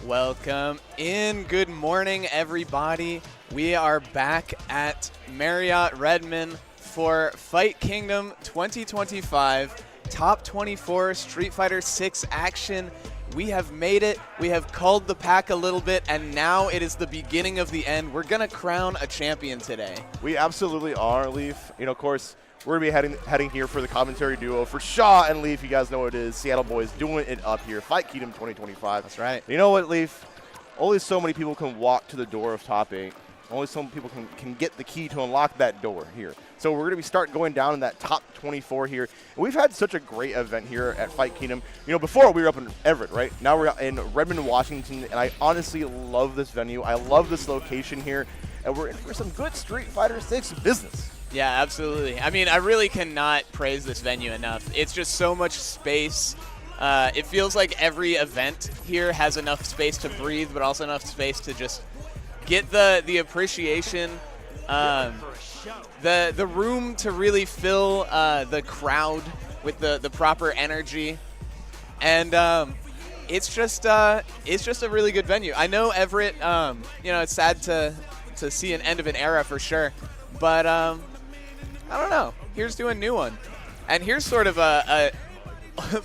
Welcome in. Good morning, everybody. We are back at Marriott Redmond for Fight Kingdom 2025 Top 24 Street Fighter 6 action. We have made it. We have culled the pack a little bit, and now it is the beginning of the end. We're going to crown a champion today. We absolutely are, Leaf. Of course, we're going to be heading here for the commentary duo for Shaw and Leaf. You guys know what it is. Seattle boys doing it up here. Fight Kingdom 2025. That's right. You know what, Leaf? Only so many people can walk to the door of top 8. Only some people can get the key to unlock that door here. So we're going to start going down in that top 24 here. And we've had such a great event here at Fight Kingdom. Before we were up in Everett, right? Now we're in Redmond, Washington, and I honestly love this venue. I love this location here, and we're in for some good Street Fighter 6 business. Yeah, absolutely. I mean, I really cannot praise this venue enough. It's just so much space. It feels like every event here has enough space to breathe, but also enough space to just get the appreciation, the room to really fill the crowd with the proper energy, and it's just a really good venue. I know Everett, it's sad to see an end of an era for sure, but I don't know. Here's to a new one, and here's sort of a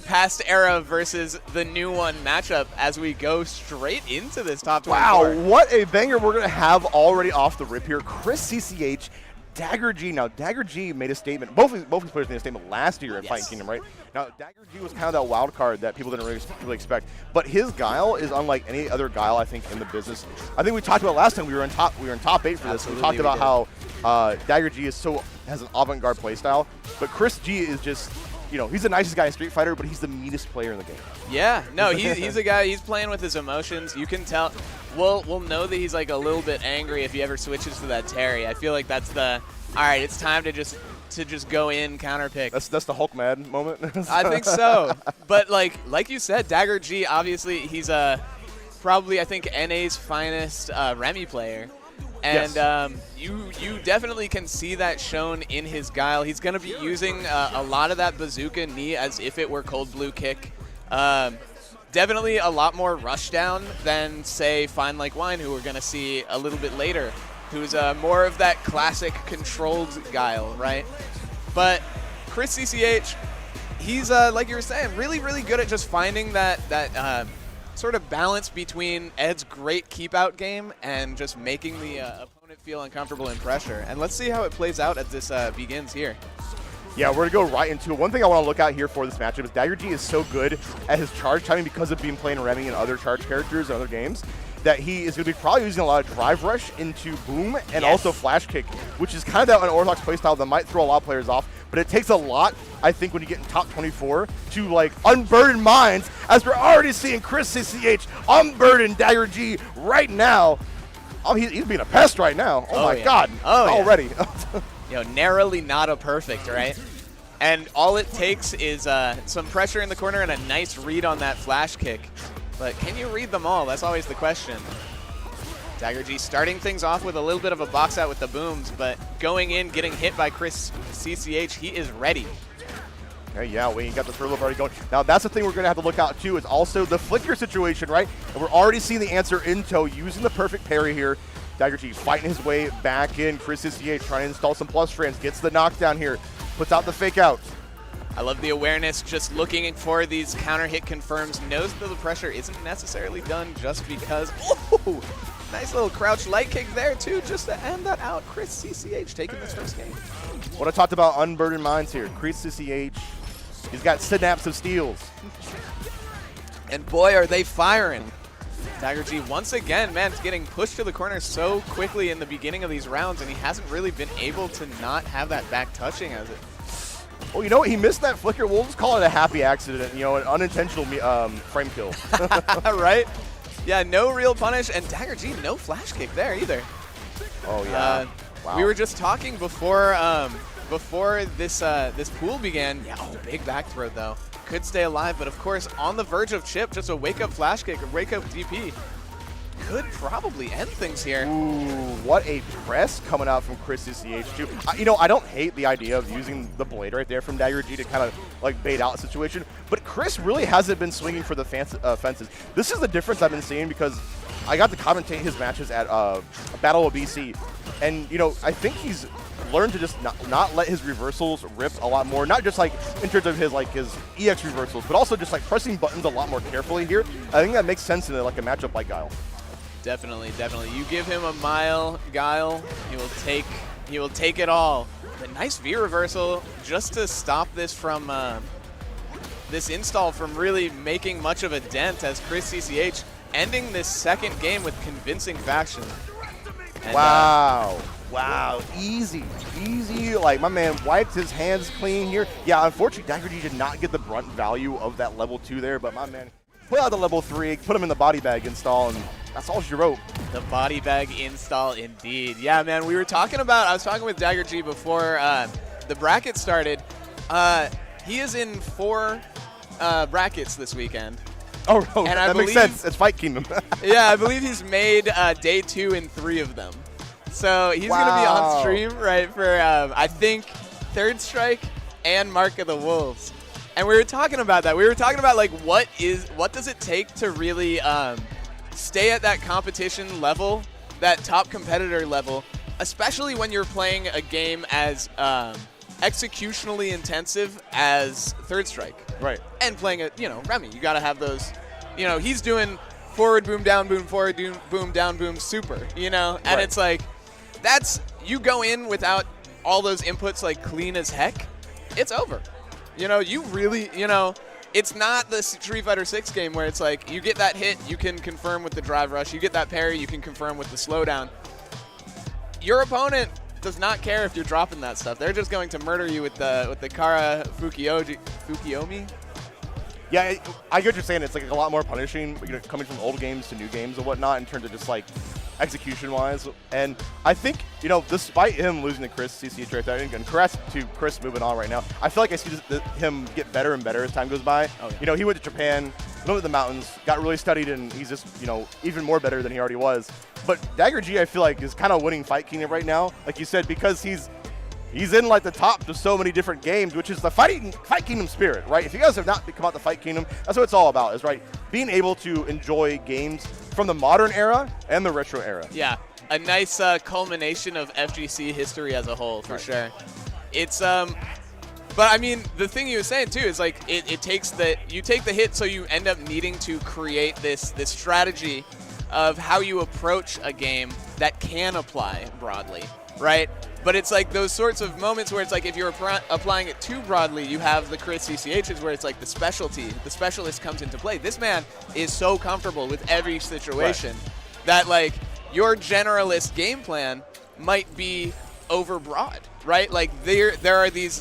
past era versus the new one matchup as we go straight into this top 24. Wow, what a banger we're going to have already off the rip here. Chris CCH, Dagger G. Now, Dagger G made a statement. Both these players made a statement last year at Fight Kingdom, right? Now, Dagger G was kind of that wild card that people didn't really expect. But his guile is unlike any other guile, I think, in the business. I think we talked about last time we were in top 8 for this. Absolutely, we talked about how Dagger G has an avant-garde playstyle. But Chris G is just, he's the nicest guy in Street Fighter, but he's the meanest player in the game. Yeah, no, he's a guy, he's playing with his emotions. You can tell. We'll know that he's like a little bit angry if he ever switches to that Terry. I feel like that's all right, it's time to just go in, counter pick. That's the Hulk mad moment. I think so. But like you said, Dagger G, obviously he's probably, I think, NA's finest Remy player. And yes. You definitely can see that shown in his guile. He's going to be using a lot of that bazooka knee as if it were cold blue kick. Definitely a lot more rush down than, say, Fine Like Wine, who we're going to see a little bit later, who's more of that classic controlled guile, right? But Chris CCH, he's, like you were saying, really, really good at just finding that sort of balance between Ed's great keep-out game and just making the opponent feel uncomfortable in pressure. And let's see how it plays out as this begins here. Yeah, we're going to go right into it. One thing I want to look at here for this matchup is Dagger G is so good at his charge timing because of being playing Remy and other charge characters and other games that he is going to be probably using a lot of drive rush into boom and also flash kick, which is kind of that unorthodox playstyle that might throw a lot of players off. But it takes a lot, I think, when you get in top 24 to unburden minds, as we're already seeing Chris CCH unburden Dagger G right now. Oh, he's being a pest right now. Oh my God. Oh, already. Narrowly not a perfect, right? And all it takes is some pressure in the corner and a nice read on that flash kick. But can you read them all? That's always the question. Dagger G starting things off with a little bit of a box out with the booms, but going in, getting hit by Chris CCH, he is ready. Okay, yeah, we got the throw loop already going. Now, that's the thing we're going to have to look out, too, is also the flicker situation, right? And we're already seeing the answer in tow, using the perfect parry here. Dagger G fighting his way back in. Chris CCH trying to install some plus frames, gets the knockdown here, puts out the fake out. I love the awareness, just looking for these counter hit confirms, knows that the pressure isn't necessarily done just because. Ooh, nice little crouch light kick there too, just to end that out. Chris CCH taking this first game. What I talked about unburdened minds here. Chris CCH, he's got synapse of steals. And boy, are they firing. Dagger G once again, man, getting pushed to the corner so quickly in the beginning of these rounds, and he hasn't really been able to not have that back touching as it. Well, you know what? He missed that flicker. We'll just call it a happy accident, an unintentional frame kill. Right? Yeah, no real punish, and Dagger G, no flash kick there either. Oh, yeah. Wow. We were just talking before this pool began. Yeah, big back throw, though. Could stay alive, but of course, on the verge of chip, just a wake-up flash kick, a wake-up DP. could probably end things here. Ooh, what a press coming out from Chris CCH2. You know, I don't hate the idea of using the blade right there from Dagger G to kind of like bait out the situation, but Chris really hasn't been swinging for the fences. This is the difference I've been seeing because I got to commentate his matches at Battle of BC, and you know, I think he's learned to just not let his reversals rip a lot more, not just like in terms of his EX reversals, but also just like pressing buttons a lot more carefully here. I think that makes sense in like a matchup like Guile. Definitely, definitely. You give him a mile, Guile, he will take it all. But nice V reversal just to stop this from this install from really making much of a dent as Chris CCH ending this second game with convincing faction. And, wow. Wow, easy. Like, my man wiped his hands clean here. Yeah, unfortunately, Dagger G did not get the brunt value of that level 2 there, but my man put out the level 3, put him in the body bag install, and that's all she wrote. The body bag install indeed. Yeah, man, I was talking with Dagger G before the bracket started. He is in 4 brackets this weekend. Oh, that makes sense. It's Fight Kingdom. Yeah, I believe he's made day 2 in 3 of them. So he's going to be on stream, right, for, I think, Third Strike and Mark of the Wolves. And we were talking about that. We were talking about, like, what does it take to really stay at that competition level, that top competitor level, especially when you're playing a game as executionally intensive as Third Strike. Right. And playing Remy. You got to have those, he's doing forward boom, down boom, forward boom, down boom, super, And right. it's like, you go in without all those inputs like clean as heck, it's over. You really, it's not the Street Fighter 6 game where it's like you get that hit, you can confirm with the drive rush. You get that parry, you can confirm with the slowdown. Your opponent does not care if you're dropping that stuff. They're just going to murder you with the Kara Fukiomi. Yeah, I get what you're saying. It's like a lot more punishing, coming from old games to new games and whatnot in terms of just like execution-wise. And I think, despite him losing to Chris CCH right there, and congrats to Chris moving on right now, I feel like I see him get better and better as time goes by. Oh, yeah. He went to Japan, went to the mountains, got really studied, and he's just, even more better than he already was. But Dagger G, I feel like, is kind of winning Fight Kingdom right now, like you said, because he's in like the top to so many different games, which is the Fight Kingdom spirit, right? If you guys have not come out the Fight Kingdom, that's what it's all about, is right, being able to enjoy games from the modern era and the retro era. Yeah, a nice culmination of FGC history as a whole, for sure. It's but I mean, the thing you were saying too is like you take the hit, so you end up needing to create this strategy of how you approach a game that can apply broadly, right? But it's like those sorts of moments where it's like if you're applying it too broadly, you have the Chris CCHs where it's like the specialist comes into play. This man is so comfortable with every situation that like your generalist game plan might be overbroad, right? Like there are these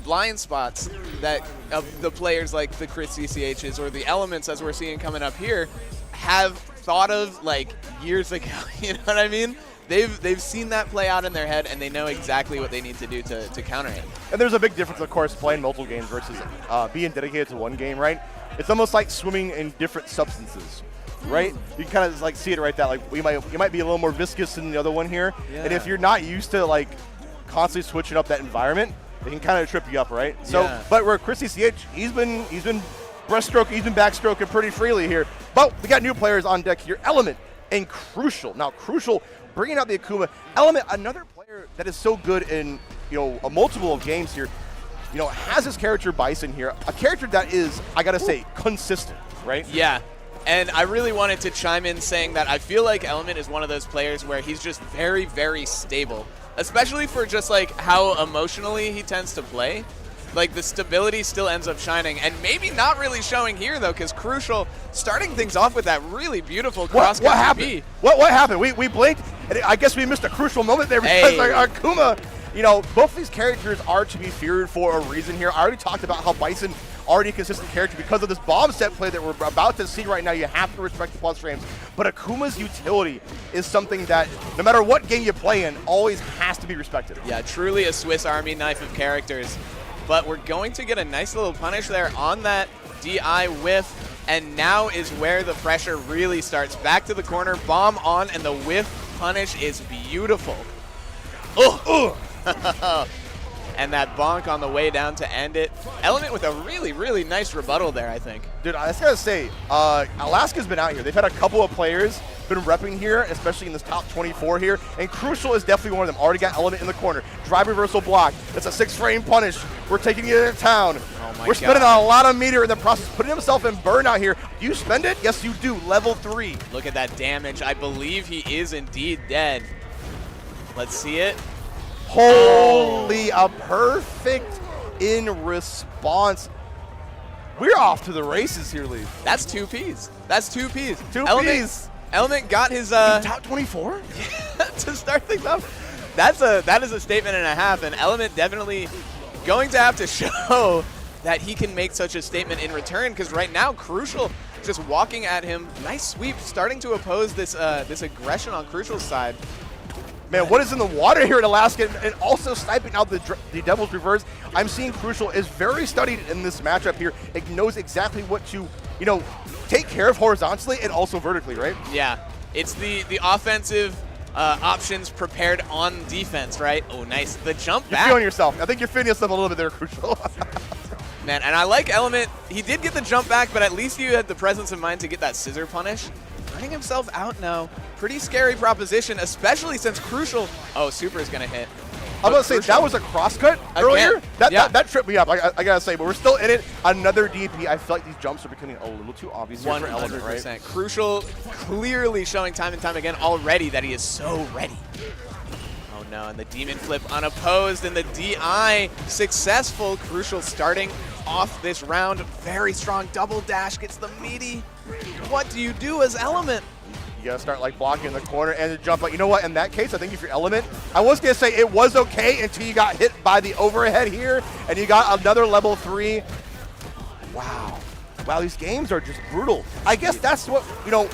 blind spots that of the players like the Chris CCHs or the elements as we're seeing coming up here have thought of like years ago. You know what I mean? They've seen that play out in their head, and they know exactly what they need to do to counter it. And there's a big difference, of course, playing multiple games versus being dedicated to one game, right? It's almost like swimming in different substances, right? You can kind of like see it right there. Like you might be a little more viscous than the other one here, and if you're not used to like constantly switching up that environment, it can kind of trip you up, right? So, but where Chris CCH, he's been breaststroke, he's been backstroking pretty freely here. But we got new players on deck here, Element and Crucial. Now, Crucial bringing out the Akuma. Element, another player that is so good in a multiple of games here, has his character Bison here, a character that is, I gotta say, consistent, right? Yeah. And I really wanted to chime in saying that I feel like Element is one of those players where he's just very, very stable, especially for just like how emotionally he tends to play. Like the stability still ends up shining, and maybe not really showing here though, because Crucial starting things off with that really beautiful cross. What happened? What happened? We blinked, and I guess we missed a crucial moment there because our Akuma. Both these characters are to be feared for a reason here. I already talked about how Bison already a consistent character because of this bomb set play that we're about to see right now. You have to respect the plus frames, but Akuma's utility is something that no matter what game you play in, always has to be respected. Yeah, truly a Swiss Army knife of characters. But we're going to get a nice little punish there on that DI whiff And now is where the pressure really starts. Back to the corner, bomb on, and the whiff punish is beautiful. And that bonk on the way down to end it. Element with a really, really nice rebuttal there, I think. Dude, I just gotta say, Alaska's been out here. They've had a couple of players been repping here, especially in this top 24 here, and Crucial is definitely one of them. Already got Element in the corner. Drive reversal block. It's a 6-frame punish. We're taking it into town. Oh my We're spending a lot of meter in the process, putting himself in burnout here. Do you spend it? Yes, you do. Level 3. Look at that damage. I believe he is indeed dead. Let's see it. Holy, a perfect in response. We're off to the races here, Lee. That's 2 Ps. That's 2 Ps. 2 Ps. Element got his top 24 to start things off. That is a statement and a half, and Element definitely going to have to show that he can make such a statement in return, because right now Crucial just walking at him. Nice sweep, starting to oppose this this aggression on Crucial's side. Man, what is in the water here at Alaska, and also sniping out the Devil's Reverse. I'm seeing Crucial is very studied in this matchup here. It knows exactly what to, take care of horizontally and also vertically, right? Yeah, it's the offensive options prepared on defense, right? Oh, nice. The jump back. You're feeling yourself. I think you're feeling yourself a little bit there, Crucial. Man, and I like Element. He did get the jump back, but at least you had the presence of mind to get that scissor punish. Running himself out now. Pretty scary proposition, especially since Crucial. Oh, Super is going to hit. I'm about to say, that was a crosscut earlier. That tripped me up, I gotta say, but we're still in it. Another DP. I feel like these jumps are becoming a little too obvious here for Element, right? Crucial clearly showing time and time again already that he is so ready. Oh no, and the Demon Flip unopposed, and the DI successful. Crucial starting off this round. Very strong double dash, gets the meaty. What do you do as Element? You gotta start blocking in the corner and the jump. But you know what? In that case, I think if you're Element, I was gonna say it was okay until you got hit by the overhead here, and you got another level 3. Wow, these games are just brutal. I guess that's what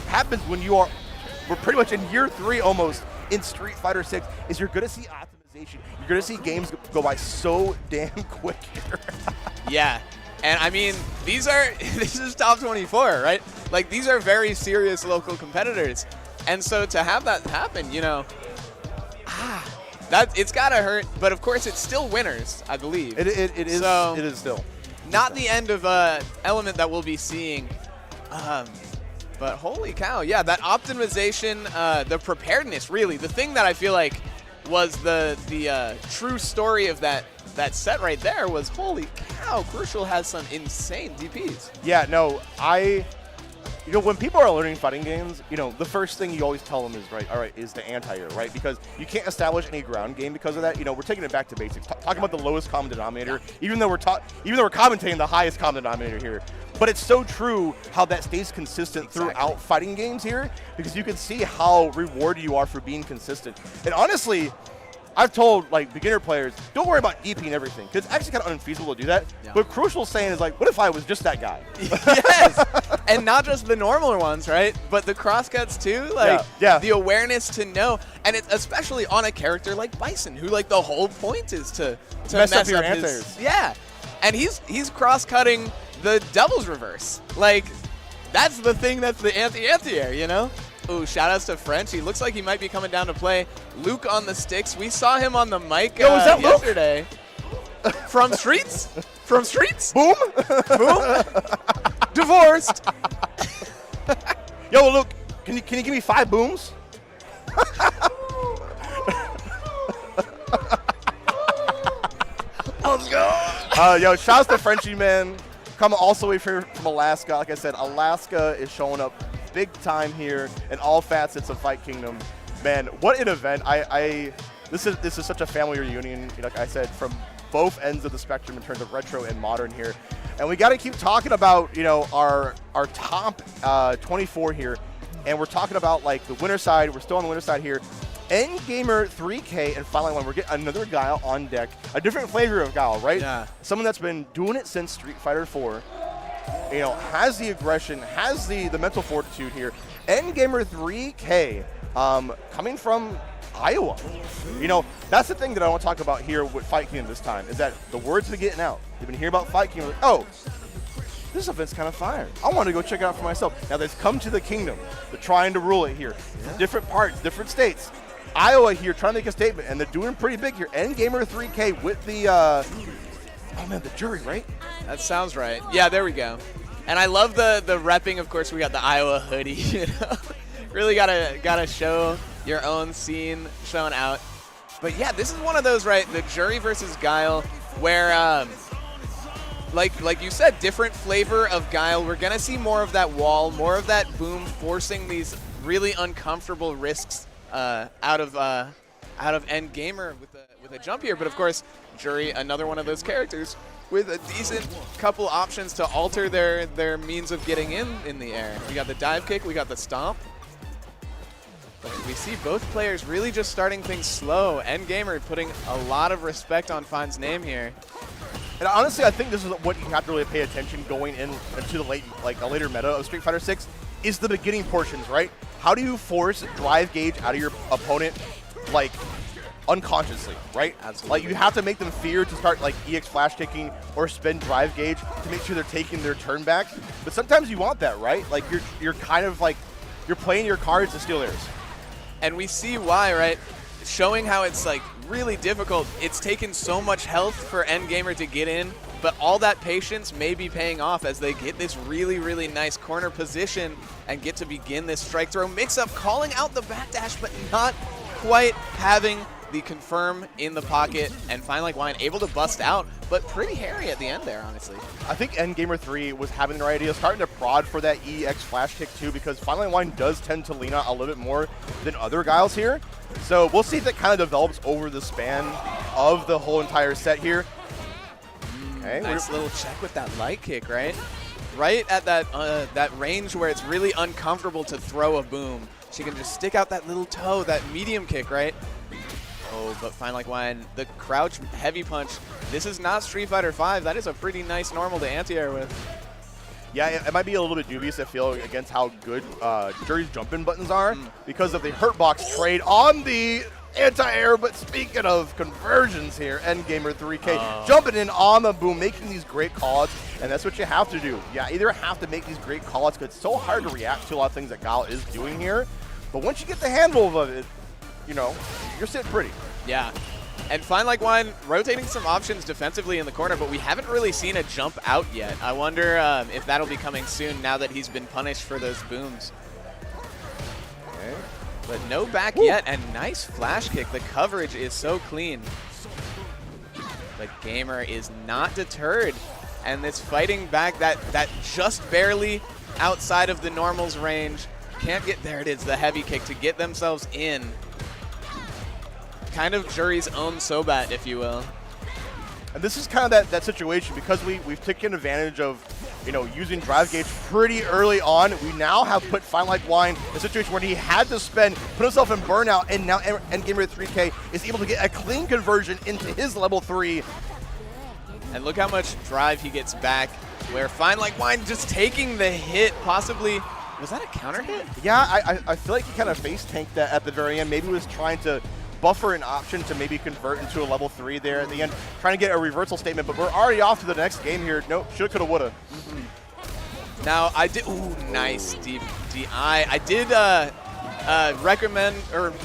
happens when we're pretty much in year 3 almost in Street Fighter 6. Is you're gonna see optimization. You're gonna see games go by so damn quick here. Yeah. And I mean, this is top 24, right? Like, these are very serious local competitors. And so to have that happen, it's gotta hurt. But of course, it's still winners, I believe. It is. So, it is still. Not the end of Element that we'll be seeing. But holy cow, yeah, that optimization, the preparedness, really, the thing that I feel like was the true story of that set right there was, holy cow, Crucial has some insane DPs. Yeah, no, when people are learning fighting games, the first thing you always tell them is, is the anti-air, right? Because you can't establish any ground game because of that. We're taking it back to basics, talking about the lowest common denominator, even though we're commentating the highest common denominator here. But it's so true how that stays consistent throughout fighting games here, because you can see how rewarded you are for being consistent. And honestly, I've told beginner players, don't worry about DP and everything, because it's actually kind of unfeasible to do that. Yeah. But Crucial saying is what if I was just that guy? Yes, and not just the normal ones, right? But the crosscuts too, the awareness to know, and it's especially on a character like Bison, who the whole point is to mess up your his, and he's cross-cutting the Devil's Reverse. That's the thing that's the anti-air, Ooh, shout-outs to French. He looks like he might be coming down to play. Luke on the sticks. We saw him on the mic was that yesterday. From Streets? From Streets? Boom? Boom? Divorced. Yo, Luke, can you give me 5 booms? Let's go. Yo, shouts to Frenchie, man. Coming all the way from Alaska. Like I said, Alaska is showing up big time here in all facets of Fight Kingdom. Man, what an event. This is such a family reunion, like I said, from both ends of the spectrum in terms of retro and modern here. And we got to keep talking about, our top 24 here. And we're talking about the winner side. We're still on the winner side here. Endgamer 3K and finally we're getting another Guile on deck. A different flavor of Guile, right? Yeah. Someone that's been doing it since Street Fighter 4. Has the aggression, has the mental fortitude here. Endgamer 3K, coming from Iowa. That's the thing that I want to talk about here with Fight Kingdom this time, is that the word's been getting out. You've been hearing about Fight Kingdom. Oh, this event's kind of fire. I want to go check it out for myself. Now they've come to the kingdom. They're trying to rule it here. Yeah. Different parts, different states. Iowa here trying to make a statement, and they're doing pretty big here. Endgamer 3K with the, oh man, the jury, right? That sounds right. Yeah, there we go. And I love the repping. Of course, we got the Iowa hoodie. You know, really gotta show your own scene shown out. But yeah, this is one of those, right? The jury versus Guile, where like you said, different flavor of Guile. We're gonna see more of that wall, more of that boom, forcing these really uncomfortable risks out of Endgamer with a jump here. But of course, Jury, another one of those characters with a decent couple options to alter their means of getting in the air. We got the dive kick, we got the stomp. But we see both players really just starting things slow. Endgamer putting a lot of respect on Fine's name here. And honestly, I think this is what you have to really pay attention going into the a later meta of Street Fighter 6 is the beginning portions, right? How do you force drive gauge out of your opponent, like, unconsciously, right? Absolutely. Like, you have to make them fear to start, like, EX flash kicking or spin drive gauge to make sure they're taking their turn back. But sometimes you want that, right? Like, you're kind of, like, you're playing your cards to steal theirs. And we see why, right? Showing how it's, like, really difficult. It's taken so much health for Endgamer to get in, but all that patience may be paying off as they get this really, really nice corner position and get to begin this strike throw mix-up, calling out the backdash, but not quite having the confirm in the pocket, and Fine Like Wine able to bust out, but pretty hairy at the end there, honestly. I think Endgamer 3 was having the right idea, starting to prod for that EX flash kick too, because Fine Like Wine does tend to lean out a little bit more than other Guiles here. So we'll see if that kind of develops over the span of the whole entire set here. Okay, nice little check with that light kick, right? Right at that range where it's really uncomfortable to throw a boom. She can just stick out that little toe, that medium kick, right? Oh, but Fine Like Wine, the crouch heavy punch. This is not Street Fighter 5. That is a pretty nice normal to anti-air with. Yeah, it might be a little bit dubious, I feel, against how good Jury's jump-in buttons are because of the hurt box trade on the anti-air. But speaking of conversions here, Endgamer 3K jumping in on the boom, making these great call-outs, and that's what you have to do. Yeah, either have to make these great call-outs because it's so hard to react to a lot of things that Guile is doing here. But once you get the handle of it, you know, you're sitting pretty. Yeah. And Fine Like Wine rotating some options defensively in the corner, but we haven't really seen a jump out yet. I wonder if that'll be coming soon now that he's been punished for those booms. Okay. But no back yet, and nice flash kick. The coverage is so clean. But Gamer is not deterred. And this fighting back that just barely outside of the normals range. Can't get, there it is, the heavy kick to get themselves in. Kind of Jury's own Sobat, if you will. And this is kind of that situation because we've taken advantage of, you know, using drive gauge pretty early on. We now have put Fine Like Wine in a situation where he had to spend, put himself in burnout, and now Endgamer 3K is able to get a clean conversion into his level 3. And look how much drive he gets back, where Fine Like Wine just taking the hit, possibly. Was that a counter hit? Yeah, I feel like he kind of face tanked that at the very end. Maybe he was trying to buffer an option to maybe convert into a level 3 there at the end, trying to get a reversal statement, but we're already off to the next game here. Nope, shoulda, coulda, woulda. Now, I did, ooh, nice deep DI. I did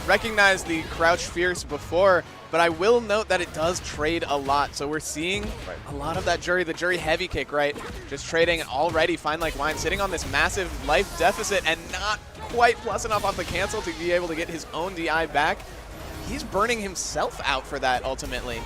recognize the crouch fierce before, but I will note that it does trade a lot. So we're seeing a lot of that the Jury heavy kick, right? Just trading already. Fine Like Wine sitting on this massive life deficit and not quite plus enough off the cancel to be able to get his own DI back. He's burning himself out for that ultimately.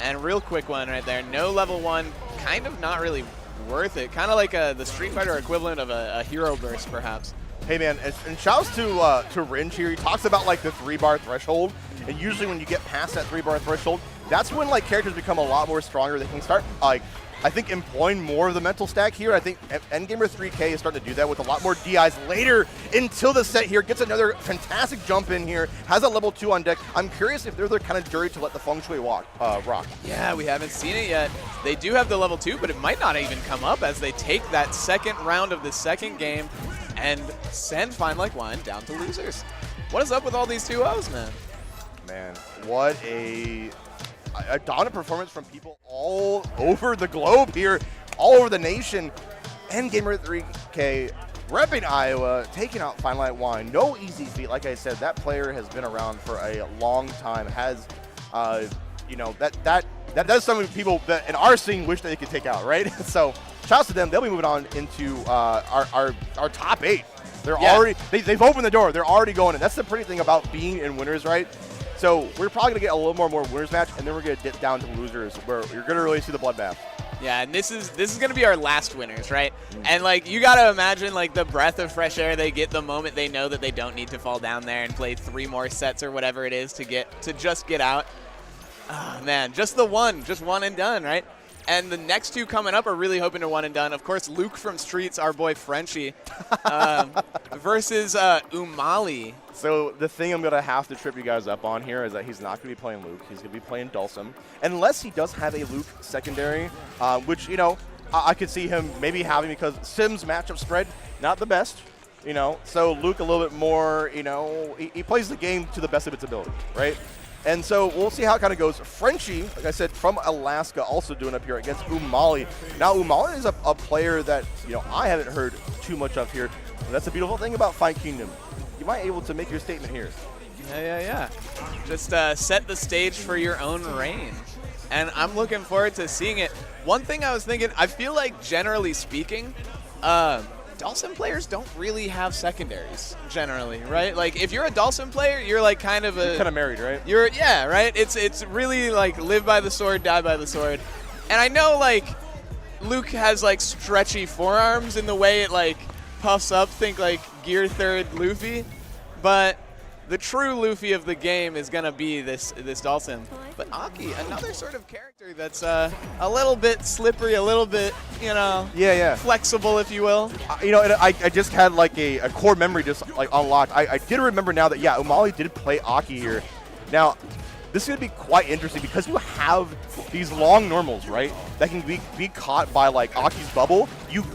And real quick one right there. No level 1, kind of not really worth it. Kind of like the Street Fighter equivalent of a hero burst, perhaps. Hey man, and shouts to Ringe here. He talks about like the 3-bar threshold, and usually when you get past that 3-bar threshold, that's when like characters become a lot more stronger. They can start like, I think, employing more of the mental stack here. I think Endgamer 3K is starting to do that with a lot more DIs later until the set here. Gets another fantastic jump in here. Has a level 2 on deck. I'm curious if they're the kind of Jury to let the feng shui rock. Yeah, we haven't seen it yet. They do have the level 2, but it might not even come up as they take that second round of the second game and send Fine Like Wine down to losers. What is up with all these 2-0s, man? Man, what a dominant performance from people all over the globe here. all over the nation. And Gamer 3K repping Iowa, taking out Fine Light Wine. No easy feat. Like I said, that player has been around for a long time. Has, you know, that's something people that in our scene wish they could take out, right? So, shouts to them. They'll be moving on into our top 8. They're already they've opened the door. They're already going in. That's the pretty thing about being in winners, right? So we're probably gonna get a little more winners match, and then we're gonna dip down to losers, where you're gonna really see the bloodbath. Yeah, and this is gonna be our last winners, right? And like you gotta imagine like the breath of fresh air they get the moment they know that they don't need to fall down there and play 3 more sets or whatever it is to just get out. Oh man, just one and done, right? And the next 2 coming up are really hoping to one and done. Of course, Luke from Streets, our boy Frenchie, versus Umali. So the thing I'm going to have to trip you guys up on here is that he's not going to be playing Luke. He's going to be playing Dulcim. Unless he does have a Luke secondary, which, you know, I could see him maybe having because Sim's matchup spread, not the best, you know. So Luke a little bit more, you know, he plays the game to the best of its ability, right? And so we'll see how it kind of goes. Frenchie, like I said, from Alaska, also doing up here against Umali. Now, Umali is a player that, you know, I haven't heard too much of here. And that's the beautiful thing about Fight Kingdom. You might be able to make your statement here. Yeah. Just set the stage for your own reign. And I'm looking forward to seeing it. One thing I was thinking, I feel like generally speaking, Dulcim players don't really have secondaries generally, right? Like if you're a Dulcim player, you're like kind of married, right? Yeah, right? It's really like live by the sword, die by the sword. And I know like Luke has like stretchy forearms in the way it like puffs up, think like Gear 3rd Luffy, but the true Luffy of the game is gonna be this Dulcim. But Aki, another sort of character that's a little bit slippery, a little bit, you know, flexible, if you will. You know, and I just had like a core memory just like unlocked. I did remember now that Umali did play Aki here. Now, this is gonna be quite interesting because you have these long normals, right? That can be caught by like Aki's bubble.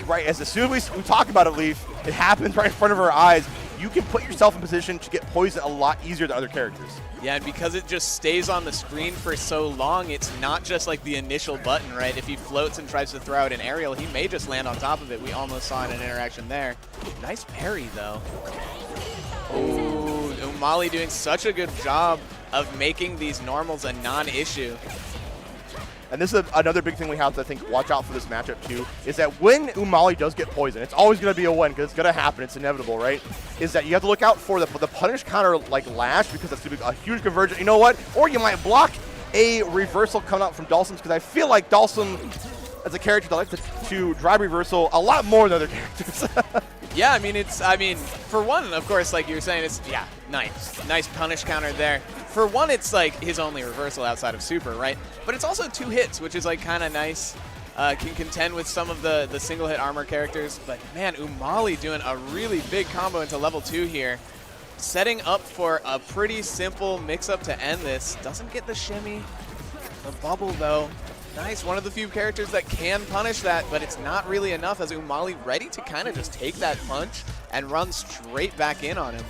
As soon as we talk about it, Leaf, it happens right in front of our eyes. You can put yourself in position to get poisoned a lot easier than other characters. Yeah, and because it just stays on the screen for so long, it's not just like the initial button, right? If he floats and tries to throw out an aerial, he may just land on top of it. We almost saw an interaction there. Nice parry, though. Oh, Umali doing such a good job of making these normals a non-issue. And this is another big thing we have to, I think, watch out for this matchup, too, is that when Umali does get poisoned, it's always going to be a win because it's going to happen. It's inevitable, right? Is that you have to look out for the punish counter, like Lash, because that's going to be a huge conversion. You know what? Or you might block a reversal coming out from Dulcim because I feel like Dulcim, as a character that likes to drive reversal a lot more than other characters. Yeah, I mean, for one, of course, like you were saying, it's, nice punish counter there. For one, it's like his only reversal outside of super, right? But it's also 2 hits, which is like kind of nice. Can contend with some of the single hit armor characters. But man, Umali doing a really big combo into level 2 here. Setting up for a pretty simple mix-up to end this. Doesn't get the shimmy. The bubble, though. Nice, one of the few characters that can punish that, but it's not really enough as Umali ready to kind of just take that punch and run straight back in on him.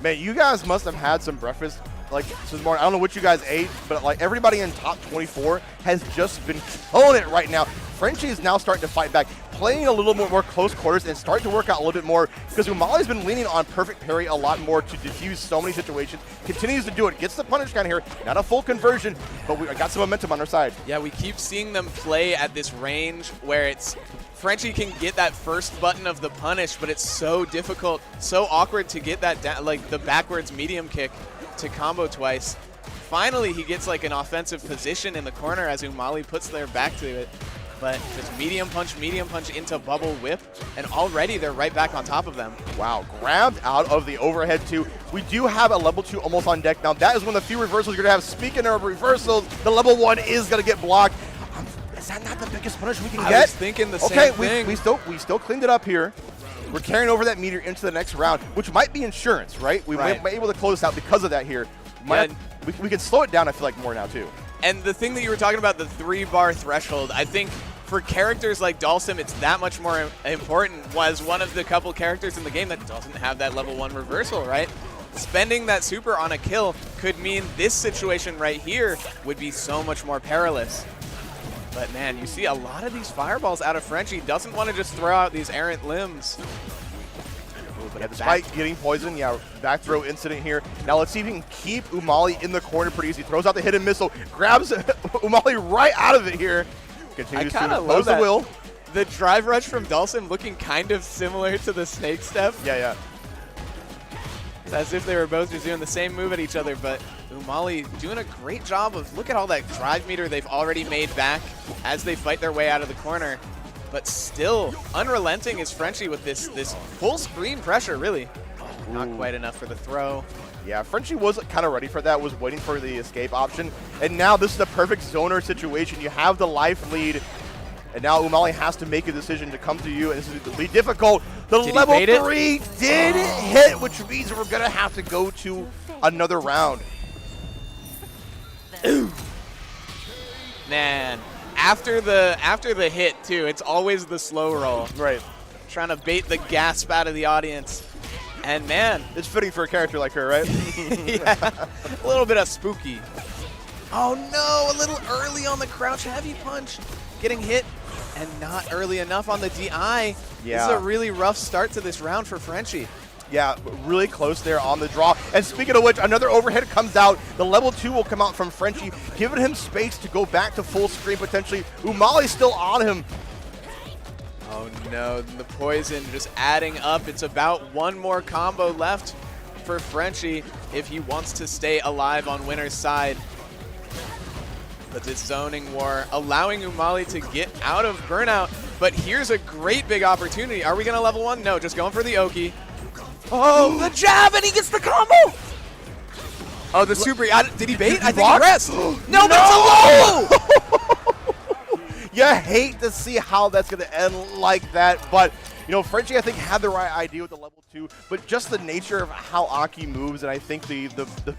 Man, you guys must have had some breakfast like this morning. I don't know what you guys ate, but like everybody in top 24 has just been killing it right now. Frenchie is now starting to fight back, playing a little more close quarters and starting to work out a little bit more because Umali's been leaning on perfect parry a lot more to diffuse so many situations. Continues to do it. Gets the punish count here. Not a full conversion, but we got some momentum on our side. Yeah, we keep seeing them play at this range where it's Frenchie can get that first button of the punish, but it's so difficult, so awkward to get that down, like the backwards medium kick to combo twice. Finally, he gets like an offensive position in the corner as Umali puts their back to it. But just medium punch into bubble whip, and already they're right back on top of them. Wow, grabbed out of the overhead too. We do have a level 2 almost on deck. Now that is one of the few reversals you're gonna have. Speaking of reversals, the level 1 is gonna get blocked. Is that not the biggest punish we can get? I was thinking the same thing. We still cleaned it up here. We're carrying over that meter into the next round, which might be insurance, right? We might be able to close this out because of that here. We can slow it down, I feel like, more now too. And the thing that you were talking about, the 3-bar threshold, I think for characters like Dulcim, it's that much more important. Was one of the couple characters in the game that doesn't have that level 1 reversal, right? Spending that super on a kill could mean this situation right here would be so much more perilous. But man, you see a lot of these fireballs out of Frenchie. Doesn't want to just throw out these errant limbs. Yeah, despite getting poisoned, back throw incident here. Now let's see if he can keep Umali in the corner pretty easy. Throws out the hidden missile, grabs Umali right out of it here. Continues to close the wheel. The drive rush from Dulcim looking kind of similar to the snake step. Yeah. It's as if they were both just doing the same move at each other, but Umali doing a great job of, look at all that drive meter they've already made back as they fight their way out of the corner. But still, unrelenting is Frenchie with this full screen pressure, really. Oh, not quite enough for the throw. Yeah, Frenchie was kind of ready for that, was waiting for the escape option. And now this is the perfect zoner situation. You have the life lead, and now Umali has to make a decision to come to you, and this is going to be difficult. The level 3 did hit, which means we're going to have to go to another round. Man. After the hit, too, it's always the slow roll. Right. Trying to bait the gasp out of the audience. And, man. It's fitting for a character like her, right? Yeah. A little bit of spooky. Oh, no. A little early on the crouch heavy punch. Getting hit and not early enough on the DI. Yeah. This is a really rough start to this round for Frenchie. Yeah, really close there on the draw. And speaking of which, another overhead comes out. The level 2 will come out from Frenchie, giving him space to go back to full screen potentially. Umali's still on him. Oh no, the poison just adding up. It's about one more combo left for Frenchie if he wants to stay alive on winner's side. But this zoning war allowing Umali to get out of burnout. But here's a great big opportunity. Are we going to level 1? No, just going for the Oki. Oh, the jab, and he gets the combo! Oh, the super, did he bait? I think he pressed. No, but it's a low! You hate to see how that's going to end like that, but, you know, Frenchie, I think, had the right idea with the level 2, but just the nature of how Aki moves, and I think the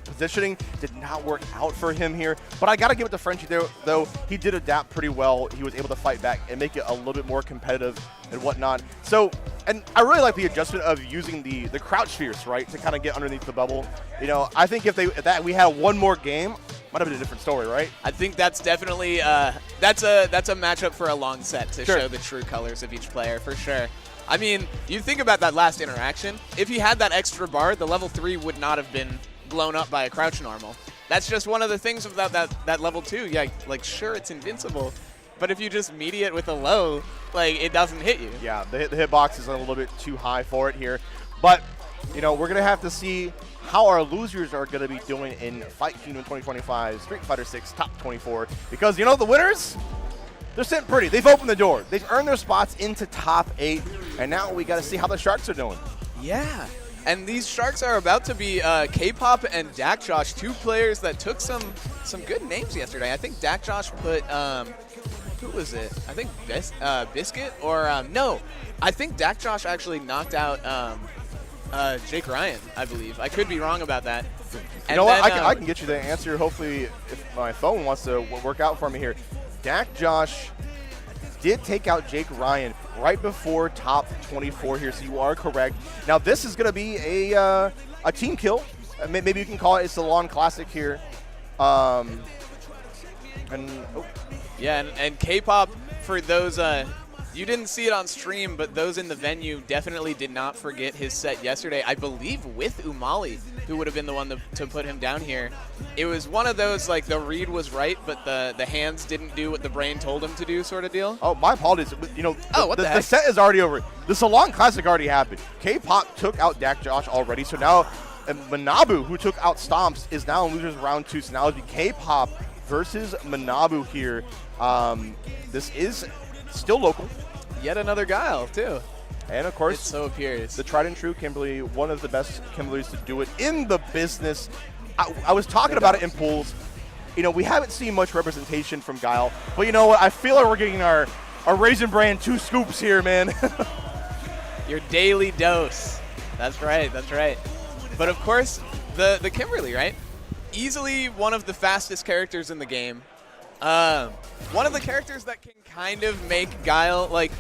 positioning did not work out for him here. But I got to give it to Frenchie, though. He did adapt pretty well. He was able to fight back and make it a little bit more competitive and whatnot. So, and I really like the adjustment of using the crouch spheres, right, to kind of get underneath the bubble. You know, I think if we had one more game, might have been a different story, right? I think that's definitely that's a matchup for a long set to show the true colors of each player, for sure. I mean, you think about that last interaction. If he had that extra bar, the level 3 would not have been blown up by a crouch normal. That's just one of the things about that level 2. Yeah, like, sure, it's invincible, but if you just meet it with a low, like, it doesn't hit you. Yeah, the hitbox is a little bit too high for it here. But, you know, we're going to have to see how our losers are going to be doing in Fight Kingdom 2025 Street Fighter 6 Top 24. Because, you know, the winners, they're sitting pretty. They've opened the door. They've earned their spots into top 8. And now we got to see how the Sharks are doing. Yeah. And these Sharks are about to be K-Pop and Dak Josh, 2 players that took some good names yesterday. I think Dak Josh put, who was it? I think Biscuit or, no. I think Dak Josh actually knocked out Jake Ryan, I believe. I could be wrong about that. You know what? I can get you the answer, hopefully, if my phone wants to work out for me here. Dak Josh did take out Jake Ryan right before top 24 here, so you are correct. Now this is going to be a team kill. Maybe you can call it a Salon Classic here. Yeah, and K-Pop, for those, you didn't see it on stream, but those in the venue definitely did not forget his set yesterday. I believe with Umali, who would have been the one to put him down here. It was one of those, like, the read was right, but the hands didn't do what the brain told him to do sort of deal. Oh, my apologies. You know, the set is already over. The Salon Classic already happened. K-Pop took out Dak Josh already, so now Manabu, who took out Stomps, is now in losers round 2. So now it'll be K-Pop versus Manabu here. This is still local. Yet another Guile, too. And, of course, it so appears. The tried and true Kimberly, one of the best Kimberlys to do it in the business. I was talking about it in pools. You know, we haven't seen much representation from Guile. But you know what? I feel like we're getting our Raisin Bran 2 scoops here, man. Your daily dose. That's right. That's right. But, of course, the Kimberly, right? Easily one of the fastest characters in the game. One of the characters that can kind of make Guile, like,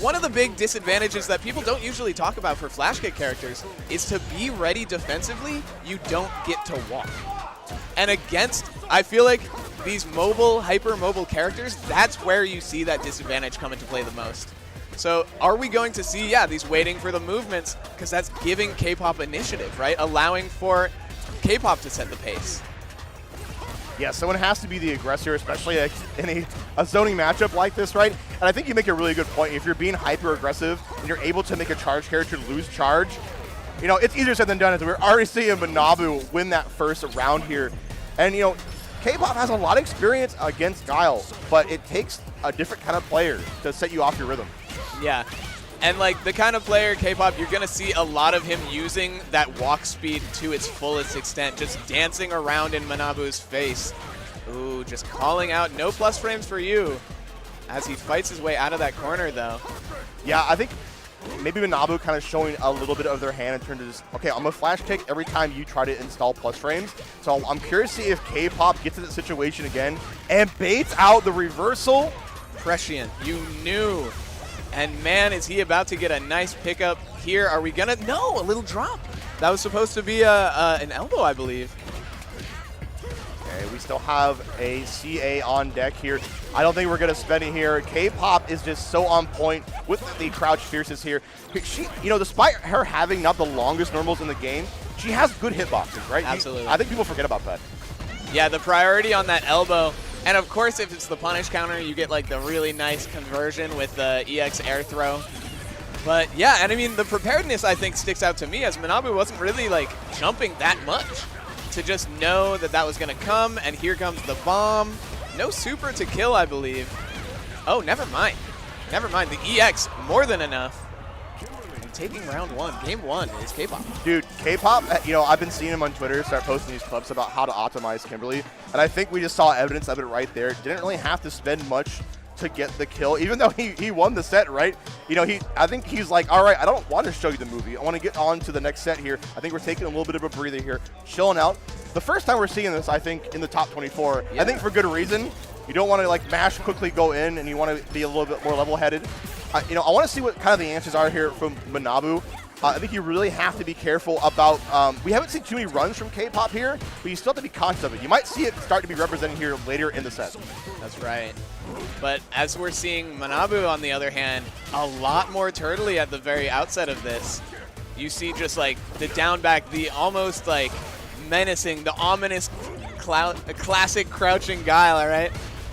one of the big disadvantages that people don't usually talk about for flash kick characters is to be ready defensively, you don't get to walk. And against, I feel like these mobile, hyper-mobile characters, that's where you see that disadvantage come into play the most. So are we going to see, yeah, these waiting for the movements, because that's giving K-pop initiative, right? Allowing for K-pop to set the pace. Yeah, someone has to be the aggressor, especially in a zoning matchup like this, right? And I think you make a really good point. If you're being hyper-aggressive and you're able to make a charge character lose charge, you know, it's easier said than done. As we're already seeing Manabu win that first round here. And, you know, K-pop has a lot of experience against Guile, but it takes a different kind of player to set you off your rhythm. Yeah. And like the kind of player K-pop, you're going to see a lot of him using that walk speed to its fullest extent, just dancing around in Manabu's face. Ooh, just calling out no plus frames for you as he fights his way out of that corner, though. Yeah, I think maybe Manabu kind of showing a little bit of their hand in terms of just, okay, I'm going to flash kick every time you try to install plus frames. So I'm curious to see if K-pop gets in that situation again and baits out the reversal. Prescient, you knew. And man, is he about to get a nice pickup here. Are we gonna? No, a little drop. That was supposed to be an elbow, I believe. Okay, we still have a CA on deck here. I don't think we're gonna spend it here. K-pop is just so on point with the crouch fierces here. She, you know, despite her having not the longest normals in the game, she has good hitboxes, right? Absolutely. I think people forget about that. Yeah, the priority on that elbow. And of course, if it's the punish counter, you get like the really nice conversion with the EX air throw. But yeah, and I mean, the preparedness I think sticks out to me as Manabu wasn't really like jumping that much to just know that that was going to come. And here comes the bomb. No super to kill, I believe. Oh, never mind. Never mind. The EX, more than enough. And taking round one. Game one is K-pop. Dude, K-pop, you know, I've been seeing him on Twitter start posting these clips about how to optimize Kimberly. And I think we just saw evidence of it right there. Didn't really have to spend much to get the kill, even though he won the set, right? You know, I think he's like, all right, I don't want to show you the movie. I want to get on to the next set here. I think we're taking a little bit of a breather here, chilling out. The first time we're seeing this, I think, in the top 24. Yeah. I think for good reason. You don't want to like mash, quickly go in, and you want to be a little bit more level-headed. You know, I want to see what kind of the answers are here from Manabu. I think you really have to be careful about, we haven't seen too many runs from K-pop here, but you still have to be conscious of it. You might see it start to be represented here later in the set. That's right. But as we're seeing Manabu, on the other hand, a lot more turtley at the very outset of this. You see just like the down back, the almost like menacing, the ominous classic crouching Guile, all right?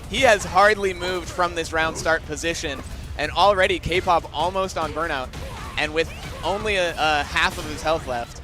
He has hardly moved from this round start position, and already K-pop almost on burnout, and with only a half of his health left.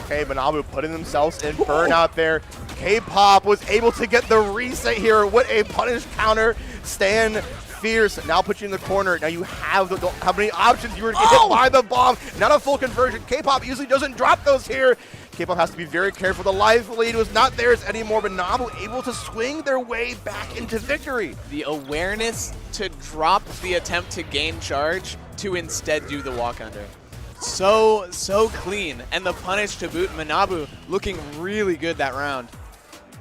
Okay, Manabu putting themselves in burnout there. K-pop was able to get the reset here. What a punish counter. Stand fierce. Now put you in the corner. Now you have how many options. You were hit by the bomb. Not a full conversion. K-pop usually doesn't drop those here. K-pop has to be very careful. The life lead was not theirs anymore, but Manabu able to swing their way back into victory. The awareness to drop the attempt to gain charge to instead do the walk under. So clean. And the punish to boot. Manabu looking really good that round.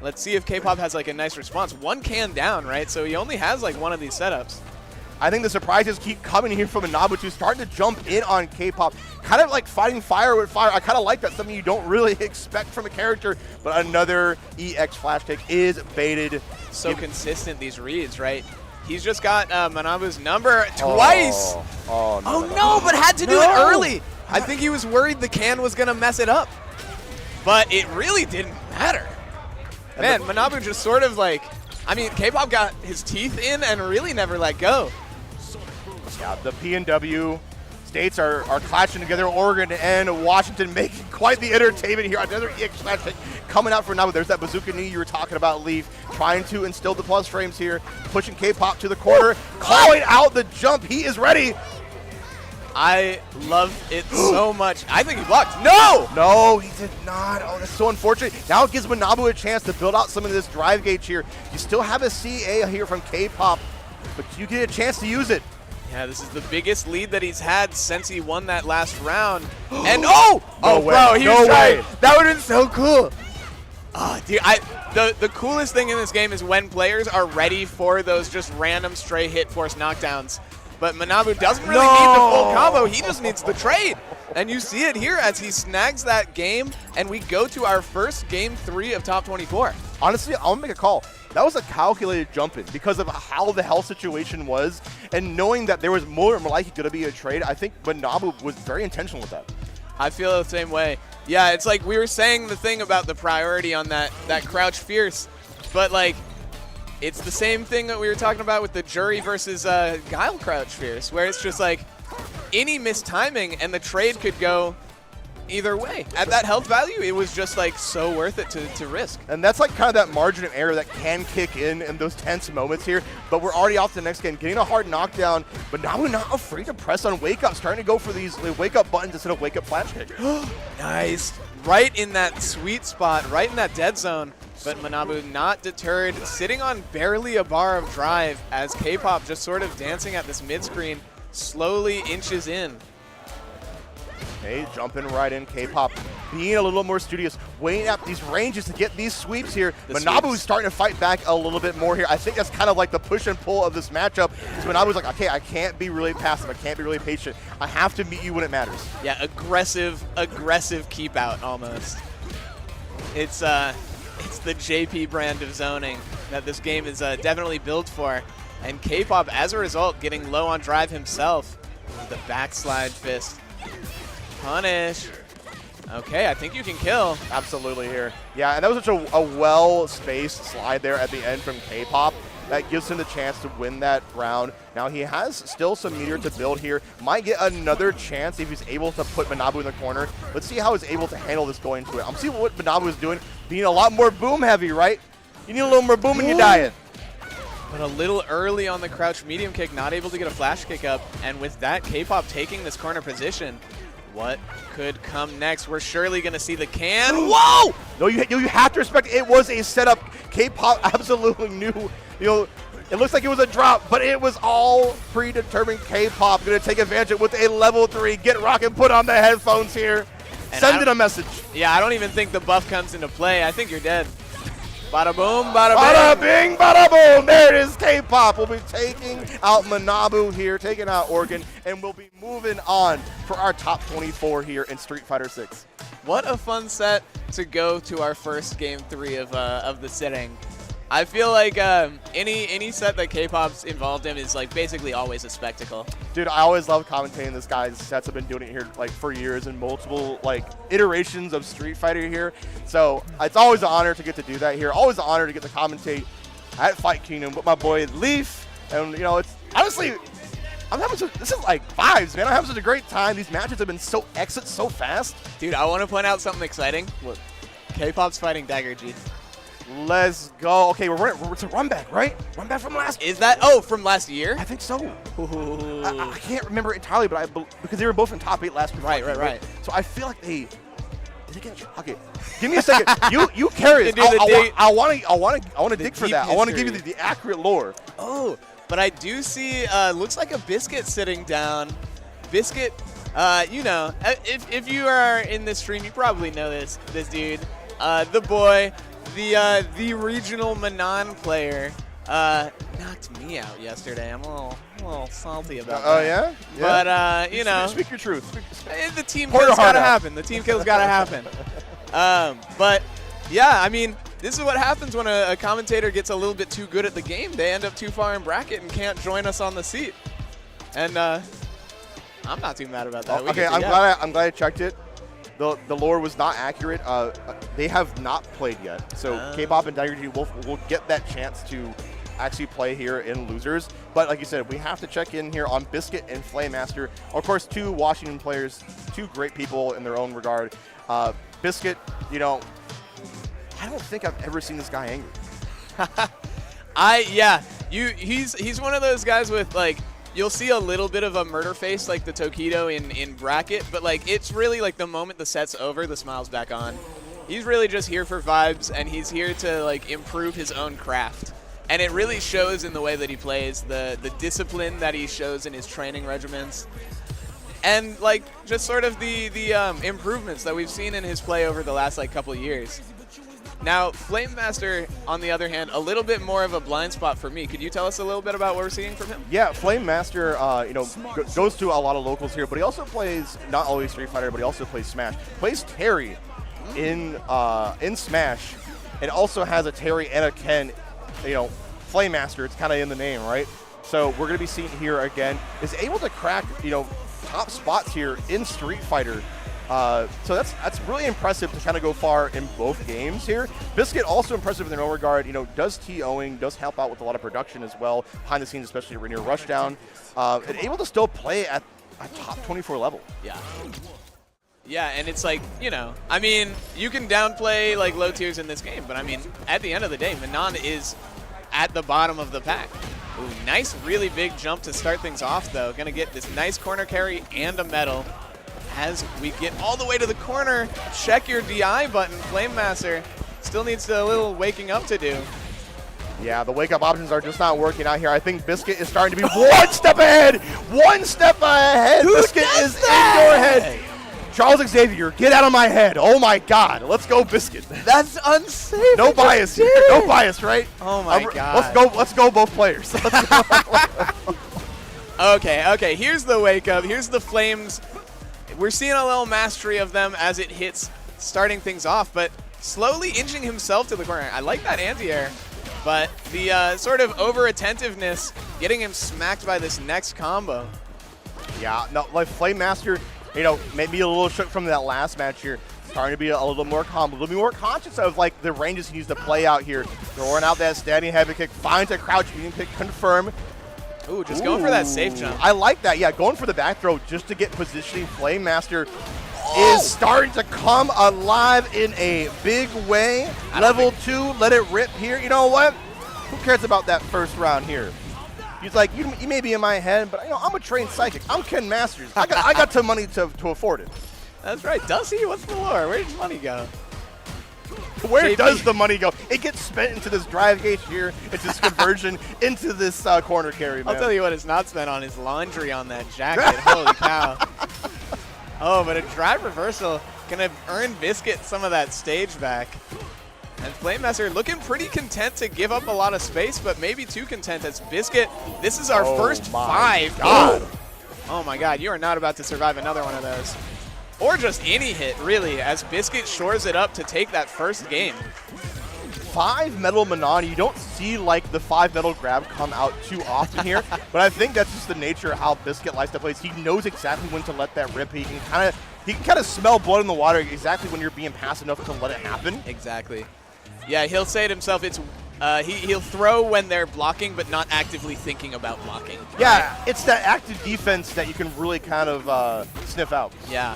Let's see if K-pop has like a nice response. One can down, right? So he only has like one of these setups. I think the surprises keep coming here from Manabu too, starting to jump in on K-pop. Kind of like fighting fire with fire. I kind of like that, something you don't really expect from a character, but another EX flash kick is baited. So consistent, these reads, right? He's just got Manabu's number twice. No, but had to do it early. I think he was worried the can was going to mess it up, but it really didn't matter. Man, Manabu just sort of like, I mean, K-pop got his teeth in and really never let go. Yeah, the PNW states are clashing together. Oregon and Washington making quite the entertainment here. Another EX flash kick coming out for Manabu. There's that bazooka knee you were talking about, Leaf. Trying to instill the plus frames here. Pushing K-pop to the corner. Calling out the jump. He is ready. I love it so much. I think he blocked. No! No, he did not. Oh, that's so unfortunate. Now it gives Manabu a chance to build out some of this drive gauge here. You still have a CA here from K-pop, but you get a chance to use it. Yeah, this is the biggest lead that he's had since he won that last round. And no bro, way. he was trying. That would have been so cool. Oh, dude, the coolest thing in this game is when players are ready for those just random stray hit force knockdowns. But Manabu doesn't really need the full combo. He just needs the trade. And you see it here as he snags that game, and we go to our first game 3 of top 24. Honestly, I'll make a call. That was a calculated jump in because of how the health situation was, and knowing that there was more likely going to be a trade. I think Manabu was very intentional with that. I feel the same way. Yeah, it's like we were saying the thing about the priority on that crouch fierce, but like it's the same thing that we were talking about with the Jury versus Guile crouch fierce, where it's just like any mistiming and the trade could go either way. At that health value, it was just like so worth it to risk. And that's like kind of that margin of error that can kick in those tense moments here. But we're already off to the next game, getting a hard knockdown. But now we're not afraid to press on wake up, starting to go for these wake up buttons instead of wake up flash kick. Nice. Right in that sweet spot, right in that dead zone. But Manabu not deterred, sitting on barely a bar of drive as K-pop just sort of dancing at this mid-screen, slowly inches in. Okay, jumping right in, K-pop being a little more studious, weighing up these ranges to get these sweeps here. Manabu's starting to fight back a little bit more here. I think that's kind of like the push and pull of this matchup. Manabu's like, okay, I can't be really passive. I can't be really patient. I have to meet you when it matters. Yeah, aggressive keep out almost. It's the JP brand of zoning that this game is definitely built for. And K-pop, as a result, getting low on drive himself with the backslide fist. Punish. Okay, I think you can kill. Absolutely here. Yeah, and that was such a well-spaced slide there at the end from K-pop. That gives him the chance to win that round. Now he has still some meteor to build here. Might get another chance if he's able to put Manabu in the corner. Let's see how he's able to handle this going to it. I'm seeing what Manabu is doing. Being a lot more boom heavy, right? You need a little more boom in your diet. But a little early on the crouch medium kick, not able to get a flash kick up. And with that, K-pop taking this corner position. What could come next? We're surely going to see the can. Whoa! No, you have to respect it. It was a setup. K-pop absolutely knew. You know, it looks like it was a drop, but it was all predetermined. K-pop going to take advantage of it with a level 3. Get rockin', put on the headphones here. And send it a message. Yeah, I don't even think the buff comes into play. I think you're dead. Bada boom, bada Bada bing, bing. bada boom. There it is, K-pop. We'll be taking out Manabu here, taking out Oregon, and we'll be moving on for our top 24 here in Street Fighter 6. What a fun set to go to our first game 3 of the sitting. I feel like any set that K-pop's involved in is like basically always a spectacle. Dude, I always love commentating this guy's sets. I've been doing it here like for years and multiple like iterations of Street Fighter here. So it's always an honor to get to do that here. Always an honor to get to commentate at Fight Kingdom with my boy Leaf. And you know, it's honestly, this is like vibes, man. I'm having such a great time. These matches have been so so fast. Dude, I want to point out something exciting. What? K-pop's fighting Dagger G. Let's go. Okay, it's a run back, right? Run back from last. Is that from last year? I think so. I can't remember entirely, but because they were both in top 8 last year. Right. So I feel like they did it get. Okay, give me a second. you carry it. I want to dig for that. I want to give you the accurate lore. Oh, but I do see. Looks like a Biscuit sitting down. Biscuit. You know, if you are in this stream, you probably know this dude. The boy. The regional Manan player knocked me out yesterday. I'm a little salty about that. Oh, yeah? But, you know. Speak your truth. The team kill's got to happen. The team kill's got to happen. But, yeah, I mean, this is what happens when a commentator gets a little bit too good at the game. They end up too far in bracket and can't join us on the seat. And I'm not too mad about that. Okay, I'm glad I checked it. The lore was not accurate. They have not played yet. So K-pop and Dagger G will get that chance to actually play here in losers. But like you said, we have to check in here on Biscuit and Flamemaster. Of course, 2 Washington players, 2 great people in their own regard. Biscuit, you know, I don't think I've ever seen this guy angry. He's one of those guys with like, you'll see a little bit of a murder face like the Tokido in bracket, but like it's really like the moment the set's over, the smile's back on. He's really just here for vibes, and he's here to like improve his own craft. And it really shows in the way that he plays, the discipline that he shows in his training regimens, and like just sort of the improvements that we've seen in his play over the last like couple years. Now, Flame Master, on the other hand, a little bit more of a blind spot for me. Could you tell us a little bit about what we're seeing from him? Yeah, Flame Master, goes to a lot of locals here, but he also plays not always Street Fighter, but he also plays Smash. Plays Terry in Smash, and also has a Terry and a Ken. Flame Master. It's kind of in the name, right? So we're going to be seeing here again is able to crack top spots here in Street Fighter. So that's really impressive to kind of go far in both games here. Biscuit also impressive in their own regard. Does TOing, does help out with a lot of production as well behind the scenes, especially near Rushdown, and able to still play at a top 24 level. Yeah. Yeah, and it's like, I mean, you can downplay like low tiers in this game, but I mean, at the end of the day, Manon is at the bottom of the pack. Ooh, nice, really big jump to start things off, though. Gonna get this nice corner carry and a medal. As we get all the way to the corner, check your DI button. Flame Master still needs a little waking up to do. Yeah, the wake-up options are just not working out here. I think Biscuit is starting to be one step ahead. One step ahead. Biscuit is in your head. Charles Xavier, get out of my head. Oh, my God. Let's go, Biscuit. That's unsafe. No bias here. No bias, right? Oh, my God. Let's go both players. Okay. Here's the wake-up. Here's the Flames. We're seeing a little mastery of them as it hits, starting things off, but slowly inching himself to the corner. I like that anti-air, but the sort of over-attentiveness getting him smacked by this next combo. Yeah, no, like Flame Master, maybe a little shook from that last match here. Starting to be a little more calm, a little bit more conscious of like the ranges he needs to play out here. Throwing out that standing heavy kick, finds a crouch beating kick, confirm. Ooh, just going for that safe jump. I like that. Yeah, going for the back throw just to get positioning. Flame Master is starting to come alive in a big way. Level 2, let it rip here. You know what? Who cares about that first round here? He's like, you may be in my head, but I'm a trained psychic. I'm Ken Masters. I got the money to afford it. That's right. Does he? What's the lore? Where does money go? Where does the money go? It gets spent into this drive gauge here, into this conversion, into this corner carry, man. I'll tell you what it's not spent on is laundry on that jacket. Holy cow. Oh, but a drive reversal going to earn Biscuit some of that stage back. And Flame Master looking pretty content to give up a lot of space, but maybe too content as Biscuit. This is our first 5. God. Oh my God, you are not about to survive another one of those. Or just any hit, really, as Biscuit shores it up to take that first game. 5 metal Manon, you don't see like the 5 metal grab come out too often here, but I think that's just the nature of how Biscuit likes to play. He knows exactly when to let that rip. He can kind of smell blood in the water exactly when you're being passive enough to let it happen. Exactly. Yeah, he'll say it himself. It's he'll throw when they're blocking, but not actively thinking about blocking. Yeah, it's that active defense that you can really kind of sniff out. Yeah.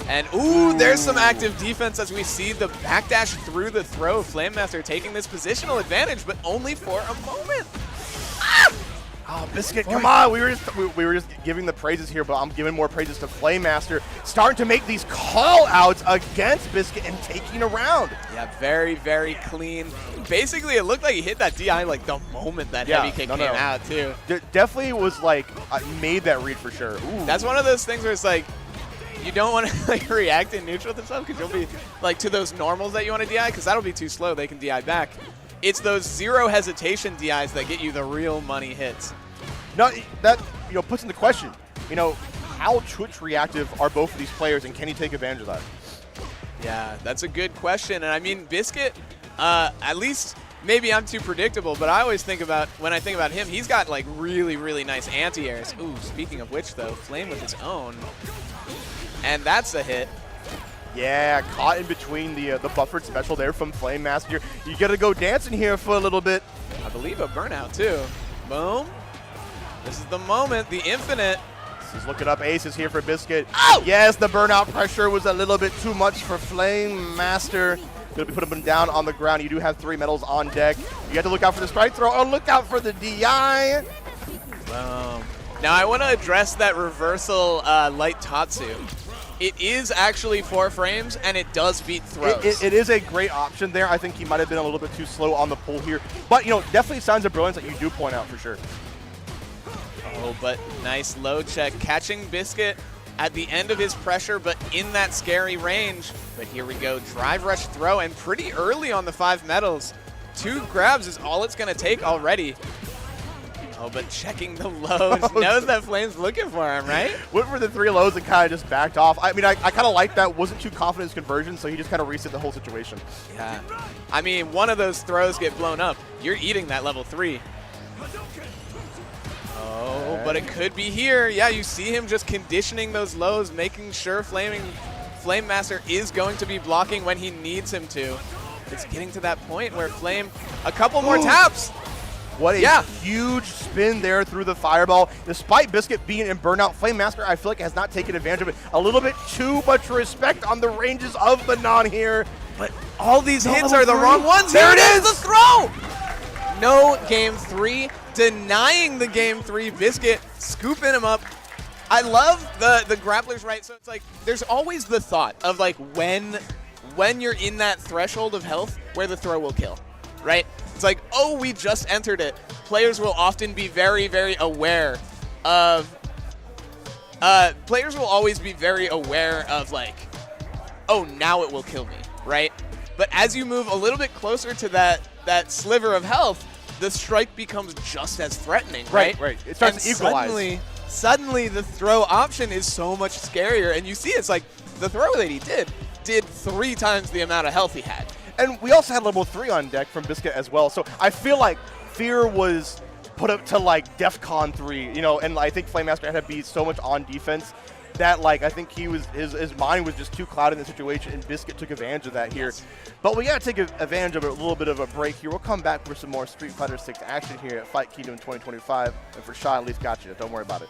And, ooh, there's some active defense as we see the backdash through the throw. Flame Master taking this positional advantage, but only for a moment. Ah! Oh, Biscuit, come on. We were just giving the praises here, but I'm giving more praises to Flame Master. Starting to make these call-outs against Biscuit and taking a round. Yeah, very, very clean. Basically, it looked like he hit that DI like the moment that heavy kick came out, too. Definitely was like, made that read for sure. Ooh. That's one of those things where it's like, you don't want to like react in neutral to stuff because you'll be like to those normals that you want to DI because that'll be too slow. They can DI back. It's those zero hesitation DIs that get you the real money hits. No, that puts into question, how Twitch reactive are both of these players, and can he take advantage of that? Yeah, that's a good question. And I mean, Biscuit, at least maybe I'm too predictable, but I always think about, when I think about him, he's got like really, really nice anti-airs. Ooh, speaking of which though, Flame with his own. And that's a hit. Yeah, caught in between the buffered special there from Flame Master. You got to go dancing here for a little bit. I believe a burnout too. Boom. This is the moment, the infinite. He's looking up aces here for Biscuit. Oh! Yes, the burnout pressure was a little bit too much for Flame Master. Going to be putting him down on the ground. You do have 3 medals on deck. You have to look out for the strike throw. Oh, look out for the DI. Boom. Now I want to address that reversal light Tatsu. It is actually 4 frames, and it does beat throws. It is a great option there. I think he might have been a little bit too slow on the pull here. But, definitely signs of brilliance that you do point out for sure. Oh, but nice low check. Catching Biscuit at the end of his pressure, but in that scary range. But here we go, drive rush throw, and pretty early on the 5 metals. 2 grabs is all it's going to take already. Oh, but checking the lows, knows that Flame's looking for him, right? Went for the 3 lows and kind of just backed off. I mean, I kind of like that. Wasn't too confident in his conversion, so he just kind of reset the whole situation. Yeah. I mean, one of those throws get blown up. You're eating that level 3. Oh, but it could be here. Yeah, you see him just conditioning those lows, making sure Flame Master is going to be blocking when he needs him to. It's getting to that point where Flame, a couple more taps. What a huge spin there through the fireball. Despite Biscuit being in burnout, Flame Master, I feel like, has not taken advantage of it. A little bit too much respect on the ranges of the non here. But all these hits are the wrong ones. There it is, the throw! No game 3, denying the game 3. Biscuit scooping him up. I love the grapplers, right? So it's like, there's always the thought of like when you're in that threshold of health where the throw will kill, right? It's like, oh, we just entered it. Players will often be very, very aware of, players will always be very aware of like, oh, now it will kill me, right? But as you move a little bit closer to that sliver of health, the strike becomes just as threatening, right? Right. It starts to equalize. Suddenly the throw option is so much scarier, and you see it's like the throw that he did 3 times the amount of health he had. And we also had level 3 on deck from Biscuit as well. So I feel like Fear was put up to like DEFCON 3, you know, and I think Flame Master had to be so much on defense that like I think he was his mind was just too clouded in the situation, and Biscuit took advantage of that here. But we gotta take advantage of a little bit of a break here. We'll come back for some more Street Fighter 6 action here at Fight Kingdom 2025. And for Shaw, at least got you. Don't worry about it.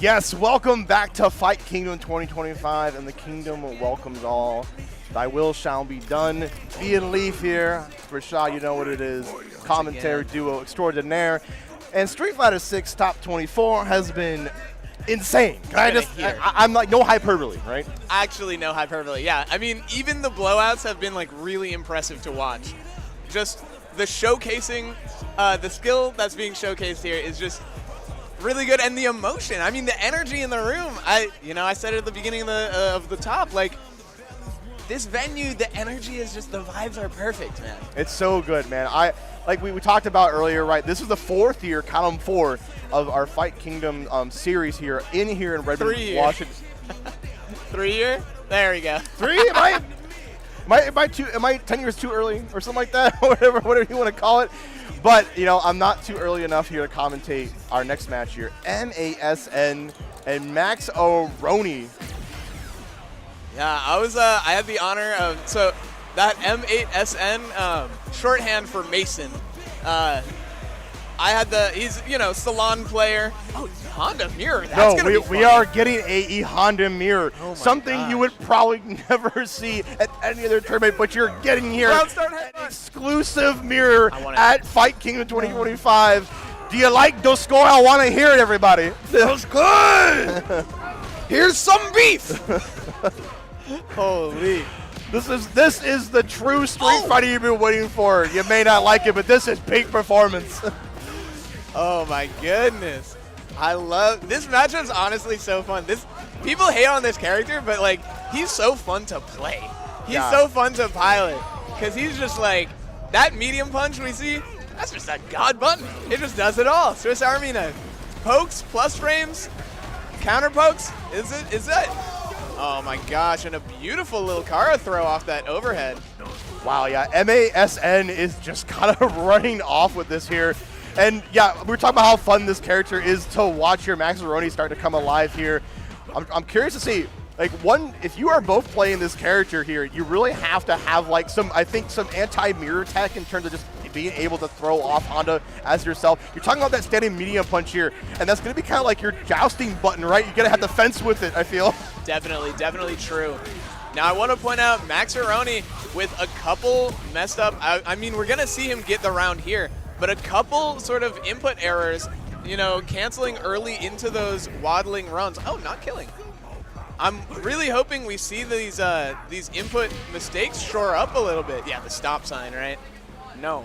Yes, welcome back to Fight Kingdom 2025, and the kingdom welcomes all. Thy will shall be done. Ian Leaf here. Rashad, you know what it is. Commentary duo extraordinaire. And Street Fighter 6 Top 24 has been insane. I'm like, no hyperbole, right? Actually, no hyperbole. Yeah, I mean, even the blowouts have been like really impressive to watch. Just the showcasing, the skill that's being showcased here is just really good, and the emotion. I mean, the energy in the room. I said it at the beginning of the top, like, this venue, the energy is just, the vibes are perfect, man. It's so good, man. Like we talked about earlier, right? This is the 4th year, count 'em 4, of our Fight Kingdom series here in Redmond, Washington. 3 year? There we go. 3? Am I 10 years too early or something like that? whatever you want to call it. But, I'm not too early enough here to commentate our next match here. MASN and Max O'Roney. Yeah, I had the honor of, so that M8SN, shorthand for Mason. He's, salon player. Oh, Honda mirror, that's going to be funny. We are getting a Honda mirror. Oh my something gosh. You would probably never see at any other tournament, but you're getting here an exclusive mirror at Fight Kingdom 2025. Do you like the score? I want to hear it, everybody. That's good. Here's some beef. Holy. This is the true Street Fighter you've been waiting for. You may not like it, but this is peak performance. Oh my goodness. I love this matchup. Is honestly so fun. People hate on this character, but like, he's so fun to play. He's so fun to pilot, because he's just like, that medium punch we see, that's just a god button. It just does it all. Swiss Army knife. Pokes, plus frames, counter pokes. Is that? Oh my gosh, and a beautiful little Kara throw off that overhead. Wow, yeah, MASN is just kind of running off with this here. And yeah, we were talking about how fun this character is to watch here. Max O'Roney start to come alive here. I'm curious to see, like, if you are both playing this character here, you really have to have like some anti-mirror tech in terms of just being able to throw off Honda as yourself. You're talking about that standing medium punch here, and that's going to be kind of like your jousting button, right? You're going to have to fence with it, I feel. Definitely true. Now I want to point out Max O'Roney with a couple messed up, I mean, we're going to see him get the round here, but a couple sort of input errors, canceling early into those waddling runs. Oh, not killing. I'm really hoping we see these input mistakes shore up a little bit. Yeah, the stop sign, right? No.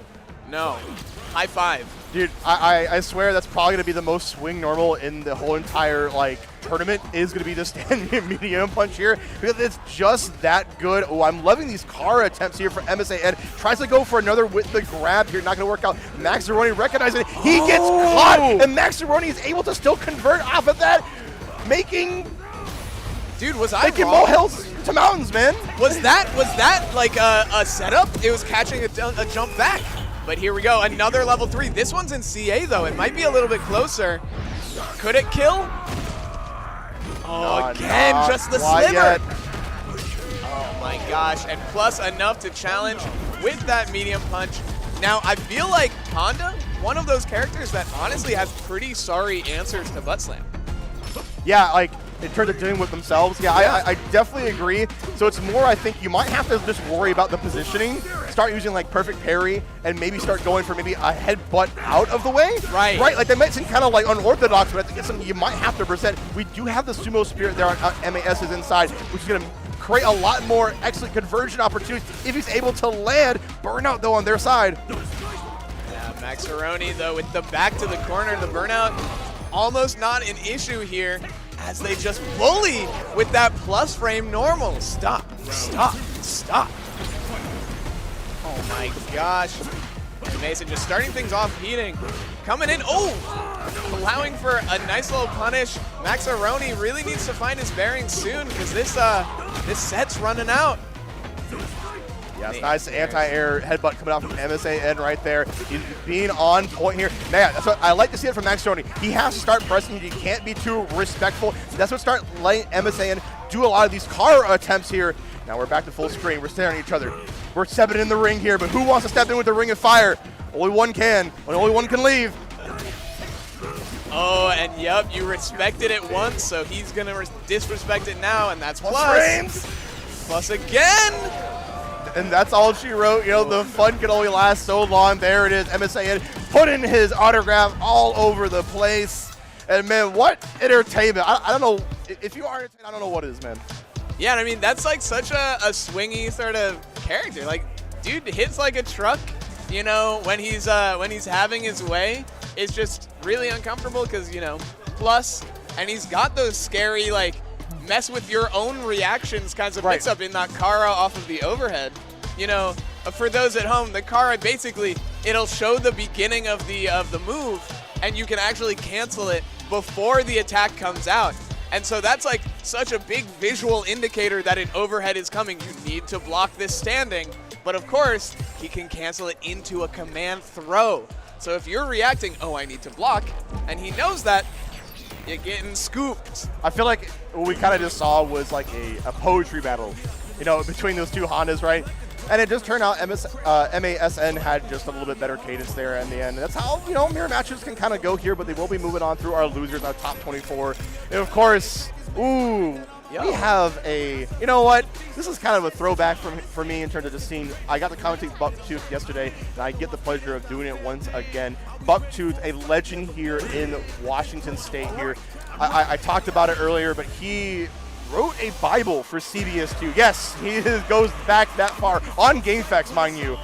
High five. Dude, I swear that's probably going to be the most swing normal in the whole entire, like, tournament, is going to be the standing medium punch here, because it's just that good. Oh, I'm loving these Kara attempts here for MSAN. Tries to go for another with the grab here, not going to work out. Max O'Roney recognizing it. He gets caught, and Max O'Roney is able to still convert off of that, making... Dude, was I making wrong? molehills to mountains, man. Was that like a setup? It was catching a jump back. But here we go, another level 3. This one's in CA though. It might be a little bit closer. Could it kill? Oh, again, just the sliver. Yet. Oh my gosh, and plus enough to challenge with that medium punch. Now, I feel like Honda, one of those characters that honestly has pretty sorry answers to butt slam. Yeah, like, in terms of dealing with themselves, I definitely agree. So it's more, I think you might have to just worry about the positioning, start using like perfect parry, and maybe start going for maybe a headbutt out of the way. Right. Like that might seem kind of like unorthodox, but I think it's something you might have to present. We do have the sumo spirit there on MAS's inside, which is going to create a lot more excellent conversion opportunities if he's able to land. Burnout though on their side. Yeah, Max O'Roney though with the back to the corner, the burnout almost not an issue here, as they just bully with that plus frame normal. Stop. Oh my gosh. And Mason just starting things off, heating. Coming in, allowing for a nice little punish. Max O'Roney really needs to find his bearings soon, because this set's running out. Yes, nice anti-air headbutt coming out from MSAN right there. He's being on point here. Man, that's what I like to see it from Max O'Roney. He has to start pressing. He can't be too respectful. That's what start letting MSAN do a lot of these Kara attempts here. Now we're back to full screen. We're staring at each other. We're 7 in the ring here, but who wants to step in with the ring of fire? Only one can, and only one can leave. Oh, and yep, you respected it once, so he's going to disrespect it now, and that's plus. Frames. Plus again. And that's all she wrote. You know, the fun can only last so long. There it is. MSA putting his autograph all over the place. And, man, what entertainment. I don't know. If you are entertained, I don't know what it is, man. Yeah, and I mean, that's like such a swingy sort of character. Like, dude hits like a truck, you know, when he's having his way. It's just really uncomfortable because, you know, plus, and he's got those scary, like, mess with your own reactions kinds of mix-up in that Kara off of the overhead. You know, for those at home, the Kara basically, it'll show the beginning of the move, and you can actually cancel it before the attack comes out. And so that's like such a big visual indicator that an overhead is coming. You need to block this standing. But of course, he can cancel it into a command throw. So if you're reacting, oh, I need to block, and he knows that, you're getting scooped. I feel like what we kind of just saw was like a poetry battle, you know, between those two Hondas, right? And it just turned out MASN had just a little bit better cadence there in the end. That's how, you know, mirror matches can kind of go here, but they will be moving on through our losers, our top 24. And of course, ooh, we have a, you know what? This is kind of a throwback for me in terms of just seeing, I got to commentate Bucktooth yesterday, and I get the pleasure of doing it once again. Bucktooth, a legend here in Washington State here. I talked about it earlier, but he wrote a Bible for CBS2. Yes, he goes back that far on GameFAQs, mind you.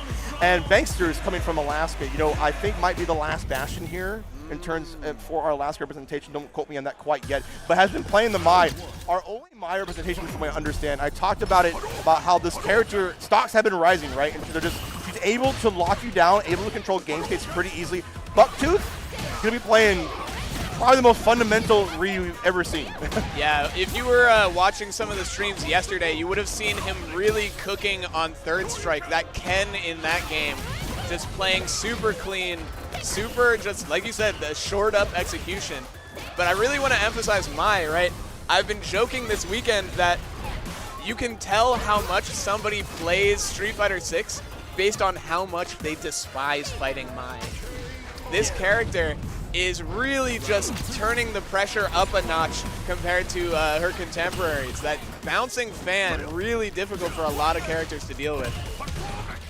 And Banksters coming from Alaska, you know, I think might be the last bastion here in terms for our Alaska representation. Don't quote me on that quite yet, but has been playing the Mai. Our only Mai representation, from what I understand, I talked about it, about how this character, stocks have been rising, right? And they're just, she's able to lock you down, able to control game states pretty easily. Bucktooth, going to be playing probably the most fundamental Ryu you've ever seen. Yeah, if you were watching some of the streams yesterday, you would have seen him really cooking on third strike. That Ken in that game, just playing super clean, super, just like you said, the short up execution. But I really want to emphasize Mai, right? I've been joking this weekend that you can tell how much somebody plays Street Fighter 6 based on how much they despise fighting Mai. This character is really just turning the pressure up a notch compared to her contemporaries. That bouncing fan, really difficult for a lot of characters to deal with.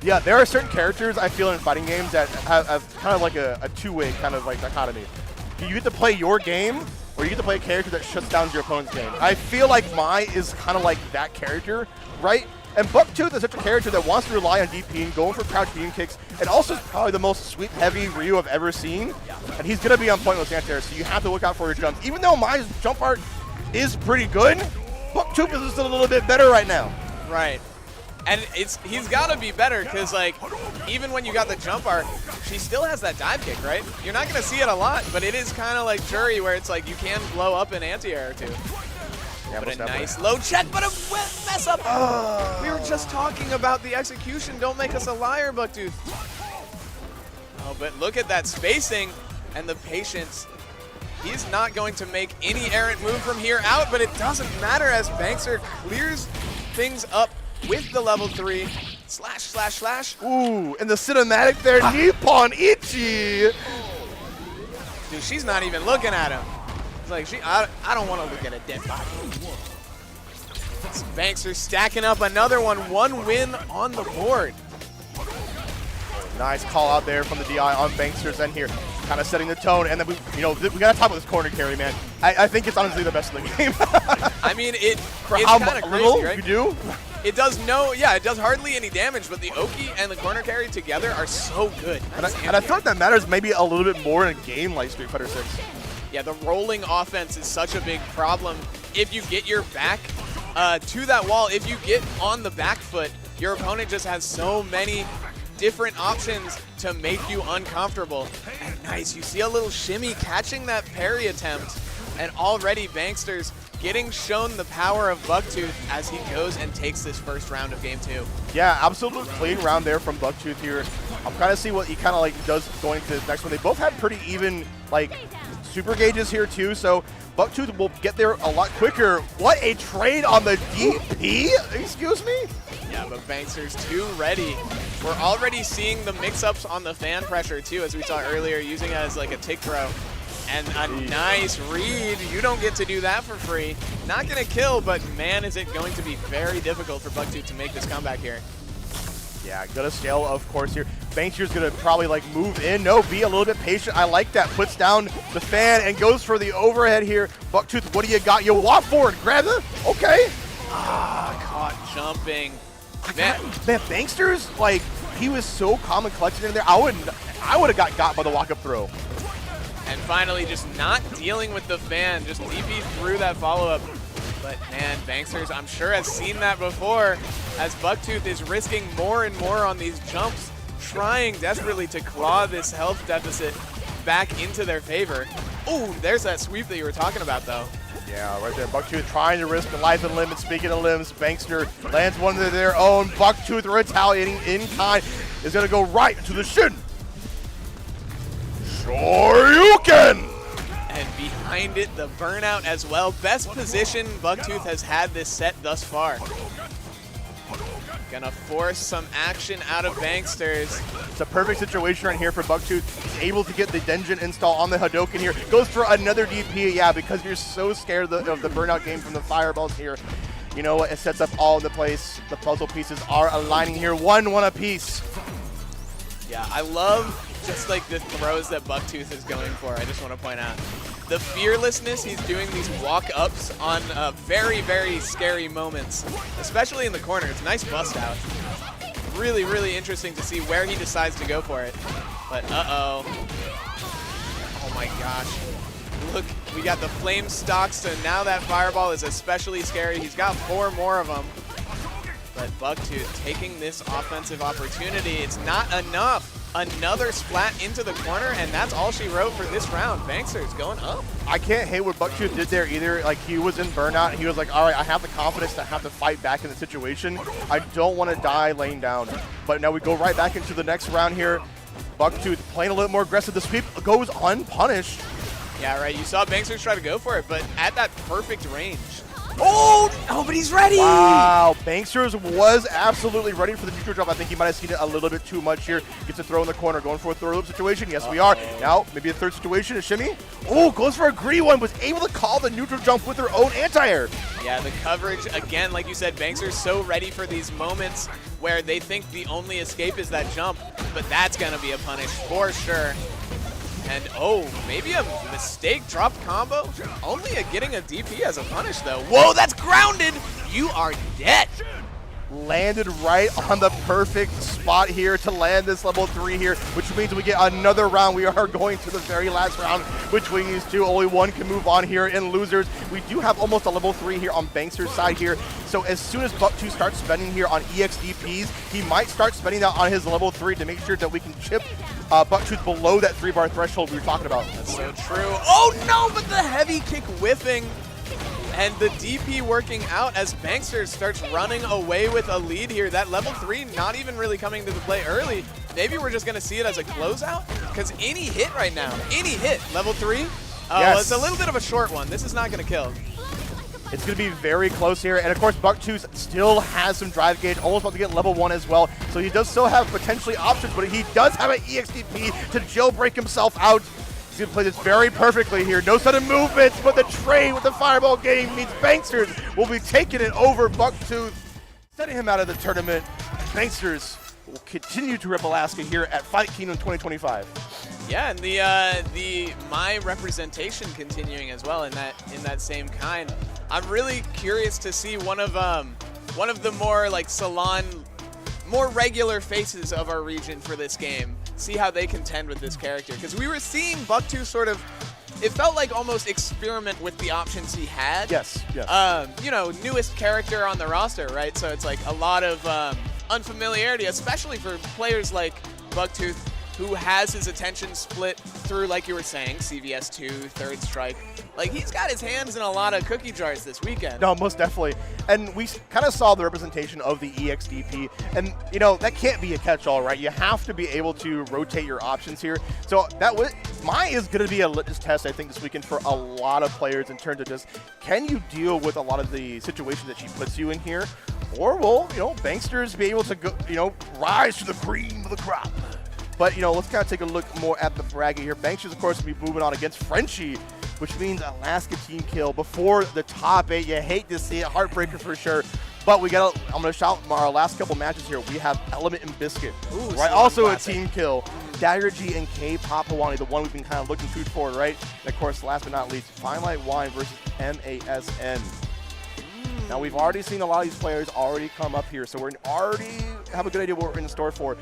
Yeah, there are certain characters I feel in fighting games that have kind of like a two-way kind of like dichotomy. You get to play your game, or you get to play a character that shuts down your opponent's game. I feel like Mai is kind of like that character, right? And Bucktooth is such a character that wants to rely on DPing, going for crouch beam kicks, and also is probably the most sweep-heavy Ryu I've ever seen. And he's going to be on point with anti-air, so you have to look out for your jumps. Even though Mai's jump art is pretty good, Bucktooth is just a little bit better right now. Right. And he's got to be better because, like, even when you got the jump art, she still has that dive kick, right? You're not going to see it a lot, but it is kind of like Jury where it's like you can blow up an anti-air or two. Yeah, but a nice low check, but a mess up. We were just talking about the execution. Don't make us a liar, Bucktooth. Oh, but look at that spacing and the patience. He's not going to make any errant move from here out, but it doesn't matter as Bankster clears things up with the level 3. Slash, slash, slash. Ooh, and the cinematic there, Nippon Ichi. Dude, she's not even looking at him. It's like, I don't want to look at a dead body. Bankster stacking up another one. One win on the board. Nice call out there from the DI on Bankster's end here. Kind of setting the tone. And then, we got to talk about this corner carry, man. I think it's honestly the best in the game. I mean, it's how kind of little crazy, right? You do? It does it does hardly any damage, but the Oki and the corner carry together are so good. And I feel like that matters maybe a little bit more in a game like Street Fighter 6. Yeah, the rolling offense is such a big problem. If you get your back to that wall, if you get on the back foot, your opponent just has so many different options to make you uncomfortable. And nice, you see a little shimmy catching that parry attempt, and already Bankster's getting shown the power of Bucktooth as he goes and takes this first round of game 2. Yeah, absolute clean round there from Bucktooth here. I'm kind of see what he kind of like does going to the next one. They both had pretty even like super gauges here too, so Bucktooth will get there a lot quicker. What a trade on the DP? Excuse me? Yeah, but Bankster's too ready. We're already seeing the mix-ups on the fan pressure too, as we saw earlier, using it as like a tick throw. And a nice read. You don't get to do that for free. Not going to kill, but man, is it going to be very difficult for Bucktooth to make this comeback here. Yeah, gonna scale, of course, here. Bankster's gonna probably, like, move in. No, be a little bit patient. I like that. Puts down the fan and goes for the overhead here. Bucktooth, what do you got? You walk forward. Grab it. Okay. Ah, caught jumping. Man, Bankster's, like, he was so calm and collected in there. I would have got by the walk-up throw. And finally, just not dealing with the fan. Just DP through that follow-up. But man, Banksters, I'm sure, has seen that before, as Bucktooth is risking more and more on these jumps, trying desperately to claw this health deficit back into their favor. Oh, there's that sweep that you were talking about, though. Yeah, right there. Bucktooth trying to risk life and limb. And speaking of limbs, Bankster lands one of their own. Bucktooth retaliating in kind is going to go right to the shin. Sure you can! And behind it, the burnout as well. Best position Bucktooth has had this set thus far. Gonna force some action out of Banksters. It's a perfect situation right here for Bucktooth. He's able to get the Denjin install on the Hadouken here. Goes for another DP. Yeah, because you're so scared of the burnout game from the fireballs here. You know what? It sets up all the place. The puzzle pieces are aligning here. 1-1 apiece. Yeah, I love just like the throws that Bucktooth is going for. I just want to point out the fearlessness. He's doing these walk-ups on very, very scary moments, especially in the corner. It's a nice bust out. Really, really interesting to see where he decides to go for it. But uh-oh. Oh my gosh. Look, we got the flame stocks, so now that fireball is especially scary. He's got 4 more of them. But Bucktooth taking this offensive opportunity. It's not enough. Another splat into the corner, and that's all she wrote for this round. Bankster's going up. I can't hate what Bucktooth did there either. Like, he was in burnout, and he was like, all right, I have the confidence to have to fight back in the situation. I don't want to die laying down. But now we go right back into the next round here. Bucktooth playing a little more aggressive. The sweep goes unpunished. Yeah, right. You saw Banksters try to go for it, but at that perfect range. Oh, but he's ready. Wow, Banksters was absolutely ready for the neutral drop. I think he might have seen it a little bit too much here. Gets a throw in the corner, going for a throw loop situation. Yes, we are. Now, maybe a third situation, a shimmy. Oh, goes for a greedy one, was able to call the neutral jump with her own anti-air. Yeah, the coverage, again, like you said, Banksters so ready for these moments where they think the only escape is that jump, but that's going to be a punish for sure. And oh, maybe a mistake drop combo? Only getting a DP as a punish though. Whoa, that's grounded! You are dead! Landed right on the perfect spot here to land this level 3 here, which means we get another round. We are going to the very last round between these two. Only one can move on here in losers. We do have almost a level 3 here on Bankster's side here. So as soon as Bucktooth starts spending here on EXDPs, he might start spending that on his level 3 to make sure that we can chip Bucktooth below that 3-bar threshold we were talking about. That's so true. Oh no, but the heavy kick whiffing. And the DP working out as Bankster starts running away with a lead here. That level 3 not even really coming to the play early. Maybe we're just going to see it as a closeout? Because any hit right now, any hit, level 3, Yes. Well, it's a little bit of a short one. This is not going to kill. It's going to be very close here. And of course, Bucktooth still has some drive gauge, almost about to get level 1 as well. So he does still have potentially options, but he does have an EXDP to jailbreak himself out. He's going to play this very perfectly here. No sudden movements, but the trade with the fireball game means Banksters will be taking it over Bucktooth, setting him out of the tournament. Banksters will continue to rip Alaska here at Fight Kingdom 2025. Yeah, and the my representation continuing as well in that same kind. I'm really curious to see one of the more like salon, more regular faces of our region for this game. See how they contend with this character, because we were seeing Bucktooth sort of, it felt like almost experiment with the options he had. Yes, yes. You know, newest character on the roster, right? So it's like a lot of unfamiliarity, especially for players like Bucktooth, who has his attention split through, like you were saying, CVS 2, Third Strike. Like, he's got his hands in a lot of cookie jars this weekend. No, most definitely. And we kind of saw the representation of the EXDP. And, you know, that can't be a catch-all, right? You have to be able to rotate your options here. So mine is going to be a litmus test, I think, this weekend for a lot of players in terms of just, can you deal with a lot of the situations that she puts you in here? Or will, you know, Banksters be able to go, you know, rise to the cream of the crop? But, let's kind of take a look more at the bracket here. Banks is, of course, going to be moving on against Frenchie, which means Alaska team kill before the top 8. You hate to see it. Heartbreaker for sure. But I'm going to shout our last couple matches here. We have Element and Biscuit, right? Also a team kill. Dagger G and K-Pop Hawani, the one we've been kind of looking forward, right? And of course, last but not least, Fine Light Wine versus MASN. Now, we've already seen a lot of these players already come up here, so we already have a good idea what we're in store for.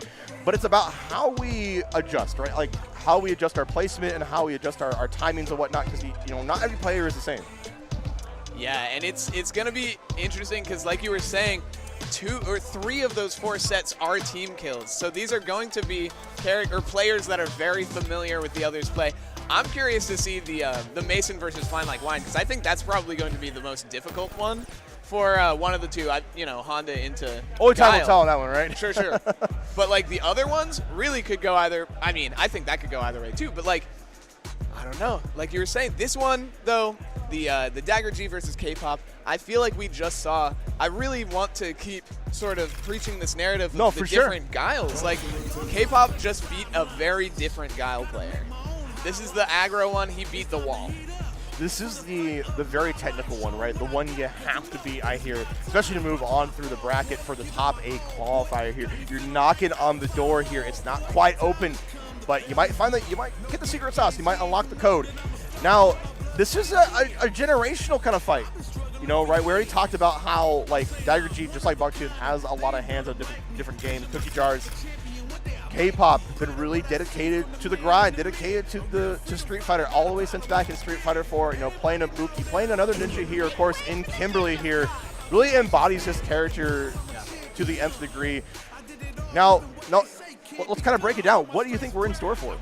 But it's about how we adjust, right? Like, how we adjust our placement and how we adjust our timings and whatnot, because, not every player is the same. Yeah, and it's going to be interesting because, like you were saying, 2 or 3 of those 4 sets are team kills. So these are going to be players that are very familiar with the others' play. I'm curious to see the Mason versus Fine Like Wine, because I think that's probably going to be the most difficult one for one of the two. Honda into Only time Guile. will tell on that one, right? Sure. But, like, the other ones really could go either. I mean, I think that could go either way, too. But, like, I don't know. Like you were saying, this one, though, the Dagger G versus K-Pop, I feel like we just saw. I really want to keep sort of preaching this narrative of the different Guiles. Like, K-Pop just beat a very different Guile player. This is the aggro one. He beat the wall. This is the very technical one, right? The one you have to beat, I hear, especially to move on through the bracket for the top 8 qualifier here. You're knocking on the door here. It's not quite open, but you might find that you might get the secret sauce. You might unlock the code. Now, this is a generational kind of fight. Right? We already talked about how, like, Dagger G, just like Buckshot, has a lot of hands on different games, cookie jars. K-Pop has been really dedicated to the grind, dedicated to Street Fighter all the way since back in Street Fighter 4. Playing a Buki, playing another ninja here, of course, in Kimberly here, really embodies his character to the nth degree. Now, let's kind of break it down. What do you think we're in store for?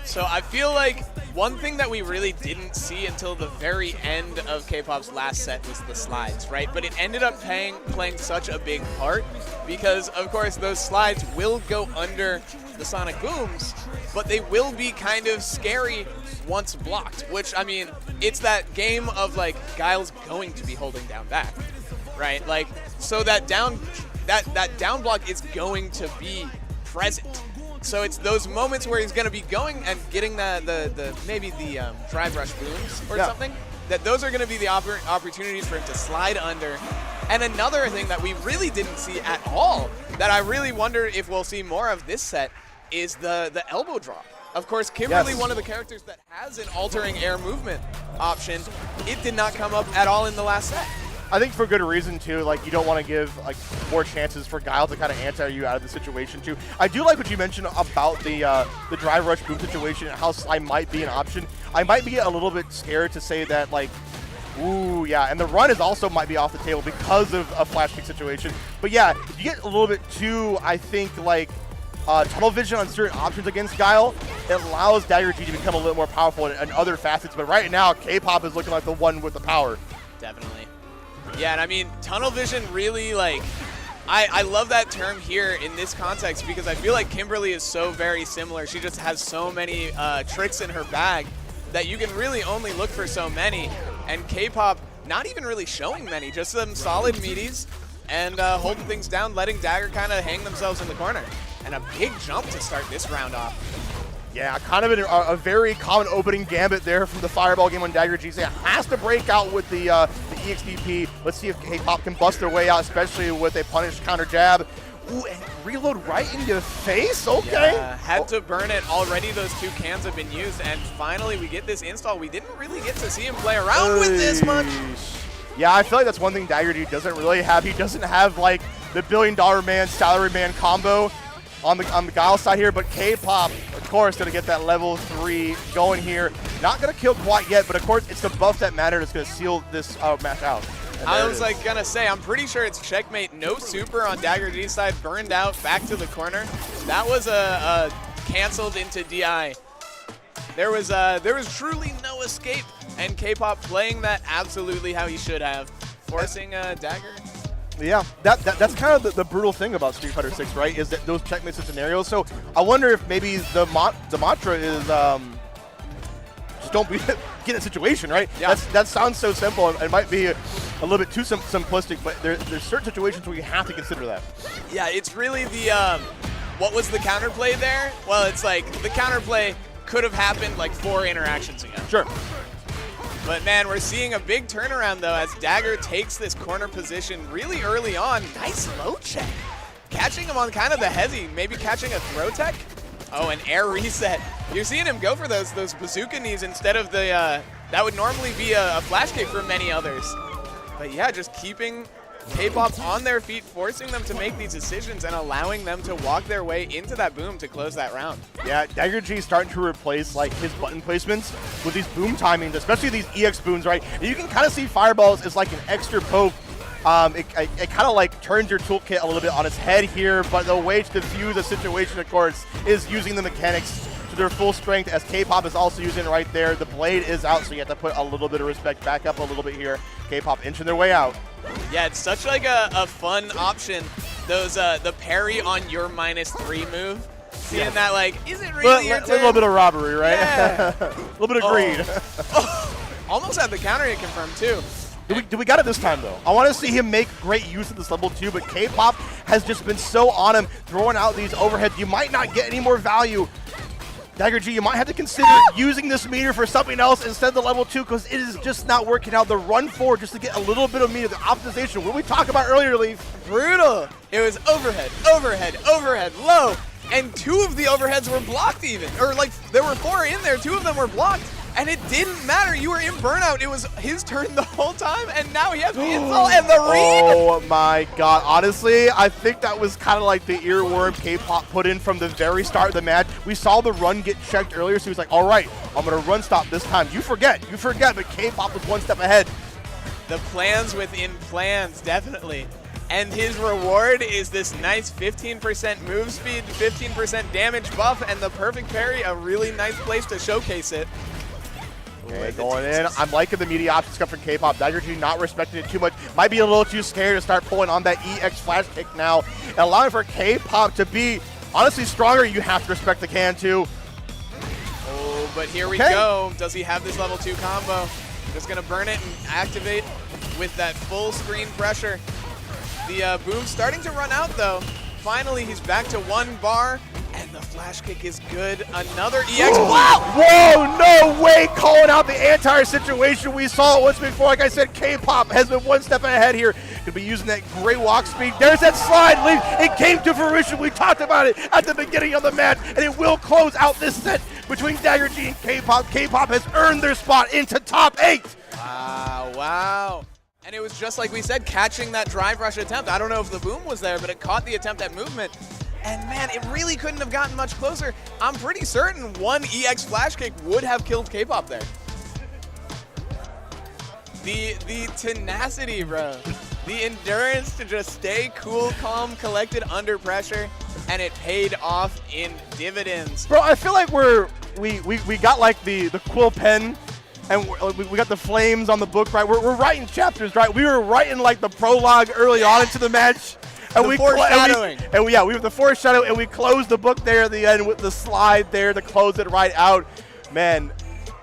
So I feel like one thing that we really didn't see until the very end of K-Pop's last set was the slides, right? But it ended up playing such a big part because, of course, those slides will go under the Sonic Booms, but they will be kind of scary once blocked, which, I mean, it's that game of, like, Guile's going to be holding down back, right? Like, so that down block is going to be present. So it's those moments where he's going to be going and getting maybe the drive rush booms or something, that those are going to be the opportunities for him to slide under. And another thing that we really didn't see at all, that I really wonder if we'll see more of this set, is the elbow drop. Of course, Kimberly, one of the characters that has an altering air movement option, it did not come up at all in the last set. I think for good reason, too. Like, you don't want to give, like, more chances for Guile to kind of anti you out of the situation, too. I do like what you mentioned about the drive rush boom situation and how slide might be an option. I might be a little bit scared to say that, like, ooh, yeah. And the run is also might be off the table because of a flash kick situation. But, yeah, if you get a little bit too, I think, like, tunnel vision on certain options against Guile, it allows Dagger G to become a little more powerful in other facets. But right now, K-Pop is looking like the one with the power. Definitely. Yeah, and I mean, tunnel vision really, like, I love that term here in this context because I feel like Kimberly is so very similar. She just has so many tricks in her bag that you can really only look for so many. And K-Pop, not even really showing many, just some solid meaties and holding things down, letting Dagger kind of hang themselves in the corner. And a big jump to start this round off. Yeah, kind of a very common opening gambit there from the Fireball game on Dagger G. So has to break out with the EXDP. Let's see if K-Pop can bust their way out, especially with a punish counter jab. Ooh, and reload right in your face? Okay. Yeah, had to burn it. Already those 2 cans have been used, and finally we get this install. We didn't really get to see him play around with this much. Yeah, I feel like that's one thing Dagger G doesn't really have. He doesn't have, like, the $1 billion man, salary man combo on the Guile side here, but K-Pop, of course, going to get that level 3 going here. Not going to kill quite yet, but of course, it's the buff that mattered that's going to seal this match out. I was like gonna say, I'm pretty sure it's checkmate. No super on Dagger G's side, burned out, back to the corner. That was a canceled into DI. There was truly no escape, and K-Pop playing that absolutely how he should have, forcing Dagger. Yeah, that's kind of the brutal thing about Street Fighter 6, right? Is that those checkmates and scenarios. So I wonder if maybe the mantra is just don't get in a situation, right? Yeah. That sounds so simple. It might be a little bit too simplistic, but there's certain situations where you have to consider that. Yeah, it's really what was the counterplay there? Well, it's like the counterplay could have happened like 4 interactions ago. Sure. But man, we're seeing a big turnaround though as Dagger takes this corner position really early on. Nice low check. Catching him on kind of the heavy, maybe catching a throw tech. Oh, an air reset. You're seeing him go for those bazooka knees instead of the, that would normally be a flash kick for many others. But yeah, just keeping K-pop on their feet, forcing them to make these decisions and allowing them to walk their way into that boom to close that round. Yeah, Dagger G is starting to replace like his button placements with these boom timings, especially these EX booms, right? And you can kind of see fireballs as like an extra poke. It kind of like turns your toolkit a little bit on its head here, but the way to defuse a situation, of course, is using the mechanics to their full strength, as K-pop is also using it right there. The blade is out, so you have to put a little bit of respect back up a little bit here. K-pop inching their way out. Yeah, it's such like a fun option. Those the parry on your -3 move. Seeing that like, is it really your turn? A little bit of robbery, right? Yeah. A little bit of greed. Almost had the counter hit confirmed too. Do we got it this time, though? I want to see him make great use of this level 2, but K-pop has just been so on him, throwing out these overheads. You might not get any more value. Dagger G, you might have to consider using this meter for something else instead of the level 2, because it is just not working out. The run forward just to get a little bit of meter, the optimization, what we talked about earlier, Leaf. Brutal. It was overhead, overhead, overhead, low, and 2 of the overheads were blocked even. Or like, there were 4 in there, 2 of them were blocked. And it didn't matter. You were in burnout. It was his turn the whole time, and now he has the insult and the read. Oh my god. Honestly, I think that was kind of like the earworm K-pop put in from the very start of the match. We saw the run get checked earlier, so he was like, all right, I'm going to run stop this time. You forget, but K-pop was one step ahead. The plans within plans, definitely. And his reward is this nice 15% move speed, 15% damage buff, and the perfect parry, a really nice place to showcase it. Okay, going in. I'm liking the media options come from K-pop. Dagger G not respecting it too much. Might be a little too scared to start pulling on that EX flash kick now. And allowing for K-pop to be honestly stronger, you have to respect the can too. Oh, but here we go. Does he have this level 2 combo? Just gonna burn it and activate with that full screen pressure. The boom's starting to run out though. Finally, he's back to 1 bar. And the flash kick is good. Another EX. Wow! Whoa, no way! Calling out the entire situation. We saw it once before. Like I said, K-pop has been one step ahead here. Could be using that great walk speed. There's that slide lead. It came to fruition. We talked about it at the beginning of the match, and it will close out this set between Dagger G and K-pop. K-pop has earned their spot into top 8. Wow, wow. And it was just like we said, catching that drive rush attempt. I don't know if the boom was there, but it caught the attempt at movement. And man, it really couldn't have gotten much closer. I'm pretty certain 1 EX flash kick would have killed K-pop there. The tenacity, bro. The endurance to just stay cool, calm, collected under pressure, and it paid off in dividends. Bro, I feel like we got like the quill pen, and we got the flames on the book, right? We're writing chapters, right? We were writing like the prologue early on into the match. And we foreshadowing. We have the foreshadow, and we closed the book there at the end with the slide there to close it right out. Man,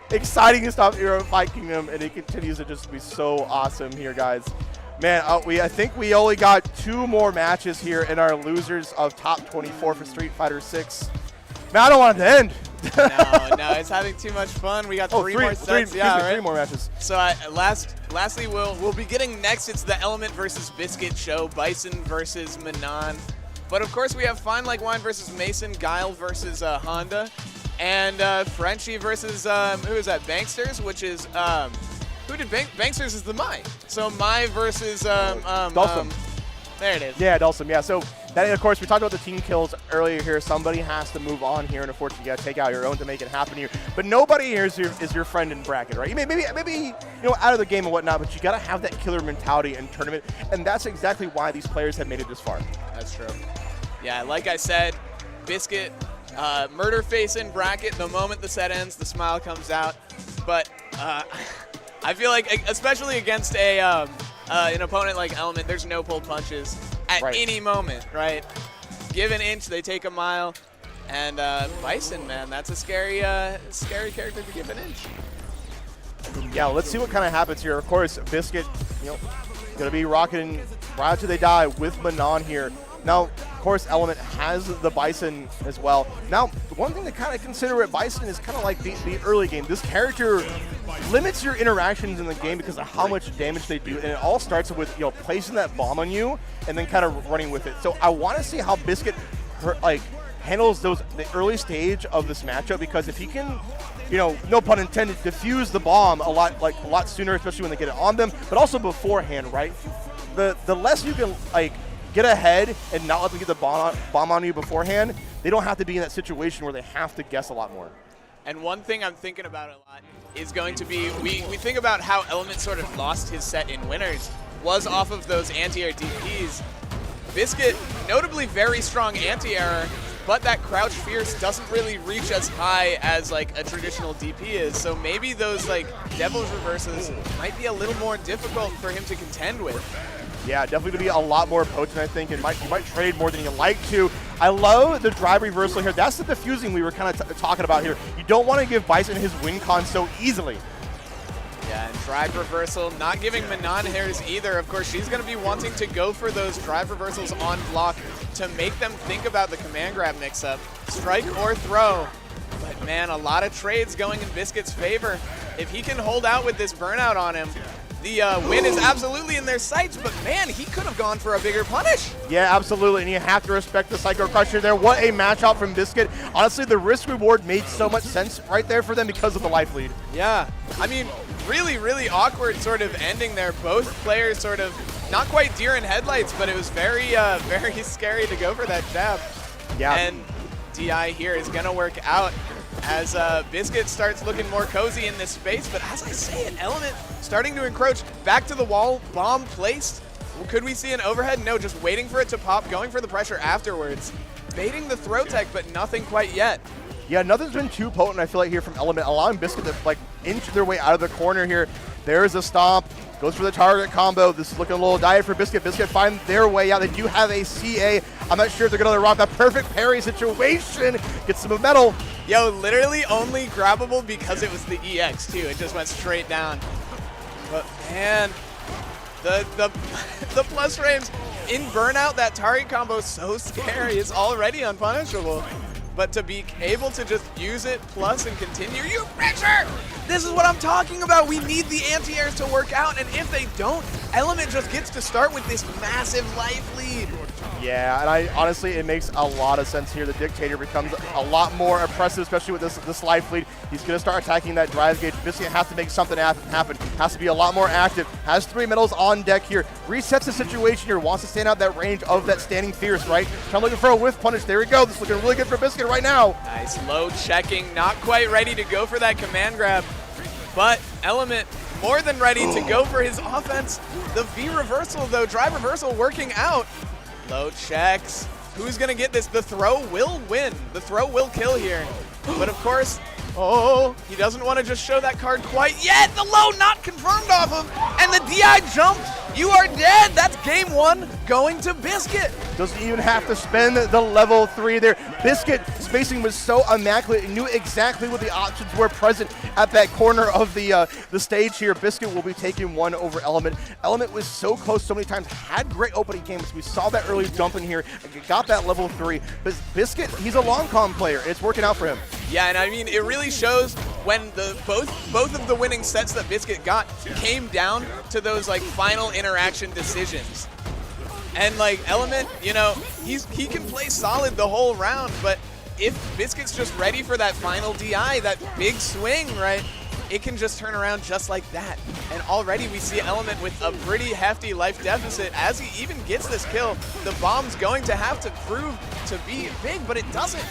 exciting stuff here at Fight Kingdom, and it continues to just be so awesome here, guys. Man, I think we only got 2 more matches here in our losers of top 24 for Street Fighter 6. Man, I don't want it to end. No, it's having too much fun. We got 3 more sets. Three more matches. So lastly, we'll be getting next. It's the Element versus Biscuit show, Bison versus Manon. But of course, we have Fine Like Wine versus Mason, Guile versus Honda, and Frenchie versus who is that? Banksters, which is who did Banksters is the Mai. So Mai versus Dulcim. There it is. Yeah, Dulcim. Yeah. So. That, of course, we talked about the team kills earlier here. Somebody has to move on here, and unfortunately, you got to take out your own to make it happen here. But nobody here is your friend in bracket, right? You maybe out of the game and whatnot, but you got to have that killer mentality in tournament, and that's exactly why these players have made it this far. That's true. Yeah, like I said, Biscuit, murder face in bracket. The moment the set ends, the smile comes out. But I feel like, especially against an opponent like Element, there's no pull punches at any moment, right? Give an inch, they take a mile. And Bison, man, that's a scary character to give an inch. Yeah, let's see what kind of happens here. Of course, Biscuit, going to be rocking right till they die with Manon here. Now, Of course, Element has the Bison as well. Now, one thing to kind of consider with Bison is kind of like the early game. This character limits your interactions in the game because of how much damage they do, and it all starts with placing that bomb on you and then kind of running with it. So I want to see how Biscuit handles the early stage of this matchup, because if he can, no pun intended, defuse the bomb a lot sooner, especially when they get it on them, but also beforehand, right? The less you can get ahead and not let them get the bomb on you beforehand, they don't have to be in that situation where they have to guess a lot more. And one thing I'm thinking about a lot is going to be, we think about how Element sort of lost his set in winners, was off of those anti-air DPs. Biscuit, notably very strong anti-air, but that crouch fierce doesn't really reach as high as a traditional DP is. So maybe those Devil's reverses might be a little more difficult for him to contend with. Yeah, definitely going to be a lot more potent, I think, and you might trade more than you like to. I love the drive reversal here. That's the diffusing we were kind of talking about here. You don't want to give Bison his win con so easily. Yeah, and drive reversal, not giving Manon hers either. Of course, she's going to be wanting to go for those drive reversals on block to make them think about the command grab mix-up. Strike or throw. But man, a lot of trades going in Biscuit's favor. If he can hold out with this burnout on him, the win is absolutely in their sights, but man, he could have gone for a bigger punish. Yeah, absolutely, and you have to respect the Psycho Crusher there. What a match out from Biscuit. Honestly, the risk-reward made so much sense right there for them because of the life lead. Yeah, I mean, really, really awkward sort of ending there. Both players sort of, not quite deer in headlights, but it was very, very scary to go for that jab. Yeah. And DI here is going to work out as Biscuit starts looking more cozy in this space. But as I say it, Element starting to encroach. Back to the wall, bomb placed. Could we see an overhead? No, just waiting for it to pop, going for the pressure afterwards. Baiting the throw tech, but nothing quite yet. Yeah, nothing's been too potent, I feel like, here from Element, allowing Biscuit to inch their way out of the corner here. There's a stomp. Goes for the target combo. This is looking a little dire for Biscuit. Biscuit find their way out. They do have a CA. I'm not sure if they're going to rock that perfect parry situation. Gets some metal. Yo, literally only grabbable because it was the EX, too. It just went straight down. But, man, the plus frames in Burnout, that target combo is so scary. It's already unpunishable. But to be able to just use it plus and continue, you pressure! This is what I'm talking about. We need the anti-airs to work out, and if they don't, Element just gets to start with this massive life lead. Yeah, and honestly, it makes a lot of sense here. The Dictator becomes a lot more oppressive, especially with this life lead. He's going to start attacking that drive gauge. Biscuit has to make something happen. Has to be a lot more active. Has 3 medals on deck here. Resets the situation here. Wants to stand out that range of that standing fierce, right? Trying looking for a whiff punish. There we go. This is looking really good for Biscuit right now. Nice low checking. Not quite ready to go for that command grab. But Element more than ready to go for his offense. The V reversal, though, drive reversal working out. Low checks. Who's going to get this? The throw will win. The throw will kill here. But of course, he doesn't want to just show that card quite yet. The low not confirmed off him. And the DI jump. You are dead. That's game 1 going to Biscuit. Doesn't even have to spend the level 3 there. Biscuit spacing was so immaculate. He knew exactly what the options were present at that corner of the stage here. Biscuit will be taking 1 over Element. Element was so close so many times. Had great opening games. We saw that early jump in here. Got that level 3. But Biscuit, he's a long con player. It's working out for him. Yeah, and I mean, it really shows when both of the winning sets that Biscuit got came down to those final interaction decisions. And Element, he can play solid the whole round, but if Biscuit's just ready for that final DI, that big swing, right, it can just turn around just like that. And already we see Element with a pretty hefty life deficit. As he even gets this kill, the bomb's going to have to prove to be big, but it doesn't.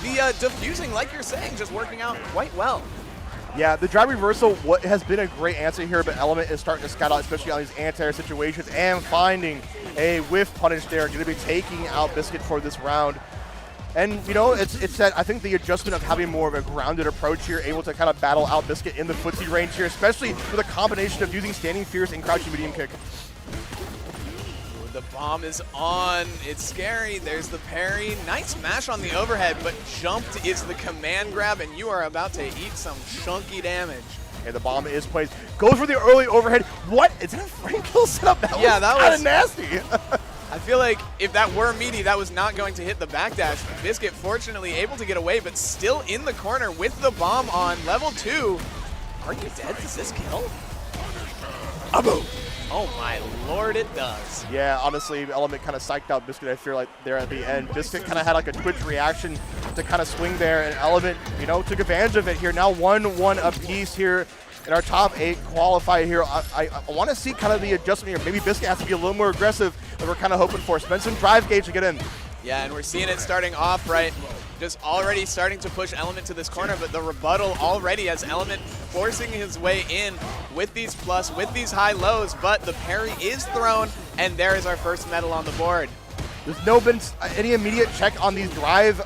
The diffusing, like you're saying, just working out quite well. Yeah, the drive reversal has been a great answer here, but Element is starting to scout out, especially on these anti-air situations, and finding a whiff punish there. Going to be taking out Biscuit for this round. And, it's that, I think, the adjustment of having more of a grounded approach here, able to kind of battle out Biscuit in the footsie range here, especially with a combination of using standing fierce and crouching medium kick. The bomb is on. It's scary. There's the parry. Nice mash on the overhead, but jumped is the command grab, and you are about to eat some chunky damage. And the bomb is placed. Goes for the early overhead. What? Is that a Frank kill setup? That was nasty. I feel like if that were meaty, that was not going to hit the backdash. Biscuit fortunately able to get away, but still in the corner with the bomb on level 2. Are you dead? Does this kill? Boom. Oh my lord, it does. Yeah, honestly, Element kind of psyched out Biscuit, I feel like, there at the end. Biscuit kind of had like a twitch reaction to kind of swing there, and Element, you know, took advantage of it here. Now 1-1 apiece here in our top 8 qualifier here. I want to see kind of the adjustment here. Maybe Biscuit has to be a little more aggressive than we're kind of hoping for. Spend some drive gauge to get in. Yeah, and we're seeing it starting off, right? Just already starting to push Element to this corner, but the rebuttal already has Element forcing his way in with these plus, with these high lows, but the parry is thrown, and there is our first medal on the board. There's no been any immediate check on these drive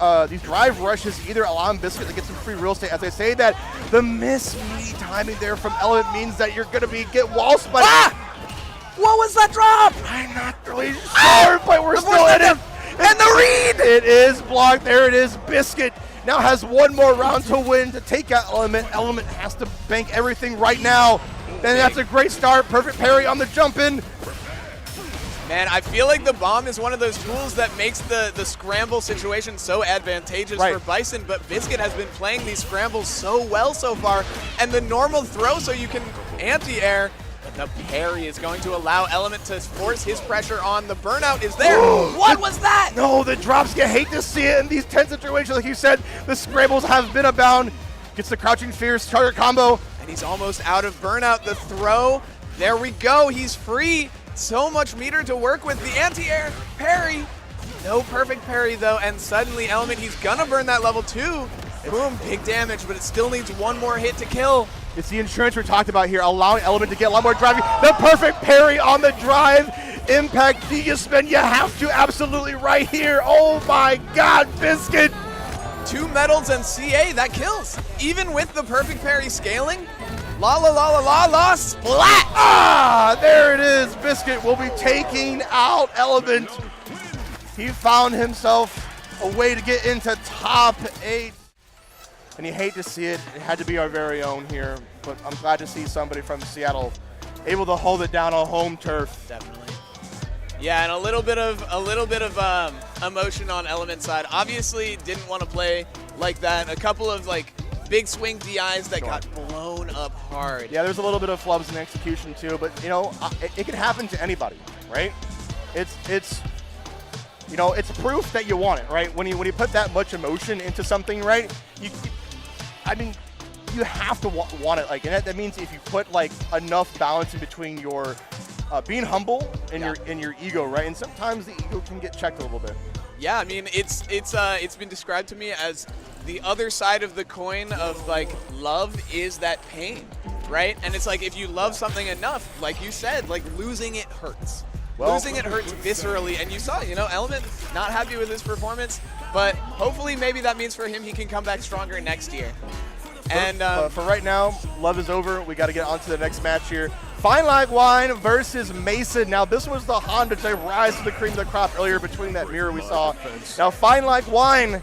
rushes, either allowing Biscuit to get some free real estate. As I say that, the meaty timing there from Element means that you're going to get wall spiked. What was that drop? I'm not really sure, but we're still in it. And the read! It is blocked. There it is. Biscuit now has one more round to win to take out Element. Element has to bank everything right now. And that's a great start. Perfect parry on the jump in. Man, I feel like the bomb is one of those tools that makes the scramble situation so advantageous for Bison, but Biscuit has been playing these scrambles so well so far, and the normal throw so you can anti-air. The parry is going to allow Element to force his pressure on. The burnout is there. What was that? No, the drops, you hate to see it in these tense situations. Like you said, the scrambles have been abound. Gets the crouching fierce target combo. And he's almost out of burnout. The throw, there we go. He's free. So much meter to work with. The anti-air parry. No perfect parry though, and suddenly Element, he's gonna burn that level 2. Boom, big damage, but it still needs one more hit to kill. It's the insurance we talked about here, allowing Element to get a lot more driving. The perfect parry on the drive. Impact, do you spend? You have to, absolutely right here. Oh my God, Biscuit. 2 medals and CA, that kills. Even with the perfect parry scaling, la la la la la la, splat! Ah, there it is. Biscuit will be taking out Element. He found himself a way to get into top 8. And you hate to see it. It had to be our very own here, but I'm glad to see somebody from Seattle able to hold it down on home turf. Definitely. Yeah, and a little bit of emotion on Element side. Obviously, didn't want to play like that. A couple of like big swing DIs that got blown up hard. Yeah, there's a little bit of flubs in execution too, but you know, it can happen to anybody, right? It's you know, it's proof that you want it, right? When you put that much emotion into something, right? I mean, you have to want it. Like, and that means if you put like enough balance in between your being humble and your ego, right? And sometimes the ego can get checked a little bit. Yeah, I mean, it's been described to me as the other side of the coin of like love is that pain, right? And it's like if you love something enough, like you said, like losing it hurts. Well, losing it hurts viscerally, and you saw, you know, Element not happy with his performance, but hopefully maybe that means for him he can come back stronger next year. And for right now, love is over. We got to get on to the next match here. Fine Like Wine versus Mason. Now, this was the Honda to rise to the cream of the crop earlier between that mirror we saw. Now, Fine Like Wine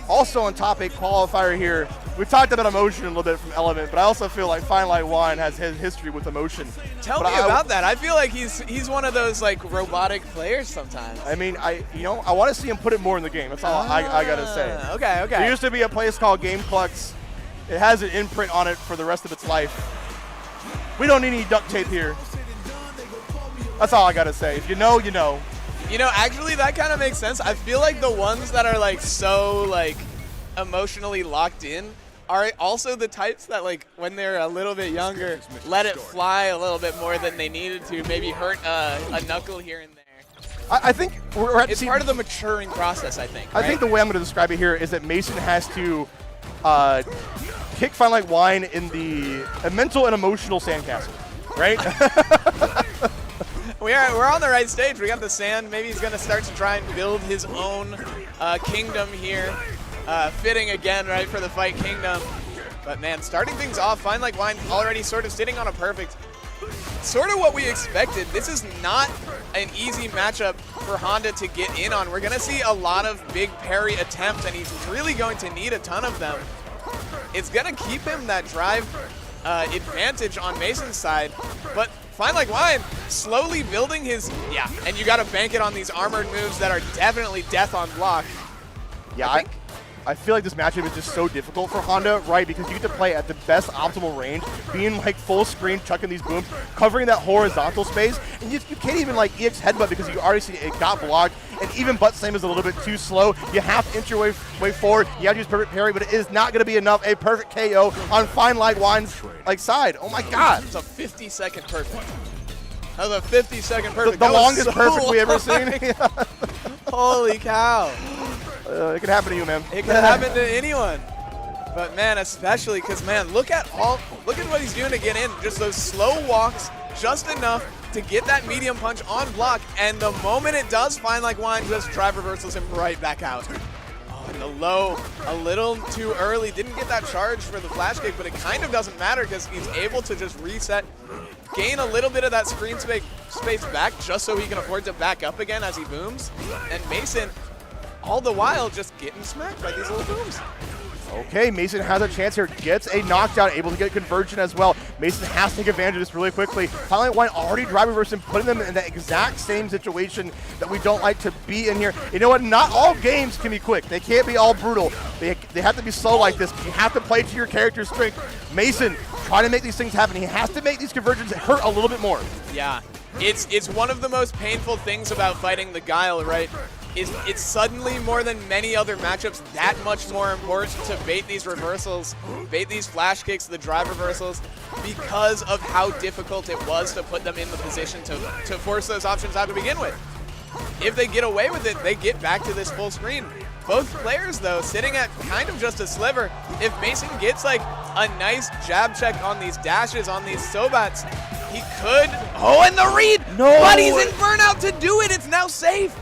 also on top 8 qualifier here. We've talked about emotion a little bit from Element, but I also feel like Fine Like Wine has his history with emotion. Tell me about that. I feel like he's one of those like robotic players sometimes. I mean, I want to see him put it more in the game. That's all I gotta say. Okay. There used to be a place called GameClux. It has an imprint on it for the rest of its life. We don't need any duct tape here. That's all I gotta say. If you know, you know. You know, actually, that kind of makes sense. I feel like the ones that are like so like emotionally locked in are also the types that like when they're a little bit younger, let it fly a little bit more than they needed to, maybe hurt a knuckle here and there. I think we're at it's part of the maturing process, I think. Right? I think the way I'm going to describe it here is that Mason has to kick Fine Like Wine in a mental and emotional sandcastle, right? We're on the right stage. We got the sand. Maybe he's going to start to try and build his own kingdom here. Fitting again, right, for the Fight Kingdom. But man, starting things off, Fine Like Wine already sort of sitting on a perfect. Sort of what we expected. This is not an easy matchup for Honda to get in on. We're going to see a lot of big parry attempts, and he's really going to need a ton of them. It's going to keep him that drive advantage on Mason's side, but Fine Like Wine slowly building his, and you got to bank it on these armored moves that are definitely death on block. Yeah, I feel like this matchup is just so difficult for Honda, right? Because you get to play at the best optimal range, being like full screen, chucking these booms, covering that horizontal space, and you can't even like EX headbutt because you already see it got blocked, and even butt slam is a little bit too slow. You have to inch your way forward. You have to use perfect parry, but it is not going to be enough. A perfect KO on Fine Like Wine's like side. Oh my God! It's a 50-second perfect. That was a 50-second perfect. The longest so perfect we ever seen. Holy cow! It could happen to you, man. It could happen to anyone. But man, especially because man, look at what he's doing to get in. Just those slow walks, just enough to get that medium punch on block. And the moment it does, Fine Like Wine just drive reversals him right back out. Oh, and the low, a little too early. Didn't get that charge for the flash kick, but it kind of doesn't matter because he's able to just reset, gain a little bit of that screen space back just so he can afford to back up again as he booms. And Mason, all the while, just getting smacked by these little booms. Okay, Mason has a chance here, gets a knockdown, able to get conversion as well. Mason has to take advantage of this really quickly. Fine Like Wine already drive reverse and putting them in the exact same situation that we don't like to be in here. You know what? Not all games can be quick. They can't be all brutal. They have to be slow like this. You have to play to your character's strength. Mason trying to make these things happen. He has to make these conversions hurt a little bit more. Yeah, it's one of the most painful things about fighting the Guile, right? It's suddenly more than many other matchups that much more important to bait these reversals, bait these flash kicks, the drive reversals, because of how difficult it was to put them in the position to force those options out to begin with. If they get away with it, they get back to this full screen. Both players, though, sitting at kind of just a sliver. If Mason gets like a nice jab check on these dashes, on these Sobats, he could. Oh, and the read! No! But he's in burnout to do it. It's now safe.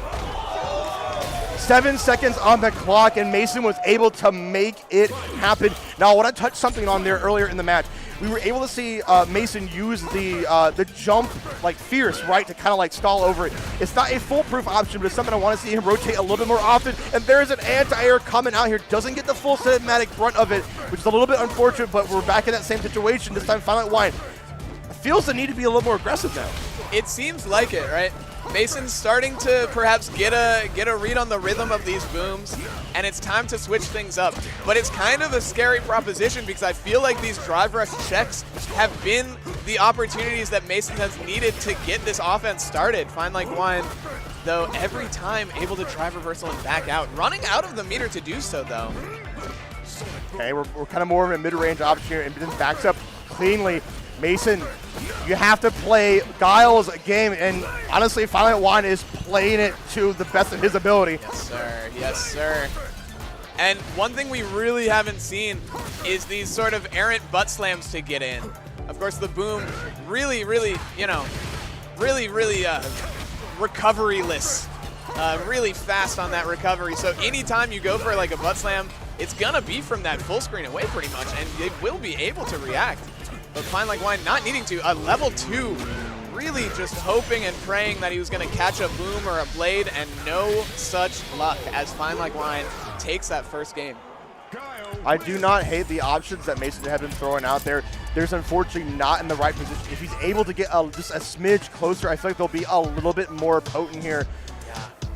7 seconds on the clock, and Mason was able to make it happen. Now, I want to touch something on there earlier in the match. We were able to see Mason use the jump like fierce, right, to kind of like stall over it. It's not a foolproof option, but it's something I want to see him rotate a little bit more often. And there's an anti-air coming out here. Doesn't get the full cinematic brunt of it, which is a little bit unfortunate, but we're back in that same situation. This time, Fine Like Wine feels the need to be a little more aggressive now. It seems like it, right? Mason's starting to perhaps get a read on the rhythm of these booms, and it's time to switch things up. But it's kind of a scary proposition because I feel like these drive rush checks have been the opportunities that Mason has needed to get this offense started. Fine Like Wine, though, every time able to drive reversal and back out. Running out of the meter to do so, though. Okay, we're kind of more of a mid-range option here, and then backs up cleanly. Mason, you have to play Guile's game, and honestly, Fine Like Wine is playing it to the best of his ability. Yes, sir. Yes, sir. And one thing we really haven't seen is these sort of errant butt slams to get in. Of course, the boom really, you know, really recovery-less. Really fast on that recovery. So anytime you go for like a butt slam, it's going to be from that full screen away pretty much, and they will be able to react. But Fine Like Wine not needing to. A level 2, really just hoping and praying that he was going to catch a boom or a blade, and no such luck as Fine Like Wine takes that first game. I do not hate the options that Mason had been throwing out there. There's unfortunately not in the right position. If he's able to get just a smidge closer, I feel like they'll be a little bit more potent here.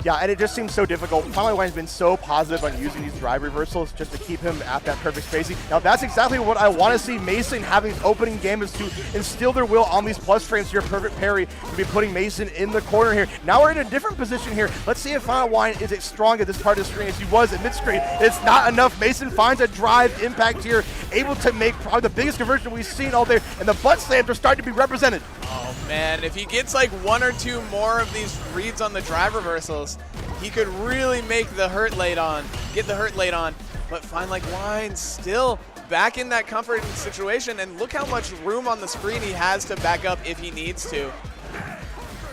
Yeah, and it just seems so difficult. Fine Like Wine's been so positive on using these drive reversals just to keep him at that perfect spacing. Now, that's exactly what I want to see Mason having his opening game, is to instill their will on these plus frames to your perfect parry, to be putting Mason in the corner here. Now we're in a different position here. Let's see if Fine Like Wine is as strong at this part of the screen as he was at mid-screen. It's not enough. Mason finds a drive impact here, able to make probably the biggest conversion we've seen all day, and the butt slams are starting to be represented. Oh, man, if he gets like 1 or 2 more of these reads on the drive reversals, he could really make the hurt laid on, get the hurt laid on. But Fine Like Wine still back in that comforting situation, and look how much room on the screen he has to back up if he needs to.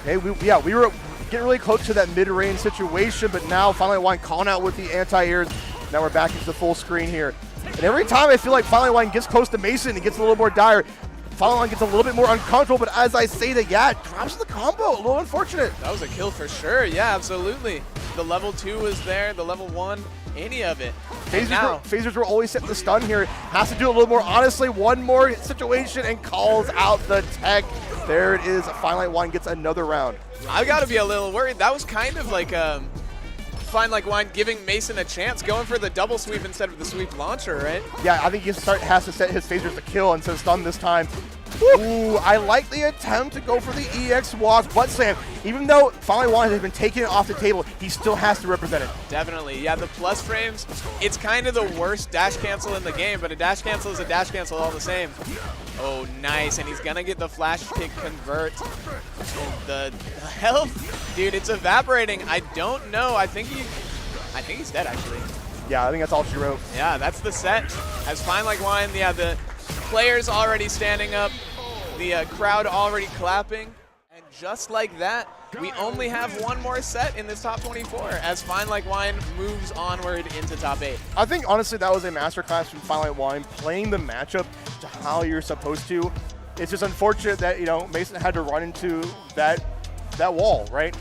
Hey, we were getting really close to that mid-range situation, but now Fine Like Wine calling out with the anti-airs. Now we're back into the full screen here. And every time I feel like Fine Like Wine gets close to Mason, it gets a little more dire. Fine Like Wine gets a little bit more uncomfortable, but as I say that, yeah, it drops the combo. A little unfortunate. That was a kill for sure. Yeah, absolutely. The level 2 was there, the level 1, any of it. Phasers were always set to stun here. Has to do a little more honestly. One more situation and calls out the tech. There it is. Fine Light Wine gets another round. I've got to be a little worried. That was kind of like Fine Like Wine giving Mason a chance, going for the double sweep instead of the sweep launcher, right? Yeah, I think he has to set his phasers to kill instead of stun this time. Ooh, I like the attempt to go for the EX walk, but Sam, even though Fine Light Wine has been taking it off the table, he still has to represent it. Definitely, yeah, the plus frames, it's kind of the worst dash cancel in the game, but a dash cancel is a dash cancel all the same. Oh, nice, and he's gonna get the flash kick convert. And the health, dude, it's evaporating. I don't know, I think he's dead, actually. Yeah, I think that's all she wrote. Yeah, that's the set. As Fine Like Wine, yeah, the players already standing up, the crowd already clapping, and just like that, we only have one more set in this top 24 as Fine Like Wine moves onward into top 8. I think, honestly, that was a masterclass from Fine Light Wine, playing the matchup to how you're supposed to. It's just unfortunate that, you know, Mason had to run into that wall, right?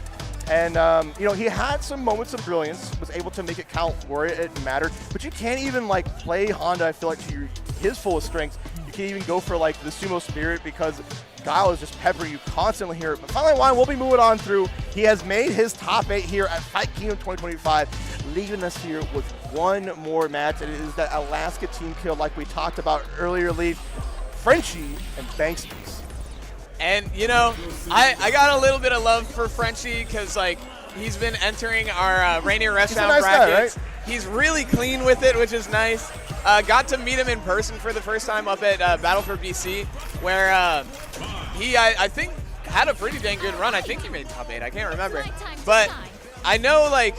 And, you know, he had some moments of brilliance, was able to make it count where it mattered, but you can't even, like, play Honda, I feel like, to his fullest strengths. You can't even go for, like, the sumo spirit because Guile is just peppering you constantly here. But Fine Light Wine will be moving on through. He has made his top 8 here at Fight Kingdom 2025, leaving us here with one more match. And it is that Alaska team kill like we talked about earlier, Lee. Frenchie and Banksters. And, you know, I got a little bit of love for Frenchie because, like, he's been entering our Rainier Restaurant nice brackets. guy, right? He's really clean with it, which is nice. Got to meet him in person for the first time up at Battle for BC, where he, I think, had a pretty dang good run. I think he made top 8. I can't remember. But I know, like,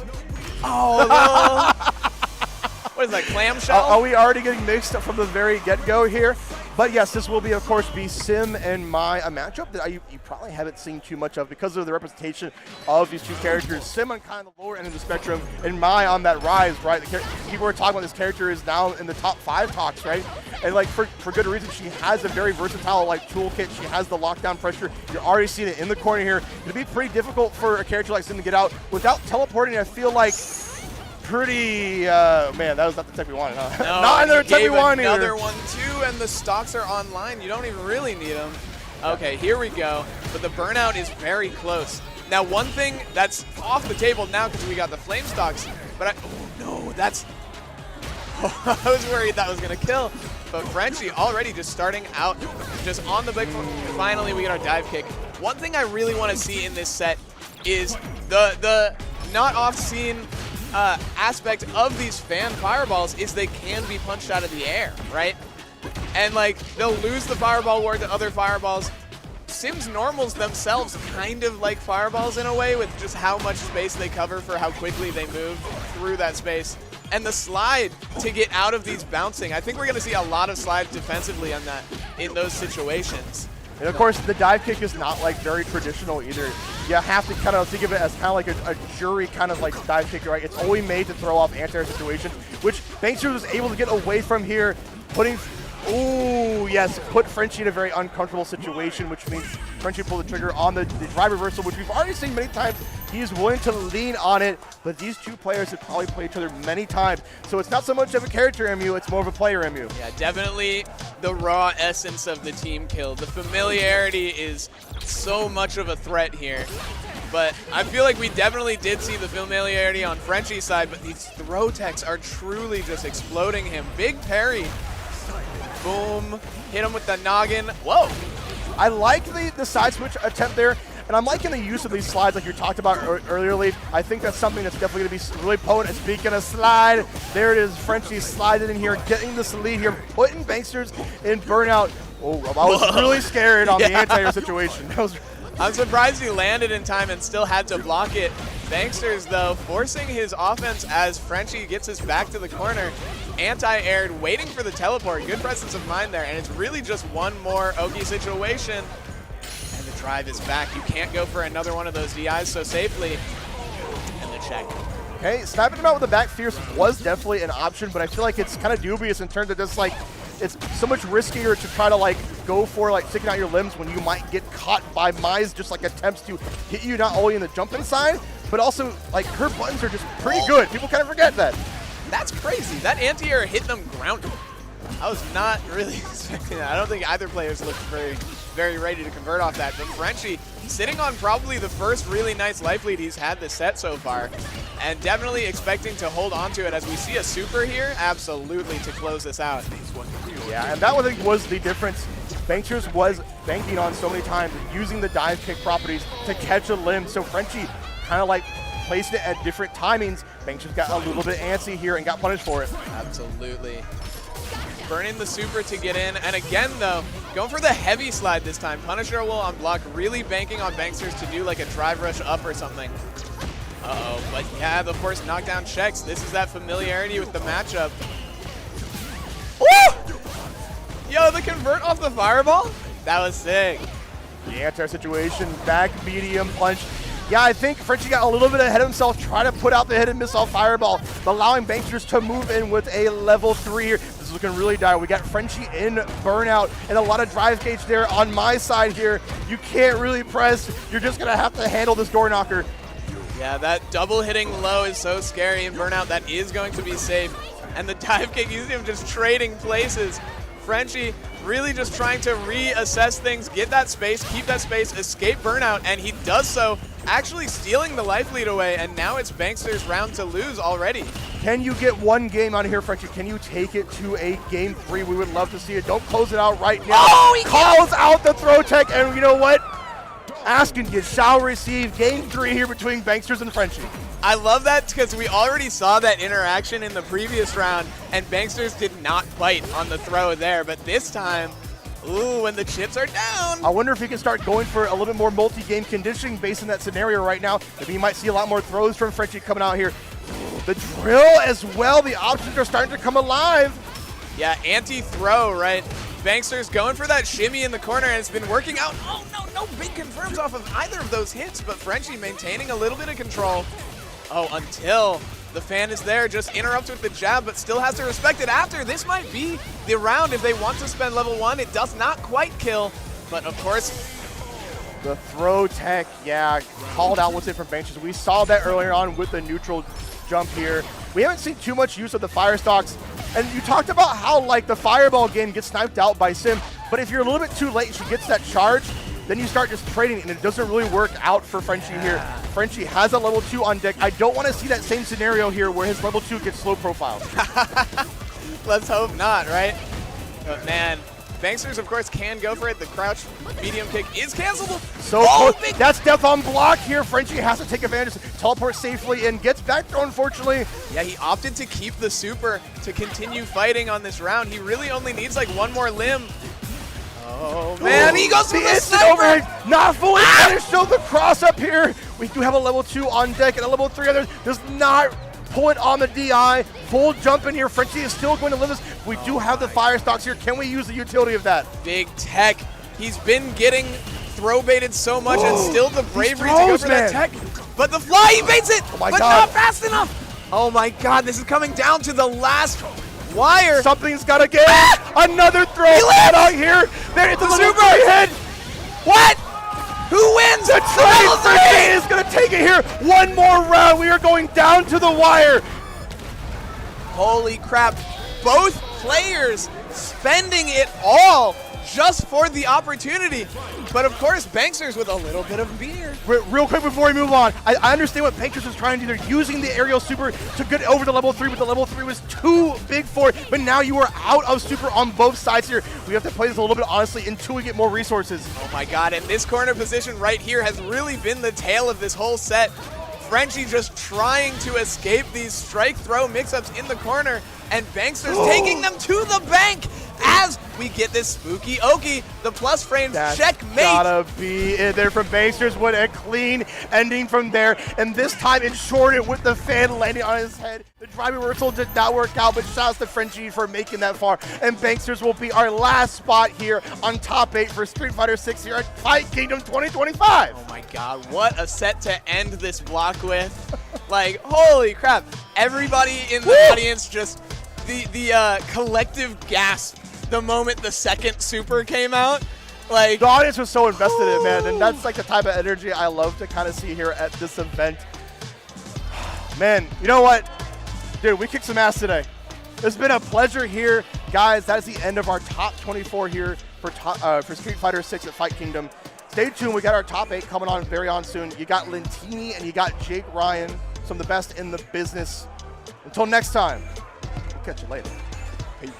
what is that, clamshell? Are we already getting mixed up from the very get-go here? But yes, this will be, of course, be Sim and Mai, a matchup that you probably haven't seen too much of because of the representation of these two characters. Sim on kind of the lower end of the spectrum, and Mai on that rise, right? People were talking about this character is now in the top 5 talks, right? And like for good reason, she has a very versatile like toolkit. She has the lockdown pressure. You're already seeing it in the corner here. It'll be pretty difficult for a character like Sim to get out without teleporting. I feel like pretty, man, that was not the tech we wanted, huh? No, not another tech we wanted either. Another one too, and the stocks are online. You don't even really need them. Okay, here we go. But the burnout is very close. Now, one thing that's off the table now because we got the flame stocks, but oh no, that's, I was worried that was gonna kill. But Frenchie already just starting out, just on the big, finally we get our dive kick. One thing I really want to see in this set is the not off-scene aspect of these fan fireballs is they can be punched out of the air, right? And like they'll lose the fireball ward to other fireballs. Sim's normals themselves kind of like fireballs in a way with just how much space they cover for how quickly they move through that space. And the slide to get out of these bouncing, I think we're going to see a lot of slides defensively on that in those situations. And of course, the dive kick is not like very traditional either. You have to kind of think of it as kind of like a jury kind of like dive kick, right? It's only made to throw off anti-air situations, which Bankster was able to get away from here, putting, ooh, yes, put Frenchie in a very uncomfortable situation, which means Frenchie pulled the trigger on the drive reversal, which we've already seen many times. He is willing to lean on it, but these two players have probably played each other many times, so it's not so much of a character MU, it's more of a player MU. Yeah, definitely the raw essence of the team kill. The familiarity is so much of a threat here, but I feel like we definitely did see the familiarity on Frenchie's side, but these throw techs are truly just exploding him. Big parry. Boom. Hit him with the noggin. Whoa. I like the side switch attempt there, and I'm liking the use of these slides like you talked about earlier, Leaf. I think that's something that's definitely going to be really potent. And speaking of slide, there it is. Frenchie sliding in here, getting this lead here, putting Banksters in burnout. Oh, I was really scared on the anti-air situation. I'm surprised he landed in time and still had to block it. Banksters, though, forcing his offense as Frenchie gets his back to the corner. Anti-aired, waiting for the teleport. Good presence of mind there, and it's really just one more Oki situation. And the drive is back. You can't go for another one of those DIs so safely. And the check. Okay, snapping him out with the back fierce was definitely an option, but I feel like it's kind of dubious in terms of just like, it's so much riskier to try to like go for like sticking out your limbs when you might get caught by Mai's just like attempts to hit you not only in the jump inside, but also like her buttons are just pretty good. People kind of forget that. That's crazy. That anti-air hit them grounded. I was not really expecting that. I don't think either players looked very very ready to convert off that. But Frenchie sitting on probably the first really nice life lead he's had this set so far, and definitely expecting to hold on to it as we see a super here, absolutely, to close this out. Yeah, and that was the difference. Banksters was banking on so many times, using the dive kick properties to catch a limb, so Frenchie kind of like placed it at different timings. Banksters got a little bit antsy here and got punished for it. Absolutely. Burning the super to get in, and again though, going for the heavy slide this time. Punisher will on block, really banking on Banksters to do like a drive rush up or something. Uh-oh, but yeah, of course, knockdown checks. This is that familiarity with the matchup. Woo! Yo, the convert off the fireball? That was sick. The anti-situation, back medium punch. Yeah, I think Frenchie got a little bit ahead of himself, trying to put out the hidden missile fireball, allowing Banksters to move in with a level 3 here. This is looking really dire. We got Frenchie in burnout and a lot of drive gauge there on my side here. You can't really press. You're just going to have to handle this door knocker. Yeah, that double hitting low is so scary in burnout. That is going to be safe. And the dive kick, you see him just trading places. Frenchie really just trying to reassess things, get that space, keep that space, escape burnout, and he does so, actually stealing the life lead away, and now it's Banksters' round to lose already. Can you get one game out of here, Frenchie? Can you take it to a game 3? We would love to see it. Don't close it out right now. Oh, he calls out the throw tech, and you know what? Asking you shall receive game 3 here between Banksters and Frenchie. I love that because we already saw that interaction in the previous round, and Banksters did not bite on the throw there, but this time, ooh, when the chips are down. I wonder if he can start going for a little bit more multi-game conditioning based on that scenario right now. Maybe you might see a lot more throws from Frenchie coming out here. The drill as well, the options are starting to come alive. Yeah, anti-throw, right? Banksters going for that shimmy in the corner, and it's been working out. Oh, no big confirms off of either of those hits, but Frenchie maintaining a little bit of control. Oh, until the fan is there, just interrupts with the jab, but still has to respect it after. This might be the round if they want to spend level 1. It does not quite kill, but of course. The throw tech, yeah, called out with it from Banksters. We saw that earlier on with the neutral jump here. We haven't seen too much use of the fire stalks, and you talked about how like the fireball game gets sniped out by Sim, but if you're a little bit too late, she gets that charge, then you start just trading, and it doesn't really work out for Frenchie here. Frenchie has a level 2 on deck. I don't want to see that same scenario here where his level 2 gets slow profiled. Let's hope not, right? But man, Banksters, of course, can go for it. The crouch medium kick is cancelable. So close. That's death on block here. Frenchie has to take advantage, teleport safely, and gets back throw, unfortunately. Yeah, he opted to keep the super to continue fighting on this round. He really only needs like one more limb. Oh man, he goes for the instant overhead. Not fully finished, so the cross up here. We do have a level 2 on deck and a level 3 on there. Does not pull it on the DI. Full jump in here. Frenchie is still going to live this. We do have the fire stocks here. Can we use the utility of that? Big tech. He's been getting throw baited so much, and still the bravery to go for that tech. But the fly, he baits it, but not fast enough. Oh my God, this is coming down to the last wire. Something's got to give. Another throw out here. There it's a super hit. What? Who wins? The trade Frenchie is going to take it here. One more round. We are going down to the wire. Holy crap. Both players spending it all just for the opportunity. But of course, Banksters with a little bit of beer. Real quick before we move on, I understand what Banksters is trying to do. They're using the aerial super to get over to level 3, but the level 3 was too big for it. But now you are out of super on both sides here. We have to play this a little bit honestly until we get more resources. Oh my God, and this corner position right here has really been the tale of this whole set. Frenchie just trying to escape these strike throw mix-ups in the corner, and Banksters taking them to the bank as we get this spooky Oki. The plus frames checkmate. Gotta be in there from Banksters. What a clean ending from there. And this time it shorted with the fan landing on his head. The drive reversal did not work out, but shouts to Frenchie for making that far. And Banksters will be our last spot here on top 8 for Street Fighter 6 here at Fight Kingdom 2025. Oh my God, what a set to end this block with. Like, holy crap. Everybody in the audience just, the collective gasp the moment the second super came out. Like, the audience was so invested in it, man, and that's like the type of energy I love to kind of see here at this event. Man, you know what? Dude, we kicked some ass today. It's been a pleasure here. Guys, that is the end of our top 24 here for Street Fighter 6 at Fight Kingdom. Stay tuned. We got our top 8 coming on very on soon. You got Lentini and you got Jake Ryan, some of the best in the business. Until next time, we'll catch you later. Peace.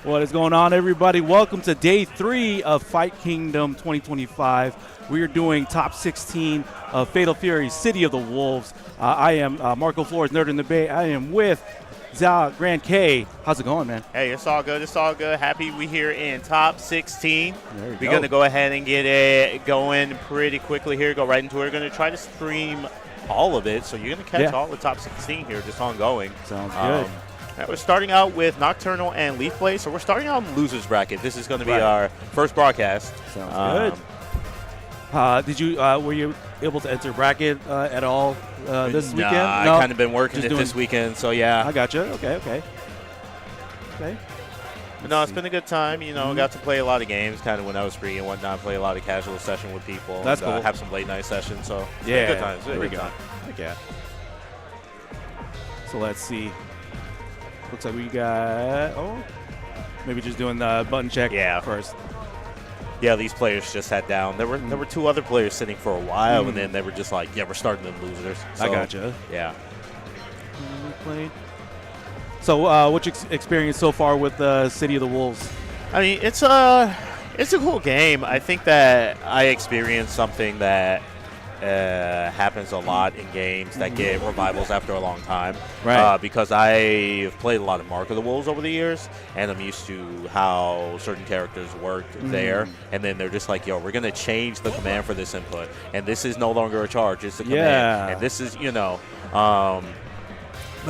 What is going on, everybody? Welcome to day 3 of Fight Kingdom 2025. We are doing top 16 of Fatal Fury, City of the Wolves. I am Marco Flores, Nerd in the Bay. I am with Zha Grand K. How's it going, man? Hey, it's all good. It's all good. Happy we here in top 16. We're going to go ahead and get it going pretty quickly here. Go right into it. We're going to try to stream all of it, so you're going to catch all the top 16 here just ongoing. Sounds good. We're starting out with Nocturnal and Leaf Blade, so we're starting out in losers bracket. This is going to be our first broadcast. Sounds good. Were you able to enter bracket at all this weekend? No, I kind of been working it this weekend, so yeah. I gotcha. Okay. But no, it's been a good time. You know, got to play a lot of games kind of when I was free and whatnot, play a lot of casual session with people. That's cool. Have some late night sessions, so it's been a good time. There we go. Yeah. So let's see. Looks like we got, maybe just doing the button check first. Yeah, these players just sat down. There were two other players sitting for a while, and then they were just like, we're starting them losers. So, I gotcha. Yeah. So what's your experience so far with City of the Wolves? I mean, it's a cool game. I think that I experienced something that happens a lot in games that get revivals after a long time. Right. Because I've played a lot of Mark of the Wolves over the years, and I'm used to how certain characters worked there. And then they're just like, we're going to change the command for this input. And this is no longer a charge. It's a command. Yeah. And this is, but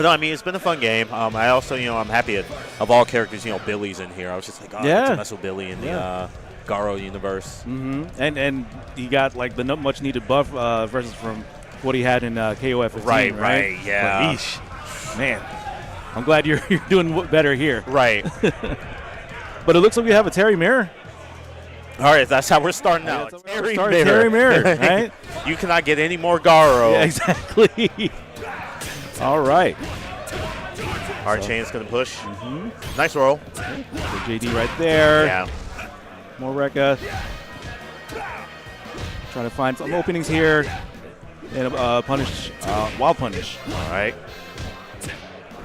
no, I mean, it's been a fun game. I also, I'm happy of all characters, Billy's in here. I was just like, to mess with Billy in the Garo universe. And he got like the much needed buff versus from what he had in KOF 15, right, yeah. But, man, I'm glad you're doing better here. Right. But it looks like we have a Terry Mirror. All right, that's how we're starting out. Terry Mirror, right? You cannot get any more Garo. Yeah, exactly. All right. Chain's going to push. Nice roll. So JD right there. Yeah. More Rekka. Trying to find some openings here. And punish, wild punish. All right.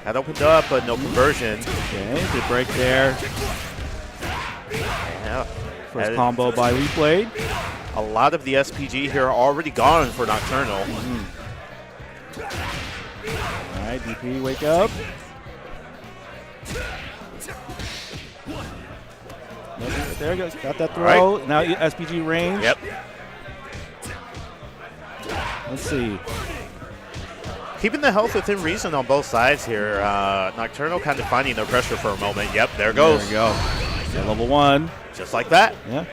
That opened up, but no conversion. Okay, good break there. Yeah. First combo by Leaf Blade. A lot of the SPG here are already gone for Nocturnal. All right, DP, wake up. There you go. Got that throw. Right. Now SPG range. Yep. Let's see. Keeping the health within reason on both sides here. Nocturnal kind of finding their pressure for a moment. Yep, there it goes. There we go. Yeah, level 1. Just like that. Yeah.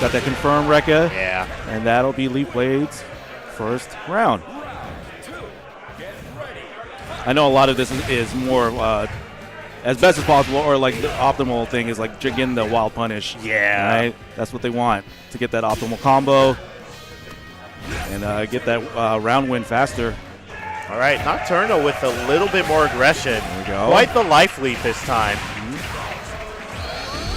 Got that confirmed Rekka. Yeah. And that'll be Leaf Blade's first round. I know a lot of this is more as best as possible, or like the optimal thing is like getting the wild punish. Yeah. Right? That's what they want, to get that optimal combo and get that round win faster. All right, Nocturnal with a little bit more aggression. There we go. Quite the life lead this time.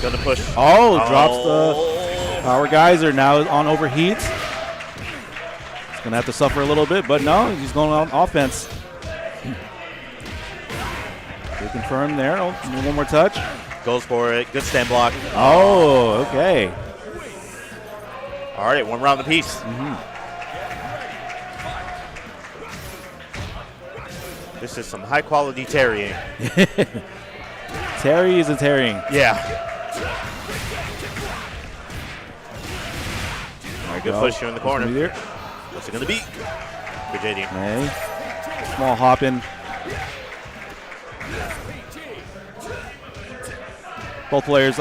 Gonna push. Drops the power geyser. Now on overheat. He's gonna have to suffer a little bit, but no, he's going on offense. Good confirm there. Oh, one more touch. Goes for it. Good stand block. Oh, okay. All right, one round apiece. This is some high quality tarrying. Terry is a tarrying. Yeah. All right, good push here in the corner. What's it going to be? Good JD. Okay. Small hopping. Both players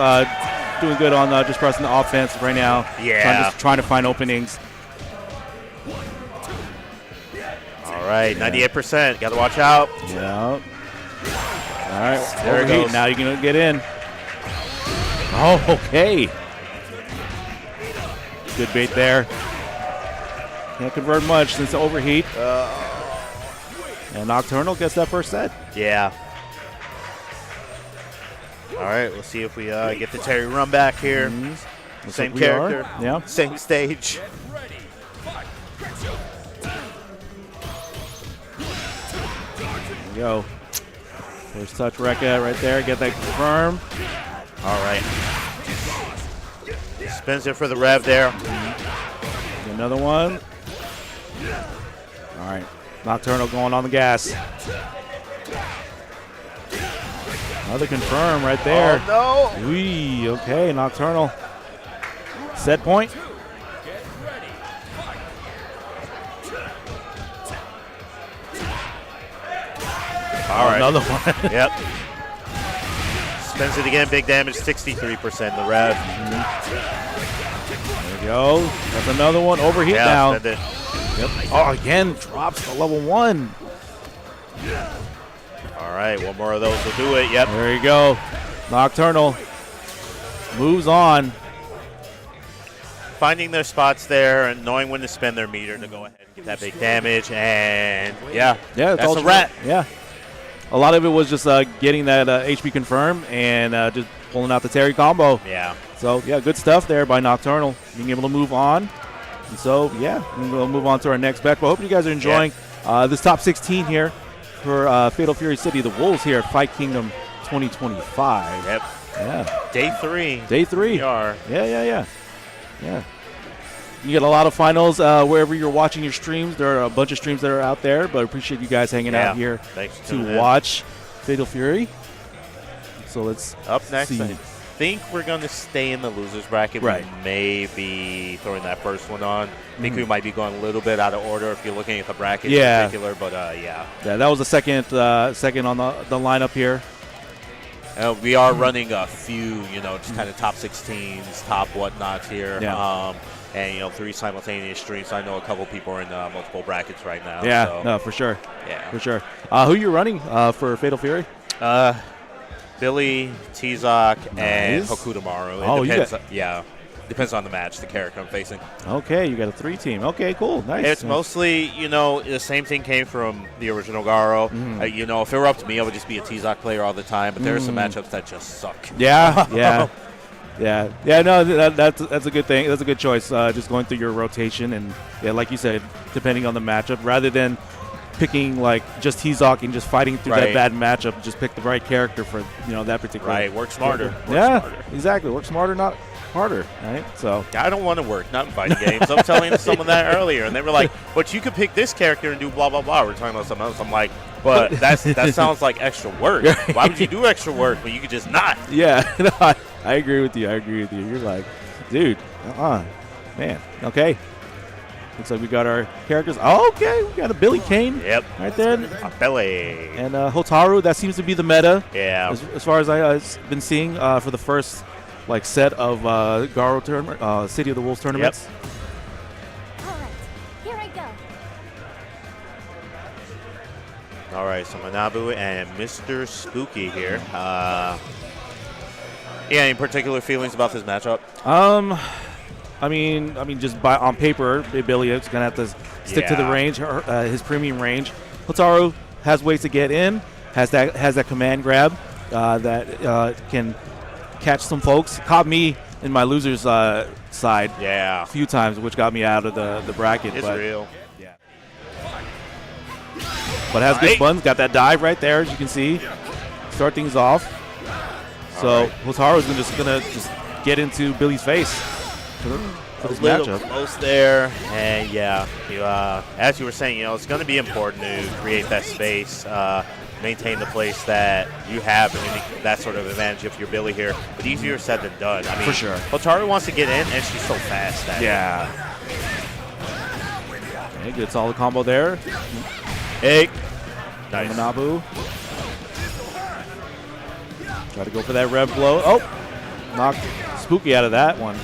doing good on just pressing the offense right now. Yeah. Trying to find openings. All right, 98%. Got to watch out. Yeah. All right. There it goes. Now you're going to get in. Oh, okay. Good bait there. Can't convert much since the overheat. And Nocturnal gets that first set. Yeah. All right, we'll see if we get the Terry run back here. Same character. Yeah. Same stage. There we go. First touch Rekka right there. Get that confirm. All right. Spins it for the rev there. Another one. All right. Nocturnal going on the gas. Another confirm right there. Oh, no. Wee, okay, Nocturnal. Set point. All right. Another one. Yep. Spins it again. Big damage, 63% the rev. There we go. That's another one. Overheat now. Spend it. Yep. Oh, again, drops to level 1. All right, one more of those will do it. Yep. There you go. Nocturnal moves on. Finding their spots there and knowing when to spend their meter to go ahead and get that big damage. And yeah, It's that's all a wrap. Yeah. A lot of it was just getting that HP confirm and just pulling out the Terry combo. Yeah. So, yeah, good stuff there by Nocturnal, being able to move on. And so, yeah, we'll move on to our next bet. But I hope you guys are enjoying this top 16 here for Fatal Fury City, the Wolves here at Fight Kingdom 2025. Yep. Yeah. Day 3. Day 3. We are. Yeah. You get a lot of finals wherever you're watching your streams. There are a bunch of streams that are out there, but I appreciate you guys hanging out here Thanks for to tuning in. watch Fatal Fury. So let's Up next, see. I think we're going to stay in the losers bracket. Right. We may be throwing that first one on. I think we might be going a little bit out of order if you're looking at the bracket in particular, but yeah. Yeah, that was the second on the lineup here. We are running a few, just kind of top 16s, top whatnots here. Yeah. And, 3 simultaneous streams. I know a couple people are in multiple brackets right now. Yeah, so, no, for sure. Yeah. For sure. Who you running for Fatal Fury? Billy, T-Zoc, and Nice. Hokudamaru. Oh, It you depends. got- Yeah. Depends on the match, the character I'm facing. Okay, you got a 3-team. Okay, cool. Nice. It's mostly, the same thing came from the original Garo. If it were up to me, I would just be a T-Zoc player all the time. But there are some matchups that just suck. Yeah. Yeah. No, that's a good thing. That's a good choice. Just going through your rotation and like you said, depending on the matchup, rather than picking like just Hizok and just fighting through that bad matchup. Just pick the right character for that particular. Right. Work smarter. Exactly. Work smarter, not harder. Right. So I don't want to work, not in fighting games. I'm telling someone that earlier, and they were like, "But you could pick this character and do blah blah blah." We're talking about something else. I'm like, "But that sounds like extra work. Why would you do extra work when you could just not?" Yeah. No, I agree with you. You're like, dude, man. Okay. Looks like we got our characters. Oh, okay, we got a Billy Kane. Yep. Right there. A Billy. And Hotaru, that seems to be the meta. Yeah. As far as I've been seeing for the first set of Garo tournament, City of the Wolves tournaments. All right, here I go. All right, so Manabu and Mr. Spooky here. Any particular feelings about this matchup? I mean, just on paper, Billy is gonna have to stick to the range, his premium range. Hotaru has ways to get in, has that command grab that can catch some folks. Caught me in my loser's side, a few times, which got me out of the bracket. It's real. Yeah. But has good buns. Got that dive right there, as you can see. Start things off. So Hotaru is just gonna get into Billy's face. For this matchup. Close there, and as you were saying, it's going to be important to create that space, maintain the place that you have, and that sort of advantage if you're Billy here. But easier said than done. I mean, for sure. Hotaru wants to get in, and she's so fast. Okay, good solid combo there. Hey, nice. Manabu. Try to go for that rev blow. Oh, knocked Spooky out of that one.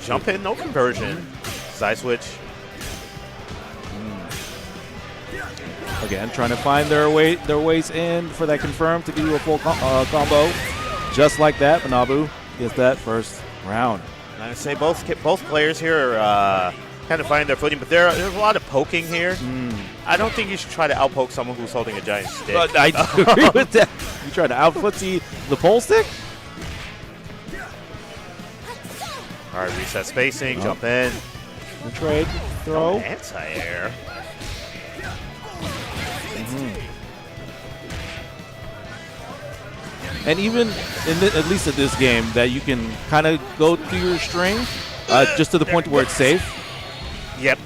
Jump in, no conversion. Side switch. Again, trying to find their ways in for that confirm to give you a full combo. Just like that, Manabu gets that first round. I say both players here are kind of finding their footing, but there's a lot of poking here. I don't think you should try to outpoke someone who's holding a giant stick. I agree with that. You try to outfootsie the pole stick? All right, reset spacing, jump in. The trade, throw. Anti-air. And even at least at this game, that you can kind of go through your string just to the point where it's safe. Yep.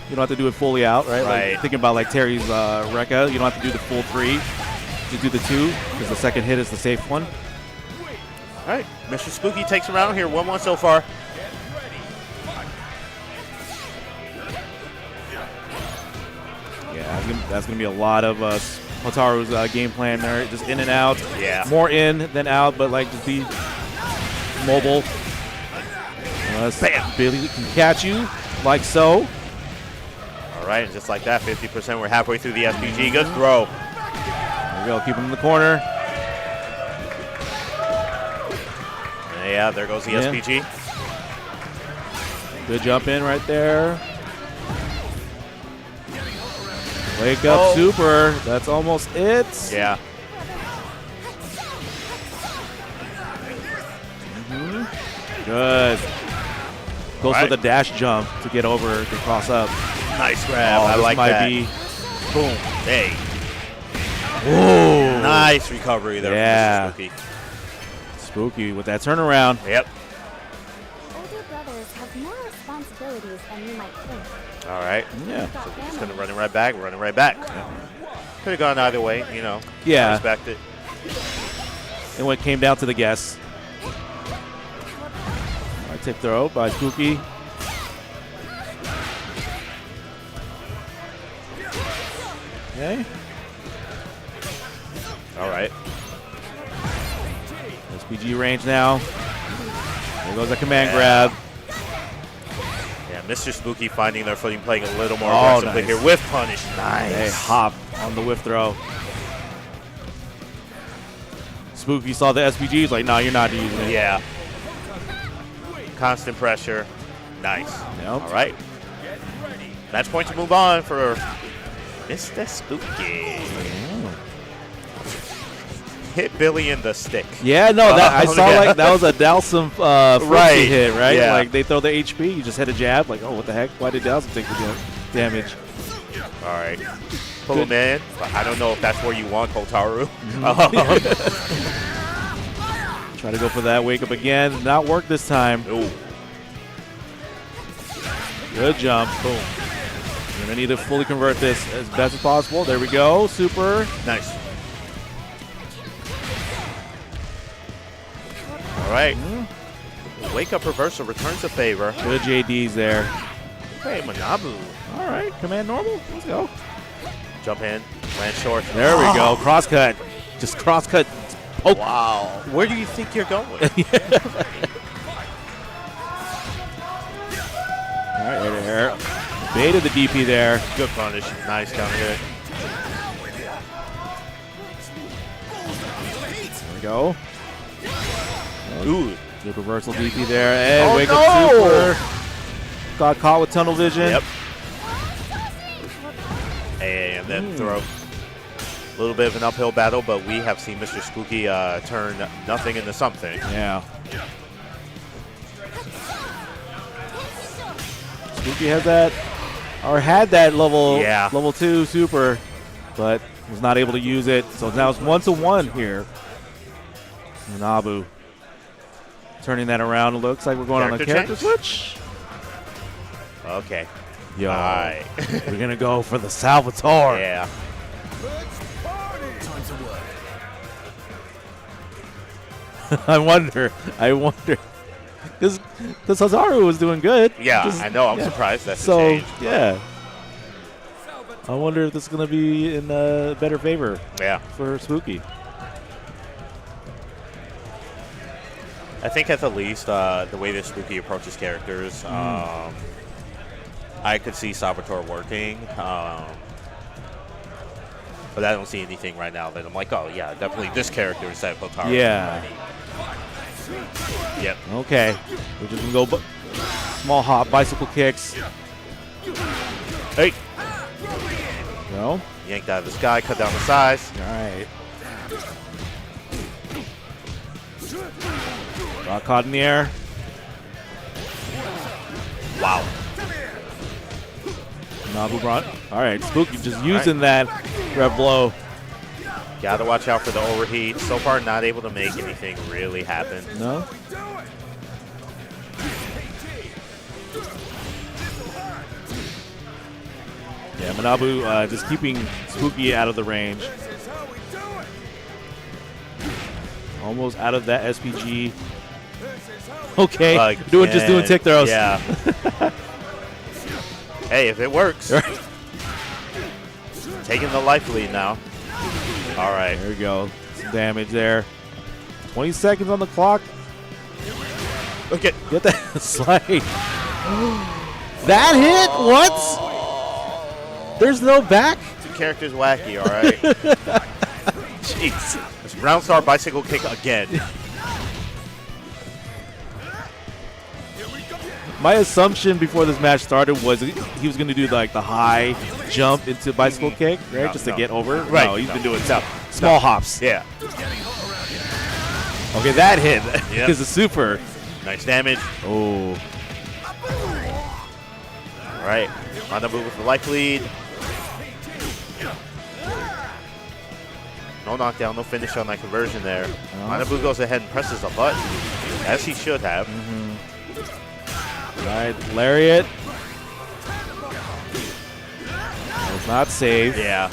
You don't have to do it fully out, right? Right. Like, thinking about like Terry's Rekka, you don't have to do the full 3. You do the 2 because the second hit is the safe one. All right, Mr. Spooky takes a round here, 1-1 so far. Yeah, that's going to be a lot of Hotaru's game plan there. Just in and out. Yeah. More in than out, but like just be mobile. Bam! Billy can catch you like so. All right, and just like that, 50%. We're halfway through the SPG. Good throw. There we go. Keep him in the corner. Yeah, there goes the SPG. Good jump in right there. Wake up super. That's almost it. Yeah. Good. Goes for the dash jump to get over to cross up. Nice grab. I like might that. Be, boom. Hey. Whoa. Nice recovery there. Yeah. From Mr. Spooky. Spooky with that turnaround. Yep. Older brothers have more responsibilities than you might think. All right. Yeah. So we're just going to run it right back. We're running right back. Could have gone either way, Yeah. I respect it. And when it came down to the guess. Tip throw by Spooky. Okay. All right. SPG range now. There goes a command grab. Yeah, Mr. Spooky finding their footing, playing a little more aggressively here with punish. Nice. Hey, hop on the whiff throw. Spooky saw the SPG. He's like, no, you're not using it. Yeah. Constant pressure. Nice. Yep. All right. Match point to move on for Mr. Spooky. hit Billy in the stick. Yeah, no, that I saw yeah. like that was a Dalsum Right. hit, right? Yeah. Like they throw the HP, you just hit a jab. Like, oh, what the heck? Why did Dalsum take the damage? All right. Pull him in. But I don't know if that's where you want Hotaru. Try to go for that wake up again. Not work this time. Ooh. Good jump. Boom. You're going to need to fully convert this as best as possible. There we go. Super. Nice. All right. Wake up reversal returns the favor. Good JDs there. Hey, Manabu. All right. Command normal. Let's go. Jump in. Land short. There we go. Cross cut. Just cross cut. Poke. Wow. Where do you think you're going? All right. There. Baited the DP there. Good punish. Nice counter hit. There we go. Ooh. Good reversal DP there. And Oh, wake no! up super. Got caught with tunnel vision. Yep. And then throw. A little bit of an uphill battle, but we have seen Mr. Spooky turn nothing into something. Yeah. Spooky has that, or had that level 2 super, but was not able to use it. So now it's 1-1 here. Nabu turning that around. It looks like we're going on a character switch. Okay. Yo, All right. we're gonna go for the Salvatore. Yeah. I wonder, because Hazaru was doing good. Yeah, Just- I know. I'm yeah. surprised that's So changed. yeah, I wonder if this is gonna be in better favor Yeah. for Spooky. I think at the least, the way that Spooky approaches characters, I could see Salvatore working. But I don't see anything right now that I'm like, oh, yeah, definitely this character is that Hotaru. Yeah. Yep. Okay, we're just gonna go small hop, bicycle kicks. Hey. Go. Yanked out of the sky, cut down the size. All right. Got caught in the air. Wow. Nabu brought. All right, Spooky just using that rev blow. Gotta watch out for the overheat. So far, not able to make anything really happen. No. Yeah, Manabu just keeping Spooky out of the range. Almost out of that SPG. Okay, just doing tick throws. Yeah. Hey, if it works. Taking the life lead now. All right. There we go. Some damage there. 20 seconds on the clock. Okay. Get that slide. That hit? What? There's no back? Two characters wacky, all right? Jeez. It's round star bicycle kick again. My assumption before this match started was he was going to do like the high jump into bicycle kick, right? No, Just no. to get over. Right. No, he's been doing small hops. Yeah. Okay, that hit Yep. is a super. Nice damage. Oh. All right. Manabu with the life lead. No knockdown, no finish on that conversion there. Manabu goes ahead and presses the button, as he should have. All right, lariat. Does not save. Yeah.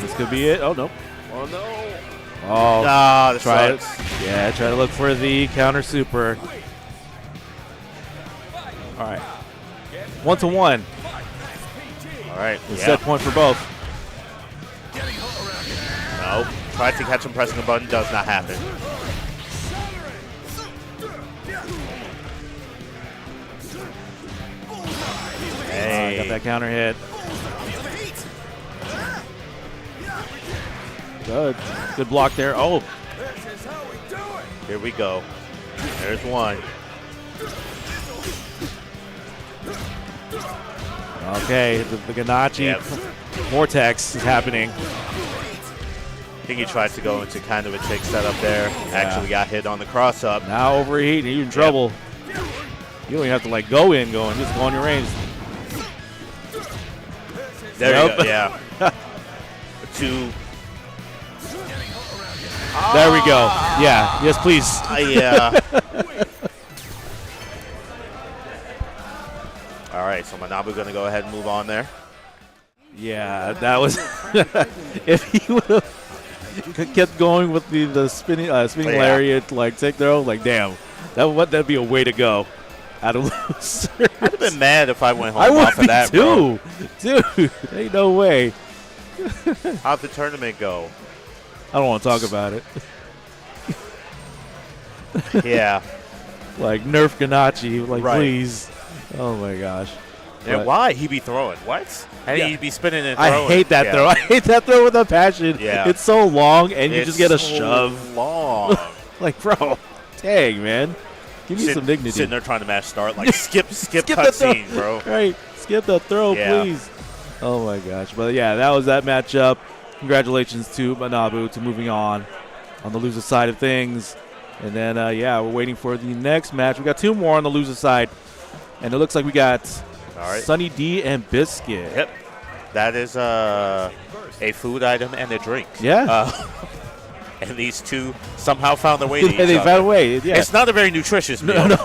This could be it. Oh, no. Oh, no. Oh, Ah, this try it. sucks. Yeah, try to look for the counter super. All right. 1-1. All right. The Yeah. set point for both. No. Tried to catch him pressing the button, does not happen. Hey. Got that counter hit. Good. Good block there. Oh, Here we go. There's one. okay. The Ganache Yep. vortex is happening. think he tried to go into kind of a trick setup there. Actually got hit on the cross up. Now overheating, you're in trouble. You don't even have to like go in, just go on your range. There you go, yeah. Two. There we go. Yeah, yes, please. Yeah. All right, so Manabu going to go ahead and move on there. Yeah, that was. If he would have kept going with the spinning lariat, like take throw, like damn, that'd be a way to go. Out of loser. I'd have been mad if I went home I would off of that, too, bro. dude. Ain't no way. How'd the tournament go? I don't want to talk about it. Yeah. Like nerf Ganachi, like Right. please. Oh my gosh. And But why? He'd be throwing. What? And Yeah. he'd be spinning and throwing. I hate that Yeah. throw. I hate that throw with a passion. Yeah. It's so long, and you It's just get a so shove. long. Like, bro, dang, man. Give me some dignity. Sitting there trying to match start. Like, skip Skip the throw. cutscene, bro. Right. Skip the throw, Yeah. please. Oh, my gosh. But, yeah, that was that matchup. Congratulations to Manabu to moving on the loser side of things. And then, yeah, we're waiting for the next match. We got two more on the loser side. And it looks like we got All right. Sunny D and Biscuit. Yep. That is a food item and a drink. Yeah. And these two somehow found their way to each They other. found a way. Yeah. It's not a very nutritious meal. No.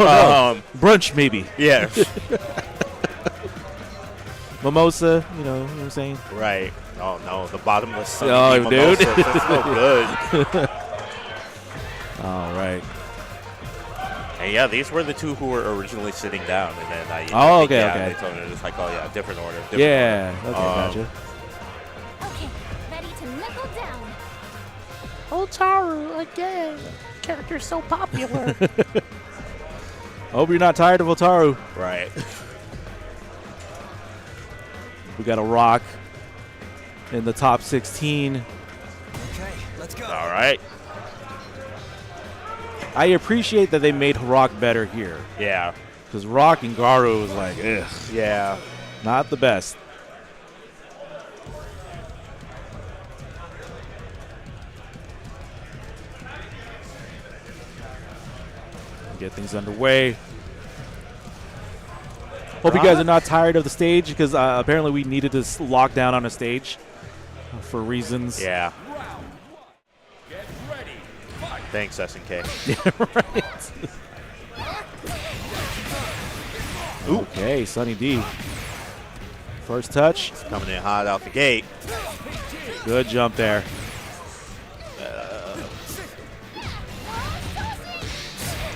Brunch, maybe. Yeah. Mimosa, you know what I'm saying? Right. Oh, no. The bottomless Sunny Oh, D dude. mimosa. That's no good. All right. And, yeah, these were the two who were originally sitting down. And then I Oh, think, okay, yeah, okay. They told me it's like, oh, yeah, different order. Different Yeah. order. Okay, gotcha. Okay, ready to knuckle down. Otaru again. Character's so popular. I hope you're not tired of Otaru. Right. We got a Rock in the top 16. All right. I appreciate that they made Rock better here. Yeah. Because Rock and Garu was like, ugh, Yeah. not the best. Get things underway. Hope you guys are not tired of the stage because apparently we needed to lock down on a stage for reasons. Yeah. Thanks, SNK. Right. Okay, Sunny D. First touch. Coming in hot out the gate. Good jump there.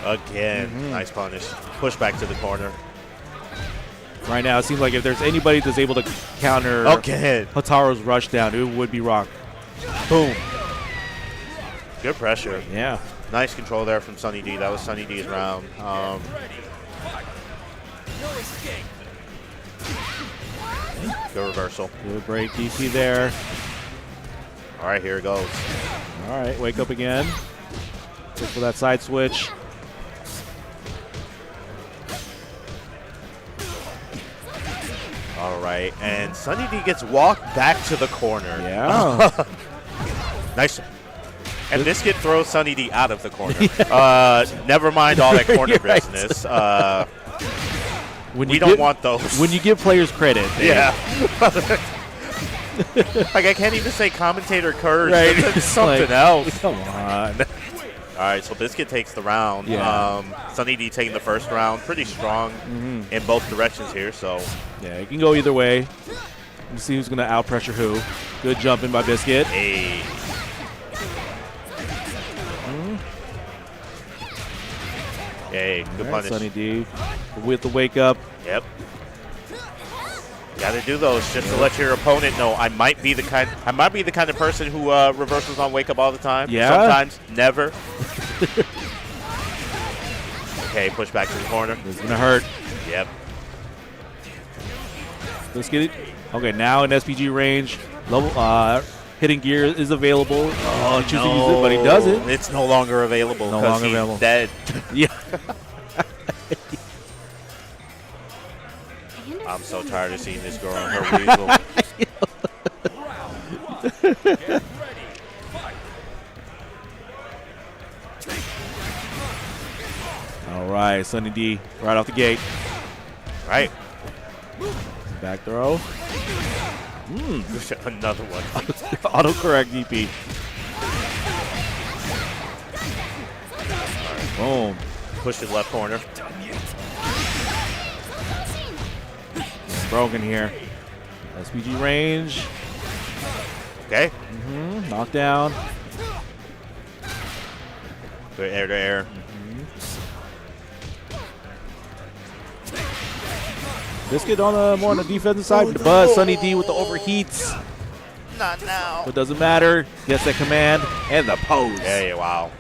Again. Nice punish. Push back to the corner. Right now, it seems like if there's anybody that's able to counter Again. Hotaru's rush down, it would be Rock. Boom. Good pressure. Yeah. Nice control there from Sunny D. That was Sunny D's round. Good reversal. Good break DP there. All right, here it goes. All right, wake up again. Look for that side switch. All right, and Sunny D gets walked back to the corner. Yeah. Nice. And Biscuit throws Sunny D out of the corner. Never mind all that corner Right. business. When We you don't give- want those. When you give players credit. Yeah. Like, I can't even say commentator curse. Right. It's something Like, else. Come on. All right, so Biscuit takes the round. Yeah. Sunny D taking the first round. Pretty strong in both directions here, so. Yeah, it can go either way. Let's see who's going to out-pressure who. Good jumping by Biscuit. Hey. Hey, good All right, punish. Sunny D with the wake up. Yep. Got to do those just to let your opponent know I might be the kind of person who reversals on wake up all the time. Yeah. Sometimes never. Okay, push back to the corner. It's going to hurt. Yep. Biscuit. Okay, now in SPG range. Level, hitting gear is available. Oh, choosing to use it, but he doesn't. It's no longer available. No 'cause longer he's available. Dead. Yeah. I'm so tired of seeing this girl on her weasel. right, Sunny D right off the gate. Right. Back throw. Another one. Autocorrect DP. Boom. Push his left corner. Broken here. SPG range. Okay. Knockdown. Good air to air. Biscuit on more on the defensive side, but Sunny D with the overheats. Not now. But doesn't matter. Gets that command and the pose. Hey, wow.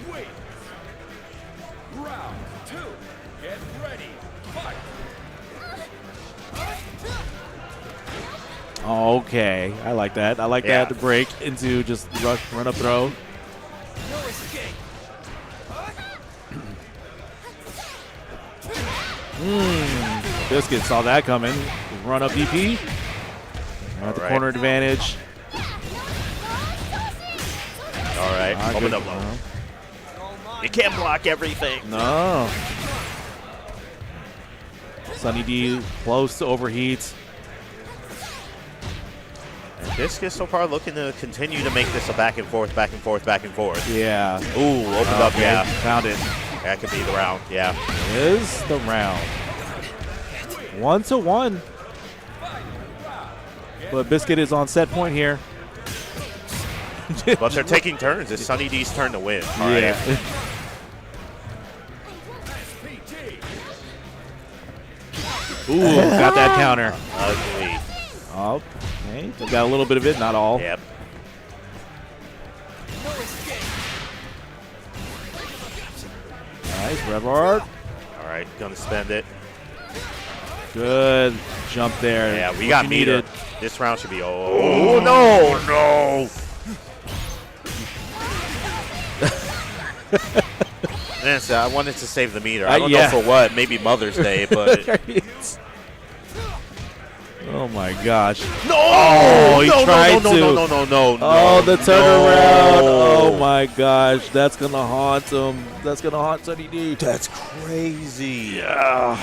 Okay, I like that. I like that to break into just run up throw. Biscuit saw that coming. Run up DP. At the corner advantage. All right. Open up low. You can't block everything. No. Sunny D close to overheats. And Biscuit so far looking to continue to make this a back and forth, back and forth, back and forth. Yeah. Ooh, opened up, yeah. Found it. That could be the round, yeah. Is the round. 1-1. But Biscuit is on set point here. But they're taking turns. It's Sunny D's turn to win. All yeah. right. Ooh, got that counter. Ugly. Oh, okay. They got a little bit of it, not all. Yep. Nice, Revard. All right, gonna spend it. Good jump there. Yeah, we What got you meter. needed. This round should be. Oh no, no. Yes, I wanted to save the meter. I don't know for what. Maybe Mother's Day, but. Oh my gosh. No! Oh, he tried no, to. no. Oh, the turnaround. Oh my gosh. That's going to haunt him. That's going to haunt Sunny D. That's crazy. Yeah.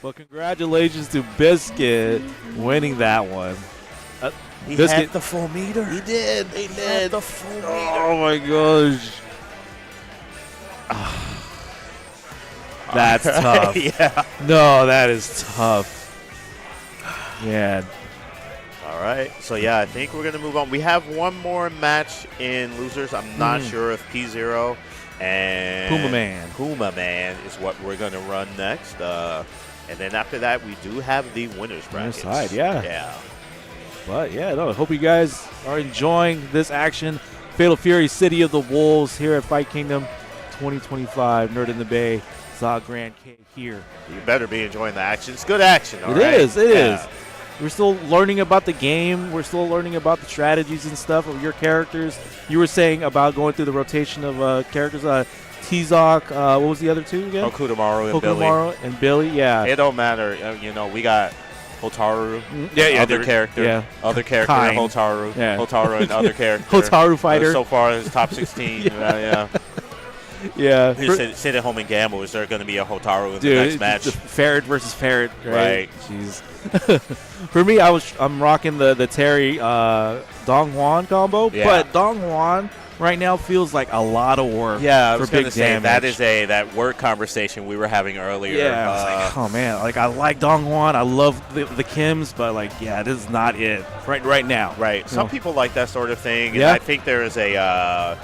Well, congratulations to Biscuit winning that one. He Biscuit had the full meter. He did. He Had the full meter. Oh my gosh. That's tough. Yeah. No, that is tough. Yeah. All right. So, yeah, I think we're going to move on. We have one more match in losers. I'm not sure if P0 and Puma Man is what we're going to run next. And then after that, we do have the winners bracket. Side, yeah. Yeah. But, yeah, no, I hope you guys are enjoying this action. Fatal Fury, City of the Wolves here at Fight Kingdom 2025. Nerd in the Bay, Zog Grand K here. You better be enjoying the action. It's good action, all It right? is. We're still learning about the game. We're still learning about the strategies and stuff of your characters. You were saying about going through the rotation of characters. T-Zoc, what was the other two again? Hokutomaru and Billy. Hokutomaru and Billy, yeah. It don't matter. We got Hotaru. Other character. Yeah. Other character and Hotaru. Yeah. Hotaru and other character. Hotaru fighter. So far, it's top 16. Yeah. Yeah. Sit at home and gamble. Is there going to be a Hotaru in the next match? Ferret versus Ferret, right? Jeez. For me, I'm rocking the Terry Dong Juan combo, but Dong Juan right now feels like a lot of work. Yeah, I for was going big to say damage. that is that word conversation we were having earlier. Yeah, I was like, oh man, like I like Dong Juan, I love the Kims, but like, yeah, this is not it right now. Right. Some people like that sort of thing, and Yeah. I think there is a.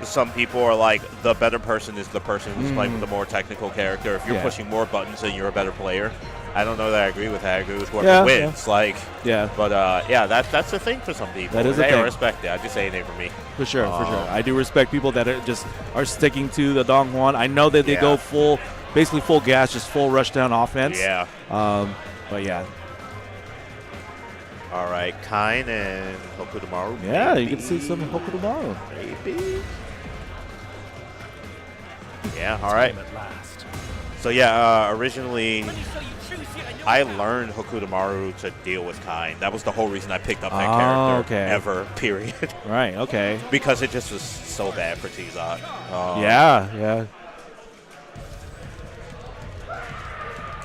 Some people are like, the better person is the person who's playing with the more technical character. If you're pushing more buttons, then you're a better player. I don't know that I agree with that. I agree with whoever wins. Yeah. But that's the thing for some people. That is a I thing. respect it. I just say it ain't for me. For sure. I do respect people that are sticking to the Dong Juan. I know that they go basically full gas, just full rush down offense. Yeah. But yeah. All right, Kain and Hokutomaru. Yeah, you can see some Hokutomaru. Maybe. Yeah, all right. So, yeah, originally I learned Hokutomaru to deal with Kain. That was the whole reason I picked up that character ever, period. Right, okay. Because it just was so bad for T-Zoc. Yeah.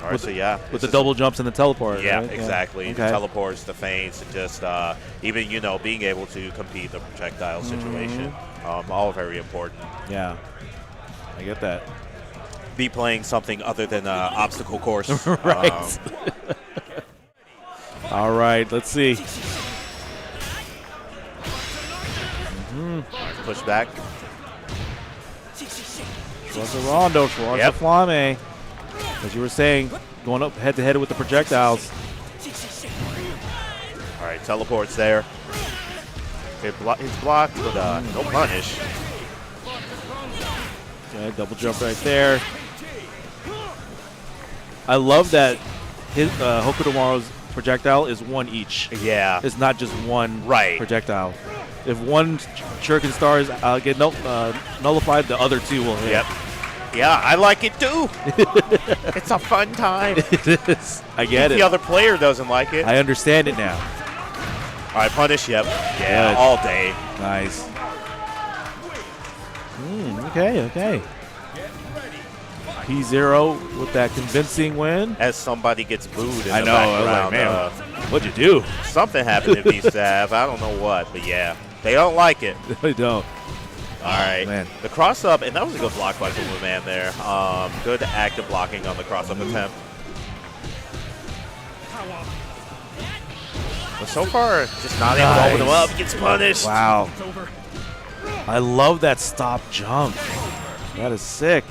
All right, so yeah. With the double jumps and the teleport. Yeah, right? exactly. Yeah. The Okay. teleports, the feints, and just even, being able to compete the projectile situation. All very important. Yeah. I get that. Be playing something other than obstacle course. Right. All right, let's see. Push back. Schwarza Rondo, Schwarza Yep. Flame. As you were saying, going up head-to-head with the projectiles. All right, teleports there. It's blocked, but no punish. Okay, double jump right there. I love that his Hokutomaru's projectile is one each. Yeah. It's not just one Right. projectile. If one Shuriken stars get nullified, the other two will hit. Yep. Yeah, I like it too. It's a fun time. It is. I get The it. other player doesn't like it. I understand it now. All right, punish. Yep. Yeah, Good. all day. Nice. Okay. P0 with that convincing win. As somebody gets booed in I the know. I was like, background. man, what'd you do? Something happened in V-Staff. I don't know what, but yeah, they don't like it. I don't. All right. Man. The cross-up, and that was a good block by the man there. Good active blocking on the cross-up attempt. But so far, just not able to open him up. Gets punished. Wow. I love that stop jump. That is sick.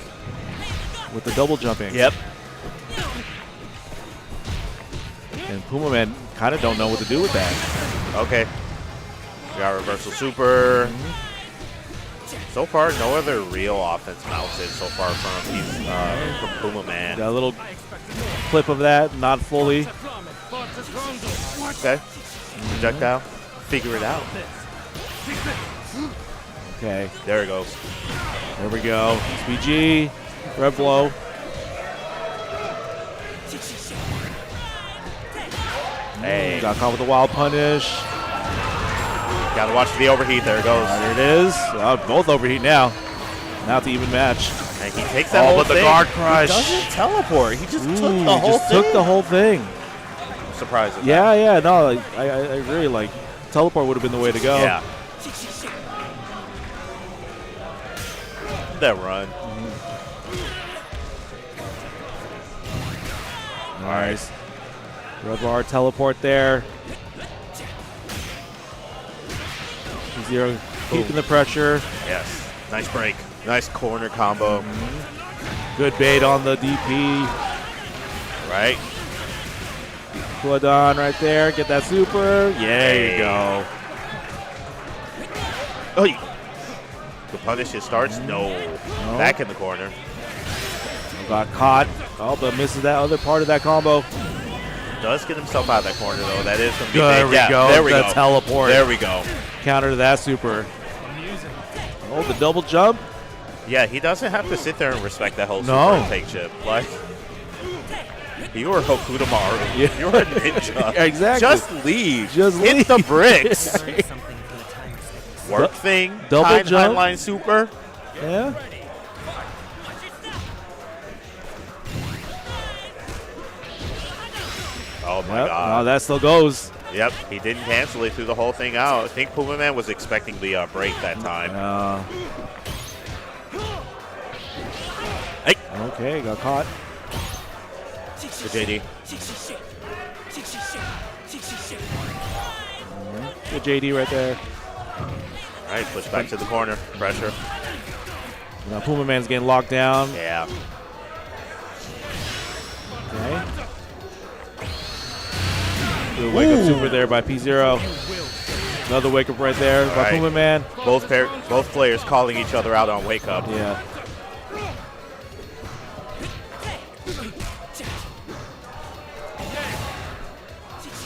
With the double jumping. Yep. And Puma Man kind of don't know what to do with that. Okay. We got reversal super. So far, no other real offense mounted so far from Puma Man. Got a little clip of that, not fully. Okay. Projectile. Figure it out. Okay, There it goes. there we go. SPG, red blow. Hey. Got caught with the wild punish. Gotta watch the overheat. There it goes. There it is. Both overheat now. Now it's an even match. And he takes that Oh, whole but the thing. guard crush. He doesn't teleport. He just took Ooh, the whole just thing. took the whole thing. Surprised at Yeah, no, I agree. Like, teleport would have been the way to go. that. Yeah. That run. Nice. Red bar teleport there. Zero keeping the pressure. Yes. Nice break. Nice corner combo. Good bait on the DP. Right? Quadon right there. Get that super. Yeah, there you go. Oh, the punish it starts. No. Back in the corner. Got caught. Oh, but misses that other part of that combo. Does get himself out of that corner though. That is going to be There big. we Yeah, go. There we The go. teleport. There we go. Counter to that super. Oh, the double jump. Yeah, he doesn't have to sit there and respect that whole super No. and take chip. Like, you are Hokutomaru. Yeah. You're a ninja. Exactly. Just leave. Just Hit leave. the bricks. Work thing. Double high jump. line super. Yeah. Oh my Yep. god. Oh, that still goes. Yep, he didn't cancel it through the whole thing out. I think Puma Man was expecting the break that time. Hey. Okay, got caught. To JD. Good JD right there. All right, push back to the corner. Pressure. Now Puma Man's getting locked down. Yeah. Okay. Good wake up super there by P0. Another wake up right there by right. Puma Man. Both players calling each other out on wake up. Yeah.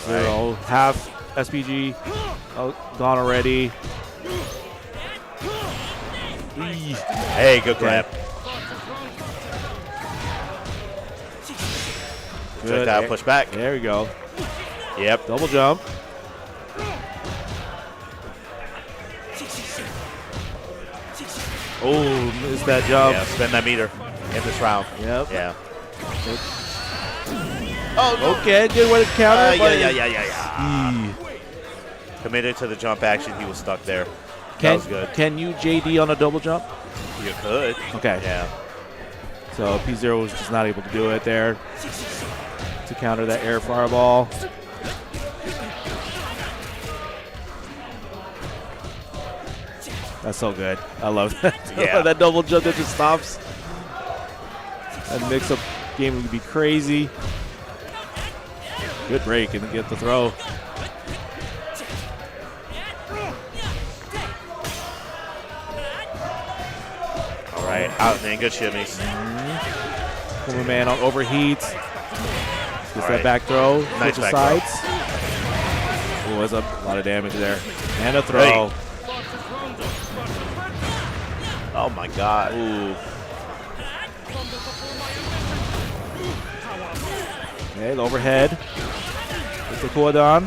Zero. Half SPG gone already. Hey, good grab. Good. Projectile push back. There we go. Yep. Double jump. Oh, missed that jump. Yeah, spend that meter in this round. Yep. Yeah. Oh, no. Okay, good way to counter. but Yeah. Committed to the jump action. He was stuck there. That was good. Can you JD on a double jump? You could. Okay. Yeah. So P0 was just not able to do it there to counter that air fireball. That's so good. I love that. Yeah. That double jump that just stops. That mix-up game would be crazy. Good break and get the throw. All right. Out and in. Good shimmies. Former man on overheat. Gets that right. back throw. Nice Switches back sides. Oh, that's a lot of damage there. And a throw. Hey. Oh, my God. Ooh. Okay, the overhead. With the Koadon.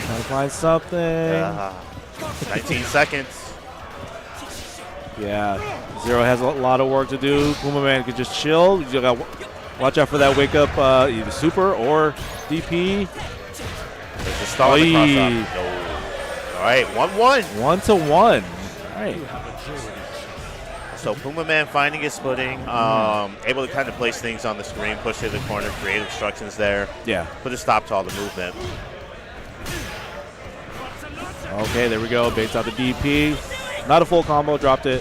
Trying to find something. 19 seconds. Yeah. Zero has a lot of work to do. Puma Man could just chill. You got watch out for that wake up either super or DP. There's a stall on the cross-up. No. All right, 1-1. 1-1. All right. So Puma Man finding his footing, able to kind of place things on the screen, push to the corner, create obstructions there. Yeah. Put a stop to all the movement. Okay, there we go. Baits out the DP. Not a full combo, dropped it.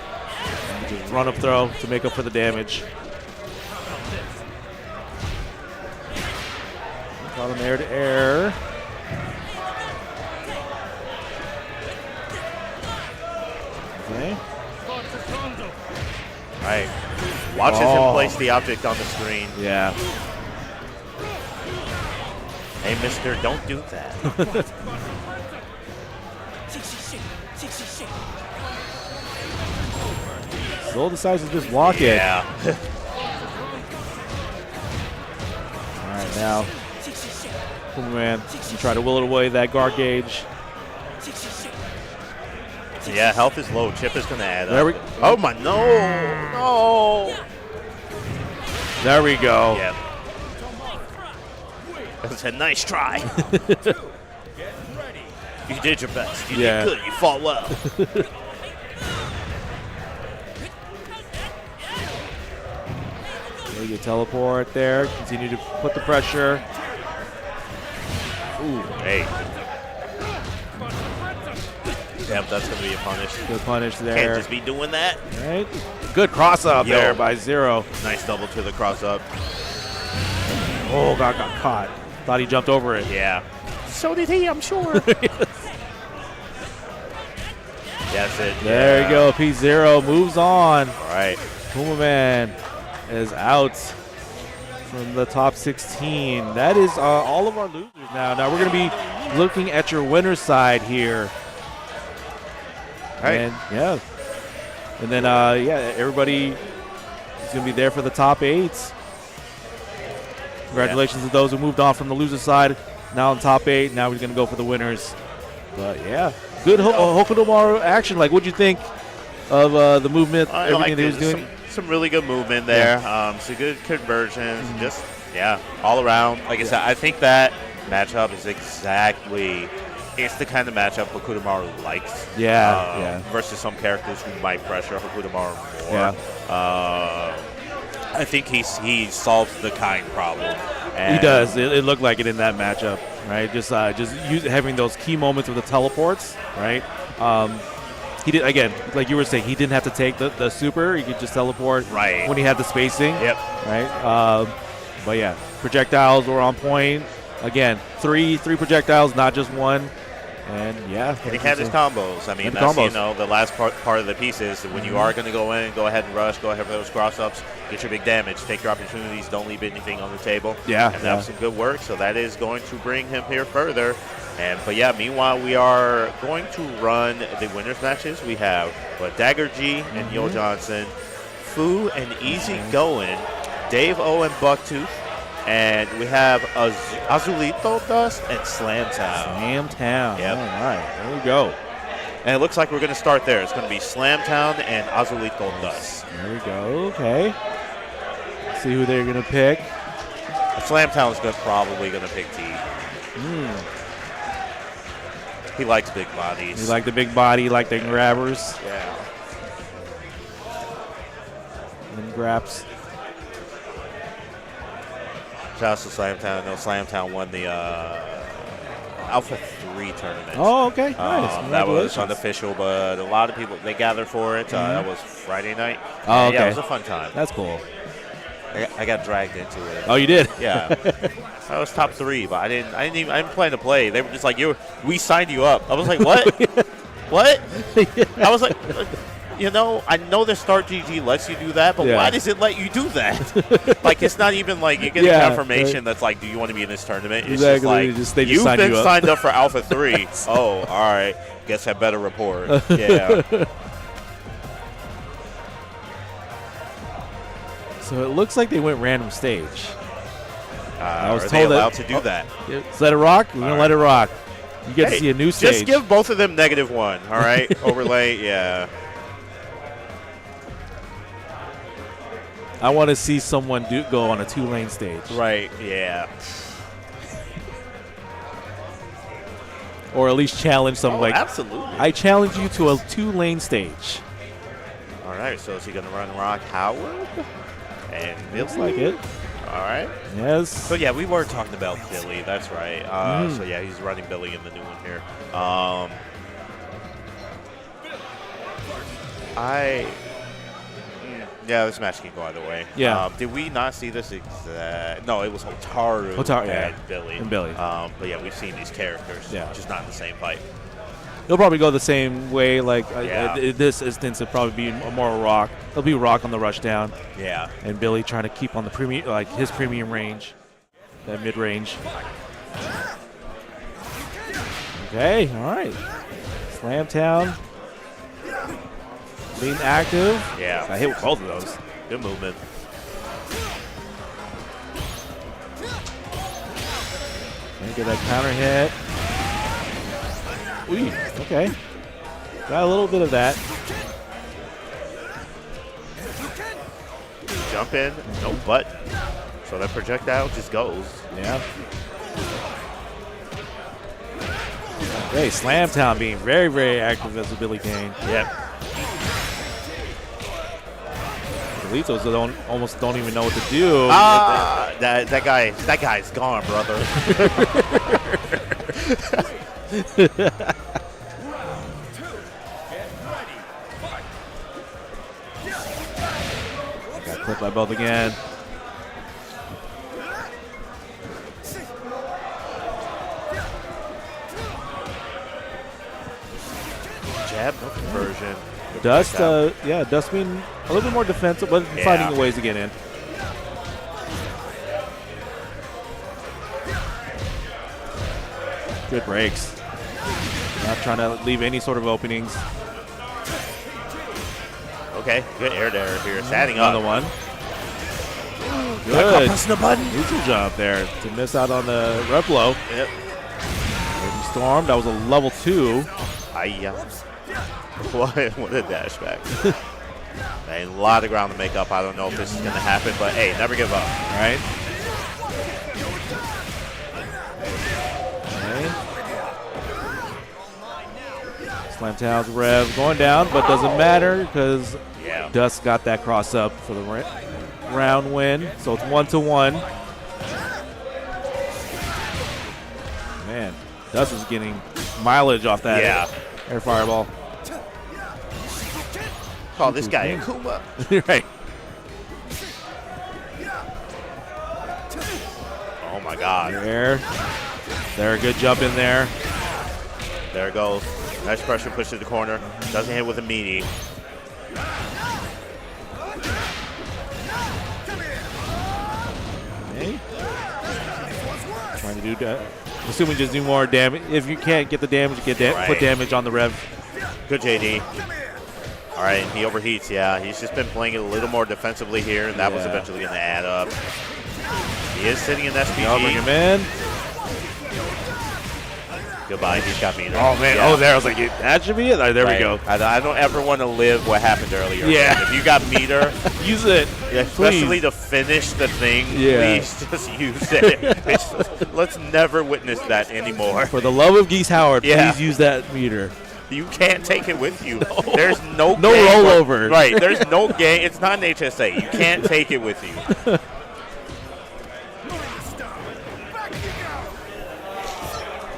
And just run up throw to make up for the damage. Caught him air to air. Okay. All right. Watches him place the object on the screen. Yeah. Hey, mister, don't do that. Soul decides to just walk it. Yeah. All right, now. Puma Man, you try to will it away, that guard gauge. Yeah, health is low. Chip is going to add There up. we Oh, my, no. There we go. Yeah. That's a nice try. You did your best. You Yeah. did good. You fought well. There you teleport there. Continue to put the pressure. Ooh, Hey. Damn, that's going to be a punish. good punish Can't there. just be doing that. All right. Good cross up Yo. there by Zero. Nice double to the cross up. Oh, God, got caught. Thought he jumped over it. Yeah. So did he, I'm sure. That's it. There Yeah. you go. P0 moves on. All right. Puma Man is out from the top 16. That is all of our losers now. Now we're going to be looking at your winner's side here. Right. And yeah. And then, everybody is going to be there for the top 8. Congratulations to those who moved on from the loser side. Now in top 8. Now we're going to go for the winners. But yeah, good Hokudomaru action. Like, what'd you think of the movement, I everything liked that he was it. doing? Some really good movement there. Some good conversions. Just, all around. Like I said, I think that matchup is exactly, it's the kind of matchup Hokudomaru likes. Yeah. Versus some characters who might pressure Hokudomaru more. Yeah. I think he solves the kind problem. He does. It looked like it in that matchup, right? Just having those key moments with the teleports, right? He did, again, like you were saying, he didn't have to take the super. He could just teleport Right. when he had the spacing. Yep. Right? But yeah, projectiles were on point. Again, three projectiles, not just one. And yeah. And he had his combos. I mean, Had the that's, combos. the last part of the piece is that when you are going to go in, go ahead and rush, go ahead for those cross-ups, get your big damage, take your opportunities, don't leave anything on the table. Yeah, And that was some good work, so that is going to bring him here further. But yeah, meanwhile, we are going to run the winners matches. We have Dagger G and Yo Johnson, Fu and Easy Going, Dave O and Bucktooth, and we have Azulito Dust and Slam Town. Slam Town. Yep. All right, there we go. And it looks like we're going to start there. It's going to be Slamtown and Azulito Dust. There we go. Okay. Let's see who they're going to pick. Slamtown's probably going to pick T. He likes big bodies. You like the big body, you like the grabbers Yeah. and graps. Shout out to Slamtown. I know Slamtown won the Alpha 3 tournament. Oh, okay. Nice. That was Congratulations. unofficial, but a lot of people, they gathered for it. That was Friday night. Oh, okay. Yeah, it was a fun time. That's cool. I got dragged into it. Oh, you did? Yeah. I was top 3, but I didn't plan to play. They were just like, we signed you up. I was like, what? What? I was like, I know the Start GG lets you do that, but why does it let you do that? Like, it's not even like you get a confirmation that's like, do you want to be in this tournament? It's Exactly. just They like, just you've been you signed up for Alpha 3. Oh, all right. Guess I better report. Yeah. So it looks like they went random stage. I was are told they allowed to do that? Let's let it rock. We're going to let it rock. You get to see a new stage. Just give both of them -1, all right? Overlay, yeah. I want to see someone go on a 2-lane stage. Right, yeah. Or at least challenge someone like, absolutely. I challenge you to a 2-lane stage. All right, so is he going to run Rock Howard? And Looks like it. All right. Yes. So, yeah, we were talking about Billy. That's right. So, yeah, he's running Billy in the new one here. Yeah, this match can go either way. Yeah. Did we not see this exact? No, it was Hotaru yeah. Billy. And Billy. But, yeah, we've seen these characters. Yeah. Just not in the same fight. He'll probably go the same way. Like Yeah. in this instance, it'll probably be more Rock. It'll be Rock on the rush down, Yeah. and Billy trying to keep on the premium, like his premium range, that mid range. Okay, all right. Slamtown being active. Yeah. I hit with both of those. Good movement. And get that counter hit. Ooh, okay. Got a little bit of that. Jump in, no butt. So that projectile just goes. Yeah. Hey, Slamtown being very, very active as a Billy Kane. Yep. Delitos almost don't even know what to do. That guy's gone, brother. Got clipped by both again. Jab, no conversion. Dust, Dust being a little bit more defensive, but finding ways to get in. Good breaks. Not trying to leave any sort of openings. Okay, good air dare here. Standing up. Another one. Good. Good. Pressing the button. Neutral jump there to miss out on the rep low. Yep. Storm, that was a level 2. What a dash back. A lot of ground to make up. I don't know if this is going to happen, but hey, never give up. All right. Okay. Slamtown's rev going down, but doesn't matter because Dust got that cross up for the round win. So it's 1-1. Man, Dust is getting mileage off that air fireball. Call this guy Akuma. Right. Oh my God. There a good jump in there. There it goes. Nice pressure push to the corner. Doesn't hit with a meaty. Okay. Trying to do that. Assuming just do more damage. If you can't get the damage, put damage on the rev. Good JD. All right, he overheats. Yeah, he's just been playing it a little more defensively here, and that was eventually going to add up. He is sitting in SPG. I'll bring him in. Goodbye. He's got meter. Oh, man. Yeah. Oh, there. I was like, that should be it. There we Right. go. I don't ever want to live what happened earlier. Yeah. If you got meter, Use it. especially to finish the thing, Yeah. please just use it. Let's never witness that anymore. For the love of Geese Howard, Yeah. please use that meter. You can't take it with you. There's no No game rollover. Right. There's no game. It's not an HSA. You can't take it with you.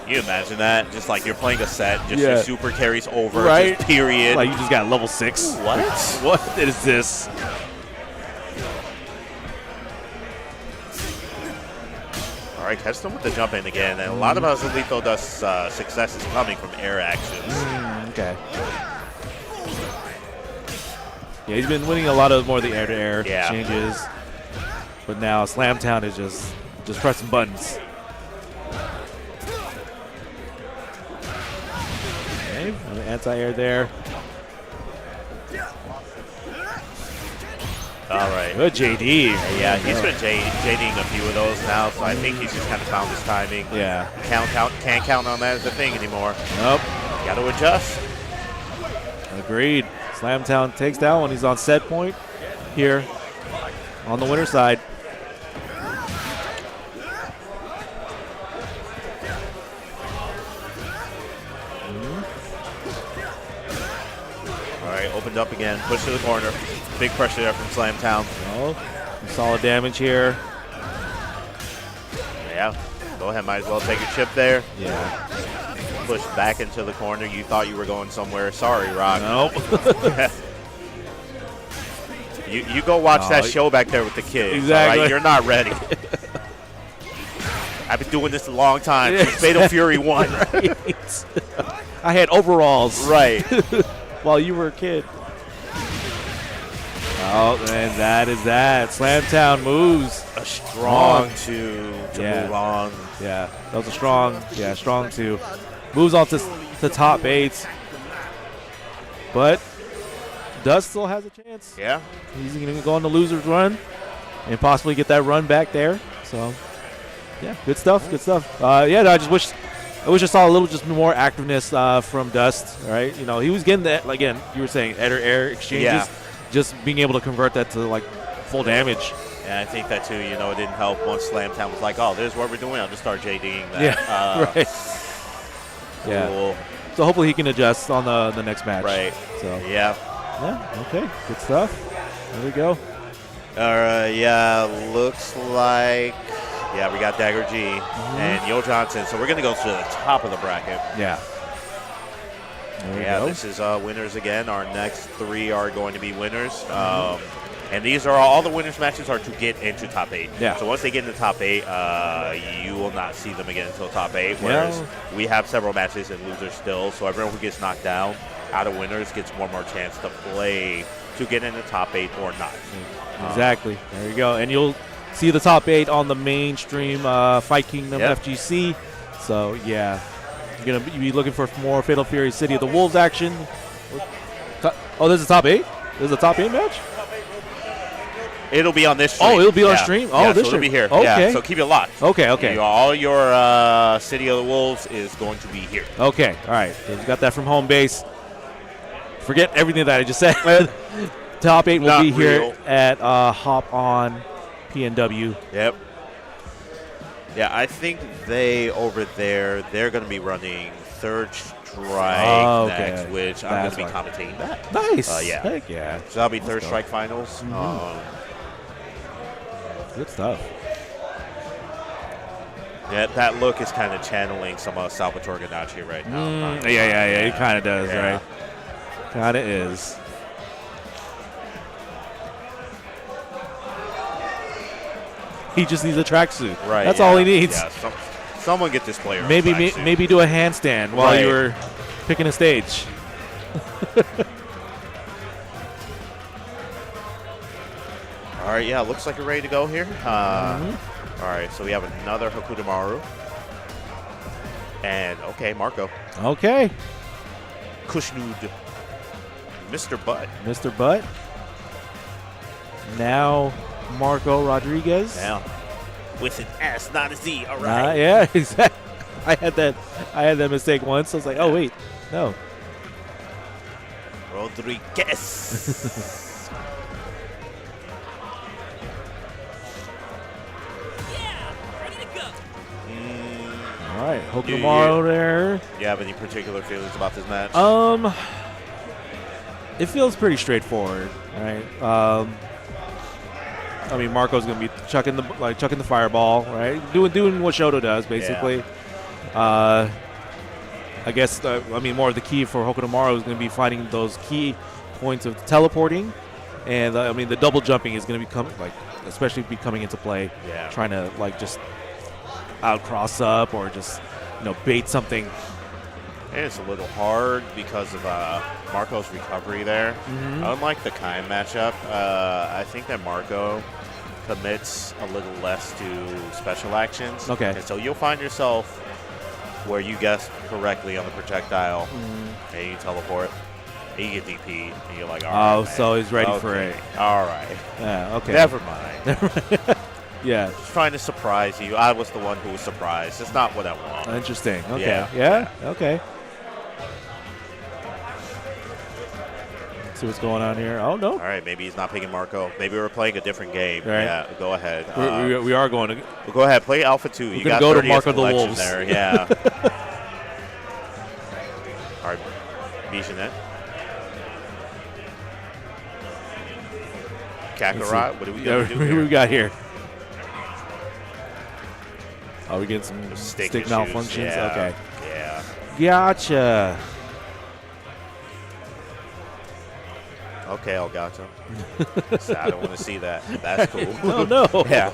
Can you imagine that? Just like you're playing a set, just your super carries over, Right. just period. Like you just got level 6. What? What is this? All right, catch them with the jump in again. And a lot of Azulito does success is coming from air actions. Okay. Yeah, he's been winning a lot of more of the air-to-air Yeah. exchanges. But now Slamtown is just pressing buttons. Okay, anti-air there. All right. Good JD. Yeah, he's been JDing a few of those now, so I think he's just kind of found his timing. Yeah. Can't count on that as a thing anymore. Nope. Got to adjust. Agreed. Slamtown takes that one. He's on set point here on the winner side. All right, opened up again. Push to the corner. Big pressure there from Slamtown. Oh, some solid damage here. Yeah. Go ahead. Might as well take a chip there. Yeah. Push back into the corner. You thought you were going somewhere. Sorry, Rock. Nope. You go watch that show back there with the kids. Exactly. All right? You're not ready. I've been doing this a long time since Fatal Fury 1. Right. I had overalls. Right. While you were a kid. Oh, and that is that. Slamtown moves. A strong two to Yeah. move on. Yeah, that was a strong two. Moves on to top 8. But Dust still has a chance. Yeah. He's going to go on the loser's run and possibly get that run back there. So, yeah, good stuff. Yeah, I wish I saw a little just more activeness from Dust. Right, you know, he was getting that, again, you were saying air exchanges. Yeah. Just being able to convert that to like full damage. And I think that too, it didn't help once Slamtown was like, oh, this is what we're doing. I'll just start JDing that. Yeah, right. Yeah. Cool. So hopefully he can adjust on the next match. Right. So Yeah. okay, good stuff. There we go. All right. Yeah. Looks like, we got Dagger G and Yo Johnson. So we're going to go to the top of the bracket. Yeah. There we Yeah, go. this is winners again. Our next 3 are going to be winners. And these are all the winners matches are to get into top 8. Yeah. So once they get into top 8, you will not see them again until top 8. Whereas we have several matches and losers still. So everyone who gets knocked down out of winners gets one more chance to play to get into top 8 or not. Exactly. There you go. And you'll see the top 8 on the mainstream Fight Kingdom FGC. So yeah, you're gonna be looking for more Fatal Fury City of the Wolves action. Oh, there's a top 8. There's a top 8 match. It'll be on this stream. Oh, it'll be on stream? Oh, yeah, this so it'll be stream. here. Okay. Yeah, so keep it locked. Okay. All your City of the Wolves is going to be here. Okay. All right. So we got that from home base. Forget everything that I just said. Top 8 will Not be here real. at Hop On PNW. Yep. Yeah, I think over there, they're going to be running Third Strike next, which I'm going to be commentating that. Nice. Yeah. Heck yeah. So that'll be Third Strike Finals. Good stuff. Yeah, that look is kind of channeling some of Salvatore Ganacci right now. Yeah. It kind of does, Yeah. right? Kind of is. He just needs a tracksuit. Right. That's all he needs. Yeah, someone get this player. Maybe do a handstand while you were picking a stage. All right, yeah, looks like you're ready to go here. All right, so we have another Hakudamaru. And, okay, Marco. Okay. Kushnud. Mr. Butt. Mr. Butt. Now Marco Rodriguez. Now, with an S, not a Z. All right. Yeah, exactly. I had that mistake once. I was like, oh wait, no. Rodriguez. All right, Hokumaru there. Do you have any particular feelings about this match? It feels pretty straightforward, right? I mean, Marco's gonna be chucking the fireball, right? Doing what Shoto does, basically. Yeah. I guess more of the key for Hokumaru is gonna be finding those key points of teleporting, and the double jumping is gonna especially be coming into play. Yeah. Trying to just out cross up or just bait something. And it's a little hard because of Marco's recovery there. Mm-hmm. Unlike the Kaim matchup, I think that Marco commits a little less to special actions. Okay. And so you'll find yourself where you guessed correctly on the projectile, and you teleport, and you get DP, and you're like, all right, man. So he's ready for it. All right. Yeah, okay. Never mind. Yeah. Just trying to surprise you. I was the one who was surprised. It's not what I want. Interesting. Okay. Yeah. Okay. See what's going on here. Oh, no. All right, maybe he's not picking Marco. Maybe we're playing a different game. Right. Yeah, go ahead. We are going to. Well, go ahead, play Alpha 2. You got go to 30th Marco the collection Wolves. there. Yeah. All right, Bijanet. Kakarot, what do we got to do What here? we got here? Oh, we getting some Stick stick issues. malfunctions? Yeah. Okay. Yeah. Gotcha. Okay, Elgato. I don't want to see that. That's cool. Oh, no. Yeah.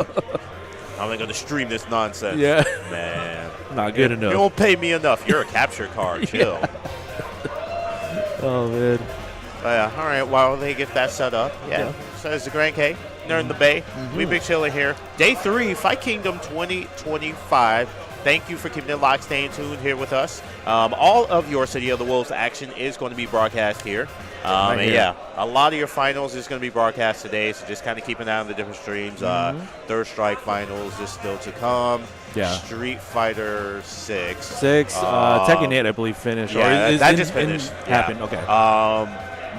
I'm going to stream this nonsense. Yeah. Man. Not good enough. You don't pay me enough. You're a capture card. Chill. Oh, man. Yeah. All right. While they get that set up. Yeah. So it's the Grand K. They're in the Bay. We big chiller here. Day 3, Fight Kingdom 2025. Thank you for keeping it locked, staying tuned here with us. All of your City of the Wolves action is going to be broadcast here. And yeah, a lot of your finals is going to be broadcast today, so just kind of keep an eye on the different streams. Third Strike finals is still to come. Yeah. Street Fighter 6. Tekken 8, I believe, finished. Yeah, or that just finished. Happened. Okay.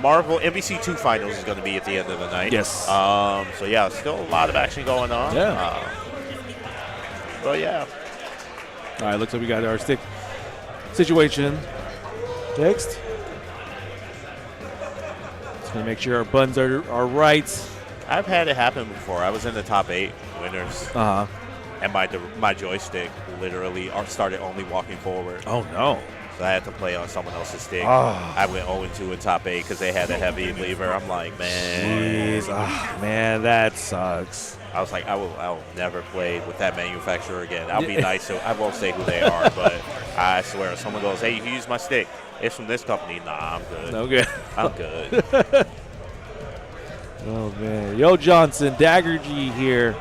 Marvel MVC 2 finals is going to be at the end of the night. Yes. So yeah, still a lot of action going on. Yeah. But yeah. All right, looks like we got our stick situation fixed. Just gonna make sure our buttons are right. I've had it happen before. I was in the top 8 winners, and my joystick literally started only walking forward. Oh no! So I had to play on someone else's stick. Oh. I went 0-2 in top 8 because they had a heavy lever. I'm like, man. Jeez, man, that sucks. I was like, I will never play with that manufacturer again. I'll be nice, so I won't say who they are, but I swear, if someone goes, hey, you can use my stick. It's from this company. Nah, I'm good. Okay. I'm good. Oh, man. Yo, Johnson, Dagger G here.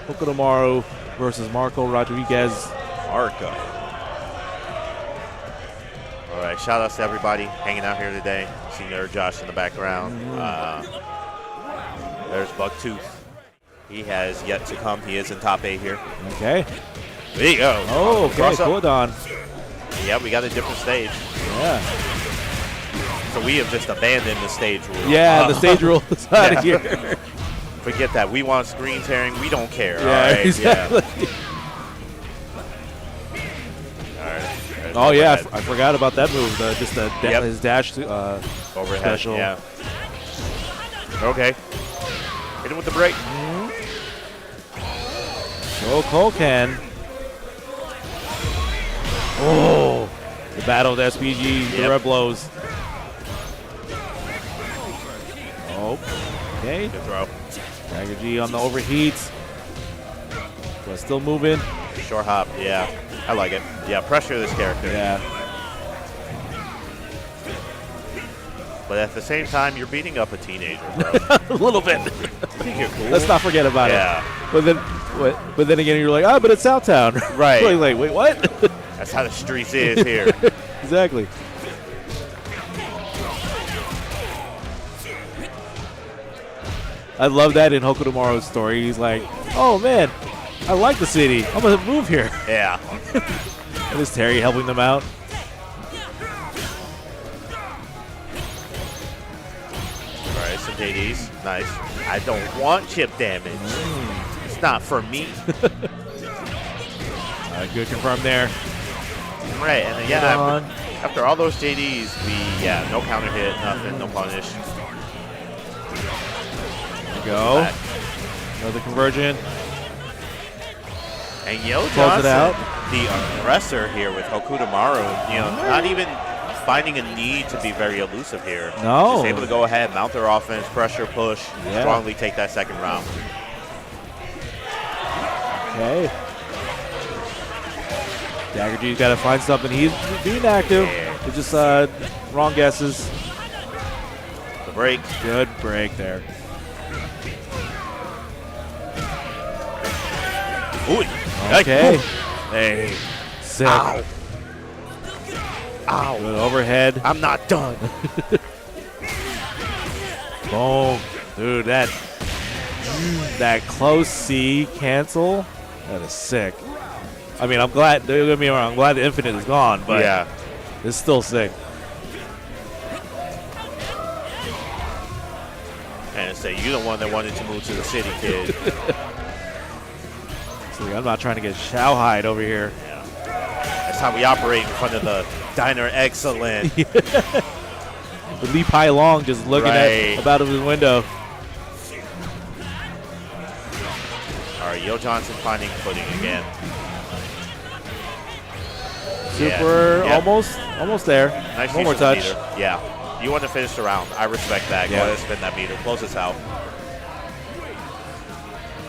Hokumaru versus Marco Rodriguez. Marco. All right, shout outs to everybody hanging out here today. Senior Josh in the background. There's Bucktooth. He has yet to come. He is in top 8 here. Okay. There you go. Oh, okay. Cross up. Hold on. Yeah, we got a different stage. Yeah. So we have just abandoned the stage rule. Yeah, the stage rule is out of here. Forget that. We want screen tearing. We don't care. Yeah, all right? exactly. All right. Oh, yeah. I forgot about that move. His dash overhead. special. Yeah. Okay. Hit him with the break. Oh, Colcan. Oh, the battle of the SPG, the red blows. Oh, okay. Good throw. Dagger G on the overheat. But still moving. Short hop. Yeah. I like it. Yeah, pressure this character. Yeah. But at the same time, you're beating up a teenager, bro. A little bit. I think you're cool. Let's not forget about Yeah. it. But then again, you're like, but it's Southtown. Right. Like, wait, what? That's how the streets is here. Exactly. I love that in Hokumaru's story. He's like, oh man, I like the city. I'm going to move here. Yeah. And is Terry helping them out? All right, some JDs. Nice. I don't want chip damage. It's not for me. Good confirm there. Right, and then, yeah, after all those JDs, no counter hit, nothing, no punish. There we go. Another conversion. And Yo Close Johnson, it out. the aggressor here with Hokudamaru, not even finding a need to be very elusive here. No. Just able to go ahead, mount their offense, pressure, push, Yeah. strongly take that second round. Okay. Dagger G's got to find something. He's being active. Yeah. It's just wrong guesses. The break. Good break there. Ooh. Okay. Hey. Sick. Ow. Ow. Good overhead. I'm not done. Boom. Dude, that close C cancel, that is sick. I mean, I'm glad, don't get me wrong, I'm glad the infinite is gone, but Yeah. it's still sick. And say, you're the one that wanted to move to the city, kid. See, I'm not trying to get Shao-Hide over here. Yeah. That's how we operate in front of the Diner Excellent. With Lee Pai Long just looking Right. at about his window. All right, Yo Johnson finding footing again. Super, Yeah. almost there. Nice One more use of the touch. meter. Yeah. You want to finish the round. I respect that. Yeah. Go ahead and spin that meter. Close this out.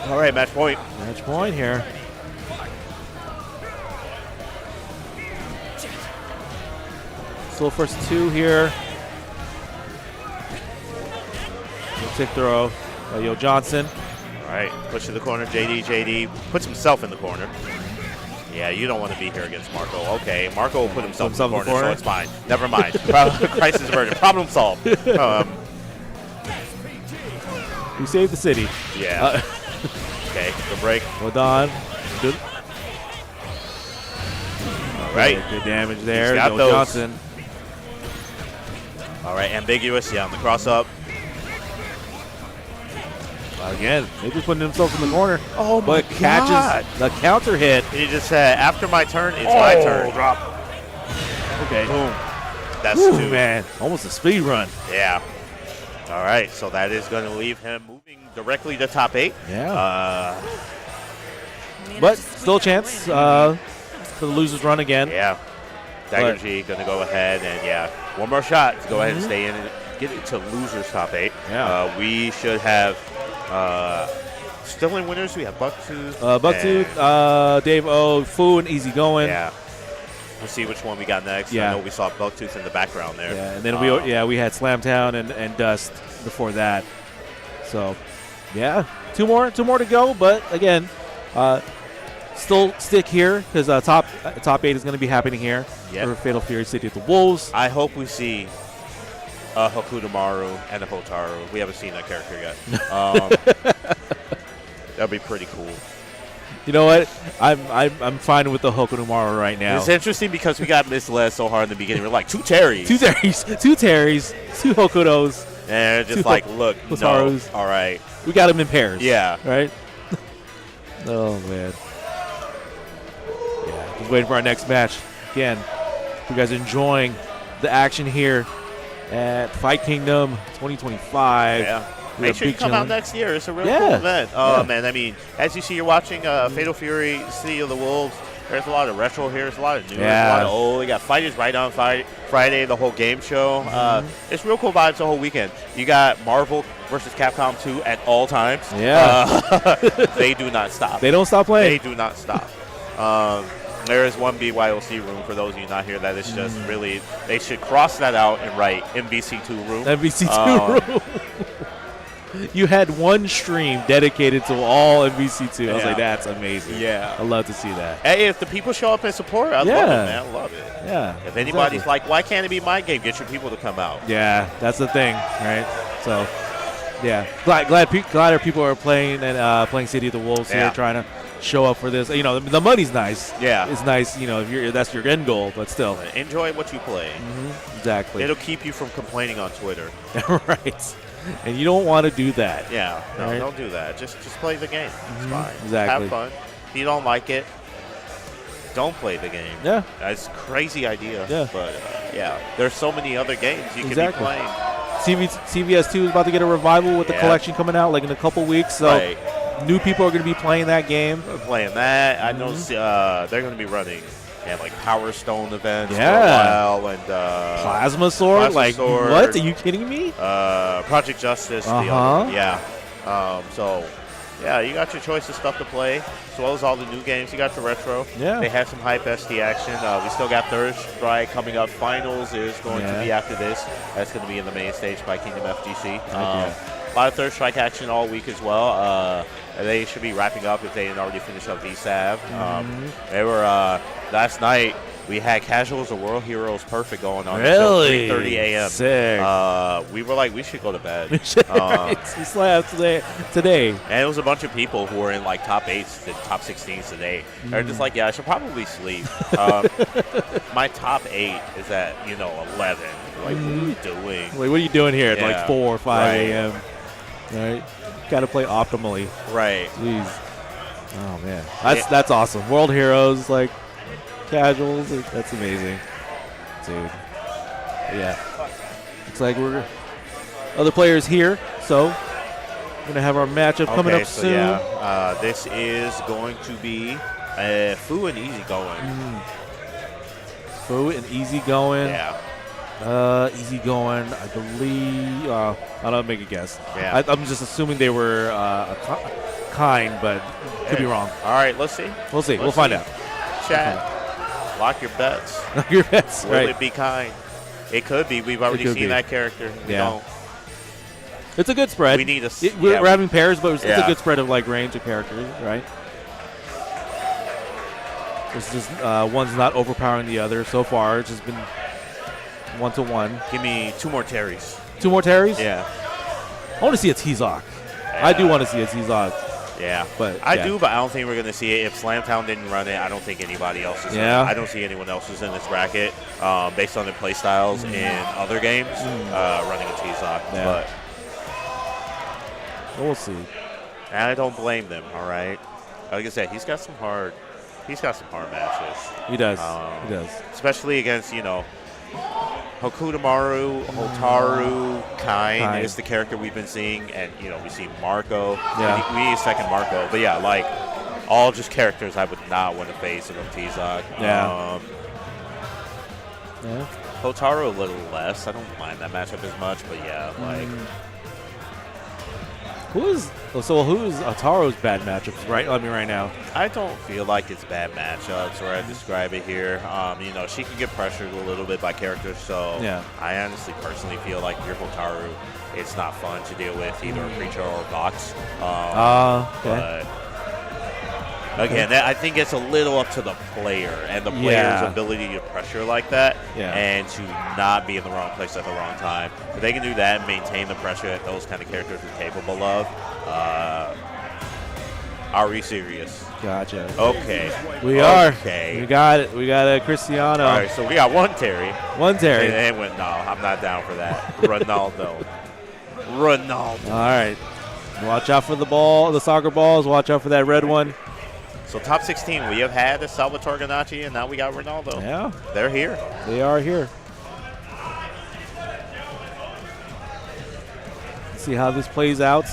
All right, match point. Match point here. Still first two here. Tick throw by Yo Johnson. All right, push to the corner. JD puts himself in the corner. Yeah, you don't want to be here against Marco. Okay, Marco will put himself in the corner, so it's fine. Never mind. Crisis averted. Problem solved. We saved the city. Yeah. Okay, the break. Well done. Good. All right. Good damage there. He's got Yo those. Johnson. All right, ambiguous. Yeah, on the cross up. Again, they just putting themselves in the corner. Oh, my but catches the counter hit. He just said, after my turn, it's my turn. Drop. Okay. Boom. That's Ooh, two. man. Almost a speed run. Yeah. All right, so that is going to leave him moving directly to top 8. Yeah. But still a chance for the losers run again. Yeah. Dagger G going to go ahead and, one more shot to go ahead and stay in and get it to losers top 8. Yeah. We should have still in winners. We have Bucktooth. Bucktooth, Dave O, Fu, and Easy Going. Yeah. We'll see which one we got next. Yeah. I know we saw Bucktooth in the background there. Yeah, and then we had Slamtown and Dust before that. So, yeah, two more to go. But again, still stick here because top 8 is going to be happening here for Fatal Fury City of the Wolves. I hope we see a Hokudamaru and a Hotaru. We haven't seen that character yet. That'd be pretty cool. You know what? I'm fine with the Hokudamaru right now. It's interesting because we got misled so hard in the beginning. We're like, two Terrys. Two Terrys, two Hokudos. And just two like, look, no. Hotarus. All right. We got them in pairs. Yeah. Right? Oh, man. Yeah, just waiting for our next match. Again, if you guys are enjoying the action here at Fight Kingdom 2025. Yeah. Make sure you come out next year. It's a real cool event. Man, I mean, as you see, you're watching Fatal Fury, City of the Wolves. There's a lot of retro here. There's a lot of new. There's a lot of old. We got Fighters Right on Friday, the whole game show. It's real cool vibes the whole weekend. You got Marvel versus Capcom 2 at all times. Yeah. They do not stop. They don't stop playing. They do not stop. There is one BYOC room for those of you not here that is just really, they should cross that out and write MVC2 room. MVC2 room. You had one stream dedicated to all MVC2. I was like, that's amazing. Yeah. I love to see that. Hey, if the people show up and support, I love it, man. I love it. Yeah. If anybody's like, why can't it be my game? Get your people to come out. Yeah, that's the thing, right? So, yeah. Glad our people are playing and playing City of the Wolves here, trying to show up for this. You know, the money's nice. Yeah. It's nice, you know, if that's your end goal, but still. Enjoy what you play. Exactly. It'll keep you from complaining on Twitter. Right. And you don't want to do that. Yeah. No, Right. don't do that. Just play the game. It's fine. Exactly. Have fun. If you don't like it, don't play the game. Yeah. That's a crazy idea. Yeah. But, yeah, there's so many other games you could be playing. CVS 2 is about to get a revival with the collection coming out like in a couple weeks. So new people are going to be playing that game. Playing that. I know they're going to be running like Power Stone events for a Yeah. while. And Plasma Sword? Plasma Sword. What? Are you kidding me? Project Justice. The other, yeah. So, yeah, you got your choice of stuff to play, as well as all the new games. You got the retro. Yeah. They had some hype SD action. We still got Third Strike coming up. Finals is going to be after this. That's going to be in the main stage by Kingdom FGC. A lot of Third Strike action all week as well. They should be wrapping up if they didn't already finish up VSAV. They were last night. We had Casuals of World Heroes Perfect going on until 3:30 a.m. Sick. We were like, we should go to bed. We slept today. And it was a bunch of people who were in like top 8s, the top 16s today. They're just like, yeah, I should probably sleep. My top 8 is at 11. Like, what are you doing? Like, what are you doing here at like Yeah. 4 or 5 Right. a.m.? Right? Got to play optimally. Right. Jeez. Oh man, that's awesome. World Heroes, like Casuals, that's amazing, dude. Yeah. Looks like we're other players here, so we're gonna have our matchup coming up soon. Yeah, this is going to be Fu and Easy Going. Fu and Easy Going. Yeah. Easy Going, I believe. I don't make a guess. Yeah. I'm just assuming they were kind, but could be wrong. All right, let's see. We'll see. We'll find out. Chat. Lock your bets. Your bets, Will right? it be kind? It could be. We've already could seen be. that character. We Yeah. don't. It's a good spread. We need we're having pairs, but it's a Yeah. good spread of like range of characters, right? It's just one's not overpowering the other so far. It's just been 1-to-1. Give me 2 more Terrys. 2 more Terrys? Yeah. I want to see a T-Zoc. I do want to see a T-Zoc. Yeah. But I do, but I don't think we're going to see it. If Slamtown didn't run it, I don't think anybody else is in it. I don't see anyone else who's in this bracket based on their play styles in other games running a T-Zoc. Yeah. But we'll see. And I don't blame them, all right? Like I said, he's got some hard matches. He does. He does. Especially against, Hokudamaru, Hotaru, Kain is the character we've been seeing, and we see Marco. Yeah. We need a second Marco, but yeah, like all just characters I would not want to face in a T-Zoc. Yeah. Hotaru a little less. I don't mind that matchup as much, but yeah, like who's Ataro's bad matchups right now? I don't feel like it's bad matchups, or I describe it here. She can get pressured a little bit by characters, so I honestly personally feel like your Hotaru, it's not fun to deal with either a creature or a box. Okay. But again, I think it's a little up to the player and the player's ability to pressure like that and to not be in the wrong place at the wrong time. If they can do that and maintain the pressure that those kind of characters are capable of, are we serious? Gotcha. Okay. We are. Okay. We got it. We got a Cristiano. All right, so we got one Terry. One Terry. And it went, no, I'm not down for that. Ronaldo. All right. Watch out for the ball, the soccer balls. Watch out for that red one. So top 16, we have had a Salvatore Ganacci, and now we got Ronaldo. Yeah. They're here. They are here. Let's see how this plays out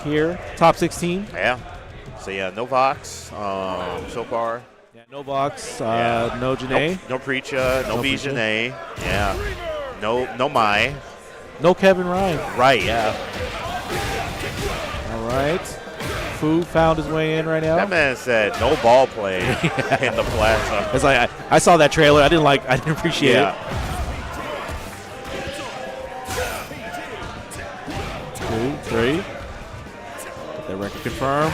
here. Top 16. Yeah. So, yeah, no Vox so far. Yeah, no box, no Janae. No Preacha, no Bijane. Yeah. No Mai. No Kevin Ryan. Right, yeah. All right. Fu found his way in right now. That man said no ball play in the plaza. It's like I saw that trailer. I didn't appreciate it. 2, 3. Get that record confirmed.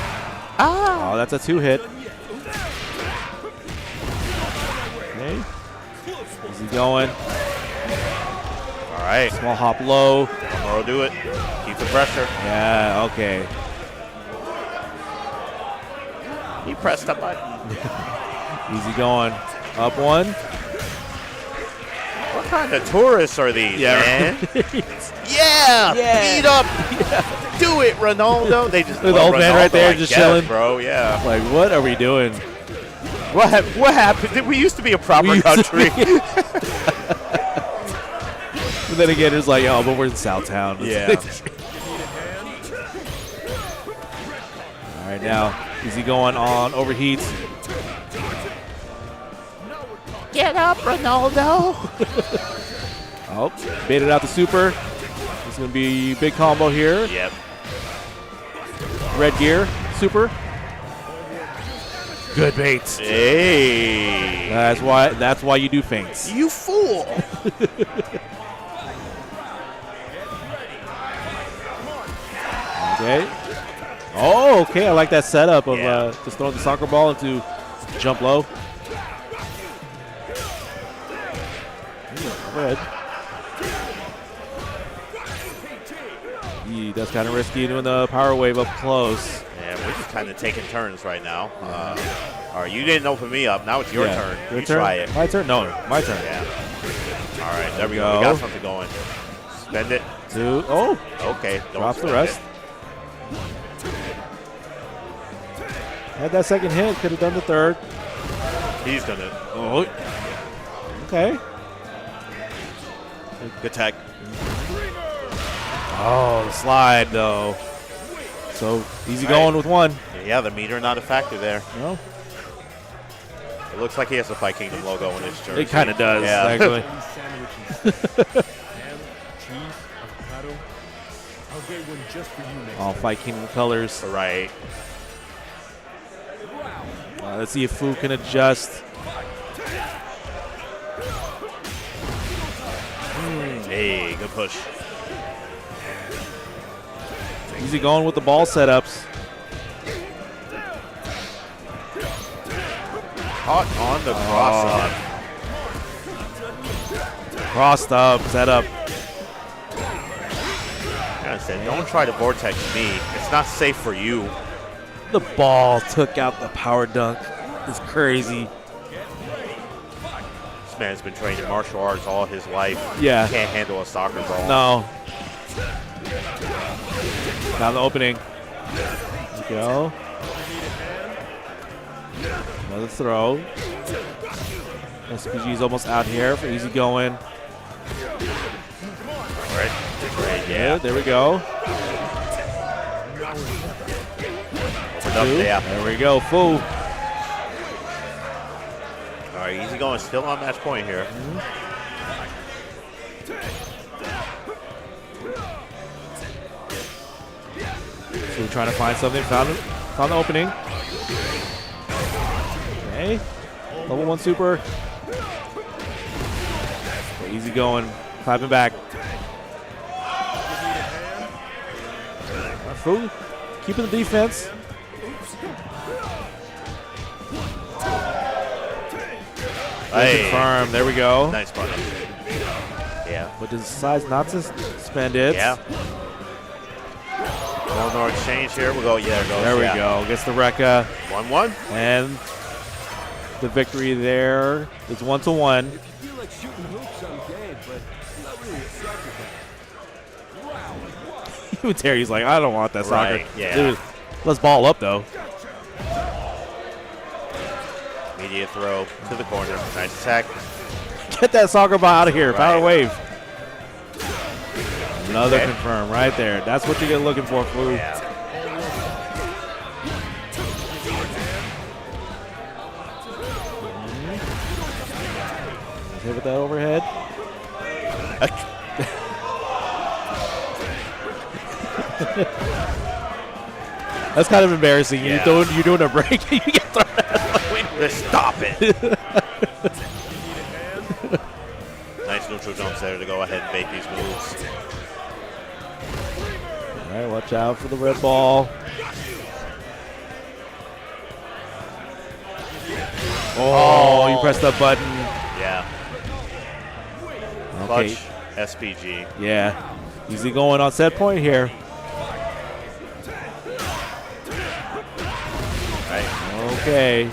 Oh, that's a 2-hit. Okay. Is he going? All right. Small hop low. Tomorrow do it. Keep the pressure. Yeah, okay. He pressed a button. Easy going. Up one. What kind of tourists are these, man? Yeah. Beat up. Do it, Ronaldo. They just Look at the old man right there just chilling. Bro, yeah. Like, what are we doing? What happened? We used to be a proper country. But then again, it's like, oh, but we're in Southtown. Yeah. All right, now, easy going on overheats. Get up, Ronaldo. Oh, baited out the super. It's going to be big combo here. Yep. Red gear, super. Good baits. Hey. That's why you do feints. You fool. Okay. Oh, okay. I like that setup of Yeah. just throwing the soccer ball into jump low. Red. That's kind of risky doing the power wave up close. Yeah, we're just kind of taking turns right now. All right, you didn't open me up. Now it's your turn. Your You turn? try it. My turn? No, my turn. Yeah. All right, there we go. We got something going. Spend it. Two. Oh, Okay. Don't drops the spend rest. Had that second hit. Could have done the third. it. He's going to. Oh. Okay. Good tech. Oh, the slide, though. So easy going with one. Yeah, the meter not a factor there. No, It looks like he has the Fight Kingdom logo in his jersey. it kind of does, Yeah. actually. All Fight Kingdom colors. Right. Let's see if Fu can adjust. Hey, good push. Easy going with the ball setups. Caught on the cross up. Crossed up, setup. I said, don't try to vortex me. It's not safe for you. The ball took out the power dunk. It's crazy. This man's been training martial arts all his life. Yeah. Can't handle a soccer ball. No. Down the opening. There we go. Another throw. SPG is almost out here for easy going. All right. Great, Yeah, there we go. Opened up, Two. yeah. There we go. Fu. All right, easy going. Still on match point here. So we're trying to find something. Found the opening. Okay. Level 1 super. Okay, easy going. Clapping back. Fu keeping the defense. Hey. Confirm. There we go. Nice button. Yeah. But decides not to spend it. Yeah. No exchange here. We'll go. Yeah, there goes. There we yeah. go. Gets the Rekka. 1-1. And the victory there is 1-1. Even Terry's like, I don't want that soccer. Right, yeah. Dude, let's ball up, though. Immediate throw to the corner. Nice attack. Get that soccer ball out of here. Right. Power wave. Another Okay. confirm right there. That's what you're looking for, Fu. Yeah. Hit with that overhead. That's kind of embarrassing. Yeah. You're doing a break and you get thrown out. Just stop it. Nice neutral jumps there to go ahead and bait these moves. All right, watch out for the red ball. Oh, you pressed that button. Yeah. Okay. Clutch SPG. Yeah. Easy going on set point here. Right. Okay.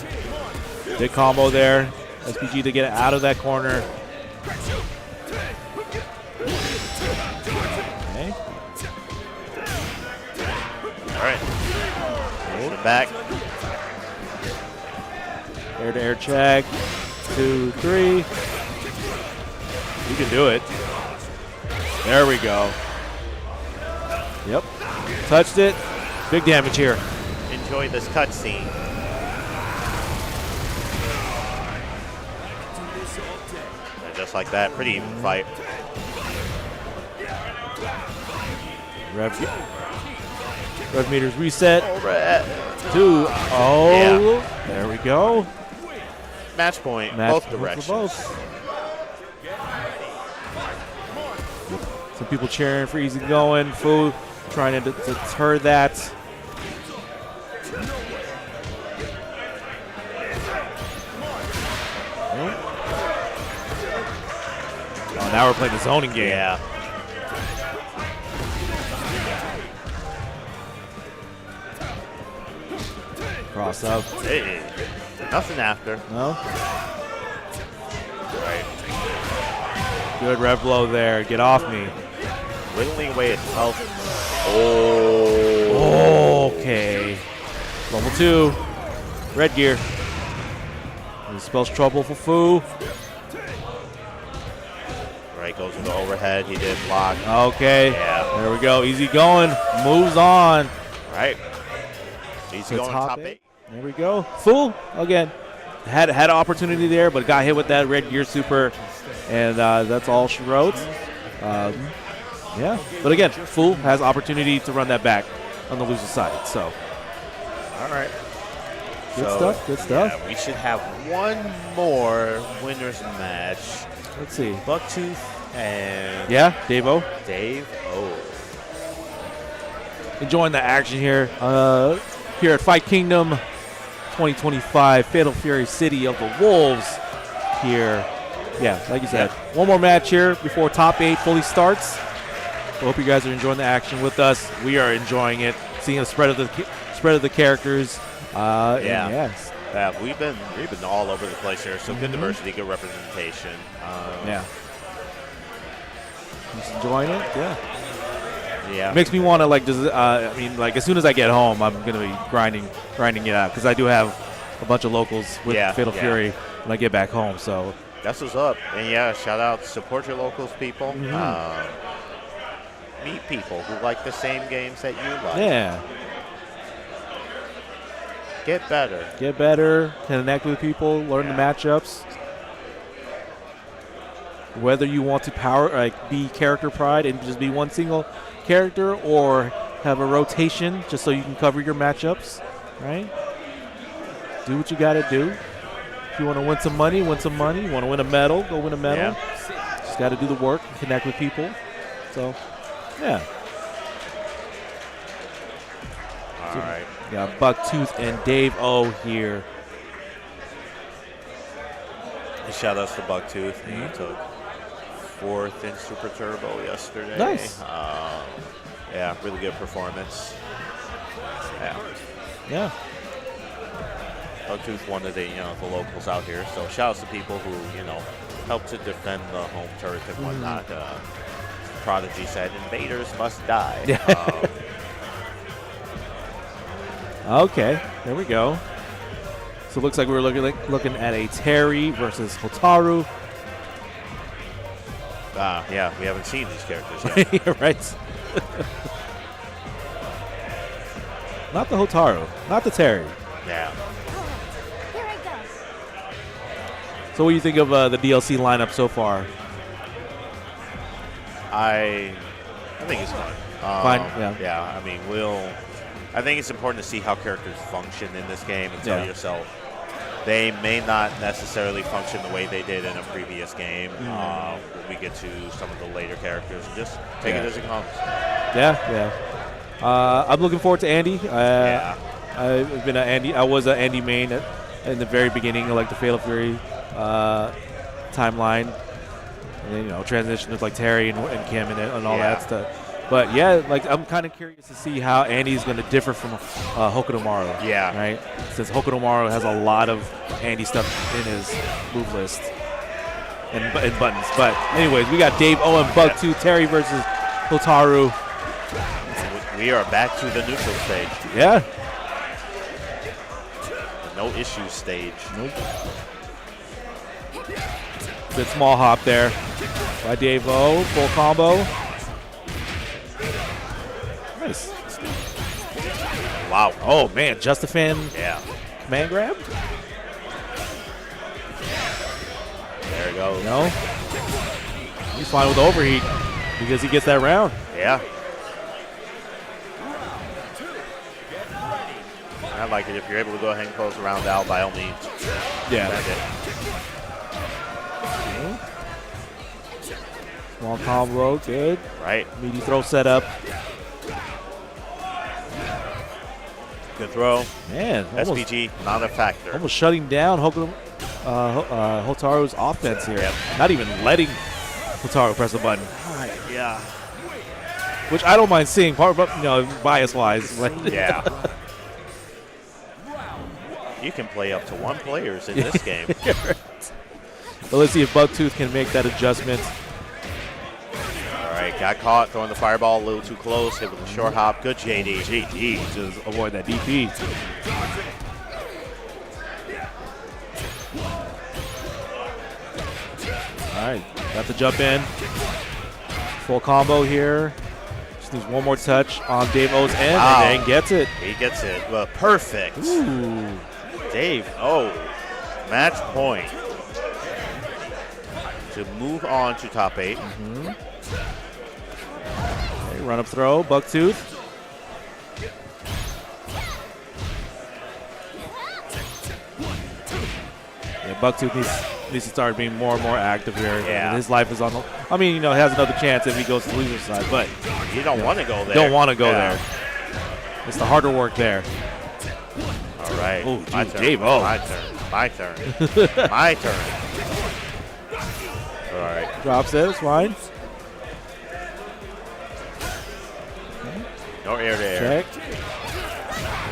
Big combo there. SPG to get out of that corner. Okay. All right. Hold it back. Air-to-air check. 2, 3. You can do it. There we go. Yep. Touched it. Big damage here. Enjoy this cutscene. And just like that, pretty even fight. Rev meters reset. 2. Oh, Yeah. there we go. Match point, Match both point for directions. both. Some people cheering for easy going. Fu trying to deter that. Oh, now we're playing the zoning game. Yeah. Cross up. Hey. Nothing after. No? Right. Good rev blow there. Get off me. Whittling away at health. Oh. Okay. Level 2. Red gear. This spells trouble for Fu. Right, goes with the overhead. He did block. Okay. Yeah. There we go. Easy going. Moves on. Right. He's To going top 8. There we go. Fu, again, had an opportunity there, but got hit with that red gear super, and that's all she wrote. Yeah. But again, Fu has opportunity to run that back on the loser side. So All right. good stuff. Good stuff. Yeah, we should have one more winner's match. Let's see. Bucktooth and Yeah, Dave-O. Dave O. Enjoying the action here. Here at Fight Kingdom 2025, Fatal Fury City of the Wolves here. Yeah, like you said, one more match here before top 8 fully starts. I hope you guys are enjoying the action with us. We are enjoying it, seeing the spread of the characters. Yeah. Yes. Yeah, we've been all over the place here. So good diversity, good representation. Yeah. Just enjoying it. Yeah. Yeah. Makes me want to as soon as I get home, I'm gonna be grinding it out because I do have a bunch of locals with Fatal Fury when I get back home. So that's what's up. And yeah, shout out, support your locals, people. Meet people who like the same games that you like. yeah, Get better. get better, connect with people, learn the matchups. Whether you want to be character pride and just be one single character, or have a rotation just so you can cover your matchups, right? Do what you got to do. If you want to win some money, win some money. You want to win a medal, go win a medal. Just got to do the work and connect with people. So, yeah. All right. Got Bucktooth and Dave O here. Shout outs to Bucktooth. He took 4th in Super Turbo yesterday. Nice. Yeah, really good performance. Yeah. Yeah. Bucktooth one of the the locals out here. So shout outs to people who help to defend the home turret and whatnot. Prodigy said, "Invaders must die." Okay, there we go. So it looks like we're looking at a Terry versus Hotaru. Yeah, we haven't seen these characters yet. Right. Not the Hotaru, not the Terry. Yeah. Here I go. So what do you think of the DLC lineup so far? I think it's fun. Fine, yeah. Yeah, I mean, I think it's important to see how characters function in this game and tell yourself they may not necessarily function the way they did in a previous game. When we get to some of the later characters, and just take it as it comes. Yeah. I'm looking forward to Andy. I was an Andy main in the very beginning, like the Fatal Fury timeline. And then, transition with like Terry and Kim and all that stuff. But yeah, like I'm kind of curious to see how Andy's going to differ from Hokutomaru. Yeah. Right? Since Hokutomaru has a lot of Andy stuff in his move list and buttons. But anyways, we got Dave O and Buck2, Terry versus Hotaru. We are back to the neutral stage. Yeah. No issue stage. Nope. Good small hop there by Dave O. Full combo. Nice. Wow. Oh, man. Just a fan Yeah. command grab? There it goes. No. He's fine with overheat because he gets that round. Yeah. I like it. If you're able to go ahead and close the round out, by all means. Yeah. That's it. Small combo. Good. Right. Meaty throw set up. Good throw. Man. Almost, SPG, not a factor. almost shutting down Hotaru's offense here. Yep. Not even letting Hotaru press the button. Yeah. Which I don't mind seeing, bias-wise. But Yeah. You can play up to 1 players in this game. But let's see if Bucktooth can make that adjustment. All right, got caught throwing the fireball a little too close. Hit with a short hop. Good JD. JD, just avoid that DP. All right, got the jump in. Full combo here. Just needs one more touch on Dave O's end, Wow. and then gets it. He gets it. Well, perfect. Ooh. Dave, match point. To move on to top 8. Okay, run up throw, Bucktooth. Yeah, Bucktooth needs to start being more and more active here. Yeah. His life is on the. I mean, has another chance if he goes to the loser side, but You don't want to go there. don't want to go Yeah. there. It's the harder work there. All right. Oh, My geez, turn. Dave, oh. My turn. My turn. My turn. All right. Drops it, it's fine. No air to air. Check.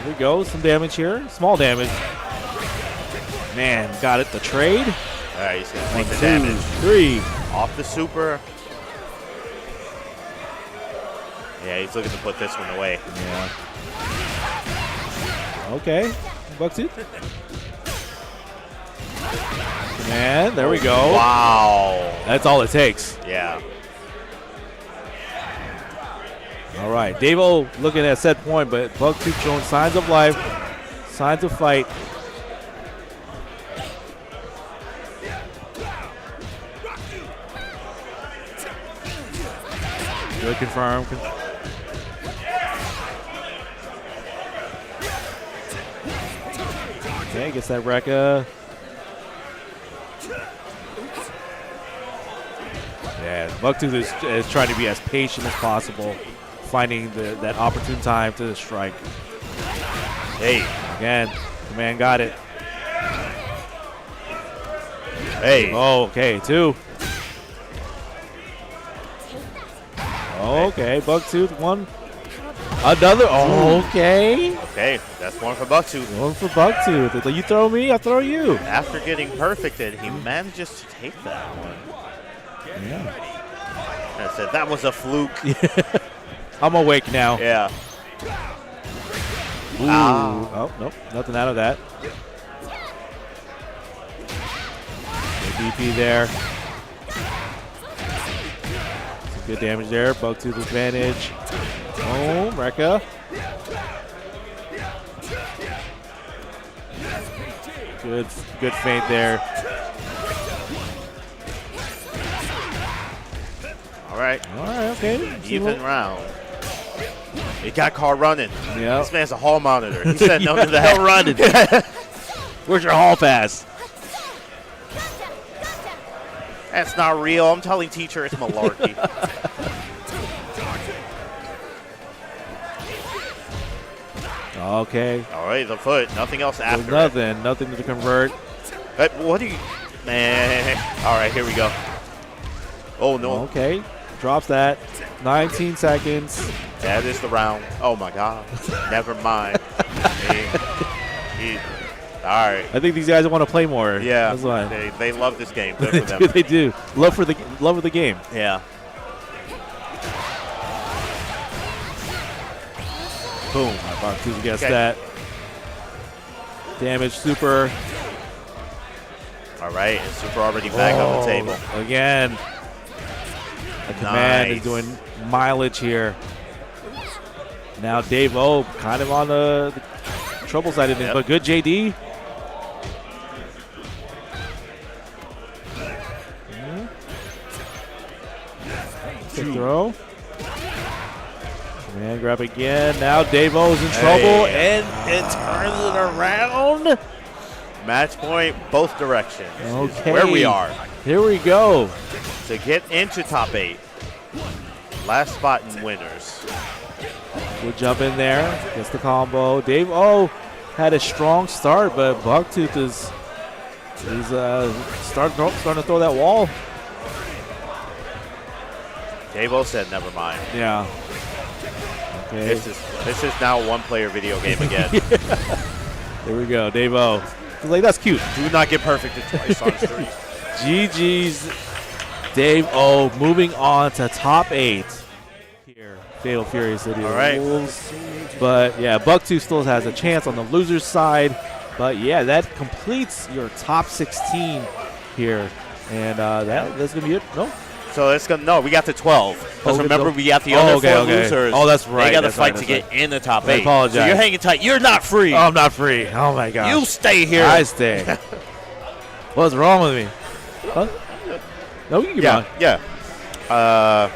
There we go. Some damage here. Small damage. Man, got it. The trade. All right, he's going to take the 2, damage. 3. Off the super. Yeah, he's looking to put this one away. Yeah. Okay. Bucktooth. Man, there we go. Wow. That's all it takes. Yeah. All right. Dave-O looking at set point, but Bucktooth showing signs of life, signs of fight. Good confirm. Okay, gets that Rekka. Yeah, Bucktooth is trying to be as patient as possible, finding that opportune time to strike. Hey. Again, the man got it. Hey. Oh, okay, 2. Okay, Bucktooth, 1. Another. Oh, okay. Okay, that's one for Bucktooth. One for Bucktooth. You throw me, I throw you. After getting perfected, he manages to take that one. Yeah. I said that was a fluke. I'm awake now. Yeah. Ooh. Ah. Oh, nope, nothing out of that. Good DP there. Some good damage there. Bucktooth advantage. Oh, Rekka. Good feint there. All right. All right, okay. Even round. He got caught running. Yeah. This man's a hall monitor. He said no to that. No running. Where's your hall pass? That's not real. I'm telling teacher it's malarkey. Okay. All right, the foot. Nothing else So after it. nothing to convert. What do you... Man. All right, here we go. Oh, no. Okay. Drops that. 19 seconds. That is the round. Oh my God. Never mind. All right. I think these guys want to play more. Yeah. That's why. They love this game. Good for them. They do. Love of the game. Yeah. Boom. Baktu gets Okay. that. Damage super. All right. And Super already back on the table. Again. The command is Nice. doing mileage here. Now Dave O kind of on the trouble side of things, Yep. but good JD. Good throw. Man, grab again. Now Dave O's in trouble, and it turns it around. Match point, both directions. is Okay. Where we are Here we go. to get into top 8. Last spot in winners. We'll jump in there. Gets the combo. Dave O had a strong start, but Bucktooth is starting to throw that wall. Davo said, "Never mind." Yeah. Okay. This is now a one-player video game again. Here we go. Dave O. He's like, that's cute. Do not get perfected twice on stream. GG's Dave O moving on to top 8 here. Fatal Fury City. All right. Wolves. But yeah, Bucktooth still has a chance on the loser's side. But yeah, that completes your top 16 here. And that's going to be it. No? So it's gonna we got to 12. Because Oh, remember, no. we got the other okay, four okay. losers. Oh, that's right, They got to that's fight right, to that's get in the top I 8. apologize. So you're hanging tight. You're not free. Oh, I'm not free. Oh my God. You stay here. I stay. What's wrong with me? Huh? No, we can keep on. Yeah.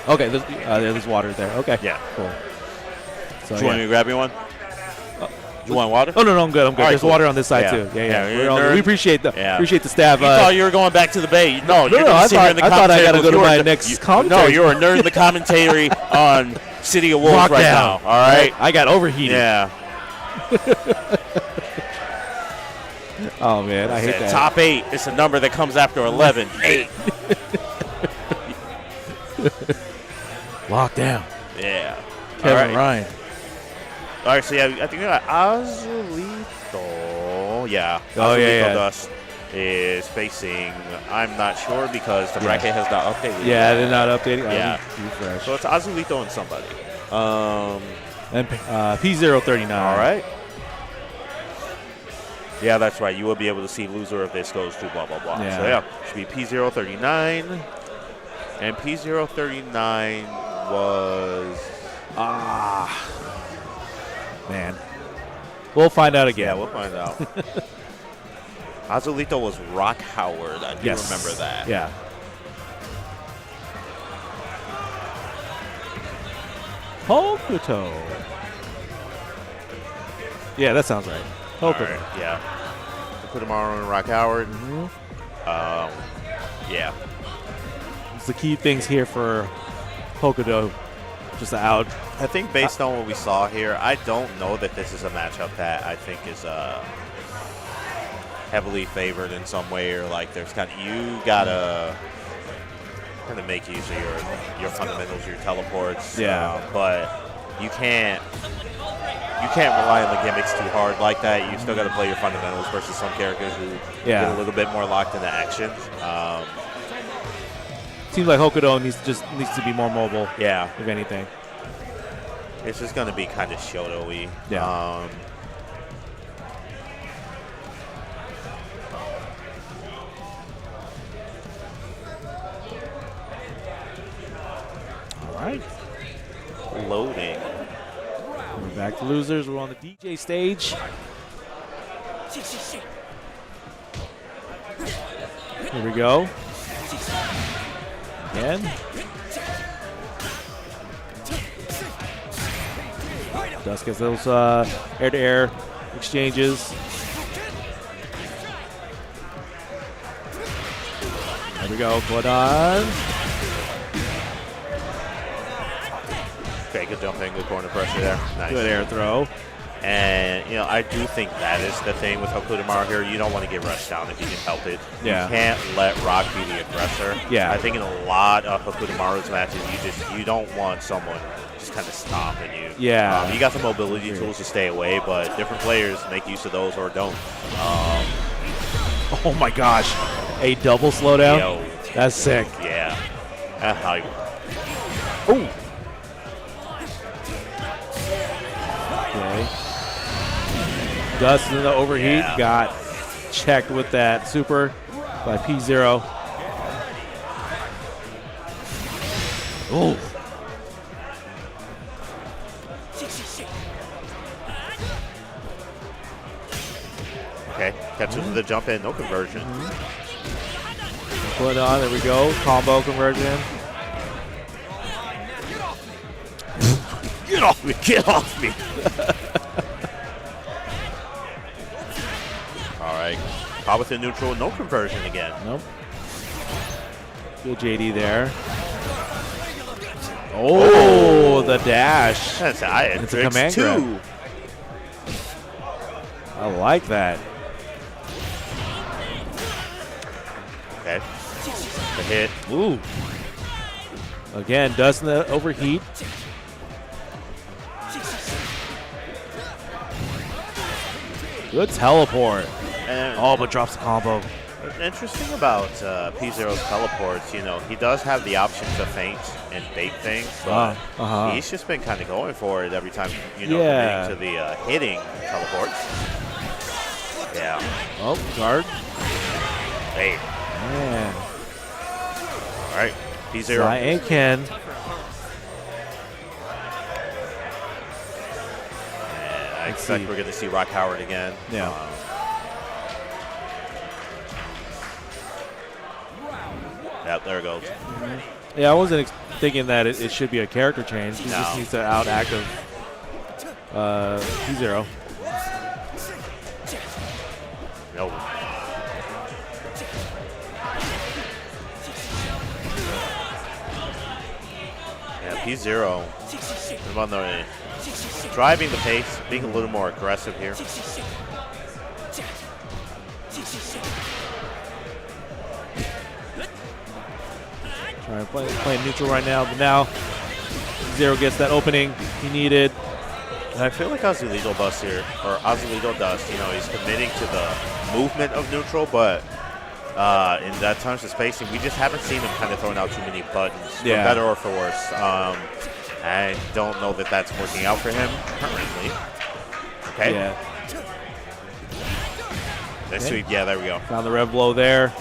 Okay, there's water there. Okay. Yeah. Cool. So, Do you want me to grab you one? You want water? Oh no, I'm good. I'm good. All right, There's cool. water on this side Yeah. too. Yeah. Yeah, We're you're a all- nerd. we appreciate the staff. You thought you were going back to the bay. No, you're no, gonna I sit here in the thought I gotta commentary go to booth. my You're next No, commentary. you're a nerd in the commentary on City of Wolves Lockdown. right now. All right. I got overheated. Yeah. Oh man, I hate that. Top 8. It's a number that comes after 11. 8. Lockdown. Yeah. Kevin All right. Ryan. All right. So yeah, I think we got Azulito. Yeah. Oh, yeah. Dust is facing. I'm not sure because the bracket has not updated. Yeah, yet. they're not updating. Yeah. Refresh. So it's Azulito and somebody. And P039. All right. Yeah, that's right. You will be able to see loser of this goes to blah, blah, blah. Yeah. So, yeah, should be P039. And P039 was... Man. We'll find out again. Yeah, we'll find out. Azulito was Rock Howard. I do remember that. Yeah. Hokuto. Yeah, that sounds right. All Hokuto. right, yeah. Put him on Rock Howard. Yeah. It's the key things here for Hokuto. Just out. I think based on what we saw here, I don't know that this is a matchup that I think is heavily favored in some way, or like there's kind of you gotta kind of make use of your fundamentals, your teleports. Yeah. But you can't rely on the gimmicks too hard like that. You still got to play your fundamentals versus some characters who get a little bit more locked into action. Seems like Hokuto needs to be more mobile. Yeah. If anything. It's just going to be kind of Shoto-y. Yeah. All right. Loading. We're back to losers. We're on the DJ stage. Here we go. Again. Dust gets those air-to-air exchanges. There we go. Put on. Okay, good jump in, good corner pressure there. Nice. Good air throw. And, you know, I do think that is the thing with Hokutomaru here. You don't want to get rushed down if you can help it. Yeah. You can't let Rock be the aggressor. Yeah. I think in a lot of Hokutomaru's matches, you don't want someone just kind of stomping you. Yeah. You got the mobility tools to stay away, but different players make use of those or don't. Oh my gosh. A double slowdown? Yo. That's sick. Yeah. How Ooh. Okay. Dustin in the overheat got checked with that super by P0. Ooh. Okay, catches the jump in, no conversion. Put it on, there we go. Combo conversion. Get off me, get off me. All right, caught with the neutral, no conversion again. Nope. Good JD there. Oh, the dash. That's It's a command grab. I like that. Okay, the hit. Ooh. Again, Dustin the overheat. Good teleport. And Oh, but drops the combo. what's interesting about P0's teleports, you know, he does have the option to feint and bait things, but he's just been kind of going for it every time, you know, Yeah. committing to the hitting teleports. Yeah. Oh, guard. Hey. Man. All right. P0. Zai and Ken. I expect we're going to see Rock Howard again. Yeah. Yep, there it goes. Yeah, I wasn't thinking that it should be a character change. He just needs to out active P0. No. Yeah, P0. I'm on the driving the pace, being a little more aggressive here. Trying to play neutral right now, but now Zero gets that opening he needed. And I feel like Azulito Dust here, or Azulito Dust, you know, he's committing to the movement of neutral, but in that terms of spacing, we just haven't seen him kind of throwing out too many buttons, for better or for worse. I don't know that that's working out for him currently. Okay. Yeah. Nice sweep. Yeah, there we go. Found the rev blow there.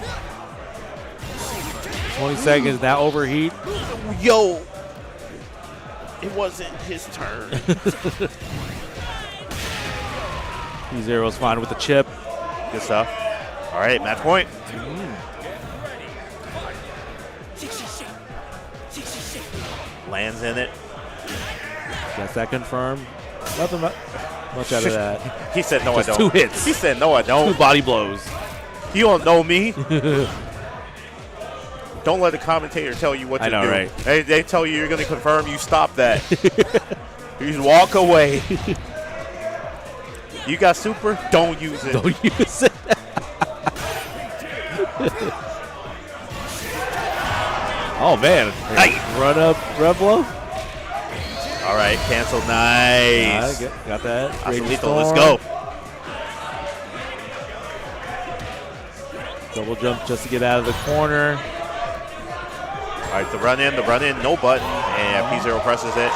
20 seconds, now overheat. Yo! It wasn't his turn. P0's fine with the chip. Good stuff. All right, match point. Lands in it. Gets that confirmed. Nothing much out of that. He said, no, Just I don't. 2 hits. He said, no, I don't. 2 body blows. You don't know me. Don't let the commentator tell you what to know, do. right? They tell you you're going to confirm, you stop that. You just walk away. You got super? Don't use it. Don't use it. Oh, man. Hey. Run up, rev blow. All right, cancel. Nice. Got that. Azulito, let's go. Double jump just to get out of the corner. All right, the run in, no button, and P0 presses it.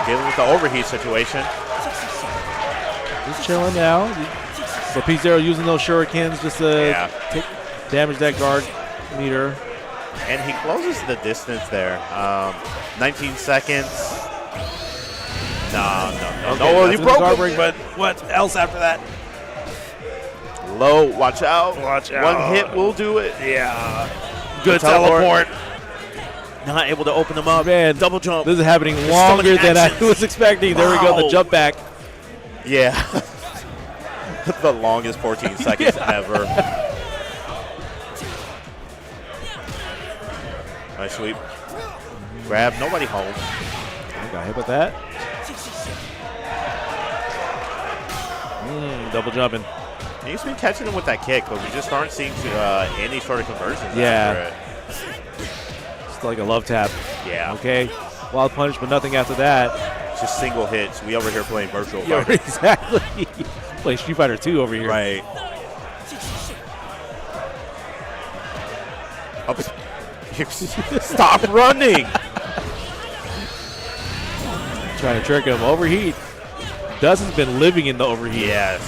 Dealing with the overheat situation. He's chilling now. So P0 using those shurikens just to damage that guard meter. And he closes the distance there. 19 seconds. No, he broke guard him. break, but what else after that? Low, watch out. Watch out. One hit will do it. Yeah. Good teleport. Not able to open them up. Man, double jump. This is happening longer than I was expecting. There we go, the Wow. jump back. Yeah. The longest 14 seconds ever. Nice sweep. Grab, nobody home. I got hit with that. Double jumping. He's been catching him with that kick, but we just aren't seeing any sort of conversions. Yeah. It's like a love tap. Yeah. Okay. Wild punch, but nothing after that. It's just single hits. We over here playing virtual Yeah, fighter. exactly. Playing Street Fighter 2 over here. Right. Up. Stop running. Trying to trick him. Overheat. Dust has been living in the overheat. Yes.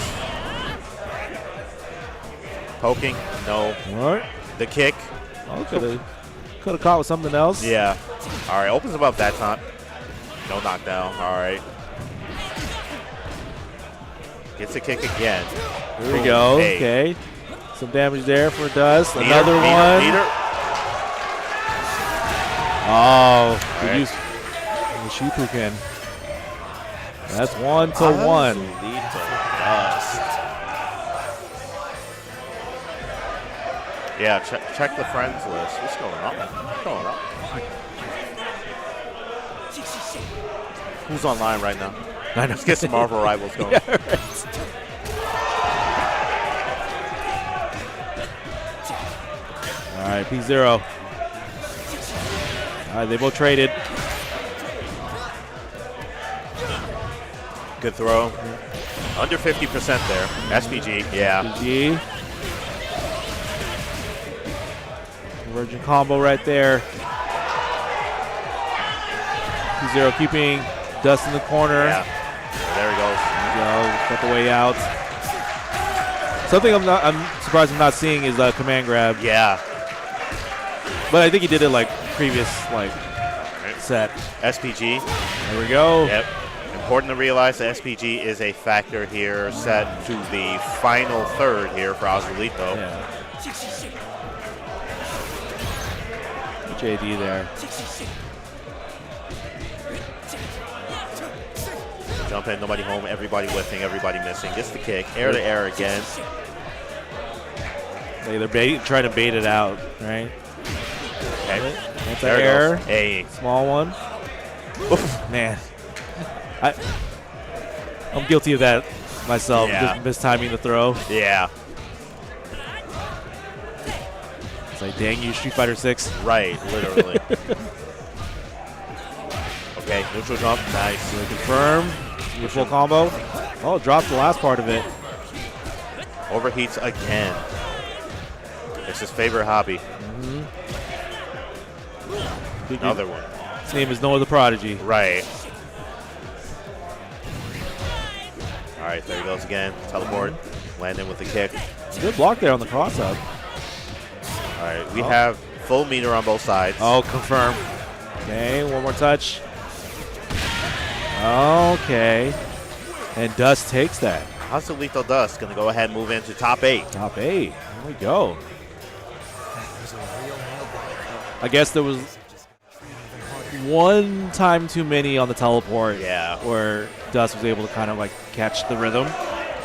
Poking. No. All right. The kick. Oh, could have caught with something else. Yeah. All right. Opens him up that time. No knockdown. All right. Gets a kick again. Here we go. Hey. Okay. Some damage there for Dust. Meter, Another one. Meter. Oh, good right. use. The Shipuken. That's 1-1. Yeah, check the friends list. What's going on? What's going on? Who's online right now? I know. Let's get some Marvel Rivals going. Yeah, right. All right, P0. All right, they both traded. Good throw. Under 50% there. SPG, yeah. GG. Virgin combo right there. P0 keeping Dust in the corner. Yeah. There he goes. There we go. Cut the way out. Something I'm surprised I'm not seeing is a command grab. Yeah. But I think he did it like previous set. SPG. There we go. Yep. Important to realize that SPG is a factor here, set to the final third here for Azulito. Yeah. JD there. Jump in, nobody home, everybody whiffing, everybody missing. Gets the kick, air to air again. They're trying to bait it out, right? Okay. That's There it air. goes. Hey. Small one. Oof, man. I'm guilty of that myself, Yeah. just mistiming the throw. Yeah. It's like, dang you, Street Fighter 6. Right, literally. Okay, neutral jump, nice. Confirm. Your full combo. Oh, dropped the last part of it. Overheats again. It's his favorite hobby. Another one. His name is Noah the Prodigy. Right. All right, there he goes again. Teleport. Landing with the kick. Good block there on the cross-up. All right, we have full meter on both sides. Oh, confirm. Okay, one more touch. Okay. And Dust takes that. Azulito Dust going to go ahead and move into top 8. Top 8. There we go. I guess there was one time too many on the teleport. Yeah. Where Dust was able to kind of like catch the rhythm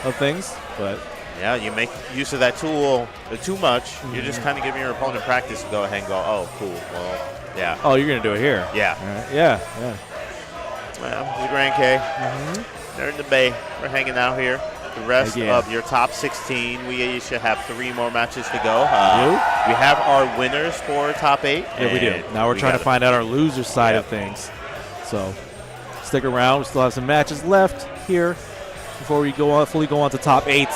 of things. But yeah, you make use of that tool too much. You're just kind of giving your opponent practice to go ahead and go, oh, cool. Well, yeah. oh, you're gonna do it here. Yeah. All right. Yeah. Yeah. Well, the Grand K. They're in the Bay. We're hanging out here. The rest Yeah. of your top 16, we should have 3 more matches to go. We have our winners for top 8. Yeah, we do. Now we're trying to find out our loser side of things. So stick around. We still have some matches left here before we fully go on to top 8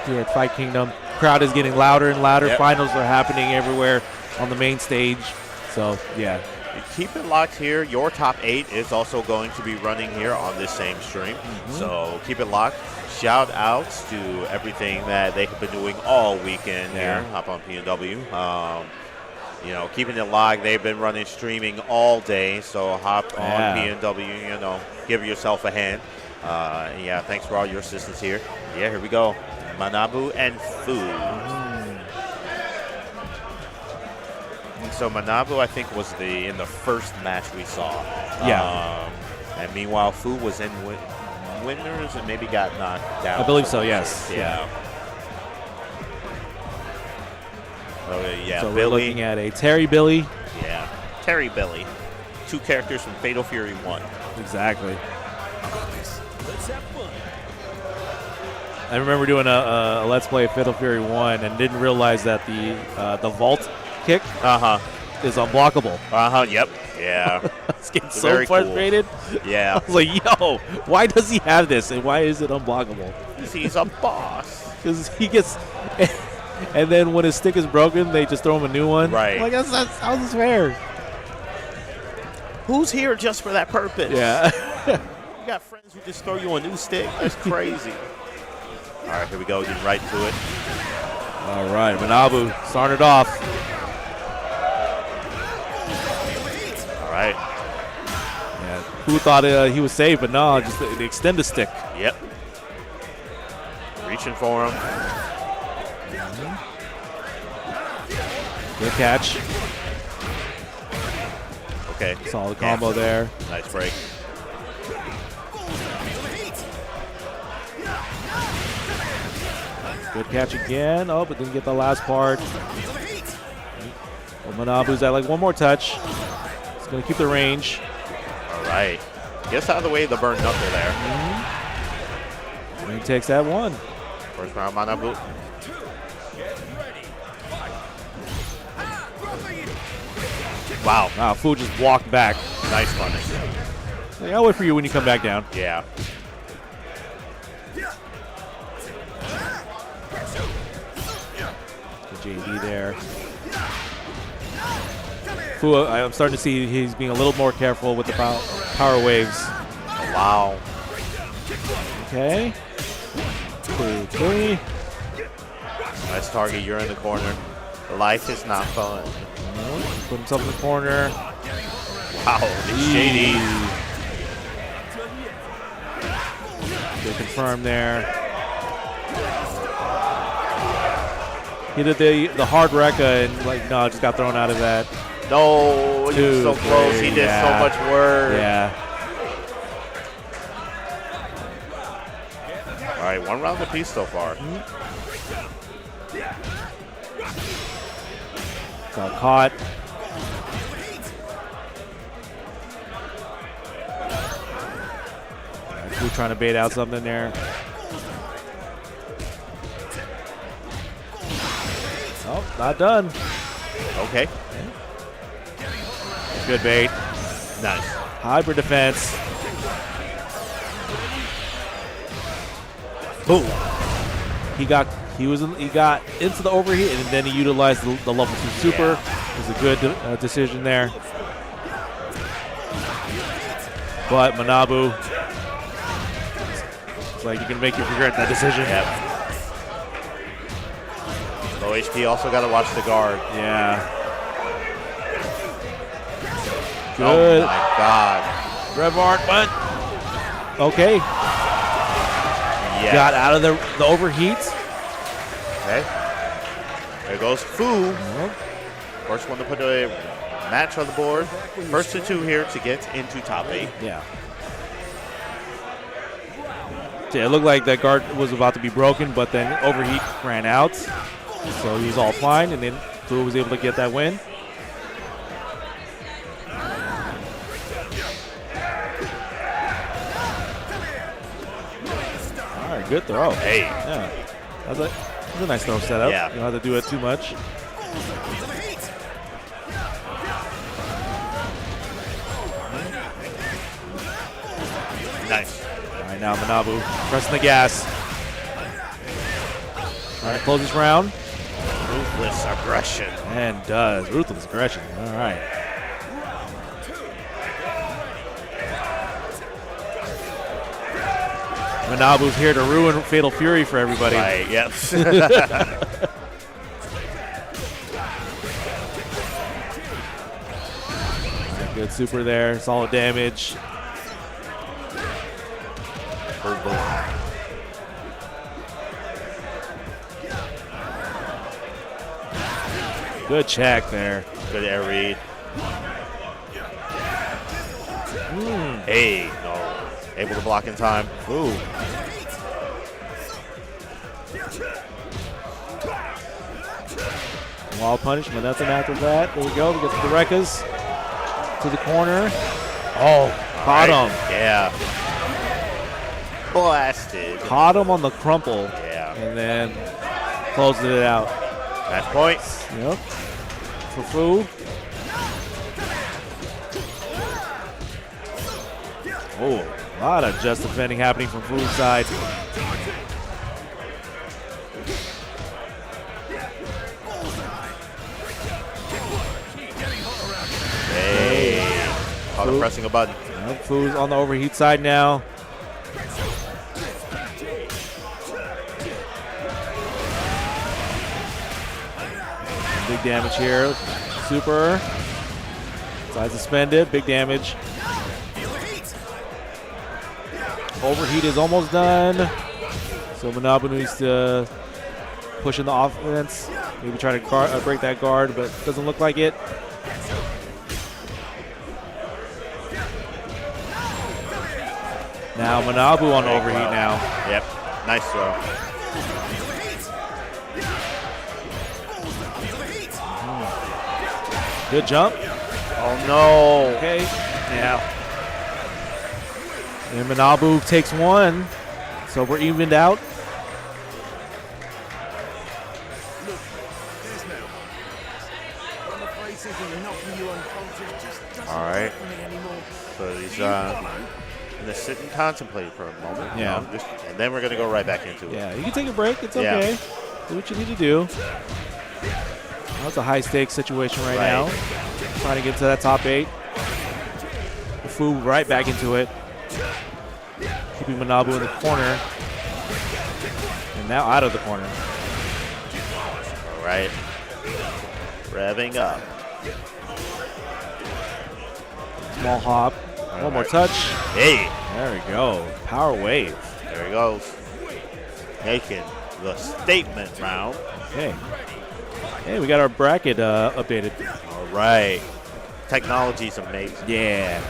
here at Fight Kingdom. Crowd is getting louder and louder. Yep. Finals are happening everywhere on the main stage. So, yeah. Keep it locked here. Your top 8 is also going to be running here on this same stream. So keep it locked. Shout outs to everything that they have been doing all weekend here. Hop on PNW. You know, keeping it locked. They've been running streaming all day. So hop on PNW, you know, give yourself a hand. Yeah, thanks for all your assistance here. Yeah, here we go. Manabu and Fu. So Manabu, I think, was in the first match we saw. Yeah. And meanwhile, Fu was in winners and maybe got knocked down. I believe so, yes. Yeah. Yeah, So Billy. we're looking at a Terry Billy. Yeah, Terry Billy. 2 characters from Fatal Fury 1. Exactly. I remember doing a Let's Play of Fatal Fury 1 and didn't realize that the vault kick is unblockable. Yep. Yeah. I was getting so Very cool. frustrated. Yeah. I was like, yo, why does he have this and why is it unblockable? He's a boss. Because he gets, and then when his stick is broken, they just throw him a new one. Right. I'm like, that's how's this fair? Who's here just for that purpose? Yeah. You got friends who just throw you a new stick? That's crazy. All right, here we go. Getting right to it. All right, Manabu starting it off. All right. Yeah. Who thought he was safe, but no, just the extend the stick. Yep. Reaching for him. Good catch. Okay. Solid combo there. Nice break. Good catch again. Oh, but didn't get the last part. Well, Manabu's at like one more touch. He's going to keep the range. All right. Gets out of the way of the burnt knuckle there. And he takes that one. First round, Manabu. Wow. Wow, Fu just walked back. Nice punish. Like, I'll wait for you when you come back down. Yeah. Good JD there. Fu, I'm starting to see he's being a little more careful with the power waves. Wow. Okay. 2-3. Nice target. You're in the corner. Life is not fun. Put himself in the corner. Wow. It's shady. Good confirm there. He did the hard rekka and like no, just got thrown out of that. No, he was so close. He did so much work. Yeah. All right, one round apiece so far. Got caught. We're trying to bait out something there. Oh, not done. Okay. Good bait. Nice. Hybrid defense. Boom. He got into the overheat and then he utilized the level 2 super. It was a good decision there. But Manabu, it's like you can make you regret that decision. Yep. Low HP, also got to watch the guard. Yeah. Oh Good. my God. Red Mart, but okay. Yeah. Got out of the overheat. Okay. There goes Fu. First one to put a match on the board. First to 2 here to get into top 8. Yeah. Yeah, it looked like that guard was about to be broken, but then overheat ran out. So he was all fine, and then Fu was able to get that win. All right, good throw. Hey. Yeah. That's a nice throw setup. Yeah. You don't have to do it too much. Nice. All right, now Manabu pressing the gas. All right, close this round. Ruthless aggression. And does. Ruthless aggression. All right. Manabu's here to ruin Fatal Fury for everybody. Right, yep. Good super there. Solid damage. Good check there. Good air read. Hey, no. Able to block in time. Ooh. Wild punishment. Nothing after that. There we go. We get the Rekkas to the corner. Oh, caught him. Yeah. Blast. did. Caught him on the crumple. Yeah. And then closed it out. Match point. Yep. For Fu. Oh, a lot of just defending happening from Fu's side. Hey. Caught him pressing a button. Yep, Fu's on the overheat side now. Big damage here. Super. Side suspended. Big damage. Overheat is almost done. So Manabu needs to push in the offense. Maybe try to break that guard, but doesn't look like it. Now Manabu on overheat now. Yep. Nice throw. Good jump. Oh, no. Okay. Yeah. And Manabu takes one. So we're evened out. All right. So he's in the sit and contemplate for a moment. Yeah. And then we're going to go right back into it. Yeah, you can take a break. It's Yeah. okay. Do what you need to do. That's a high-stakes situation right now. Trying to get to that top 8. Fu right back into it. Keeping Manabu in the corner. And now out of the corner. All right. Revving up. Small hop. One more touch. Hey. There we go. Power wave. There he goes. Making the statement round. Okay. Hey, we got our bracket updated. All right. Technology's amazing. Yeah.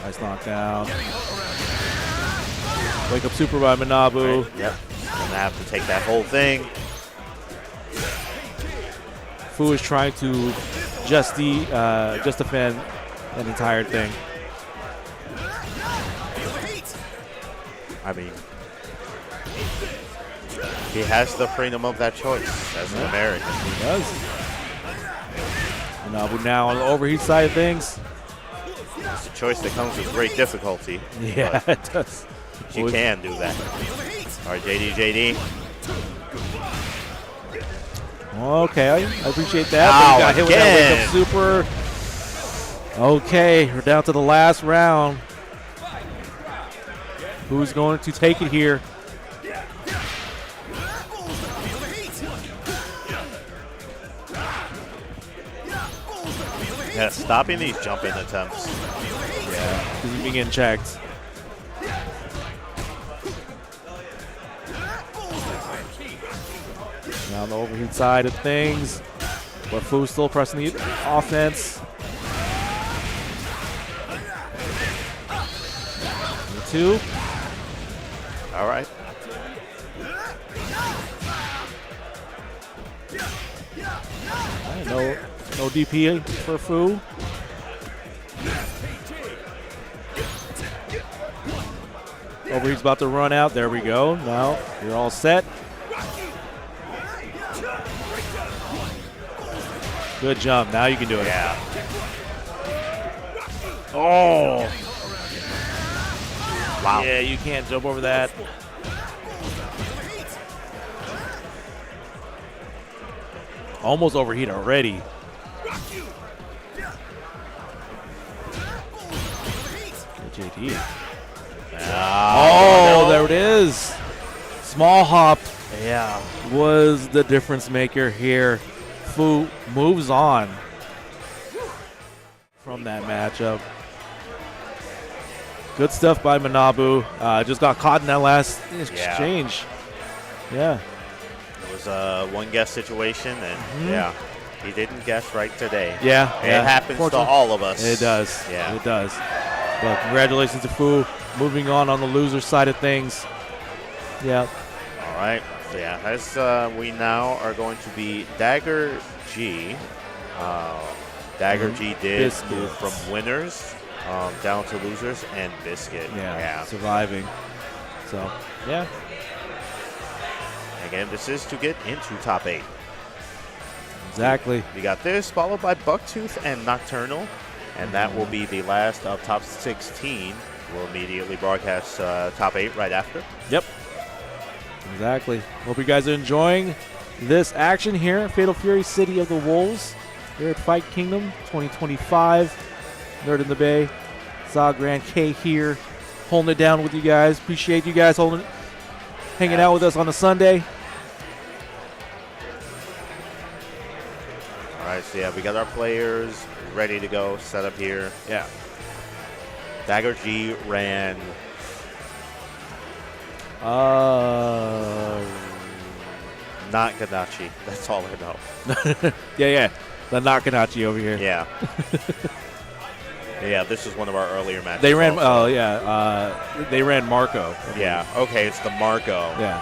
Nice knockdown. Wake up super by Manabu. Right. Yep. Gonna have to take that whole thing. Fu is trying to just defend an entire thing. I mean, he has the freedom of that choice as an American. He does. Manabu now on the overheat side of things. It's a choice that comes with great difficulty. Yeah, it does. You can do that. All right, JD. Okay, I appreciate that. Ow, But he got hit with that wake up super. Okay, we're down to the last round. Who's going to take it here? Yeah, stopping these jumping attempts. Yeah, because he's being getting checked. Now on the overheat side of things, but Fu's still pressing the offense. Number 2. All right. No DP for Fu. Overheat's about to run out. There we go. Now you're all set. Good jump. Now you can do it. Yeah. Oh. Wow. Yeah, you can't jump over that. Almost overheat already. Good JD. Oh, there it is. Small hop. Yeah. Was the difference maker here. Fu moves on from that matchup. Good stuff by Manabu. Just got caught in that last exchange. Yeah. It was a one guess situation, and yeah, he didn't guess right today. Yeah. It happens to all of us. It does. Yeah. It does. But congratulations to Fu. Moving on the loser side of things. Yeah. All right. So yeah, as we now are going to be Dagger G Dagger G did Biscuit. move from winners down to losers and Biscuit. Yeah, surviving. So, yeah. Again, this is to get into top 8. Exactly. We got this, followed by Bucktooth and Nocturnal, and that will be the last of top 16. We'll immediately broadcast top 8 right after. Yep. Exactly. Hope you guys are enjoying this action here at Fatal Fury City of the Wolves here at Fight Kingdom 2025. Nerd in the Bay. Zog Grand K here, holding it down with you guys. Appreciate you guys hanging out with us on a Sunday. All right, so yeah, we got our players ready to go, set up here. Yeah. Dagger G ran not Ganachi. That's all I know. Yeah. The Nakanachi over here. Yeah. Yeah, this is one of our earlier matches. They ran, also. they ran Marco. Yeah, okay, it's the Marco. Yeah.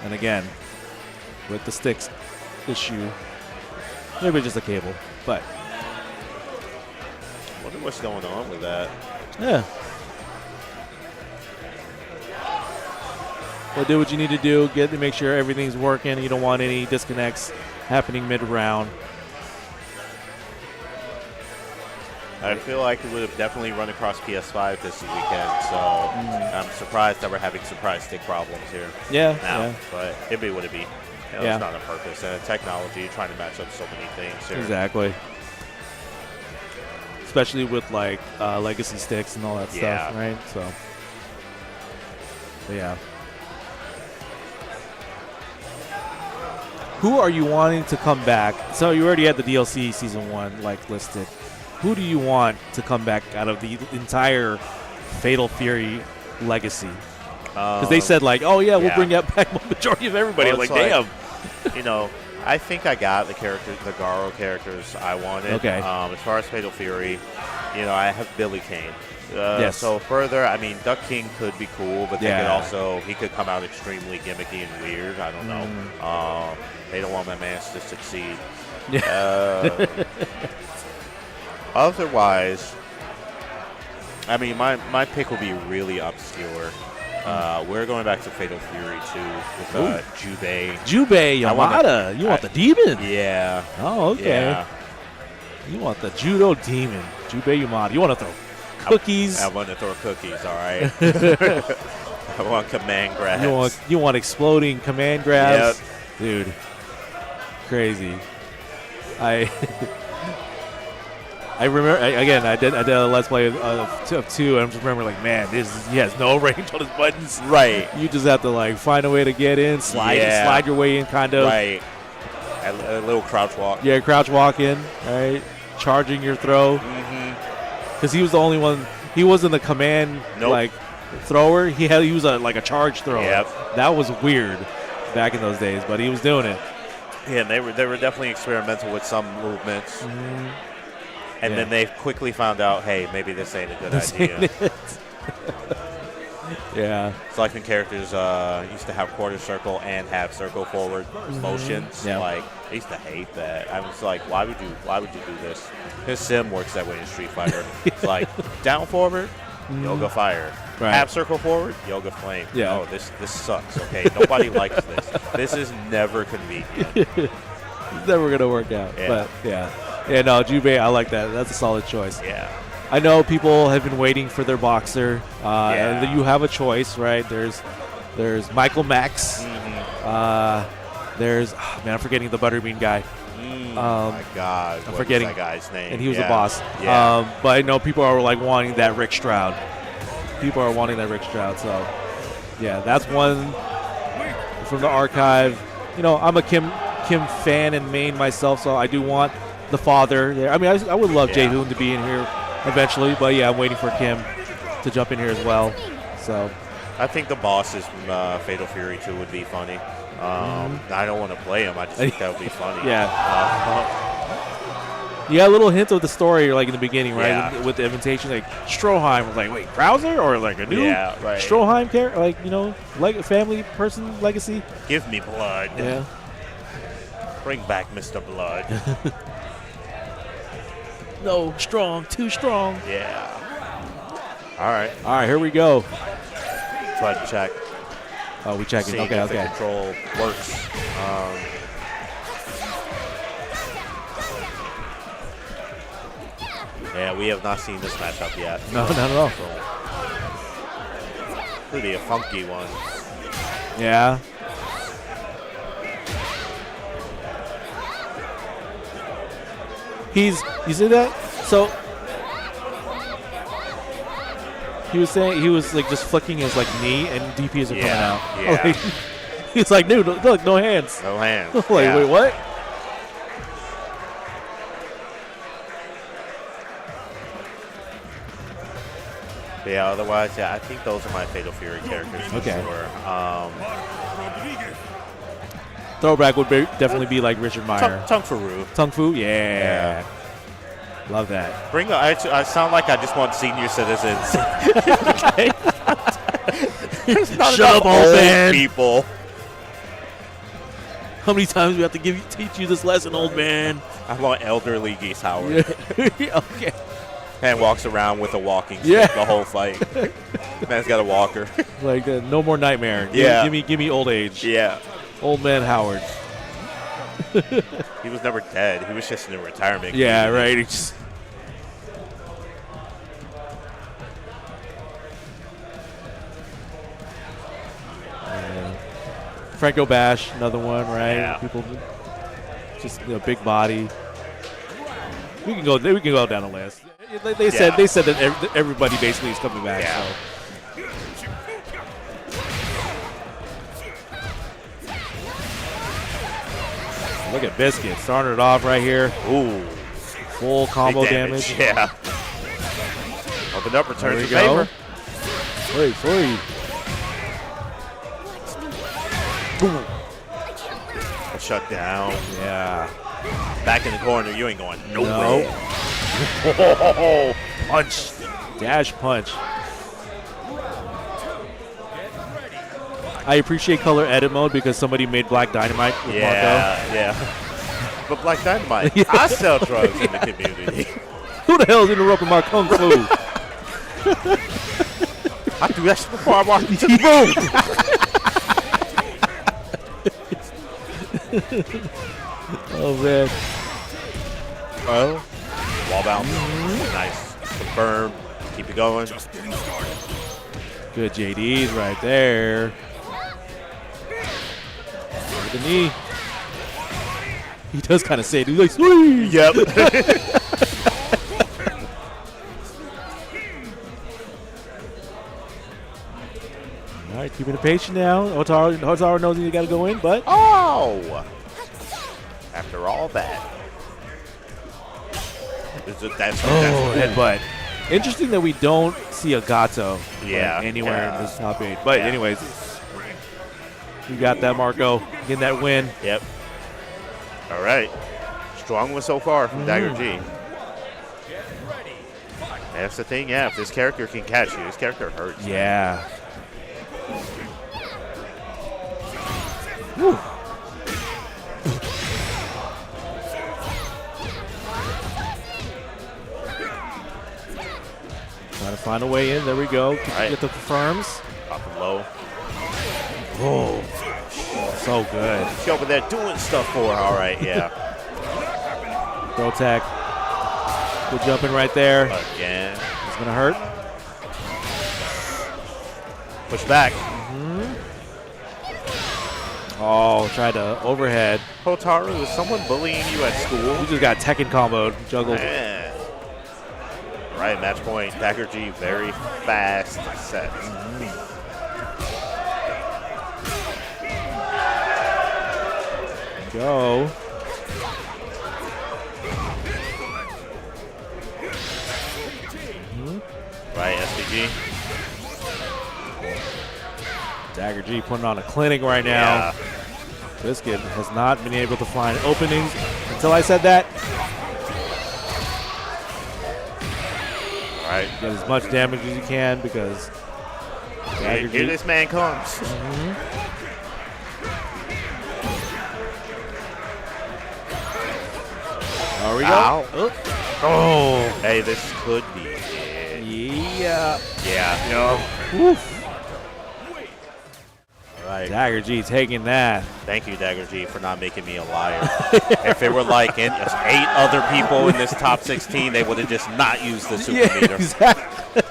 And again, with the sticks issue, maybe just a cable, but Wonder what's going on with that. yeah. Well, do what you need to do. Get to make sure everything's working. You don't want any disconnects happening mid-round. I feel like it would have definitely run across PS5 this weekend, so I'm surprised that we're having surprise stick problems here Yeah. now. Yeah. But it be what it be. You know, Yeah. It's not on purpose. And technology, trying to match up so many things here. Exactly. Especially with like legacy sticks and all that Yeah. stuff, right? So, but yeah. Who are you wanting to come back? So you already had the DLC Season 1 like listed. Who do you want to come back out of the entire Fatal Fury legacy? Because they said like, oh yeah, we'll bring back the majority of everybody. Well, Like, it's damn. You know, I think I got the characters, the Garo characters I wanted. Okay. As far as Fatal Fury, you know, I have Billy Kane. Yes. So further, I mean, Duck King could be cool, but they could Yeah. also, he could come out extremely gimmicky and weird. I don't know. They don't want my man to succeed. Otherwise, I mean, my pick will be really obscure. We're going back to Fatal Fury 2 with Jubei. Jubei Yamada. You want the demon? Yeah. Oh, okay. Yeah. You want the judo demon, Jubei Yamada. You want to throw cookies. I want to throw cookies, all right? I want command grabs. You want exploding command grabs. Dude. Crazy. I remember, again, I did a Let's Play of 2, and I'm just remember like, man, he has no range on his buttons. Right. You just have to like find a way to get in, slide your way in kind of. Right. A little crouch walk. Yeah, crouch walk in, right? Charging your throw. Because he was the only one, he wasn't the command like thrower. He was a charge thrower. Yep. That was weird back in those days, but he was doing it. Yeah, and they were definitely experimental with some movements. And then they quickly found out, hey, maybe this ain't a good idea. Yeah. Selecting characters used to have quarter circle and half circle forward motions. Yeah. Like, I used to hate that. I was like, why would you do this? His sim works that way in Street Fighter. It's like down forward, yoga fire. Right. Half circle forward, yoga flame. Yeah. Oh, this sucks. Okay, nobody likes this. This is never convenient. It's never gonna work out. Yeah. But yeah, no, Jubei, I like that. That's a solid choice. Yeah. I know people have been waiting for their boxer. And you have a choice, right? There's Michael Max. There's I'm forgetting the Butterbean guy. My God, I'm forgetting that guy's name. And he was the boss. Yeah. But I know people are like wanting that Rick Stroud. So yeah, that's one from the archive. You know, I'm a Kim fan and main myself, so I do want the father there. I mean, I would love Jae-hoon to be in here eventually, but yeah, I'm waiting for Kim to jump in here as well. So I think the bosses from Fatal Fury 2 would be funny. I don't want to play him. I just think that would be funny. You got a little hint of the story, like in the beginning, right? Yeah. With the invitation, like Stroheim was like, wait, Krauser or like a new Stroheim character, like like a family person legacy. Give me blood. Yeah. Bring back Mr. Blood. No, strong, too strong. Yeah. All right. All right, here we go. Try to check. Oh, we checking. Seeing Okay, if the okay. control works. Yeah, we have not seen this matchup yet. No, not at all. Pretty a funky one. Yeah. You see that? So he was saying he was like just flicking his like knee and DPs are coming out. Yeah. Like, he's like, dude, look, no hands. No hands. Like, yeah. wait, what? But yeah, otherwise, yeah, I think those are my Fatal Fury characters for Okay. sure. Throwback would definitely be like Richard Meyer. Tung Fu. Tung Fu? Yeah. Love that. Bring the. I sound like I just want senior citizens. There's not Shut enough up, old man. people. How many times do we have to teach you this lesson, old man? I want elderly Geese Howard. Okay. And walks around with a walking stick Yeah. the whole fight. Man's got a walker. Like no more nightmare. Yeah. Give me old age. Yeah. Old man Howard. He was never dead. He was just in a retirement. Yeah, community. right. He just- Franco Bash, another one, right? Yeah. People just big body. We can go down the list. They said that everybody basically is coming back. Yeah. So. Look at Biscuit starting it off right here. Ooh. Full combo Big damage. Yeah. Opened up, returns There the we go. favor. Wait, free. Shut down. Yeah. Back in the corner. You ain't going No. nowhere. Punch. Dash punch. I appreciate color edit mode because somebody made Black Dynamite with Marco. Yeah. But Black Dynamite, I sell drugs in the community. Who the hell is interrupting my kung fu? I do that shit before I walk into the room. Oh man. Well, wall bounce. Nice. Confirm. Keep it going. Good JDs right there. Look at the knee. He does kind of say it. He's like, sweet. Yep. All right, keeping it patient now. Hotaru knows he got to go in, but Oh! After all that. That's headbutt. Interesting that we don't see a Gato Yeah, anywhere yeah. in this top 8. But Yeah. anyways, you got that, Marco. Getting that win. Yep. All right. Strong one so far from Dagger G. That's the thing, yeah. If this character can catch you, this character hurts. Yeah. Woo. Trying to find a way in. There we go. Right. Get the confirms. Up and low. Oh, so good. She's over there doing stuff for her. All right, yeah. Throw tech. Good jumping right there. Again. It's going to hurt. Push back. Oh, tried to overhead. Hotaru, is someone bullying you at school? We just got Tekken comboed. Juggled. Man. All right, match point. Dagger G, very fast set. Go. Right, SPG. Dagger G putting on a clinic right now. Yeah. Biscuit has not been able to find openings until I said that. All right. Get as much damage as you can because Dagger Here G. this man comes. There we Ow. go. Oh. Hey, this could be it. Yeah. Yeah. Oof. All right. Dagger G taking that. Thank you, Dagger G, for not making me a liar. If it were like 8 other people in this top 16, they would have just not used the super meter. Exactly.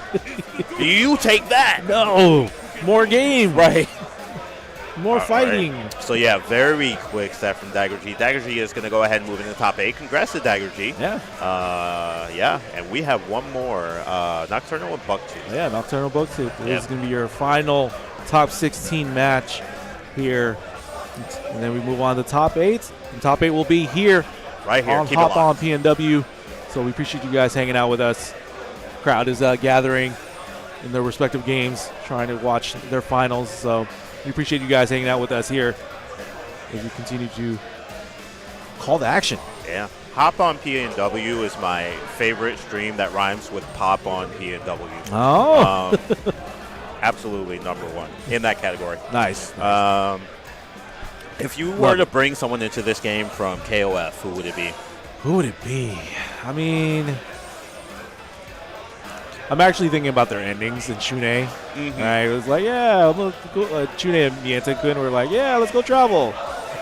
You take that. No. More game. Right. More fighting. Right. So, yeah, very quick set from Dagger G. Dagger G is going to go ahead and move into the top 8. Congrats to Dagger G. Yeah. Yeah, and we have one more. Nocturnal and Bucktooth. Yeah, Nocturnal Bucktooth. Yep. This is going to be your final top 16 match here. And then we move on to top 8. And top 8 will be here. Right here. On Keep Hop it on locked. PNW. So we appreciate you guys hanging out with us. Crowd is gathering in their respective games, trying to watch their finals. So we appreciate you guys hanging out with us here as we continue to call the action. Yeah. Hop on PNW is my favorite stream that rhymes with pop on PNW. Oh. Absolutely number one in that category. Nice. If you were to bring someone into this game from KOF, who would it be? Who would it be? I mean, I'm actually thinking about their endings in Shune. Right? It was like, yeah, look, Shune and Mienta-kun were like, yeah, let's go travel.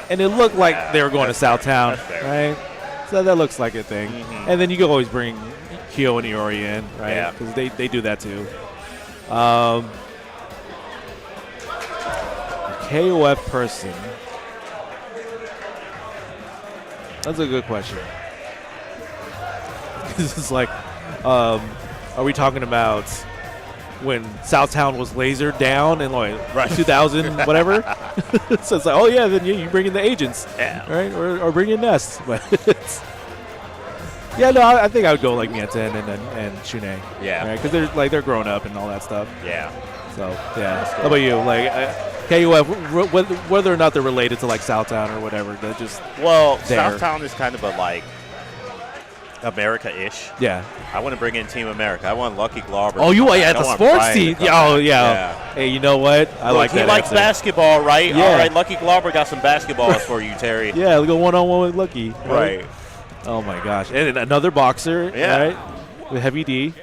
And it looked like they were going to Southtown, right? So that looks like a thing. And then you can always bring Kyo and Iori in, right? Yeah. Because they do that too. KOF person. That's a good question. This is like, are we talking about when Southtown was lasered down in like 2000, whatever? So it's like, oh yeah, then you bring in the agents, right? Or bring in Nest. But yeah, no, I think I would go like Mienten and Shune. Yeah. Right? Because they're grown up and all that stuff. Yeah. So yeah. How about you? Like KUF, whether or not they're related to like Southtown or whatever, they're just Well, there. Southtown is kind of a like America-ish. Yeah. I want to bring in Team America. I want Lucky Glauber. Oh, you want I the don't want sports Brian to team? come Yeah, oh, back. yeah. Hey, you know what? I Look, like that. he likes answer. basketball, right? Yeah. All right, Lucky Glauber got some basketballs for you, Terry. Yeah, we'll go one-on-one with Lucky. Right. Oh, my gosh. And another boxer, Yeah. right? With Heavy D.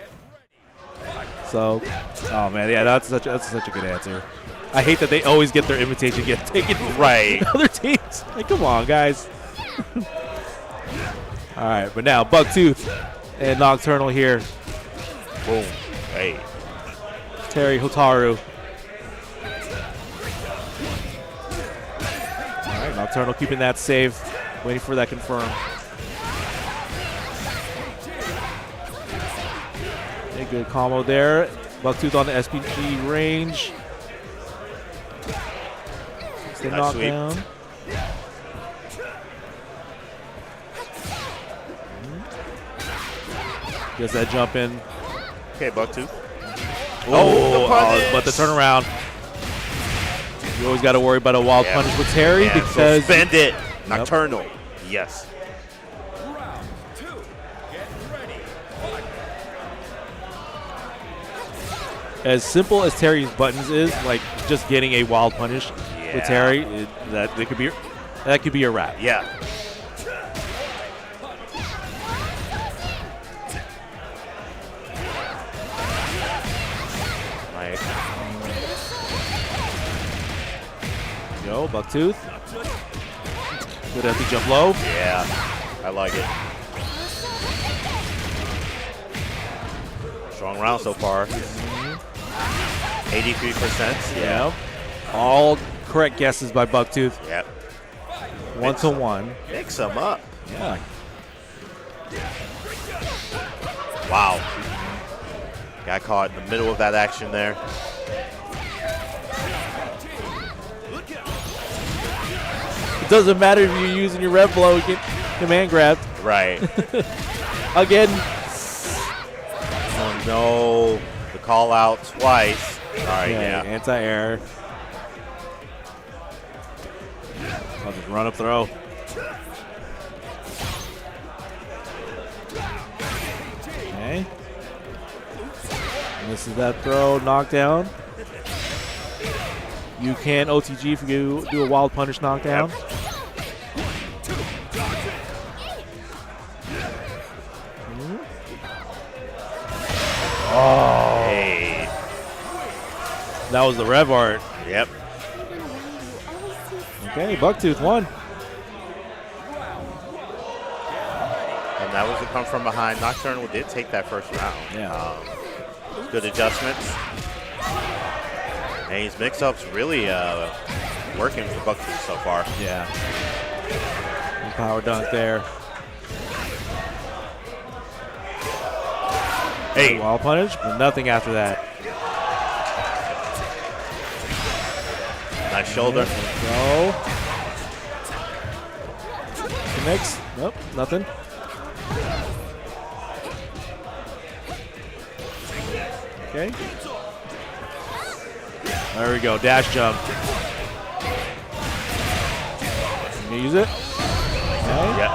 So, oh, man, yeah, that's such a good answer. I hate that they always get their invitation get taken from Right. other teams. Like, come on, guys. All right, but now Bucktooth and Nocturnal here. Boom. Hey. Terry Hotaru. All right, Nocturnal keeping that safe, waiting for that confirm. A good combo there. Bucktooth on the SPG range. Stay Nice knocked sweep. down. Gets that jump in. Okay, Bucktooth. But the turnaround. You always got to worry about a wild Yeah. punish with Terry Yeah, because so spend it. Nocturnal. Yes. as simple as Terry's buttons is, like just getting a wild punish with Terry, that could be a wrap. Yeah. Right. Yo, Bucktooth. Good empty jump low. Yeah. I like it. Strong round so far. 83%. Yeah. All correct guesses by Bucktooth. Yep. 1-1. Mix them up. Yeah. Wow. Got caught in the middle of that action there. It doesn't matter if you're using your red blow, you get command grabbed. Right. Again. Oh no. The call out twice. All right, yeah. Anti-air. I'll just run up throw. Okay. And this is that throw, knockdown. You can OTG if you do a wild punish knockdown. Yep. Oh. Hey. That was the Rev Art. Yep. Okay, Bucktooth won. And that was a come from behind. Nocturnal did take that first round. Yeah. Good adjustments. And his mix-ups really working for Bucktooth so far. Yeah. Power dunk there. Hey. Wall punish, but nothing after that. Nice shoulder. Go. Connects. Nope, nothing. Okay. There we go. Dash jump. Can you use it? Okay. Yep.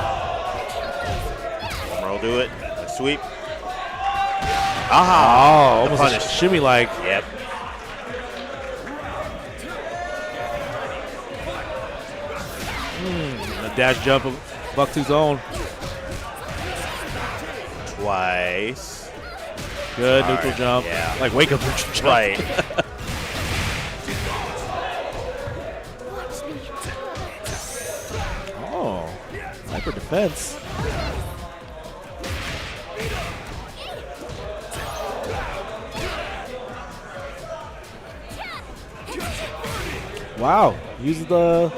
Roll do it. A sweep. Aha! Oh, almost punish. a shimmy like. Yep. A dash jump of Bucktooth's own. Twice. Good All neutral right, jump. yeah. Like wake up neutral jump. Right. Oh, hyper defense. Wow, use the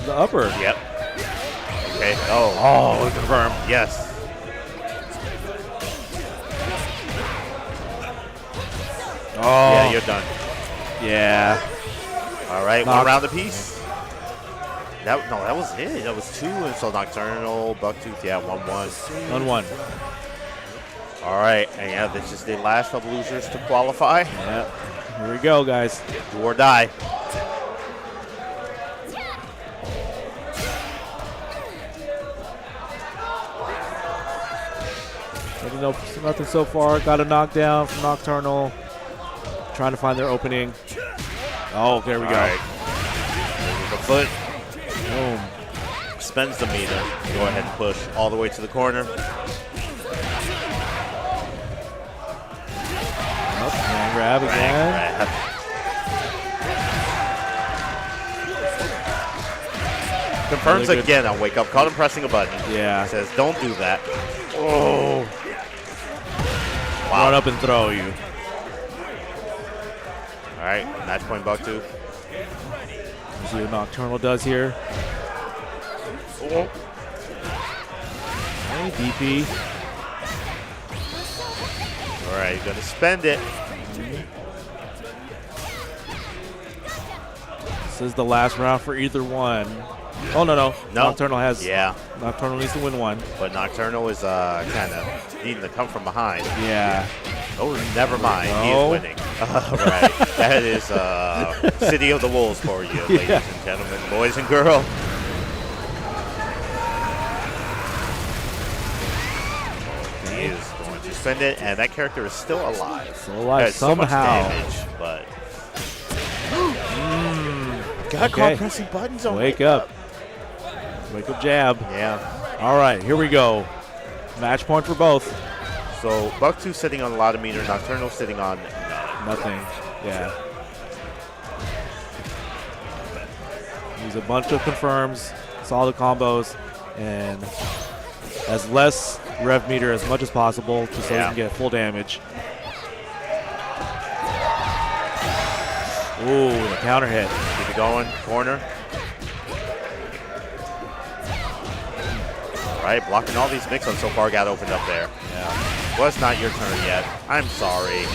upper. Yep. Okay. Oh. Oh, confirm. Yes. Oh, Yeah, you're done. yeah. All right, Knock. one round apiece. That was it. That was two, and so Nocturnal, Bucktooth, yeah, 1-1. 1-1. All right, and yeah, this is the last of losers to qualify. Yeah. Here we go, guys. Do or die. Nothing so far. Got a knockdown from Nocturnal. Trying to find their opening. Oh, there we go. All right. The foot Boom. spends the meter. Go ahead and push all the way to the corner. Nope. And grab again. Grab. Confirms Really good. again on wake up. Caught him pressing a button. Yeah. Says, don't do that. Oh. Run up and throw you. All right, match point Bucktooth. See what Nocturnal does here. Oh. Hey, DP. All right, you're gonna spend it. This is the last round for either one. Oh, no. No. Nocturnal has. Yeah, Nocturnal needs to win one. but Nocturnal is kind of needing to come from behind. Yeah. Oh, never mind. He No. is winning. Right. That is City of the Wolves for you, ladies and gentlemen, boys and girls. He is going to spend it, and that character is still alive. Still alive Has so much somehow. damage, but got Okay. caught pressing buttons on Wake up. Wake up jab. Yeah. All right, here we go. Match point for both. So Bucktooth sitting on a lot of meter, Nocturnal sitting on none. Nothing. Yeah. Use a bunch of confirms, solid combos, and as less rev meter as much as possible just so you Yeah. can get full damage. Ooh, the counter hit. Keep it going, corner. All right, blocking all these mix-ups so far, got opened up there. Yeah. Well, it's not your turn yet. I'm sorry.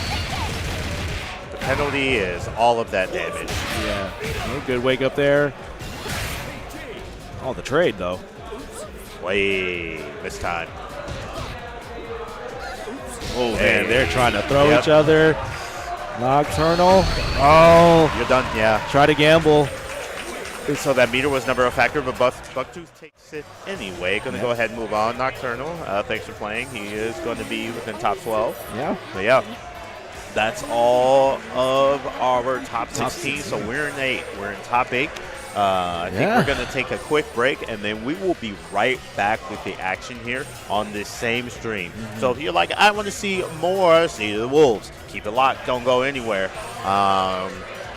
The penalty is all of that damage. Yeah. Oh, good wake up there. Oh, the trade though. Wait, this time. Oh, Hey. man, they're trying to throw Yep. each other. Nocturnal. Oh, You're done, yeah. try to gamble. So that meter was never a factor, but Bucktooth takes it anyway. Going to go ahead and move on. Nocturnal, thanks for playing. He is going to be within top 12. Yeah. But yeah, that's all of our top 16. So we're in 8. We're in top 8. I think we're going to take a quick break, and then we will be right back with the action here on this same stream. So if you're like, I want to see more City of the Wolves, keep it locked. Don't go anywhere.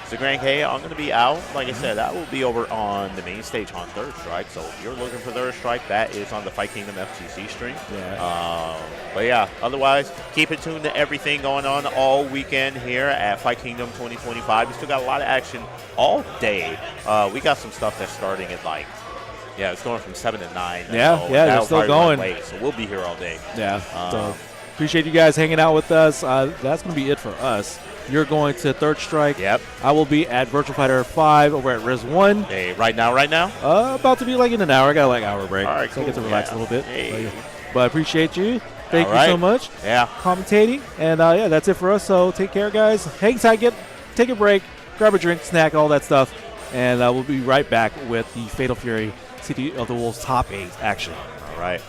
So Grand K, I'm going to be out. Like I said, that will be over on the main stage on Third Strike. So if you're looking for Third Strike, that is on the Fight Kingdom FGC stream. But yeah, otherwise, keep it tuned to everything going on all weekend here at Fight Kingdom 2025. We still got a lot of action all day. We got some stuff that's starting at like, it's going from 7 to 9. They're still going. Late, so we'll be here all day. So appreciate you guys hanging out with us. That's going to be it for us. You're going to Third Strike. Yep. I will be at Virtual Fighter 5 over at Riz 1. Hey, right now? About to be like in an hour. I got like an hour break. All right, so I get to relax a little bit. Hey. But I appreciate you. Thank you so much. Yeah. Commentating. And that's it for us. So take care, guys. Hang tight. Take a break. Grab a drink, snack, all that stuff. And we'll be right back with the Fatal Fury City of the Wolves Top 8 action. All right.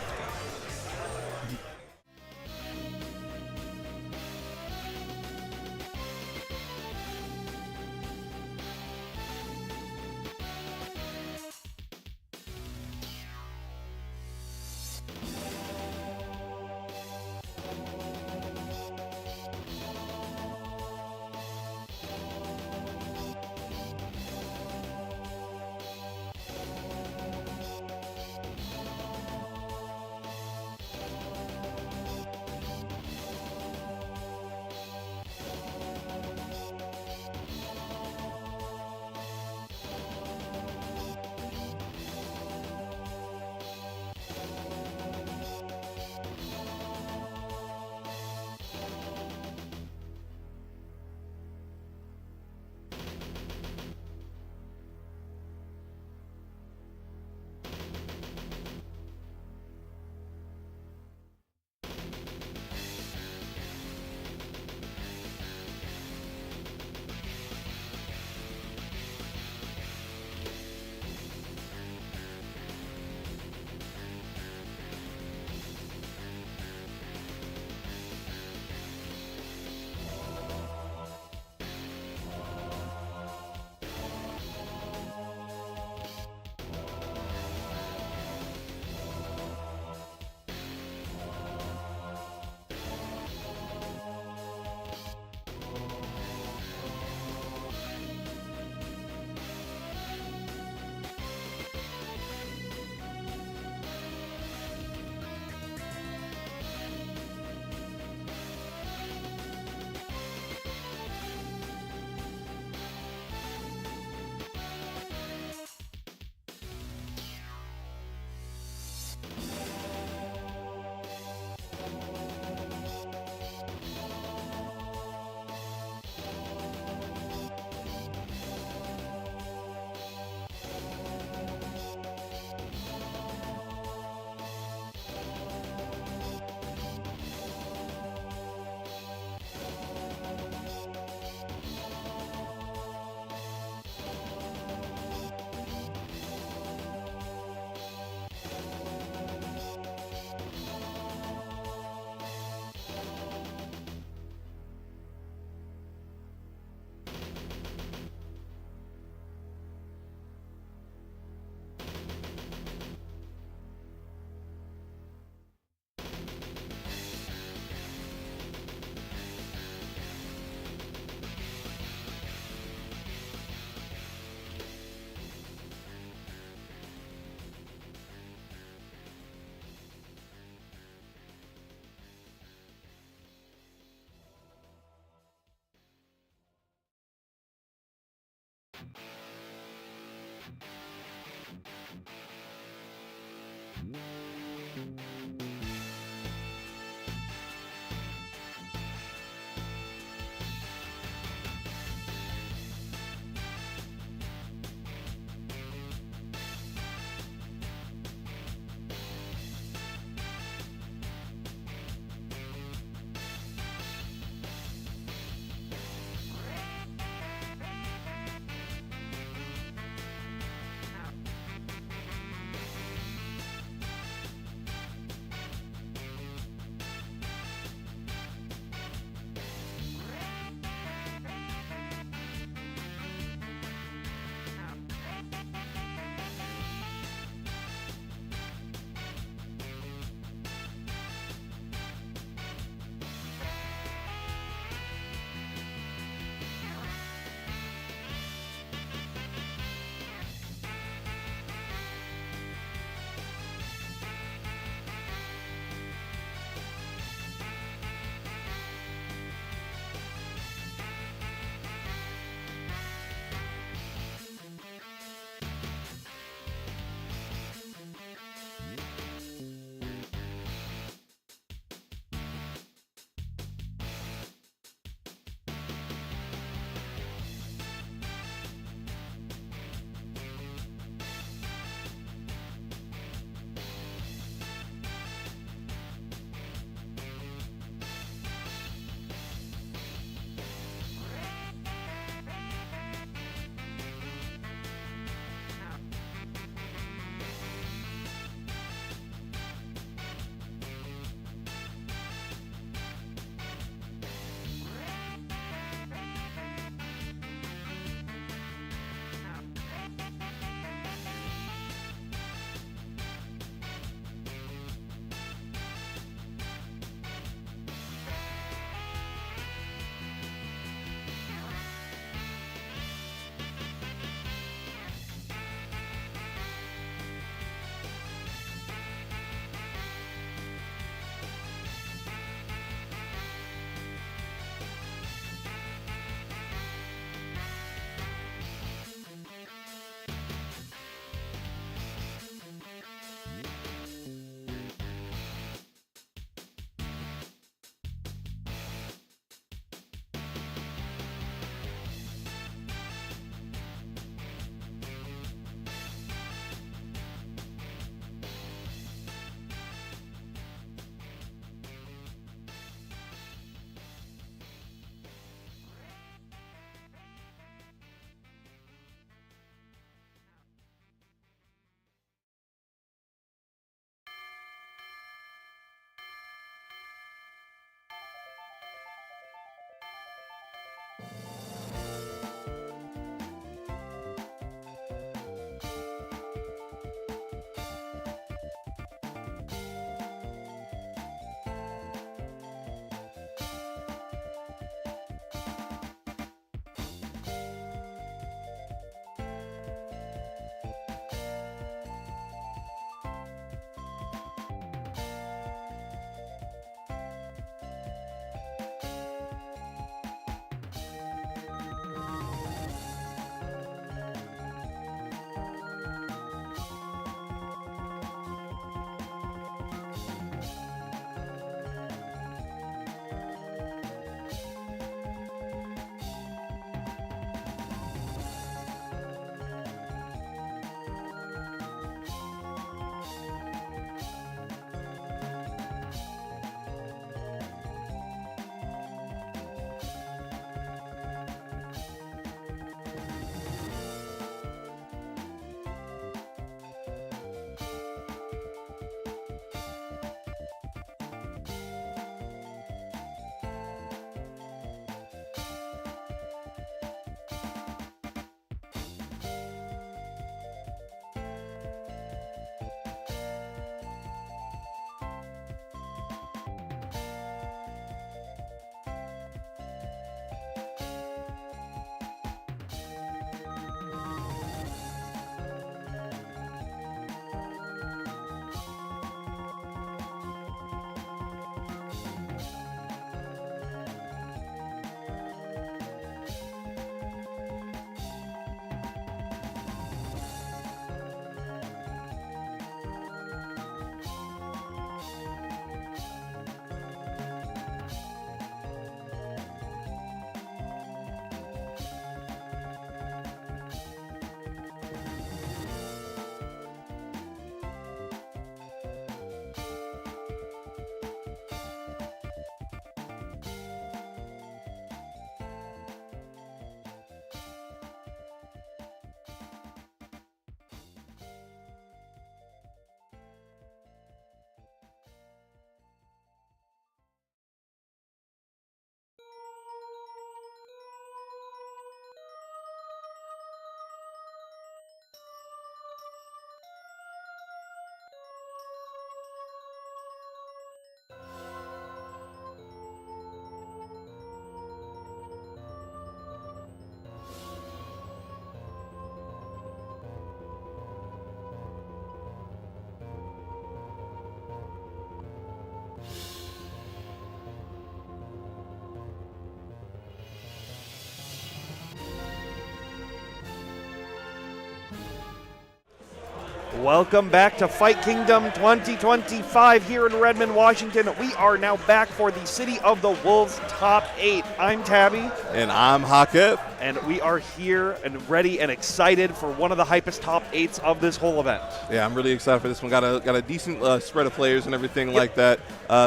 Welcome back to Fight Kingdom 2025 here in Redmond, Washington. We are now back for the City of the Wolves Top 8. I'm Tabby. And I'm Hakev. And we are here and ready and excited for one of the hypest top 8s of this whole event. Yeah, I'm really excited for this one. Got a decent spread of players and everything like that.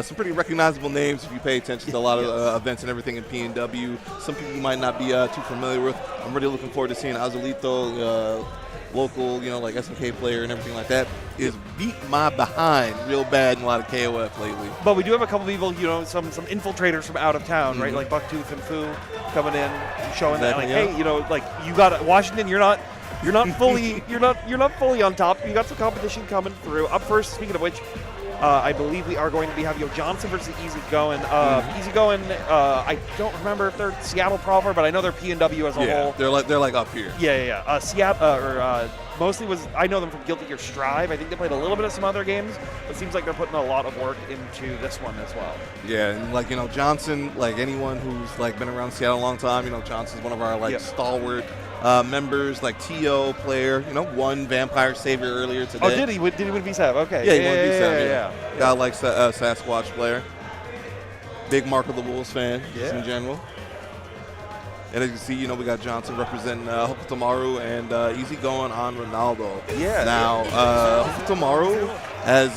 Some pretty recognizable names if you pay attention to a lot of events and everything in P&W. Some people you might not be too familiar with. I'm really looking forward to seeing Azulito, local, like SNK player and everything like that, is beat my behind real bad in a lot of KOF lately. But we do have a couple people, some infiltrators from out of town, right? Like Bucktooth and Fu coming in, showing that, hey, you got Washington. You're not fully, you're not fully on top. You got some competition coming through. Up first, speaking of which, I believe we are going to be having Johnson versus Easy Going. Easy Going, I don't remember if they're Seattle proper, but I know they're P&W as a whole. They're like up here. Yeah. Seattle, mostly I know them from Guilty Gear Strive. I think they played a little bit of some other games, but it seems like they're putting a lot of work into this one as well. Yeah, and Johnson, anyone who's been around Seattle a long time, Johnson's one of our stalwart members, T.O. player, won Vampire Savior earlier today. Oh, did he win V7? Okay. Yeah, he won V7. Yeah. Guy likes Sasquatch player. Big Mark of the Wolves fan, just in general. And as you can see, we got Johnson representing Hokutomaru and Easy Going on Ronaldo. Yeah. Now, Hokutomaru has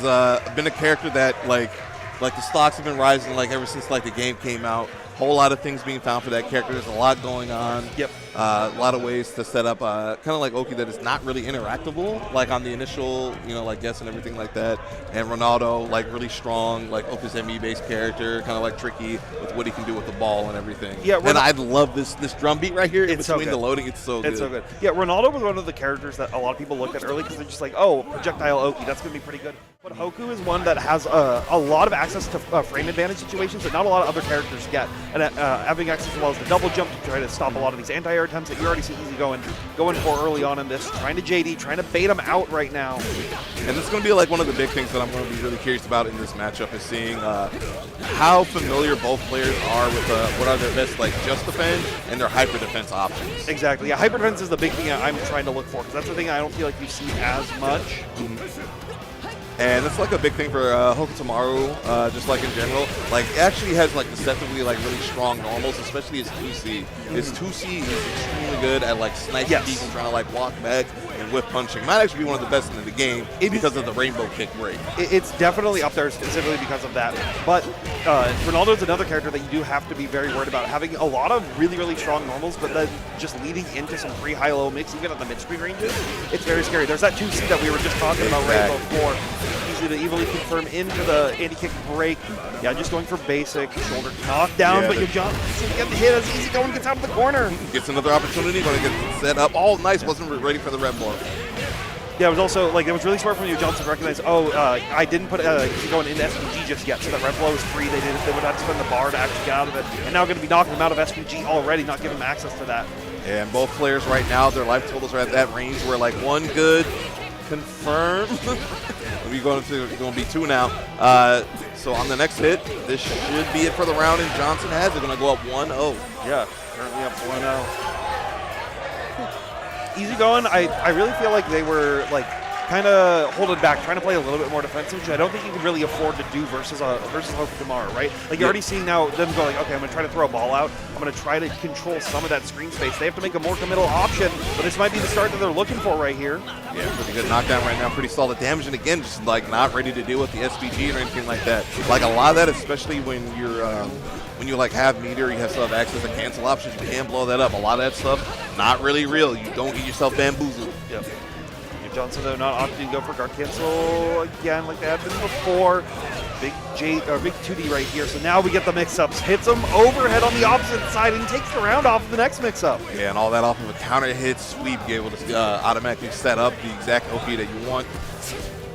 been a character that, the stocks have been rising, ever since, the game came out. Whole lot of things being found for that character. There's a lot going on. Yep. A lot of ways to set up, kind of like Oki, that is not really interactable, on the initial, guess and everything like that. And Ronaldo, really strong, Oki's ME-based character, kind of tricky with what he can do with the ball and everything. Yeah. And I love this drum beat right here in between the loading. It's so good. It's so good. Yeah, Ronaldo was one of the characters that a lot of people looked at early because they're just projectile Oki, that's going to be pretty good. But Hoku is one that has a lot of access to frame advantage situations that not a lot of other characters get. And having access as well as the double jump to try to stop a lot of these anti-air attempts that you already see Easy going for early on in this, trying to JD, trying to bait him out right now. And it's going to be one of the big things that I'm going to be really curious about in this matchup is seeing how familiar both players are with what are their best just defend and their hyper defense options. Exactly. Yeah, hyper defense is the big thing I'm trying to look for because that's the thing I don't feel like you see as much. And it's a big thing for Hokutomaru, just in general. It actually has deceptively really strong normals, especially his 2C. His 2C is extremely good at sniping people trying to walk back and whip punching. Might actually be one of the best in the game because of the rainbow kick break. It's definitely up there specifically because of that. But Ronaldo's another character that you do have to be very worried about, having a lot of really, really strong normals, but then just leading into some free high-low mix, even at the mid-screen ranges. It's very scary. There's that 2C that we were just talking about right before. Easy to evilly confirm into the anti-kick break. Yeah, just going for basic shoulder knockdown, but you jump. So you get the hit as Easy Going gets out of the corner. Gets another opportunity, going to get set up. Oh, nice. Wasn't ready for the red bar. Yeah, it was also, it was really smart from you, Johnson, to recognize, I didn't put Easy Going into SPG just yet, so that red blow was free. They would have to spend the bar to actually get out of it. And now going to be knocking him out of SPG already, not giving him access to that. And both players right now, their life totals are at that range where, one good, confirm. We're going to be 2 now. So on the next hit, this should be it for the round, and Johnson has it. Going to go up 1-0. Yeah, currently up 1-0. Easy Going, I really feel like they were kind of holding back, trying to play a little bit more defensive, which I don't think you can really afford to do versus Hokutomaru, right? You're already seeing now them go okay, I'm going to try to throw a ball out. I'm going to try to control some of that screen space. They have to make a more committal option, but this might be the start that they're looking for right here. Yeah, pretty good knockdown right now, pretty solid damage, and again, just not ready to deal with the SPG or anything like that. A lot of that, especially when you're when you have meter, you still have access to cancel options, you can blow that up. A lot of that stuff, not really real. You don't get yourself bamboozled. Yep. Johnson, though, not opting to go for guard cancel again like they had been before. Big 2D right here. So now we get the mix-ups. Hits him overhead on the opposite side and takes the round off of the next mix-up. Yeah, and all that off of a counter hit sweep, be able to automatically set up the exact OP that you want.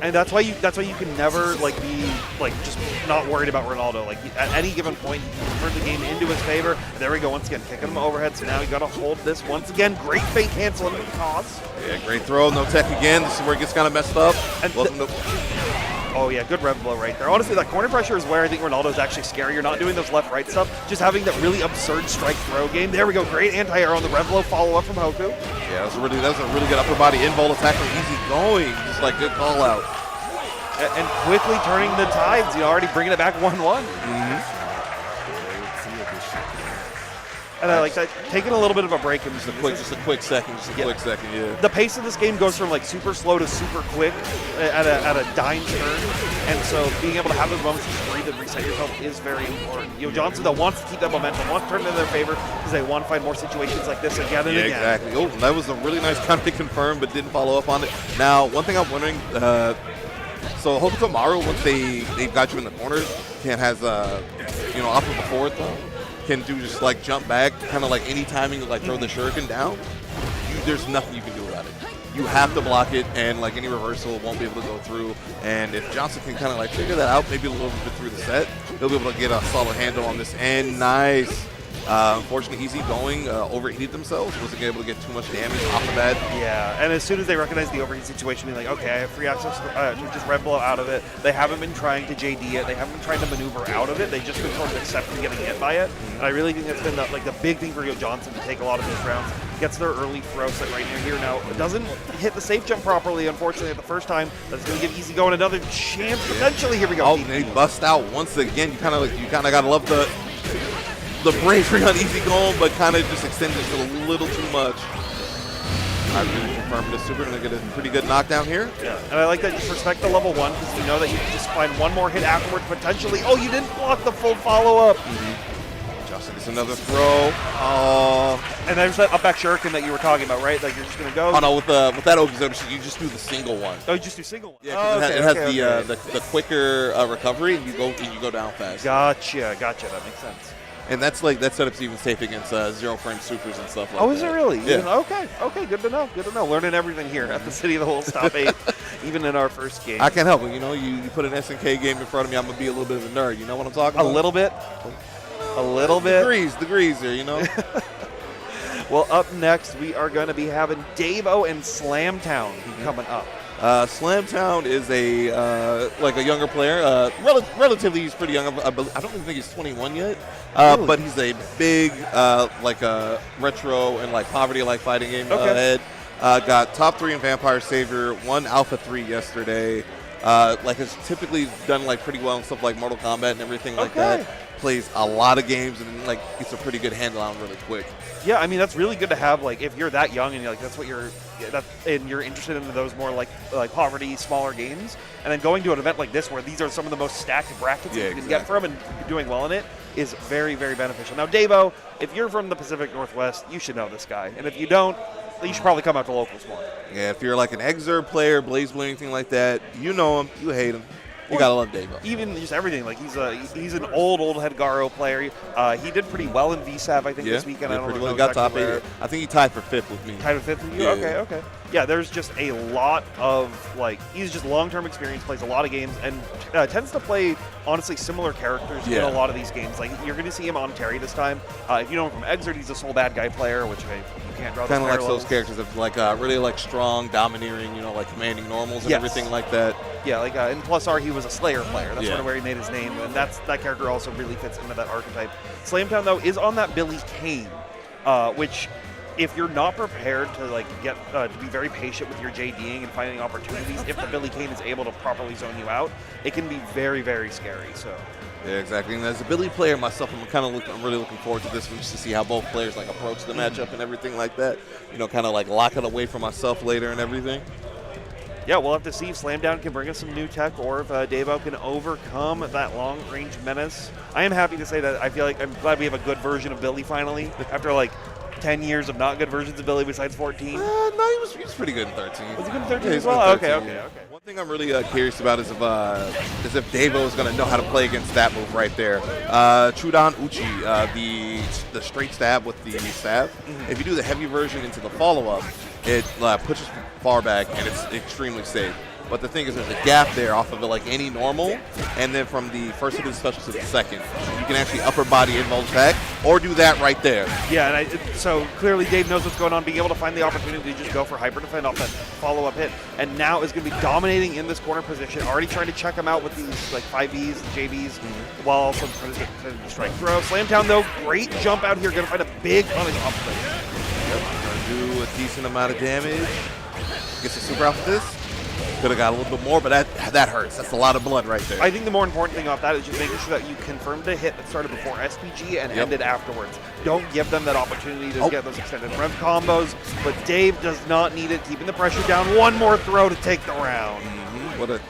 And that's why you can never be just not worried about Ronaldo. At any given point, you can turn the game into his favor. And there we go once again, kicking him overhead. So now you got to hold this once again. Great fake cancel into the toss. Yeah, great throw, no tech again. This is where it gets kind of messed up. And Oh, yeah, good rev blow right there. Honestly, that corner pressure is where I think Ronaldo's actually scary. You're not doing those left-right stuff, just having that really absurd strike throw game. There we go, great anti-air on the rev blow follow-up from Hoku. Yeah, that was a really good upper body invol attack from Easy Going. Just like good call out. And quickly turning the tides, already bringing it back 1-1. And I like that, taking a little bit of a break. Just a quick second, yeah. The pace of this game goes from like super slow to super quick at a dime turn, and so being able to have those moments to breathe and reset yourself is very important. Johnson though wants to keep that momentum, wants to turn it in their favor because they want to find more situations like this again and again. Exactly. Oh, that was a really nice counter confirm, but didn't follow up on it. Now, one thing I'm wondering, so Hokuto Maru, once they've got you in the corner, has off of the forward though. Can do just like jump back, kind of like any timing, like throw the shuriken down. There's nothing you can do about it. You have to block it, and like any reversal won't be able to go through. And if Johnson can kind of like figure that out, maybe a little bit through the set, he'll be able to get a solid handle on this. And nice. Unfortunately, Easy Going overheated themselves, wasn't able to get too much damage off of that. Yeah, and as soon as they recognize the overheat situation, they're like, okay, I have free access to just red blow out of it. They haven't been trying to JD it. They haven't been trying to maneuver out of it. They've just been sort of accepting getting hit by it. And I really think that's been the big thing for Johnson to take a lot of these rounds. Gets their early throw set right near here. Now, it doesn't hit the safe jump properly, unfortunately, at the first time. That's going to give Easy Going another chance, potentially. Here we go. Oh, and they bust out once again. You kind of got to love the bravery on Easy Going, but kind of just extended it a little too much. I'm going to confirm this super. Going to get a pretty good knockdown here. Yeah, and I like that you respect the level 1 because you know that you can just find one more hit afterward, potentially. Oh, you didn't block the full follow-up. Justin gets another throw. Oh. And there's that up back shuriken that you were talking about, right? Like you're just going to go. Oh, no, with that OBZ, you just do the single one. Oh, you just do single one. Yeah, it has the quicker recovery, and you go down fast. Gotcha. That makes sense. And that setup's even safe against 0-frame supers and stuff like that. Oh, is it really? Yeah. Okay, good to know. Learning everything here at the City of the Wolves top 8, even in our first game. I can't help it. You put an SNK game in front of me, I'm going to be a little bit of a nerd. You know what I'm talking about? A little bit. Degrees there, Well, up next, we are going to be having Davo and Slamtown coming up. Slamtown is a younger player. Relatively, he's pretty young. I don't even think he's 21 yet. Really? But he's a big, retro and poverty-like fighting game head. Got top 3 in Vampire Savior, won Alpha 3 yesterday. Has typically done pretty well in stuff like Mortal Kombat and everything like that. Plays a lot of games and gets a pretty good handle on really quick. Yeah, I mean that's really good to have. If you're that young and that's what and you're interested in those more like poverty, smaller games, and then going to an event like this where these are some of the most stacked brackets you can get from and doing well in it is very, very beneficial. Now, Davo, if you're from the Pacific Northwest, you should know this guy, and if you don't, you should probably come out to locals more. Yeah, if you're an Exurb player, BlazBlue, anything like that, you know him, you hate him. You gotta love Davo. Even just everything. He's an old head Garo player. He did pretty well in VSAV, I think, this weekend. I don't know. Well. Got top 8. I think he tied for 5th with me. Tied for 5th with you? Yeah. Okay. Yeah, there's just a lot of he's just long-term experience, plays a lot of games, and tends to play honestly similar characters in a lot of these games. You're going to see him on Terry this time. If you know him from Exert, he's a sole bad guy player, which you can't draw. Kind of like those characters that really strong, domineering, commanding normals and everything like that. Yeah, and plus he was a Slayer player. That's sort of where he made his name, and that character also really fits into that archetype. Slamtown though is on that Billy Kane, which, if you're not prepared to get to be very patient with your JDing and finding opportunities, if the Billy Kane is able to properly zone you out, it can be very, very scary. So. Yeah, exactly. And as a Billy player myself, I'm really looking forward to this one just to see how both players approach the matchup and everything like that. Lock it away for myself later and everything. Yeah, we'll have to see if Slamdown can bring us some new tech or if Davo can overcome that long-range menace. I am happy to say that I'm glad we have a good version of Billy finally after 10 years of not good versions of Billy besides 14. No, he was pretty good in 13. Was he good in 13 yeah, as well? Okay. One thing I'm really curious about is if Davo is going to know how to play against that move right there. Chudan Uchi, the straight stab with the stab. If you do the heavy version into the follow-up, it pushes far back and it's extremely safe. But the thing is, there's a gap there off of like any normal, and then from the first of his special to the second, you can actually upper body invuln attack, or do that right there. Yeah, and so clearly Dave knows what's going on, being able to find the opportunity to just go for hyper defend off that follow-up hit, and now is going to be dominating in this corner position, already trying to check him out with these like 5Bs and JBs, while also trying to strike throw. Slamtown though, great jump out here, going to find a big punish off of it. Gonna do a decent amount of damage. Gets a super out of this. Could have got a little bit more, but that hurts. That's a lot of blood right there. I think the more important thing off that is just making sure that you confirmed a hit that started before SPG and ended afterwards. Don't give them that opportunity to get those extended rev combos, but Dave does not need it, keeping the pressure down. One more throw to take the round. What a,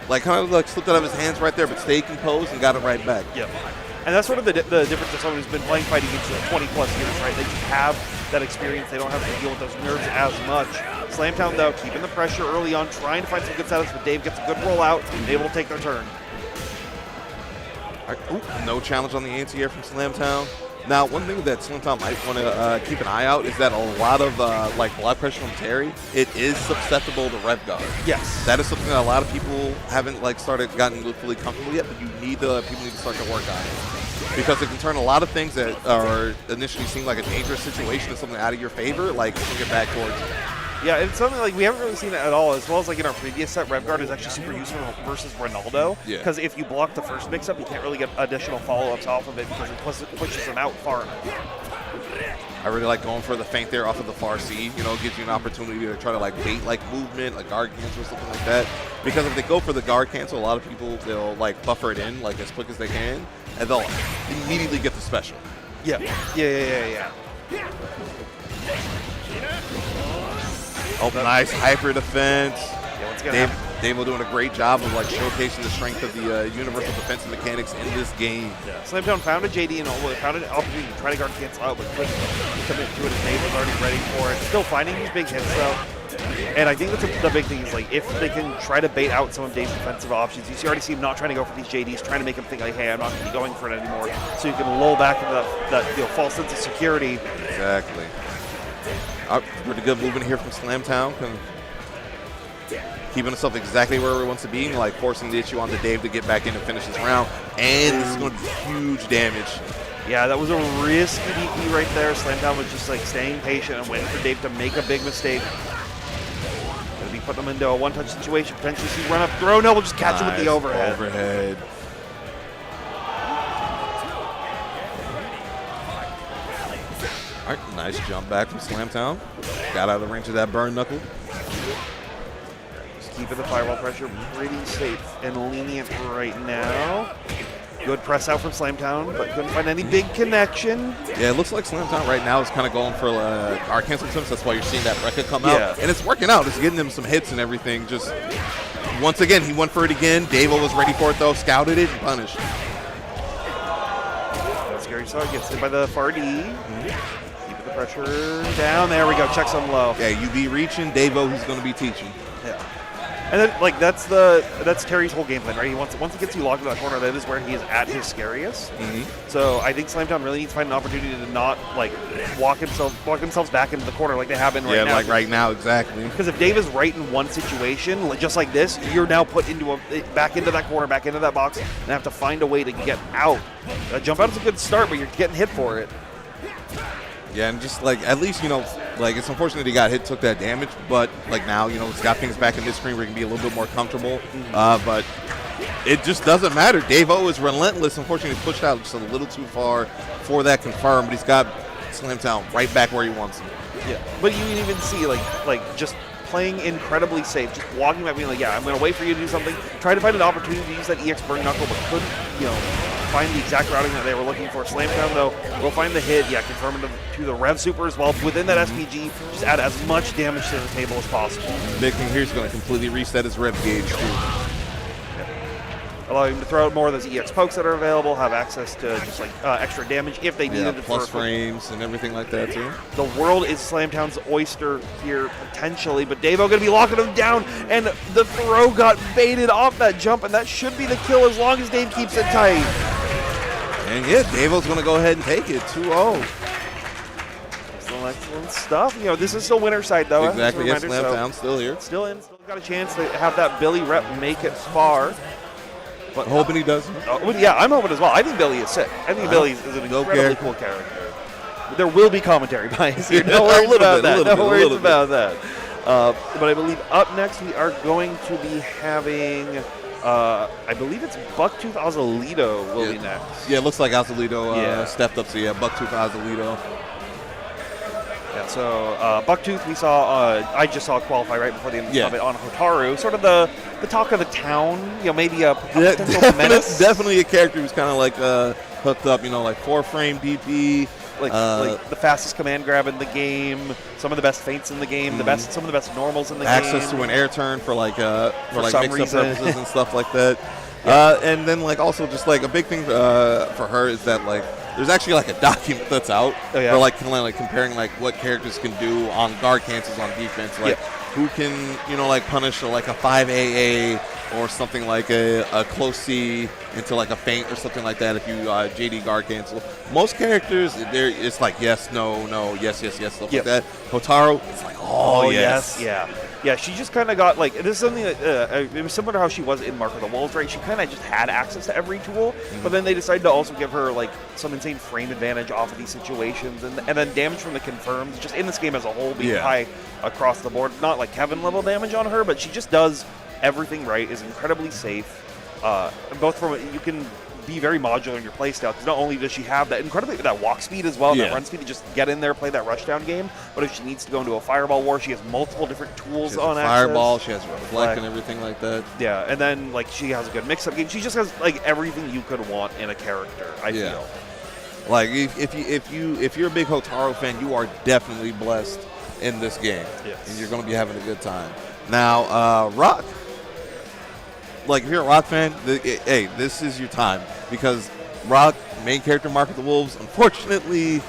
like, kind of like slipped out of his hands right there, but stayed composed and got it right back. Yep. And that's sort of the difference of someone who's been playing fighting games for 20-plus years, right? They just have that experience. They don't have to deal with those nerves as much. Slamtown, though, keeping the pressure early on, trying to find some good setups, but Dave gets a good rollout and able to take their turn. No challenge on the anti-air from Slamtown. Now, one thing that Slamtown might want to keep an eye out is that a lot of like blood pressure from Terry, it is susceptible to rev guard. Yes. That is something that a lot of people haven't like gotten fully comfortable yet, but people need to start to work on it. Because it can turn a lot of things that are initially seem like a dangerous situation to something out of your favor, like swing it back towards you. Yeah, it's something like we haven't really seen it at all, as well as like in our previous set, Rev Guard is actually super useful versus Ronaldo. Yeah. Because if you block the first mix-up, you can't really get additional follow-ups off of it because it pushes them out far enough. I really like going for the feint there off of the far C. You know, it gives you an opportunity to try to like bait like movement, like guard cancel or something like that. Because if they go for the guard cancel, a lot of people, they'll like buffer it in like as quick as they can, and they'll immediately get the special. Yeah. Yeah. Oh, nice hyper defense. Yeah, what's gonna happen? Dave doing a great job of like showcasing the strength of the universal defensive mechanics in this game. Yeah. Slamtown found a JD and found an opportunity to try to guard cancel out, but couldn't commit to it as Dave was already ready for it. Still finding these big hits though. And I think that's the big thing is like if they can try to bait out some of Dave's defensive options. You already see him not trying to go for these JDs, trying to make him think like, hey, I'm not going to be going for it anymore. So you can lull back into that false sense of security. Exactly. Pretty good movement here from Slamtown. Keeping himself exactly where he wants to be, like forcing the issue onto Dave to get back in and finish this round. And this is going to be huge damage. Yeah, that was a risky DP right there. Slamtown was just like staying patient and waiting for Dave to make a big mistake. Gonna be putting him into a one-touch situation. Potentially see run up throw. No, we'll just catch him with the overhead. All right, nice jump back from Slamtown. Got out of the range of that burn knuckle. Just keeping the firewall pressure pretty safe and lenient right now. Good press out from Slamtown, but couldn't find any big connection. Yeah, it looks like Slamtown right now is kind of going for our cancel attempts. That's why you're seeing that Rekka come out. And it's working out. It's getting him some hits and everything. Just once again, he went for it again. Davo was ready for it, though. Scouted it and punished. Scary Star gets hit by the far D. Keeping the pressure down. There we go. Checks on low. Yeah, you be reaching. Davo, he's going to be teaching. Yeah. And then, like, that's Terry's whole game plan, right? Once he gets you locked into that corner, that is where he is at his scariest. So I think Slamtown really needs to find an opportunity to not like walk themselves back into the corner like they have been right now. Yeah, like right now, exactly. Because if Dave is right in one situation, just like this, you're now put back into that corner, back into that box, and have to find a way to get out. Jump out is a good start, but you're getting hit for it. Yeah, and just like at least like it's unfortunate he got hit, took that damage, but like now it's got things back in this screen where he can be a little bit more comfortable. But it just doesn't matter. Dave-O is relentless. Unfortunately, he's pushed out just a little too far for that confirm, but he's got Slamtown right back where he wants him. Yeah, but you can even see like just playing incredibly safe, just walking back, being like, yeah, I'm going to wait for you to do something. Try to find an opportunity to use that EX burn knuckle, but couldn't find the exact routing that they were looking for. Slamtown, though, will find the hit, confirming to the Rev Super as well. Within that SPG, just add as much damage to the table as possible. Big thing here is going to completely reset his Rev gauge, too. Allow him to throw out more of those EX pokes that are available, have access to just like extra damage if they needed it. Plus frames and everything like that, too. The world is Slamtown's oyster here, potentially, but Davo going to be locking him down, and the throw got baited off that jump, and that should be the kill as long as Dave keeps it tight. And yeah, Davo's going to go ahead and take it, 2-0. Excellent stuff. This is still winner side, though. Exactly, yes, Slamtown still here. Still in, still got a chance to have that Billy rep make it far. But Hoping he does. yeah, I'm hoping as well. I think Billy is sick. I think Billy is an incredibly cool character. There will be commentary bias here. No worries about that. No worries about that. But I believe up next we are going to be having, I believe it's Bucktooth Azalito will be next. Yeah, it looks like Azalito stepped up. So yeah, Bucktooth Azalito. Yeah, so Bucktooth we saw, I just saw qualify right before the end of it on Hotaru. Sort of the talk of the town, maybe a potential menace. Definitely a character who's kind of like hooked up, like 4-frame DP. Like the fastest command grab in the game, some of the best feints in the game, some of the best normals in the game. Access to an air turn for mix-up purposes and stuff like that. And then also just a big thing for her is that there's actually a document that's out for kind of comparing what characters can do on guard cancels on defense, who can punish a 5 AA or something like a close C into a feint or something like that if you JD guard cancel. Most characters, it's yes, no, no, yes, yes, yes, stuff like that. Hotaru, it's yes. Yeah, she just kind of got, this is something that, it was similar to how she was in Mark of the Wolves, right? She kind of just had access to every tool, but then they decided to also give her, some insane frame advantage off of these situations, and then damage from the confirms, just in this game as a whole, being high across the board. Not like Kevin level damage on her, but she just does everything right, is incredibly safe. Both from, you can be very modular in your playstyle, because not only does she have that walk speed as well, that run speed to just get in there, play that rushdown game, but if she needs to go into a fireball war, she has multiple different tools on access. Fireball, she has reflect and everything like that. Yeah, and then she has a good mix-up game. She just has everything you could want in a character, I feel. If you're a big Hotaru fan, you are definitely blessed in this game. Yes. And you're going to be having a good time. Now, Rock. If you're a Rock fan, hey, this is your time, because Rock, main character Mark of the Wolves, unfortunately,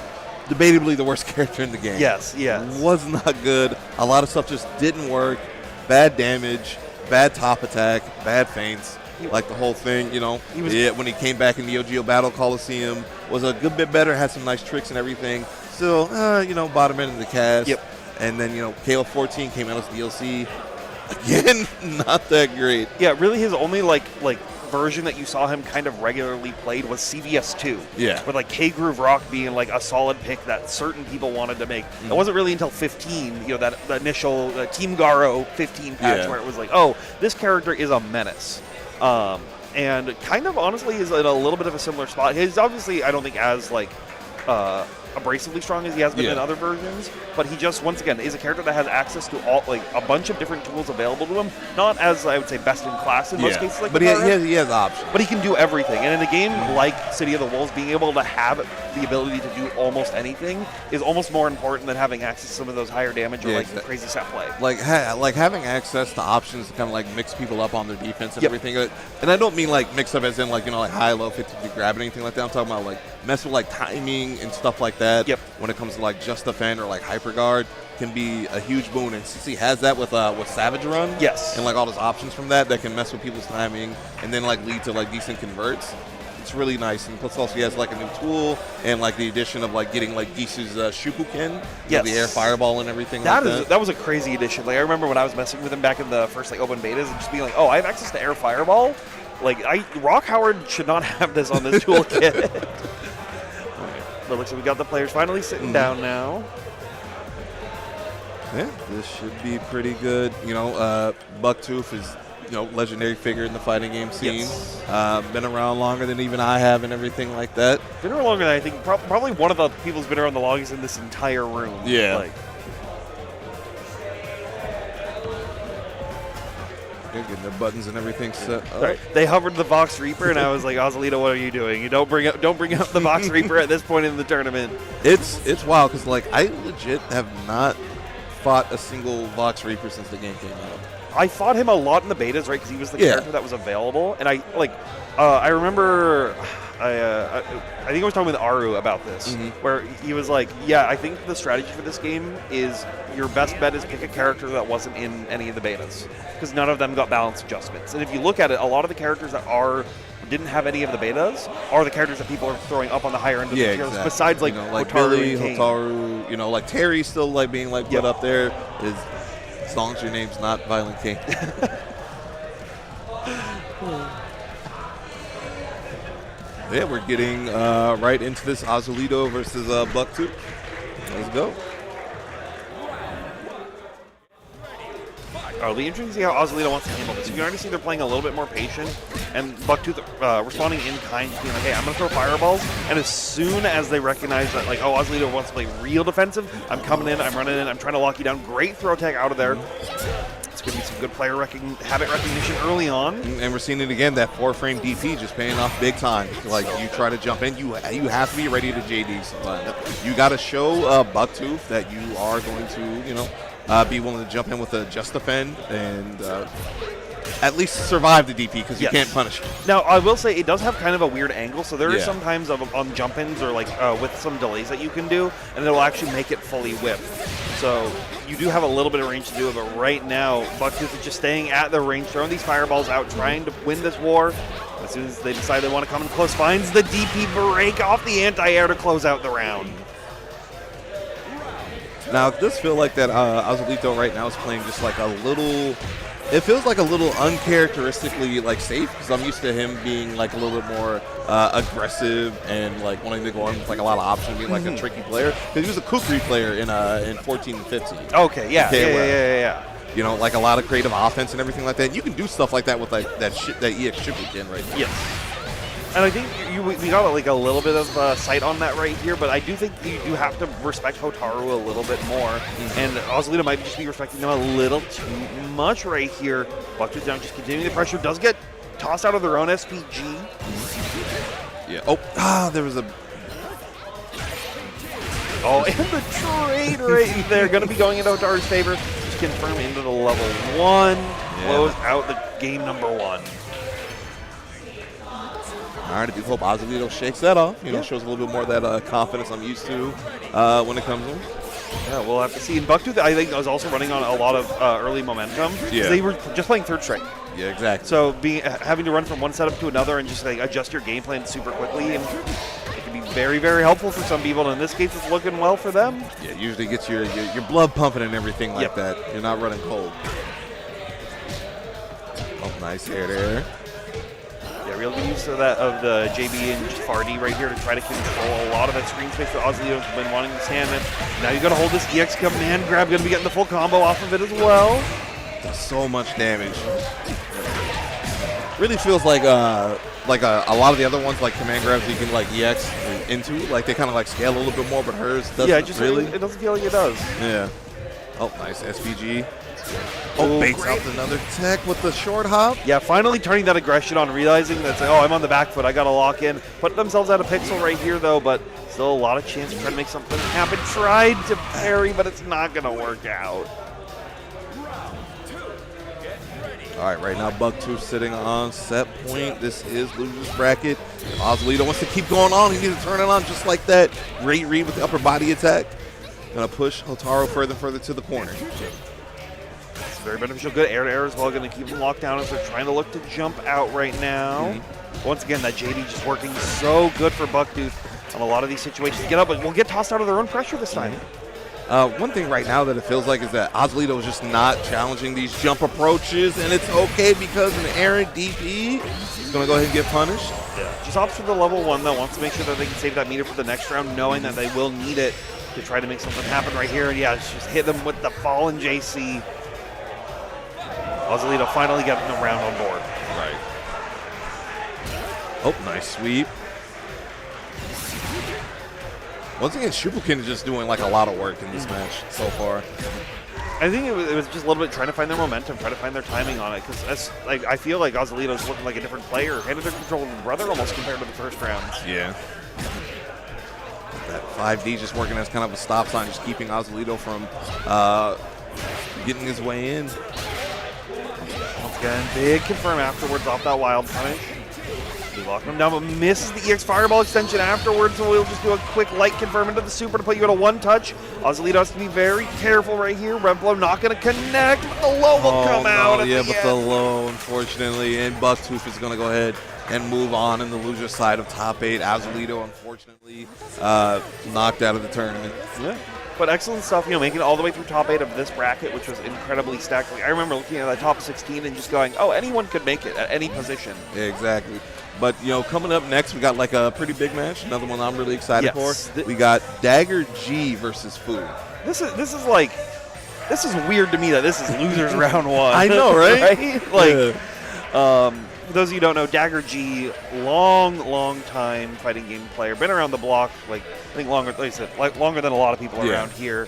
debatably the worst character in the game. Yes. Was not good. A lot of stuff just didn't work. Bad damage, bad top attack, bad feints. The whole thing, when he came back in the OGO Battle Coliseum, was a good bit better, had some nice tricks and everything. Still, bottom end of the cast. Yep. And then, KO14 came out as DLC. Again, not that great. Yeah, really his only, version that you saw him kind of regularly played was CVS2. Yeah. With, K-Groove Rock being, a solid pick that certain people wanted to make. It wasn't really until 15, that initial Team Garo 15 patch where it was this character is a menace. And kind of, honestly, is in a little bit of a similar spot. He's obviously, I don't think, as, abrasively strong as he has been in other versions, but he just, once again, is a character that has access to all a bunch of different tools available to him. Not as, I would say, best in class in most cases, but he has options. But he can do everything, and in a game like City of the Wolves, being able to have the ability to do almost anything is almost more important than having access to some of those higher damage or crazy set play. Having access to options to kind of mix people up on their defense and everything. And I don't mean mix up as in high, low, 50 grab, anything like that. I'm talking about mess with timing and stuff like that. When it comes to just defend or hyper guard, can be a huge boon. And since he has that with Savage Run, and all those options from that can mess with people's timing and then lead to decent converts. It's really nice. And plus also he has a new tool and the addition of getting Gisu's Shukuken, the air fireball and everything that. That was a crazy addition. I remember when I was messing with him back in the first open betas and just being oh, I have access to air fireball. Rock Howard should not have this on this toolkit. But it looks like we got the players finally sitting down now. Yeah, this should be pretty good. Bucktooth is legendary figure in the fighting game scene. Been around longer than even I have and everything like that. Been around longer than I think probably one of the people who's been around the longest in this entire room. Yeah. Getting the buttons and everything set up. Right. They hovered the Vox Reaper, and I was like, Azalito, what are you doing? You don't bring up the Vox Reaper at this point in the tournament. It's wild because I legit have not fought a single Vox Reaper since the game came out. I fought him a lot in the betas, right? Because he was the character that was available, and I remember. I think I was talking with Aru about this, where he was I think the strategy for this game is your best bet is pick a character that wasn't in any of the betas, because none of them got balance adjustments. And if you look at it, a lot of the characters that didn't have any of the betas are the characters that people are throwing up on the higher end of the tiers, exactly. besides Hotaru, Billy, Hotaru, Terry still being put up there is As long as your name's not Violent King. Yeah, we're getting right into this Azulito versus Bucktooth. Let's go. It'll be interesting to see how Azulito wants to handle this. You can already see they're playing a little bit more patient, and Bucktooth responding in kind, being like, hey, I'm going to throw fireballs, and as soon as they recognize that, like, oh, Azulito wants to play real defensive, I'm coming in, I'm running in, I'm trying to lock you down. Great throw tag out of there. It's going to be some good player habit recognition early on. And we're seeing it again, that 4-frame DP just paying off big time. Like, you try to jump in, you have to be ready to JD. You got to show Bucktooth that you are going to, you know, be willing to jump in with a just defend and at least survive the DP because you can't punish it. Now, I will say it does have kind of a weird angle, so there are sometimes on jump-ins or like with some delays that you can do, and it'll actually make it fully whip. So you do have a little bit of range to do it, but right now, Bucktooth is just staying at the range, throwing these fireballs out, trying to win this war. As soon as they decide they want to come in close, finds the DP break off the anti-air to close out the round. Now, it does feel like that Azulito right now is playing just like a little, it feels like a little uncharacteristically like safe, because I'm used to him being like a little bit more aggressive and like wanting to go on with like a lot of options, being like a tricky player. Because he was a kukri player in 14 and 15. Okay, yeah. You know, like a lot of creative offense and everything like that. And you can do stuff like that with like that EX triple can right now. Yes. And I think we got like a little bit of sight on that right here, but I do think you do have to respect Hotaru a little bit more. And Azulito might just be respecting them a little too much right here. Bucktooth down, just continuing the pressure. Does get tossed out of their own SPG. Yeah. There was a... Oh, and the trade right there. Going to be going into Hotaru's favor. Just confirm into the level 1. Close out the game number 1. All right, I do hope Azulito shakes that off. You know, shows a little bit more of that confidence I'm used to when it comes to him. Yeah, we'll have to see. And Bucktooth, I think, was also running on a lot of early momentum. Yeah. They were just playing third strike. Yeah, exactly. So having to run from one setup to another and just like adjust your game plan super quickly, and it can be very, very helpful for some people. And in this case, it's looking well for them. Yeah, it usually gets your blood pumping and everything like that. You're not running cold. Oh, nice air there. Yeah, real good use of that of the JB and just Fardy right here to try to control a lot of that screen space that Azulito's been wanting to stand in. Now you got to hold this EX command grab, going to be getting the full combo off of it as well. Does so much damage. Really feels like a lot of the other ones, like command grabs you can like EX into, like they kind of like scale a little bit more, but hers doesn't. Yeah, just really. It doesn't feel like it does. Yeah. Oh, nice SPG. Oh, baits out another tech with the short hop. Yeah, finally turning that aggression on, realizing that, oh, I'm on the back foot, I got to lock in. Put themselves out of pixel right here, though, but still a lot of chance to try to make something happen. Tried to parry, but it's not going to work out. All right, right now Bucktooth sitting on set point. This is loser's bracket. If Azulito wants to keep going on, he needs to turn it on just like that. Great read with the upper body attack. Gonna push Hotaru further and further to the corner. It's very beneficial. Good air to air as well. Going to keep them locked down as they're trying to look to jump out right now. Once again, that JD just working so good for Bucktooth on a lot of these situations. Get up, but we'll get tossed out of their own pressure this time. One thing right now that it feels like is that Azulito is just not challenging these jump approaches, and it's okay because an errant DP is going to go ahead and get punished. Yeah. Just opts for the level 1, though. Wants to make sure that they can save that meter for the next round, knowing that they will need it to try to make something happen right here. And yeah, just hit them with the fallen JC. Azulito finally getting the round on board. Right. Oh, nice sweep. Once again, Shubukin is just doing like a lot of work in this match so far. I think it was just a little bit trying to find their momentum, trying to find their timing on it, because like I feel like Azulito's looking like a different player, handed their control to the brother almost compared to the first rounds. Yeah. That 5D just working as kind of a stop sign, just keeping Azulito from getting his way in. Once again, big confirm afterwards off that wild punish. He locked him down, but misses the EX Fireball extension afterwards, so we'll just do a quick light confirm into the super to put you at a one touch. Azulito has to be very careful right here. Revlo not going to connect, but the low will come out at the end. The low, unfortunately, and Bucktooth is going to go ahead and move on in the loser side of top 8. Azulito, unfortunately, knocked out of the tournament. Yeah. But excellent stuff, making it all the way through top 8 of this bracket, which was incredibly stacked. Like, I remember looking at that top 16 and just going, oh, anyone could make it at any position. Yeah, exactly. But, coming up next, we got like a pretty big match, another one I'm really excited for. We got Dagger G versus Fu. This is weird to me that this is losers round 1. I know, right? Right? For those of you who don't know, Dagger G, long time fighting game player, been around the block, I think longer, like I said, longer than a lot of people around here.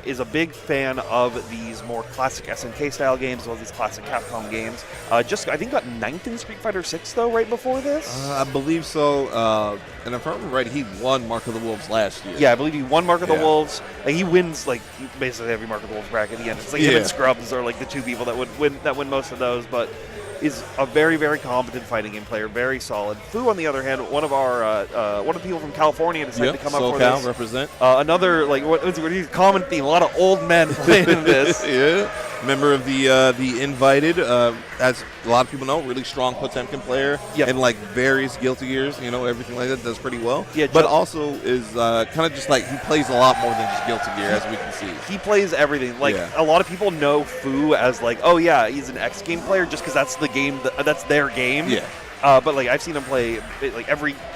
Is a big fan of these more classic SNK style games as well as these classic Capcom games. I think got 9th in Street Fighter 6 though, right before this. I believe so. And if I remember right, he won Mark of the Wolves last year. Yeah, I believe he won Mark of the Wolves. He wins basically every Mark of the Wolves bracket at the end. It's like him and Scrubs are the two people that would win most of those, but is a very, very competent fighting game player, very solid. Fu, on the other hand, one of the people from California decided to come up for this. Represent. Another what is common theme? A lot of old men playing in this. Yeah, member of the Invited, as a lot of people know, really strong Potemkin player, and various Guilty Gears, everything like that, does pretty well. Yeah, but also is kind of just he plays a lot more than just Guilty Gear, as we can see. He plays everything. A lot of people know Fu as oh yeah, he's an X game player just because that's the game that's their game. Yeah. But I've seen him play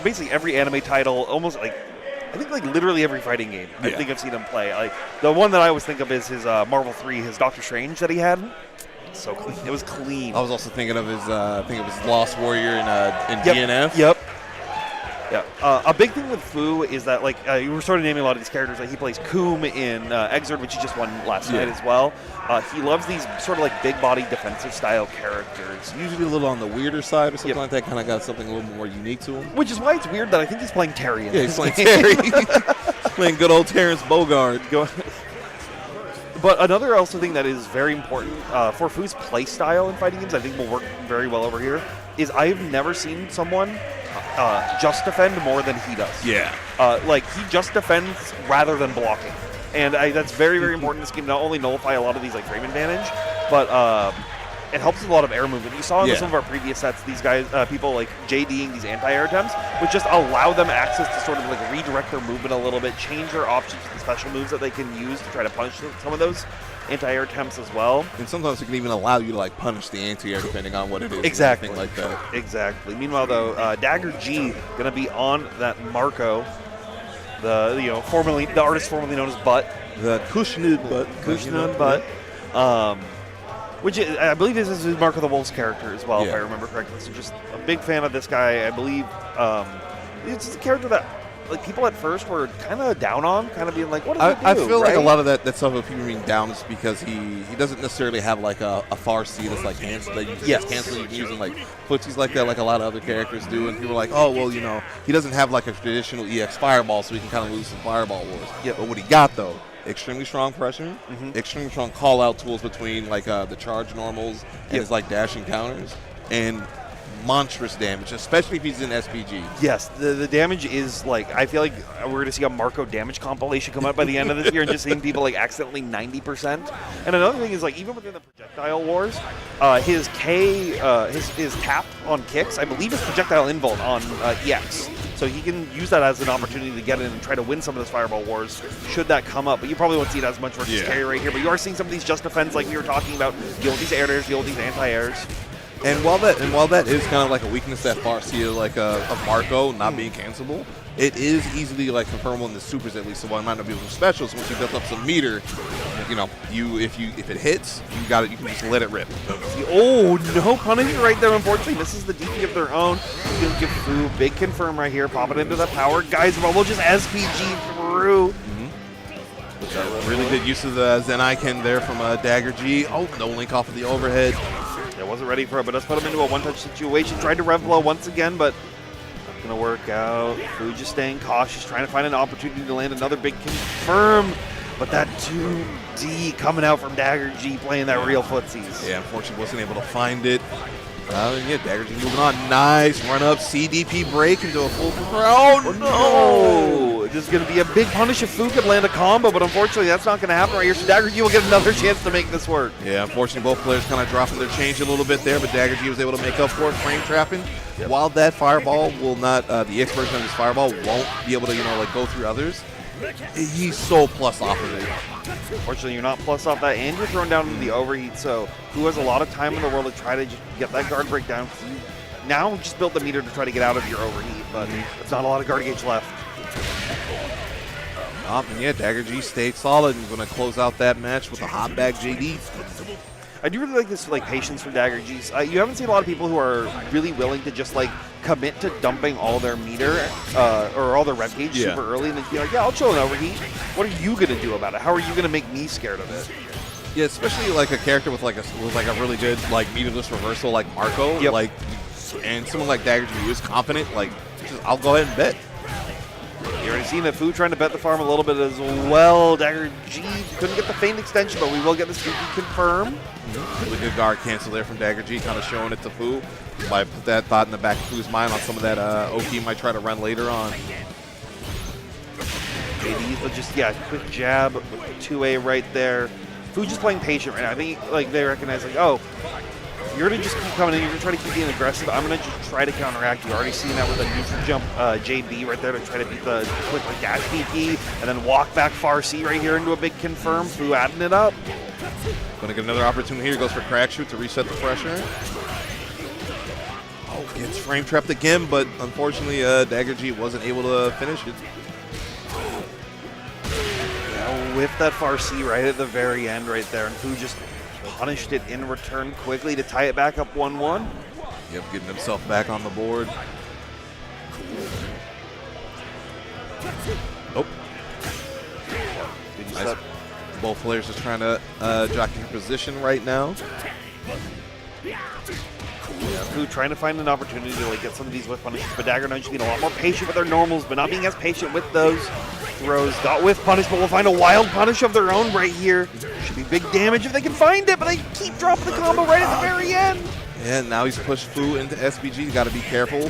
basically every anime title, almost I think literally every fighting game. I think I've seen him play. The one that I always think of is his Marvel 3, his Doctor Strange that he had. So clean. It was clean. I was also thinking of his I think it was Lost Warrior in DNF. Yep. Yeah. A big thing with Fu is that you were sort of naming a lot of these characters. He plays Koom in Exord, which he just won last night as well. He loves these sort of big body defensive style characters. Usually a little on the weirder side or something like that. Kind of got something a little more unique to him. Which is why it's weird that I think he's playing Terry in this. Yeah, he's playing Terry. Playing good old Terrence Bogard. But another also thing that is very important for Fu's play style in fighting games, I think will work very well over here, is I've never seen someone just defend more than he does. Yeah. He just defends rather than blocking. And that's very, very important in this game. Not only nullify a lot of these frame advantage, but it helps with a lot of air movement. You saw in some of our previous sets, these guys, people JDing these anti-air attempts, which just allow them access to sort of redirect their movement a little bit, change their options with the special moves that they can use to try to punish some of those anti-air attempts as well. And sometimes it can even allow you to punish the anti-air depending on what it is. Exactly. Like that. Exactly. Meanwhile, though, Dagger G going to be on that Marco, the artist formerly known as Butt. The Kushnud Butt. Kushnud Butt. Which I believe is his Mark of the Wolves character as well, if I remember correctly. So just a big fan of this guy. I believe it's just a character that people at first were kind of down on, kind of being what does he do? I feel like a lot of that stuff of people being down is because he doesn't necessarily have a far C that's cancel that you can just cancel. You can use footsies like that, like a lot of other characters do. And people are oh well, he doesn't have a traditional EX fireball, so he can kind of lose some fireball wars. But what he got though, extremely strong pressure, extremely strong call out tools between the charge normals and his dashing counters, and monstrous damage, especially if he's in SPG. Yes, the damage is I feel like we're going to see a Marco damage compilation come out by the end of this year and just seeing people accidentally 90%. And another thing is even within the projectile wars, his his tap on kicks, I believe is projectile invuln on EX. So he can use that as an opportunity to get in and try to win some of those fireball wars should that come up. But you probably won't see it as much versus carry right here. But you are seeing some of these just defense like we were talking about, deal with these air airs, deal with these anti-airs. And while that is kind of a weakness that far see of Marco not being cancelable, it is easily confirmable in the supers at least. So while it might not be with specials, once you built up some meter, if it hits, you got it. You can just let it rip. Oh no, punishment right there. Unfortunately, misses the DP of their own. He's gonna give Fu big confirm right here, popping into the power. Guys, we'll just SPG through. Really good use of the Zen Icon there from Dagger G. Oh, no link off of the overhead. Yeah, wasn't ready for it, but let's put him into a one-touch situation. Tried to rev blow once again, but not going to work out. Fu just staying cautious, trying to find an opportunity to land another big confirm. But that 2D coming out from Dagger G playing that real footsies. Yeah, unfortunately wasn't able to find it. Dagger G moving on. Nice run up, CDP break into a full confirm. Oh no! This is going to be a big punish if Fu could land a combo, but unfortunately that's not going to happen right here. So Dagger G will get another chance to make this work. Yeah, unfortunately both players kind of dropping their change a little bit there, but Dagger G was able to make up for it, frame trapping. While that fireball will not, the X version of this fireball won't be able to, go through others. He's so plus off of it. Fortunately, you're not plus off that, and you're thrown down into the overheat, so who has a lot of time in the world to try to just get that guard break down? You now just built the meter to try to get out of your overheat, but there's not a lot of guard gauge left. And yeah, Dagger G stayed solid and going to close out that match with a hot bag JD. I do really like this patience from Dagger G's. You haven't seen a lot of people who are really willing to just commit to dumping all their meter or all their rev gauge super early and then be like, yeah, I'll chill in overheat. What are you gonna do about it? How are you gonna make me scared of it? Yeah, especially like a character with a really good meterless reversal like Marco, and someone like Dagger G who is confident. I'll go ahead and bet. You already seen that Fu trying to bet the farm a little bit as well. Dagger G couldn't get the feint extension, but we will get the sneaky confirm. Really good guard cancel there from Dagger G, kind of showing it to Fu. Might put that thought in the back of Fu's mind on some of that Oki might try to run later on. JD, but just, quick jab with 2A right there. Fu just playing patient right now. I think they recognize, oh, you're going to just keep coming in. You're going to try to keep being aggressive. I'm going to just try to counteract. You've already seen that with a neutral jump JB right there to try to beat the quick dash BP and then walk back far C right here into a big confirm. Fu adding it up. Going to get another opportunity here. Goes for crack shoot to reset the pressure. Oh, gets frame trapped again, but unfortunately Dagger G wasn't able to finish it. Whiff that far C right at the very end right there, and Fu just punished it in return quickly to tie it back up 1-1. Yep, getting himself back on the board. Oh. Nice. Both players just trying to jockey for position right now. Fu trying to find an opportunity to get some of these whiff punishes, but Dagger Nudge being a lot more patient with their normals, but not being as patient with those throws. Got whiff punish, but we'll find a wild punish of their own right here. Should be big damage if they can find it, but they keep dropping the combo right at the very end. Yeah, now he's pushed Fu into SPG. Got to be careful.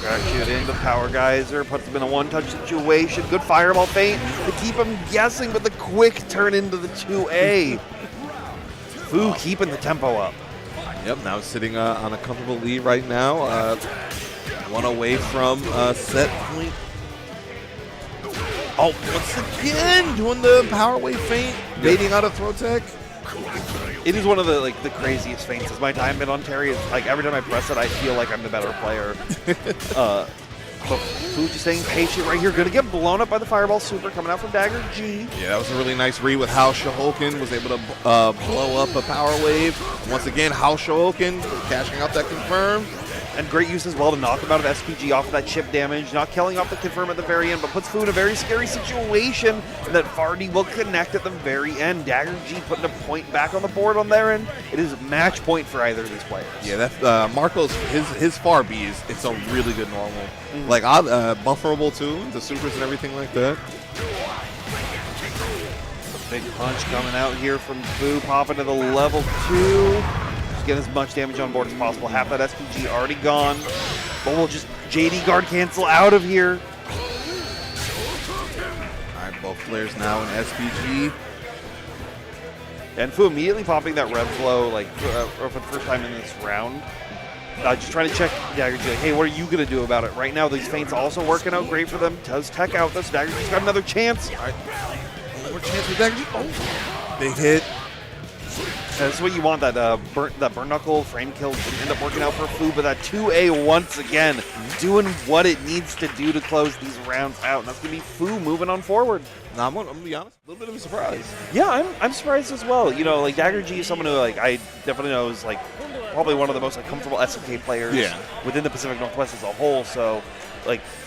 Crack shoot into Power Geyser, puts him in a one-touch situation. Good fireball feint to keep him guessing, but the quick turn into the 2A. Fu keeping the tempo up. Yep, now sitting on a comfortable lead right now. One away from set point. Oh, once again, doing the power wave feint, baiting out a throw tech. It is one of the craziest feints. As my time been on Terry, it's every time I press it, I feel like I'm the better player. But Fu just staying patient right here. Gonna get blown up by the fireball super coming out from Dagger G. Yeah, that was a really nice read with how Shohoken was able to blow up a power wave. Once again, how Shohoken cashing out that confirm. And great use as well to knock him out of SPG off of that chip damage. Not killing off the confirm at the very end, but puts Fu in a very scary situation. And that Fardy will connect at the very end. Dagger G putting a point back on the board on their end. It is match point for either of these players. Yeah, that's Marco's his far B it's a really good normal. Bufferable too, the supers and everything like that. Big punch coming out here from Fu, popping to the level 2. Get as much damage on board as possible. Half that SPG already gone. But we'll just JD guard cancel out of here. All right, both players now in SPG. And Fu immediately popping that rev flow for the first time in this round. Just trying to check Dagger G. Hey, what are you going to do about it? Right now, these feints also working out great for them. Does tech out this. Dagger G's got another chance. All right. One more chance for Dagger G. Oh, big hit. That's what you want, that burn knuckle frame kill didn't end up working out for Fu, but that 2A once again doing what it needs to do to close these rounds out. And that's going to be Fu moving on forward. Now, I'm going to be honest, a little bit of a surprise. Yeah, I'm surprised as well. Dagger G is someone who I definitely know is probably one of the most comfortable SNK players within the Pacific Northwest as a whole. So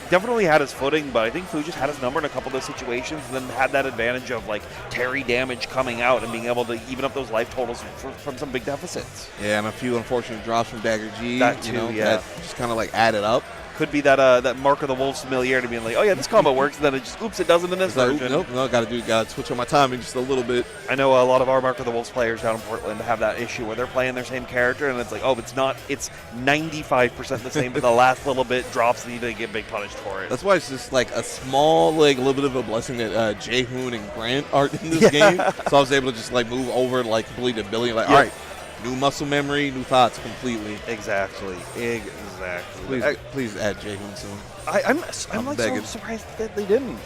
definitely had his footing, but I think Fu just had his number in a couple of those situations and then had that advantage of Terry damage coming out and being able to even up those life totals from some big deficits. Yeah, and a few unfortunate drops from Dagger G. That too, that just kind of added up. Could be that Mark of the Wolves familiarity being oh yeah, this combo works, and then it just, oops, it doesn't in this version. Nope, gotta switch on my timing just a little bit. I know a lot of our Mark of the Wolves players down in Portland have that issue where they're playing their same character, and it's it's not, it's 95% the same, but the last little bit drops, and you need to get big punished for it. That's why it's just a small, little bit of a blessing that Jaehoon and Grant aren't in this game. So I was able to just move over completely to Billy, all right, new muscle memory, new thoughts completely. Exactly. Please add Jaehoon soon. I'm like begging. so surprised that they didn't.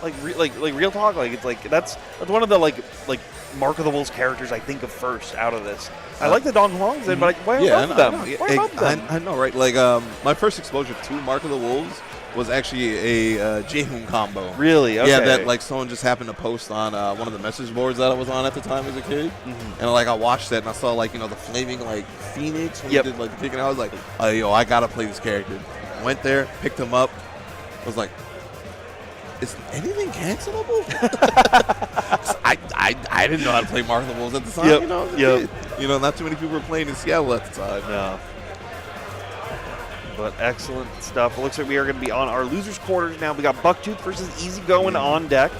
Like real talk. Like it's like that's one of the like Mark of the Wolves characters I think of first out of this. I like the Dong Huangs, but like why above them? Why above them? I know, right? Like my first exposure to Mark of the Wolves was actually a Jaehoon combo. Really? Okay. Yeah, that like someone just happened to post on one of the message boards that I was on at the time as a kid, and like I watched that and I saw like the flaming like Phoenix when he did like the kicking. I was like, oh yo, I gotta play this character. Went there, picked him up. I was like, is anything cancelable? I didn't know how to play Mark of the Wolves at the time. Not too many people were playing in Seattle at the time. No. But excellent stuff. It looks like we are going to be on our losers' quarters now. We got Bucktooth versus Easy Going on deck.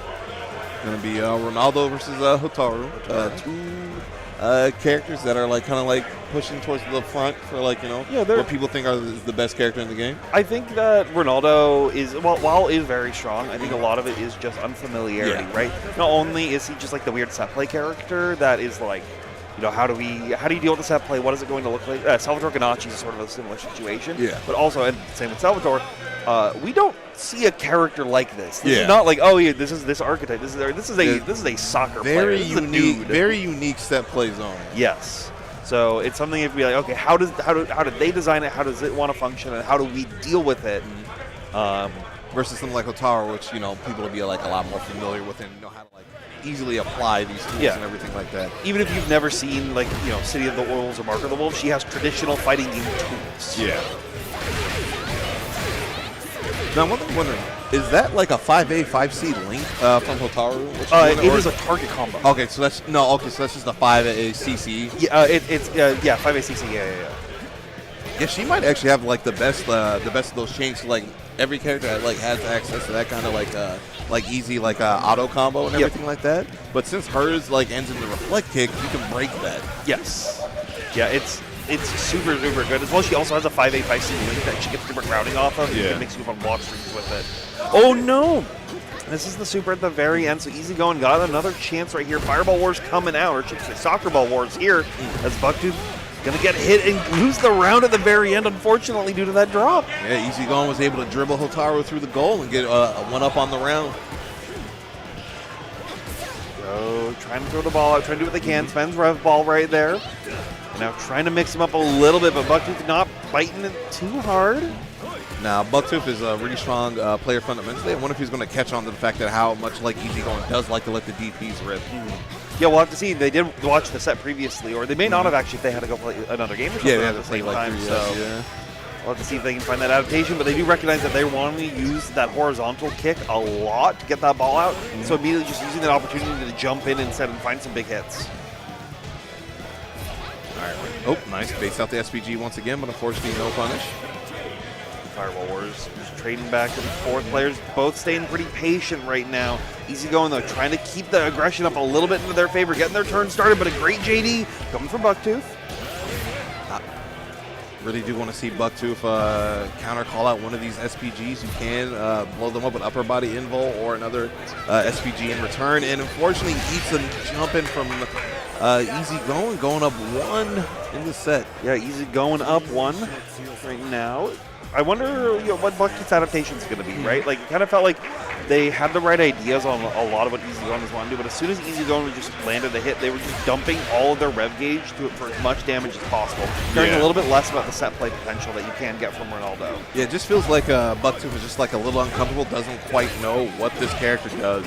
Going to be Ronaldo versus Hotaru. Two characters that are like kind of like pushing towards the front for like what people think is the best character in the game. I think that Ronaldo is while is very strong. I think a lot of it is just unfamiliarity, right? Not only is he just like the weird set play character that is like, how do you deal with the set play? What is it going to look like? Salvatore Ganache is sort of a similar situation. Yeah. But also, and same with Salvatore, we don't see a character like this. This is not like, this is this archetype. This is a soccer player. This is a dude. Very unique set play zone. Yes. So it's something you have to be like, okay, how did they design it? How does it want to function? And how do we deal with it? Versus something like Hotaru, which people will be like a lot more familiar with and know how to like easily apply these tools and everything like that. Even if you've never seen like City of the Wolves or Mark of the Wolves, she has traditional fighting game tools. Yeah. Now I'm wondering, is that like a 5A 5C link from Hotaru? It is a target combo. Okay, so that's just a 5A CC. Yeah, it's 5A CC. Yeah. Yeah, she might actually have like the best of those chains. Like every character that like has access to that kind of like easy like auto combo and everything like that. But since hers like ends in the reflect kick, you can break that. Yes. Yeah, it's super good. As well, she also has a 5A 5C link that she gets different routing off of. Yeah. It makes you on block strings with it. Oh no! This is the super at the very end, so Easy Going got another chance right here. Fireball Wars coming out, or should I say Soccer Ball Wars here, as Bucktooth going to get hit and lose the round at the very end, unfortunately, due to that drop. Yeah, Easy Going was able to dribble Hotaru through the goal and get a one-up on the round. So, trying to throw the ball out, trying to do what they can. Sven's Rev Ball right there. And now trying to mix him up a little bit, but Bucktooth not biting it too hard. Now, Bucktooth is a really strong player fundamentally. I wonder if he's going to catch on to the fact that how much like Easy Going does like to let the DPs rip. Yeah, we'll have to see. They did watch the set previously, or they may not have actually if they had to go play another game or something at the same time. We'll have to see if they can find that adaptation, but they do recognize that they want to use that horizontal kick a lot to get that ball out, so immediately just using that opportunity to jump in instead and find some big hits. All right. Oh, nice. Base out the SPG once again, but unfortunately no punish. Fireball Wars just trading back and forth. Players both staying pretty patient right now. Easy Going though, trying to keep the aggression up a little bit into their favor, getting their turn started, but a great JD coming from Bucktooth. Really do want to see Bucktooth counter call out one of these SPGs. You can blow them up with upper body invul or another SPG in return. And unfortunately, eats a jump in from Easy going up one in the set. Yeah, Easy Going up one right now. I wonder what Bucktooth's adaptation is going to be, right? Like, it kind of felt like they had the right ideas on a lot of what Easy Going was wanting to do, but as soon as Easy Going just landed a hit, they were just dumping all of their rev gauge to it for as much damage as possible, caring a little bit less about the set play potential that you can get from Ronaldo. Yeah, it just feels like Bucktooth is just like a little uncomfortable, doesn't quite know what this character does.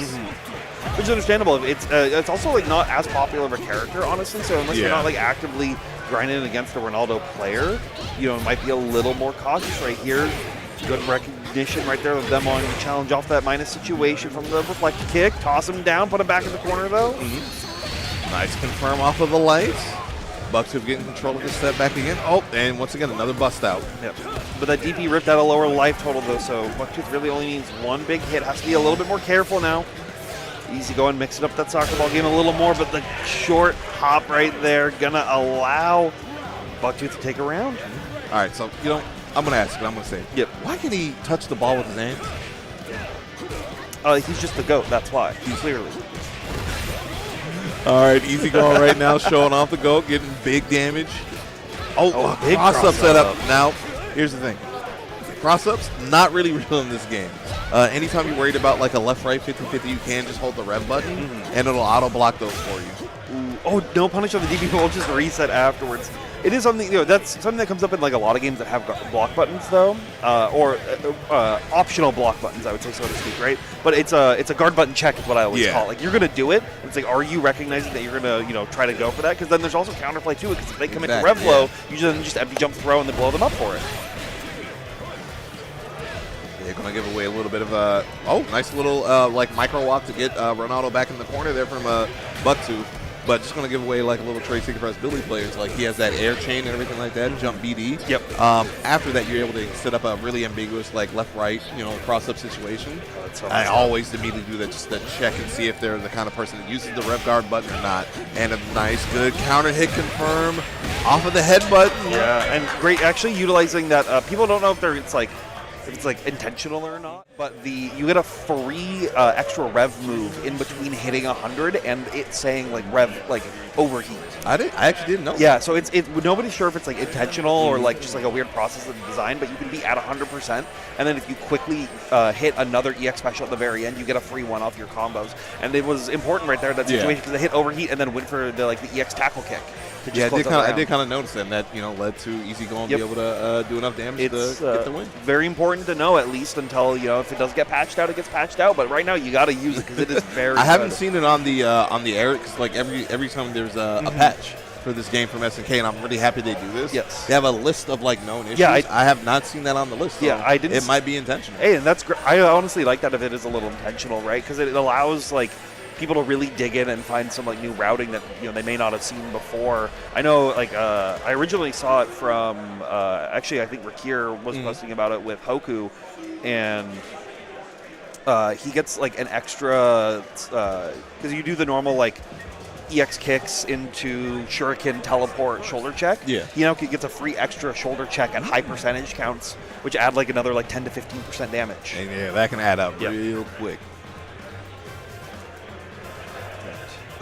Which is understandable. It's also like not as popular of a character, honestly, so unless you're not like actively grinding against a Ronaldo player, it might be a little more cautious right here. Good recognition right there of them on the challenge off that minus situation from the reflect kick. Toss him down, put him back in the corner though. Nice confirm off of the lights. Bucktooth getting control of the set back again. Oh, and once again, another bust out. Yep. But that DP ripped out a lower life total though, so Bucktooth really only needs one big hit. Has to be a little bit more careful now. Easy Going, mixing up that soccer ball game a little more, but the short hop right there gonna allow Bucktooth to take a round. All right, so I'm gonna ask, but I'm gonna say, why can he touch the ball with his hands? He's just the GOAT. That's why. Clearly. All right, Easy Going right now, showing off the GOAT, getting big damage. Oh, big cross-up setup. Now, here's the thing. Cross-ups, not really real in this game. Anytime you're worried about like a left-right 50-50, you can just hold the rev button, and it'll auto-block those for you. Ooh. Oh, no punish on the DB will just reset afterwards. It is something, that's something that comes up in like a lot of games that have block buttons, though, or optional block buttons, I would say, so to speak, right? But it's a guard button check is what I always call it. Like, you're going to do it. It's like, are you recognizing that you're going to, try to go for that? Because then there's also counterplay, too, because if they come into rev low, you just empty jump throw and then blow them up for it. They're going to give away a little bit of a, nice little like micro walk to get Ronaldo back in the corner there from Bucktooth. But just going to give away like a little trade secret for us Billy players. Like he has that air chain and everything like that, jump BD. Yep. After that, you're able to set up a really ambiguous like left-right, cross-up situation. Oh, I always immediately do that just to check and see if they're the kind of person that uses the rev guard button or not. And a nice, good counter hit confirm off of the head button. Yeah, and great actually utilizing that. People don't know if it's like intentional or not, but you get a free extra rev move in between hitting 100 and it saying like rev like overheat. I actually didn't know. Yeah, so it's nobody's sure if it's like intentional or like just like a weird process of the design, but you can be at 100%, and then if you quickly hit another EX special at the very end, you get a free one off your combos. And it was important right there that situation because they hit overheat and then went for the EX tackle kick. Yeah, I did kind of notice that. And that led to Easy Go and be able to do enough damage to get the win. Very important to know, at least until if it does get patched out, it gets patched out. But right now, you got to use it because it is very. I haven't seen it on the air because like every time there's a patch for this game from SNK, and I'm really happy they do this. Yes, they have a list of like known issues. Yeah, I have not seen that on the list. So yeah, I didn't. It might be intentional. Hey, and that's great. I honestly like that if it is a little intentional, right? Because it allows like people to really dig in and find some like new routing that they may not have seen before. I know like I originally saw it from actually I think Rakir was posting about it with Hoku, and he gets like an extra because you do the normal like EX kicks into shuriken teleport shoulder check. Yeah, he gets a free extra shoulder check at high percentage counts, which add like another like 10 to 15% damage. And yeah, that can add up real quick.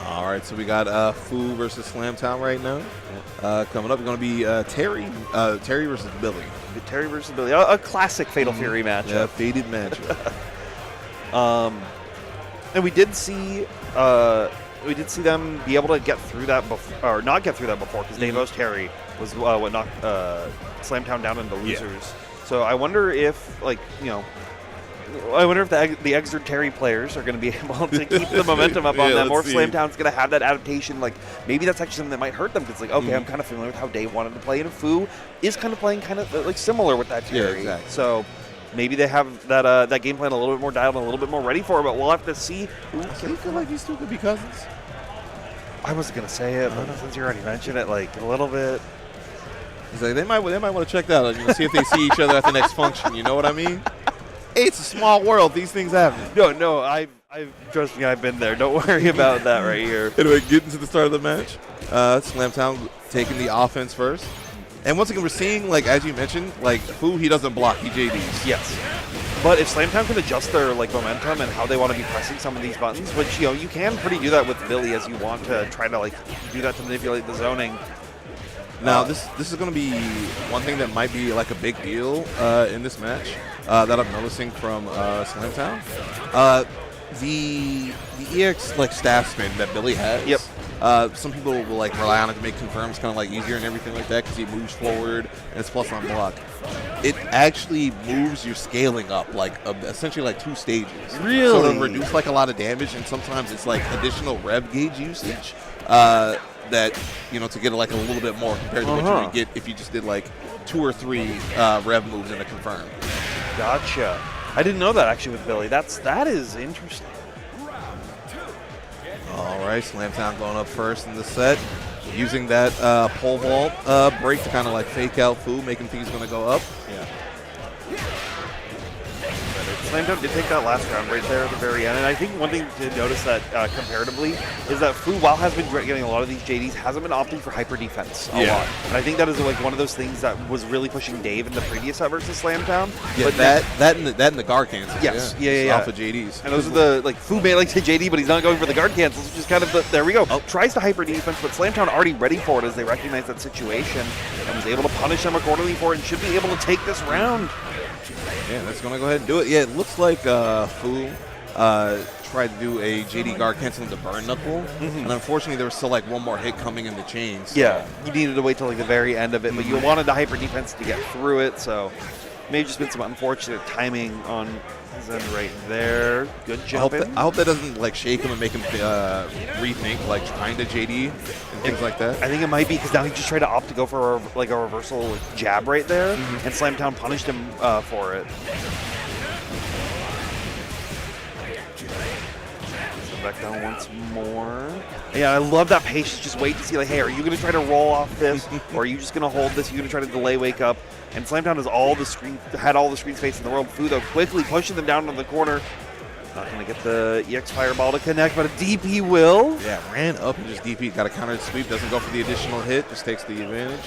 All right, so we got Fu versus Slamtown right now. Coming up, going to be Terry versus Billy. Terry versus Billy, a classic Fatal Fury matchup. Yeah, faded matchup. And we did see them be able to get through that before, or not get through that before, because Davo's Terry was what knocked Slamtown down into losers. Yeah. So I wonder if the Exert Terry players are going to be able to keep the momentum up on them, or if Slamtown's going to have that adaptation. Like maybe that's actually something that might hurt them because like I'm kind of familiar with how Dave wanted to play, and Fu is kind of playing kind of like similar with that Terry. Yeah, exactly. So maybe they have that game plan a little bit more dialed and a little bit more ready for it, but we'll have to see. Do you feel like these two could be cousins? I wasn't going to say it, but since you already mentioned it, like a little bit. He's like, they might want to check that out, see if they see each other at the next function. You know what I mean? Hey, it's a small world. These things happen. No, I've trust me, I've been there. Don't worry about that right here. Anyway, getting to the start of the match. Slamtown taking the offense first. And once again, we're seeing, like, as you mentioned, like, Fu, he doesn't block, he JDs. Yes. But if Slamtown can adjust their, like, momentum and how they want to be pressing some of these buttons, which, you can pretty do that with Billy as you want to try to, like, do that to manipulate the zoning. Now, this is going to be one thing that might be, like, a big deal in this match that I'm noticing from Slamtown. The EX, like, staff spin that Billy has. Yep. Some people will like rely on it to make confirms kind of like easier and everything like that because he moves forward and it's plus on block. It actually moves your scaling up like essentially like 2 stages. Really? So it'll reduce like a lot of damage, and sometimes it's like additional rev gauge usage that to get like a little bit more compared to what you would get if you just did like 2 or 3 rev moves in a confirm. Gotcha. I didn't know that actually with Billy. That is interesting. All right, Slamtown going up first in the set, using that pole vault break to kind of like fake out Fu, making things going to go up. Yeah. Slamtown did take that last round right there at the very end, and I think one thing to notice that comparatively is that Fu, while has been getting a lot of these JDs, hasn't been opting for hyper defense a lot. And I think that is like one of those things that was really pushing Dave in the previous set versus Slamtown. Yeah, but that and the guard cancels. Yes, yeah. Off of JDs. And those are the, like, Fu may like to JD, but he's not going for the guard cancels, which is kind of the, there we go. Tries to hyper defense, but Slamtown already ready for it as they recognize that situation and was able to punish them accordingly for it and should be able to take this round. Yeah, that's going to go ahead and do it. Yeah, it looks like Fu tried to do a JD guard canceling the burn knuckle, and unfortunately there was still like one more hit coming in the chain. So. Yeah, you needed to wait till like the very end of it, but you wanted the hyper defense to get through it, so maybe just been some unfortunate timing on his end right there. Good jump in. I hope that doesn't like shake him and make him rethink like trying to JD and things like that. I think it might be because now he just tried to opt to go for a reversal jab right there, and Slamtown punished him for it. Back down once more. Yeah, I love that patience. Just wait to see, like, hey, are you going to try to roll off this, or are you just going to hold this? Are you going to try to delay wake up? And Slamtown has had all the screen space in the world. Fu, though, quickly pushing them down to the corner. Not going to get the EX Fireball to connect, but a DP will. Yeah, ran up and just DP. Got a counter sweep. Doesn't go for the additional hit. Just takes the advantage.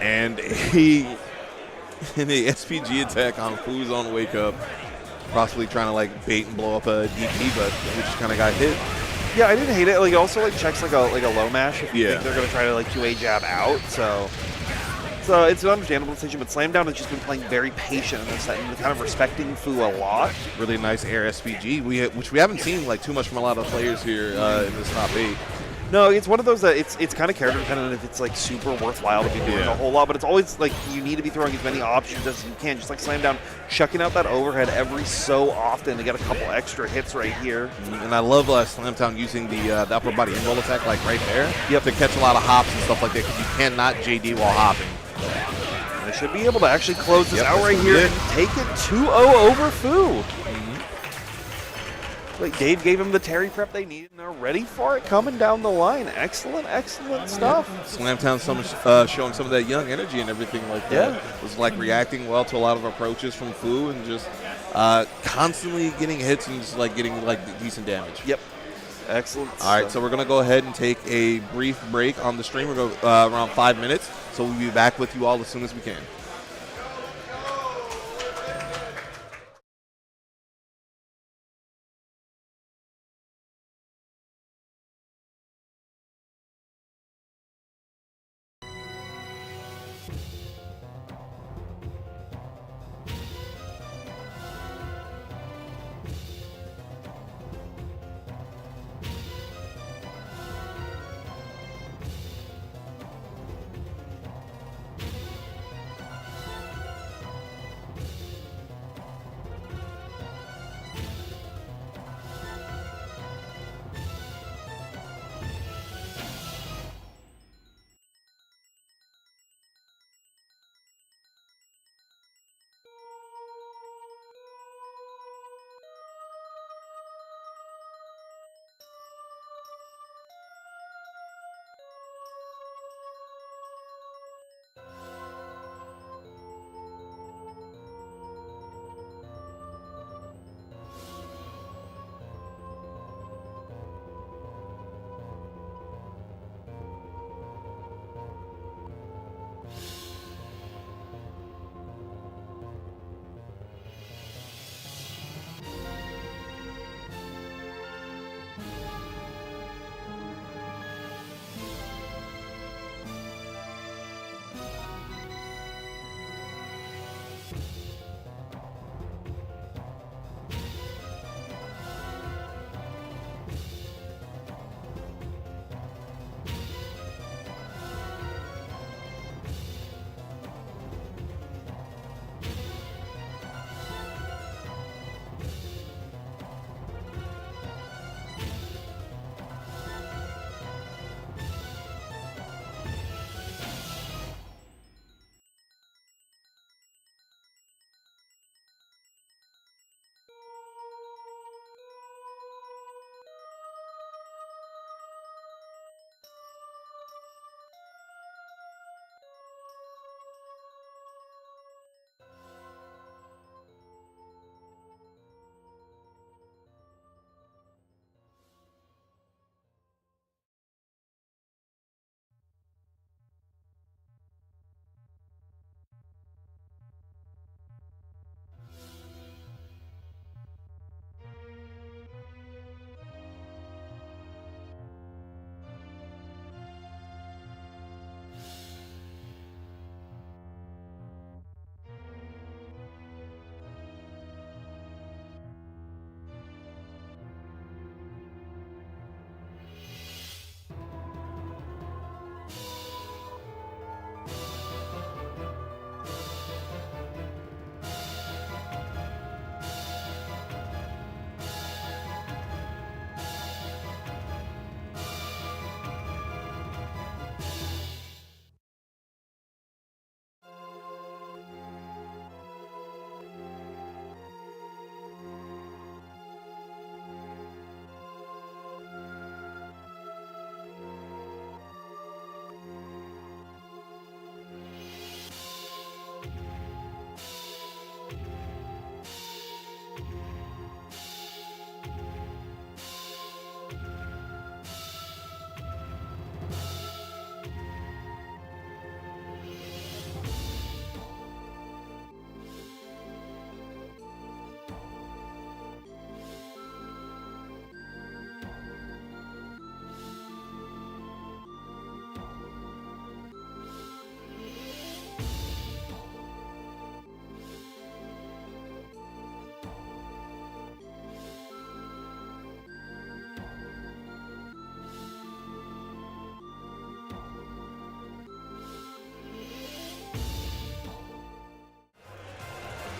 And the SPG attack on Fu's on wake up. Possibly trying to like bait and blow up a DP, but we just kind of got hit. Yeah, I didn't hate it. Like, it also like checks like a low mash if you think they're going to try to like 2A jab out. So it's an understandable decision, but Slamtown has just been playing very patient in this set and kind of respecting Fu a lot. Really nice air SPG, which we haven't seen like too much from a lot of players here in this top 8. No, it's one of those that it's kind of character dependent if it's like super worthwhile to be doing a whole lot, but it's always like you need to be throwing as many options as you can. Just like Slamtown, chucking out that overhead every so often to get a couple extra hits right here. And I love Slamtown using the upper body in roll attack like right there to catch a lot of hops and stuff like that because you cannot JD while hopping. And they should be able to actually close this out right here and take it 2-0 over Fu. Like Dave gave him the Terry prep they needed, and they're ready for it coming down the line. Excellent, excellent stuff. Slamtown showing some of that young energy and everything like that. Was like reacting well to a lot of approaches from Fu and just constantly getting hits and just like getting like decent damage. Yep. Excellent. All right, so we're going to go ahead and take a brief break on the stream. We'll go around 5 minutes, so we'll be back with you all as soon as we can.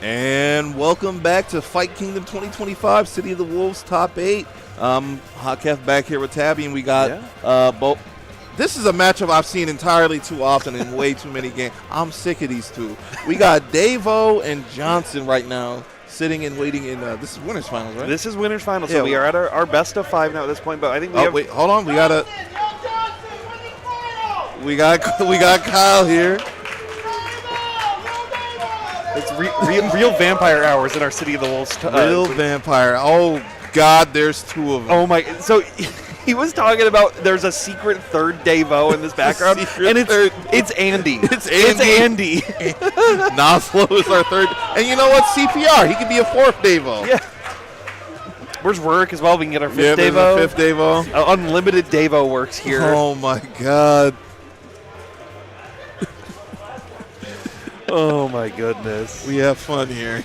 And welcome back to Fight Kingdom 2025, City of the Wolves Top 8. Hotkev back here with Tabby, and we got both. This is a matchup I've seen entirely too often in way too many games. I'm sick of these two. We got Davo and Johnson right now sitting and waiting in. This is winners finals, right? This is winners finals, so we are at our best of 5 now at this point. But I think wait, hold on. We got Kyle here. It's real vampire hours in our City of the Wolves. Real vampire. Oh, God, there's 2 of them. Oh, my. So he was talking about there's a secret third Davo in this background, and it's Andy. It's Andy. Noslo is our third. And you know what? CPR. He could be a 4th Davo. Yeah. Where's Rurik as well? We can get our 5th Davo. Yeah, 5th Davo. Unlimited Davo works here. Oh, my God. Oh, my goodness. We have fun here.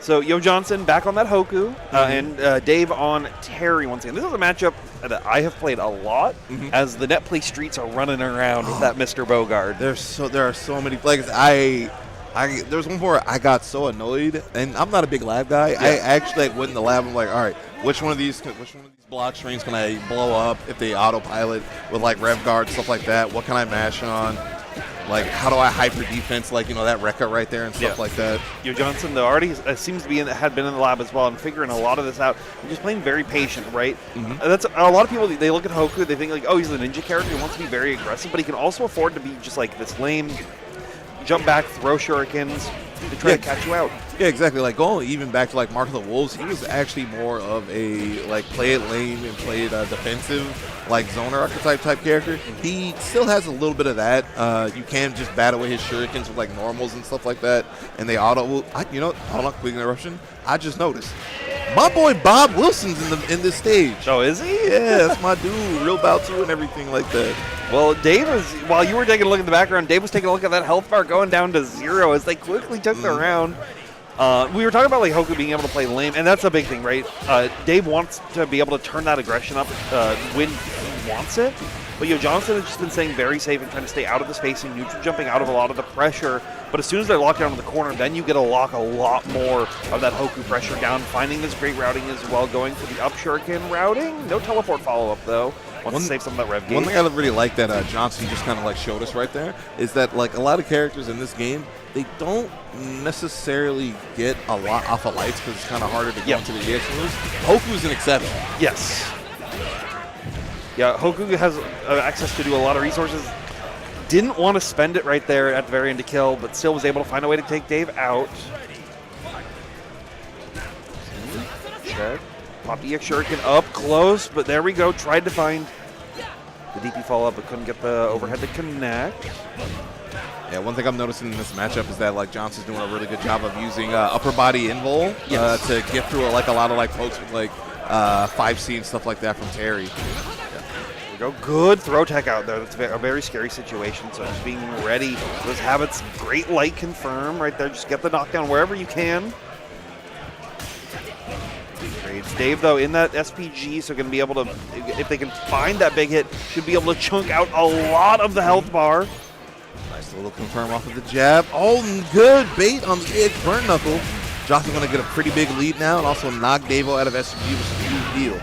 So, Yo Johnson back on that Hoku, and Dave on Terry once again. This is a matchup that I have played a lot as the net play streets are running around with that Mr. Bogard. There are so many plays. There was one where I got so annoyed, and I'm not a big lab guy. Yeah. I actually went in the lab. I'm like, all right, which one of these block strings can I blow up if they autopilot with like rev guard, stuff like that? What can I mash on? Like, how do I hyper defense, like, that Rekka right there and stuff like that? Yo Johnson, though, already seems to be had been in the lab as well and figuring a lot of this out. And just playing very patient, right? That's a lot of people, they look at Hoku, they think, like, oh, he's a ninja character, he wants to be very aggressive, but he can also afford to be just, like, this lame, jump back, throw shurikens to try to catch you out. Yeah, exactly. Like, going even back to, like, Mark of the Wolves, he was actually more of a, like, play it lame and play it defensive, like, zoner archetype type character. He still has a little bit of that. You can just bat away his shurikens with, like, normals and stuff like that, and they auto. Hold on, quick interruption. I just noticed. My boy Bob Wilson's in this stage. Oh, is he? Yeah, that's my dude. Real bout to and everything like that. Well, Dave was, while you were taking a look at the background, Dave was taking a look at that health bar going down to 0 as they quickly took the round. We were talking about like Hoku being able to play lame, and that's a big thing, right? Dave wants to be able to turn that aggression up when he wants it. But Yo Johnson has just been staying very safe and trying to stay out of the spacing, neutral jumping out of a lot of the pressure. But as soon as they're locked down in the corner, then you get to lock a lot more of that Hoku pressure down, finding this great routing as well, going for the up shuriken routing. No teleport follow-up, though. Wants to save some of that rev gauge. One thing I really like that Johnson just kind of like showed us right there is that like a lot of characters in this game, they don't necessarily get a lot off of lights because it's kind of harder to get into the EX moves. Hoku's an exception. Yes. Yeah, Hoku has access to do a lot of resources. Didn't want to spend it right there at the very end to kill, but still was able to find a way to take Dave out. Check. Popped EX Shuriken up close, but there we go. Tried to find the DP follow-up, but couldn't get the overhead to connect. Yeah, one thing I'm noticing in this matchup is that like Johnson's doing a really good job of using upper body invul to get through like a lot of like folks with like 5C and stuff like that from Terry. Go. Good throw tech out there. That's a very scary situation. So just being ready. Those habits, great light confirm right there. Just get the knockdown wherever you can. Trades Dave, though, in that SPG, so going to be able to, if they can find that big hit, should be able to chunk out a lot of the health bar. Nice little confirm off of the jab. Oh, good bait on the edge. Burn knuckle. Johnson's going to get a pretty big lead now and also knock Davo out of SPG, which is a huge deal.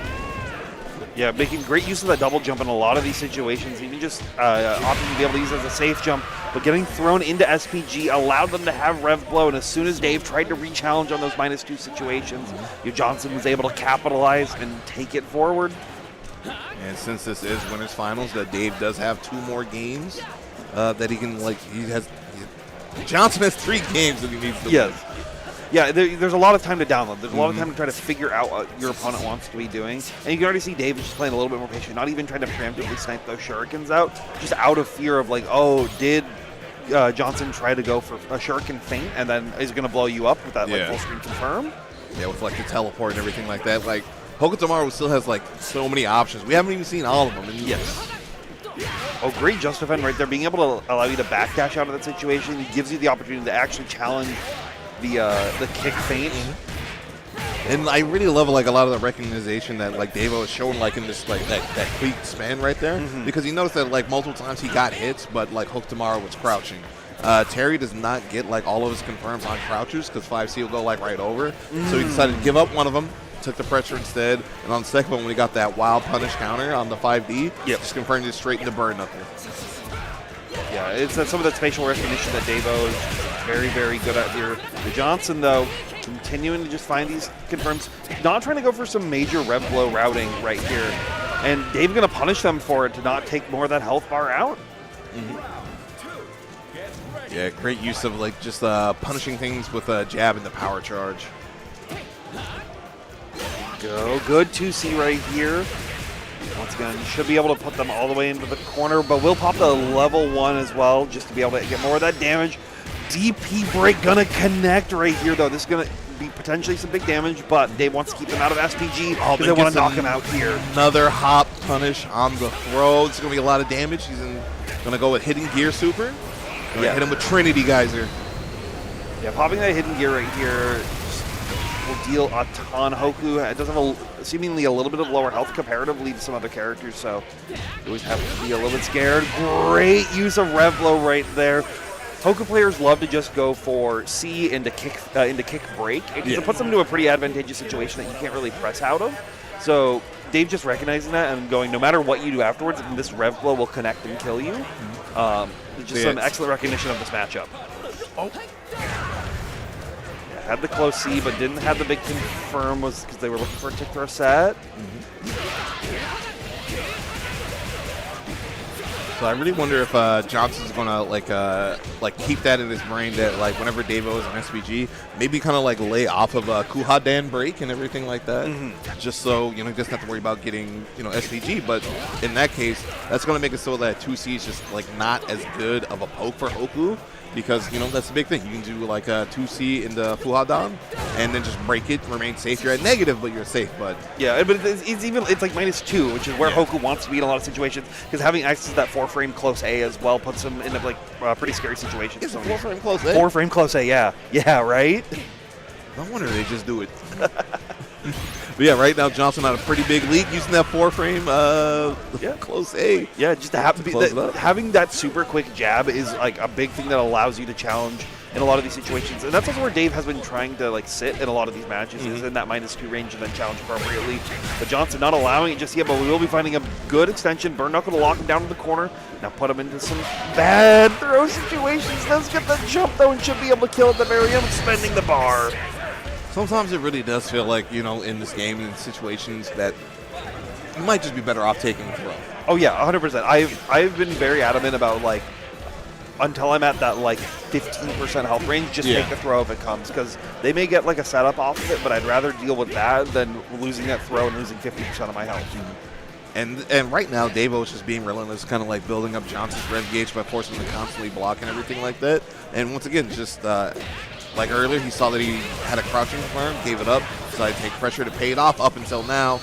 Yeah, making great use of that double jump in a lot of these situations. Even just opting to be able to use it as a safe jump, but getting thrown into SPG allowed them to have rev blow, and as soon as Dave tried to re-challenge on those -2 situations, Johnson was able to capitalize and take it forward. And since this is winners finals, that Dave does have 2 more games that he can, like, Johnson has 3 games that he needs to win. Yeah, there's a lot of time to download. There's a lot of time to try to figure out what your opponent wants to be doing. And you can already see Dave is just playing a little bit more patient, not even trying to preemptively snipe those shurikens out, just out of fear of like, oh, did Johnson try to go for a shuriken feint and then is going to blow you up with that like full screen confirm? Yeah, with like the teleport and everything like that. Like, Hoku Tomorrow still has like so many options. We haven't even seen all of them. Yes. Oh, great just defend right there. Being able to allow you to backdash out of that situation, it gives you the opportunity to actually challenge the kick feint. And I really love like a lot of the recognition that like Davo has shown like in this like that quick span right there, because he noticed that like multiple times he got hits, but like Hook Tomorrow was crouching. Terry does not get like all of his confirms on crouchers because 5C will go like right over. So he decided to give up one of them, took the pressure instead, and on the second one when he got that wild punish counter on the 5D, just confirmed it straight into bird knuckle. Yeah, it's some of that spatial recognition that Davo is very, very good at here. The Johnson, though, continuing to just find these confirms, not trying to go for some major rev blow routing right here. And Dave going to punish them for it to not take more of that health bar out. Yeah, great use of like just punishing things with a jab and the power charge. Go, good 2C right here. Once again, you should be able to put them all the way into the corner, but we'll pop the level 1 as well just to be able to get more of that damage. DP break gonna connect right here, though. This is gonna be potentially some big damage, but Dave wants to keep him out of SPG because they want to knock him out here. Another hop punish on the throw. It's gonna be a lot of damage. He's gonna go with hidden gear super. Gonna hit him with Trinity Geyser. Yeah, popping that hidden gear right here will deal a ton. Hoku does have seemingly a little bit of lower health comparatively to some other characters, so you always have to be a little bit scared. Great use of rev blow right there. Hoku players love to just go for C into kick break. It puts them into a pretty advantageous situation that you can't really press out of. So Dave just recognizing that and going, no matter what you do afterwards, this rev blow will connect and kill you. Just some excellent recognition of this matchup. Had the close C, but didn't have the big confirm, was because they were looking for a tick throw set. So I really wonder if Johnson's gonna like keep that in his brain that like whenever Davo is an SPG, maybe kind of like lay off of a Kuhadan break and everything like that, just so he doesn't have to worry about getting SPG. But in that case, that's gonna make it so that 2C is just like not as good of a poke for Hoku. Because, that's the big thing. You can do like a 2C in the Fuhadan and then just break it, remain safe. You're at negative, but you're safe. But yeah, but it's like -2, which is where Hoku wants to be in a lot of situations. Because having access to that 4-frame close A as well puts him in a pretty scary situation. It's a 4-frame close A? 4-frame close A, yeah. Yeah, right? No wonder they just do it. But yeah, right now Johnson on a pretty big lead using that 4-frame close A. Yeah, just to having that super quick jab is like a big thing that allows you to challenge in a lot of these situations. And that's also where Dave has been trying to sit in a lot of these matches, is in that -2 range and then challenge appropriately. But Johnson not allowing it just yet, but we will be finding a good extension. Burn Knuckle to lock him down to the corner. Now put him into some bad throw situations. Does get the jump though and should be able to kill at the very end, spending the bar. Sometimes it really does feel like, in this game, in situations that you might just be better off taking the throw. Oh yeah, 100%. I've been very adamant about until I'm at that 15% health range, just take the throw if it comes, because they may get a setup off of it, but I'd rather deal with that than losing that throw and losing 50% of my health. And right now, Davo is just being relentless, kind of building up Johnson's rev gauge by forcing him to constantly block and everything like that. And once again, just like earlier, he saw that he had a crouching confirm, gave it up, decided to take pressure to pay it off up until now.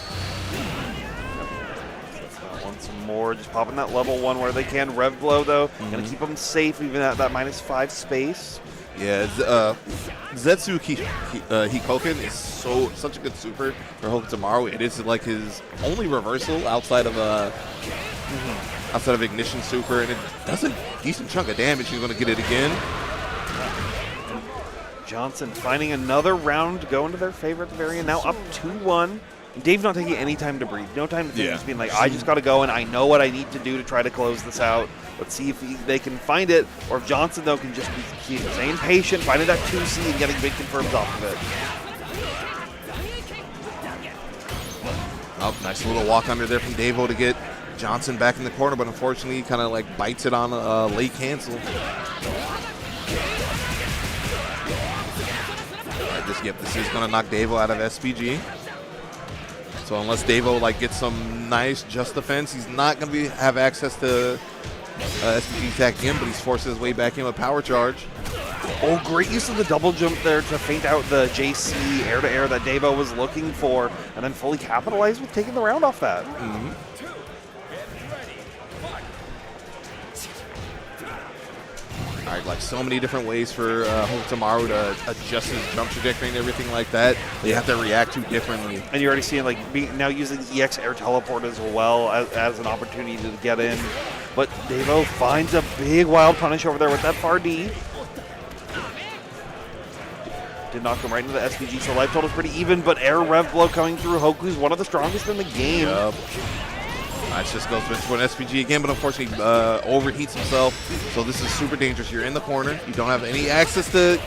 Want some more, just popping that level 1 where they can. Rev blow, though, going to keep them safe even at that -5 space. Yeah, Zetsu Hikoken is such a good super for Hokutomaru. It is his only reversal outside of Ignition super, and it does a decent chunk of damage. He's going to get it again. Johnson finding another round to go into their favor at the very end. Now up 2-1. Dave's not taking any time to breathe. No time to think. Just being I just got to go, and I know what I need to do to try to close this out. Let's see if they can find it, or if Johnson, though, can just be staying patient, finding that 2C and getting big confirms off of it. Oh, nice little walk under there from Davo to get Johnson back in the corner, but unfortunately he kind of bites it on a late cancel. This is going to knock Davo out of SPG. So unless Davo gets some nice just defense, he's not going to have access to SPG attack again, but he's forced his way back in with power charge. Oh, great use of the double jump there to feint out the JC air-to-air that Davo was looking for, and then fully capitalize with taking the round off that. All right, so many different ways for Hokutomaru to adjust his jump trajectory and everything like that. They have to react to differently. And you're already seeing now using EX air teleport as well as an opportunity to get in. But Devo finds a big wild punish over there with that far D. Did knock him right into the SPG, so life total is pretty even, but air rev blow coming through. Hoku's one of the strongest in the game. Yep. Nice, just goes into an SPG again, but unfortunately overheats himself. So this is super dangerous. You're in the corner. You don't have any access to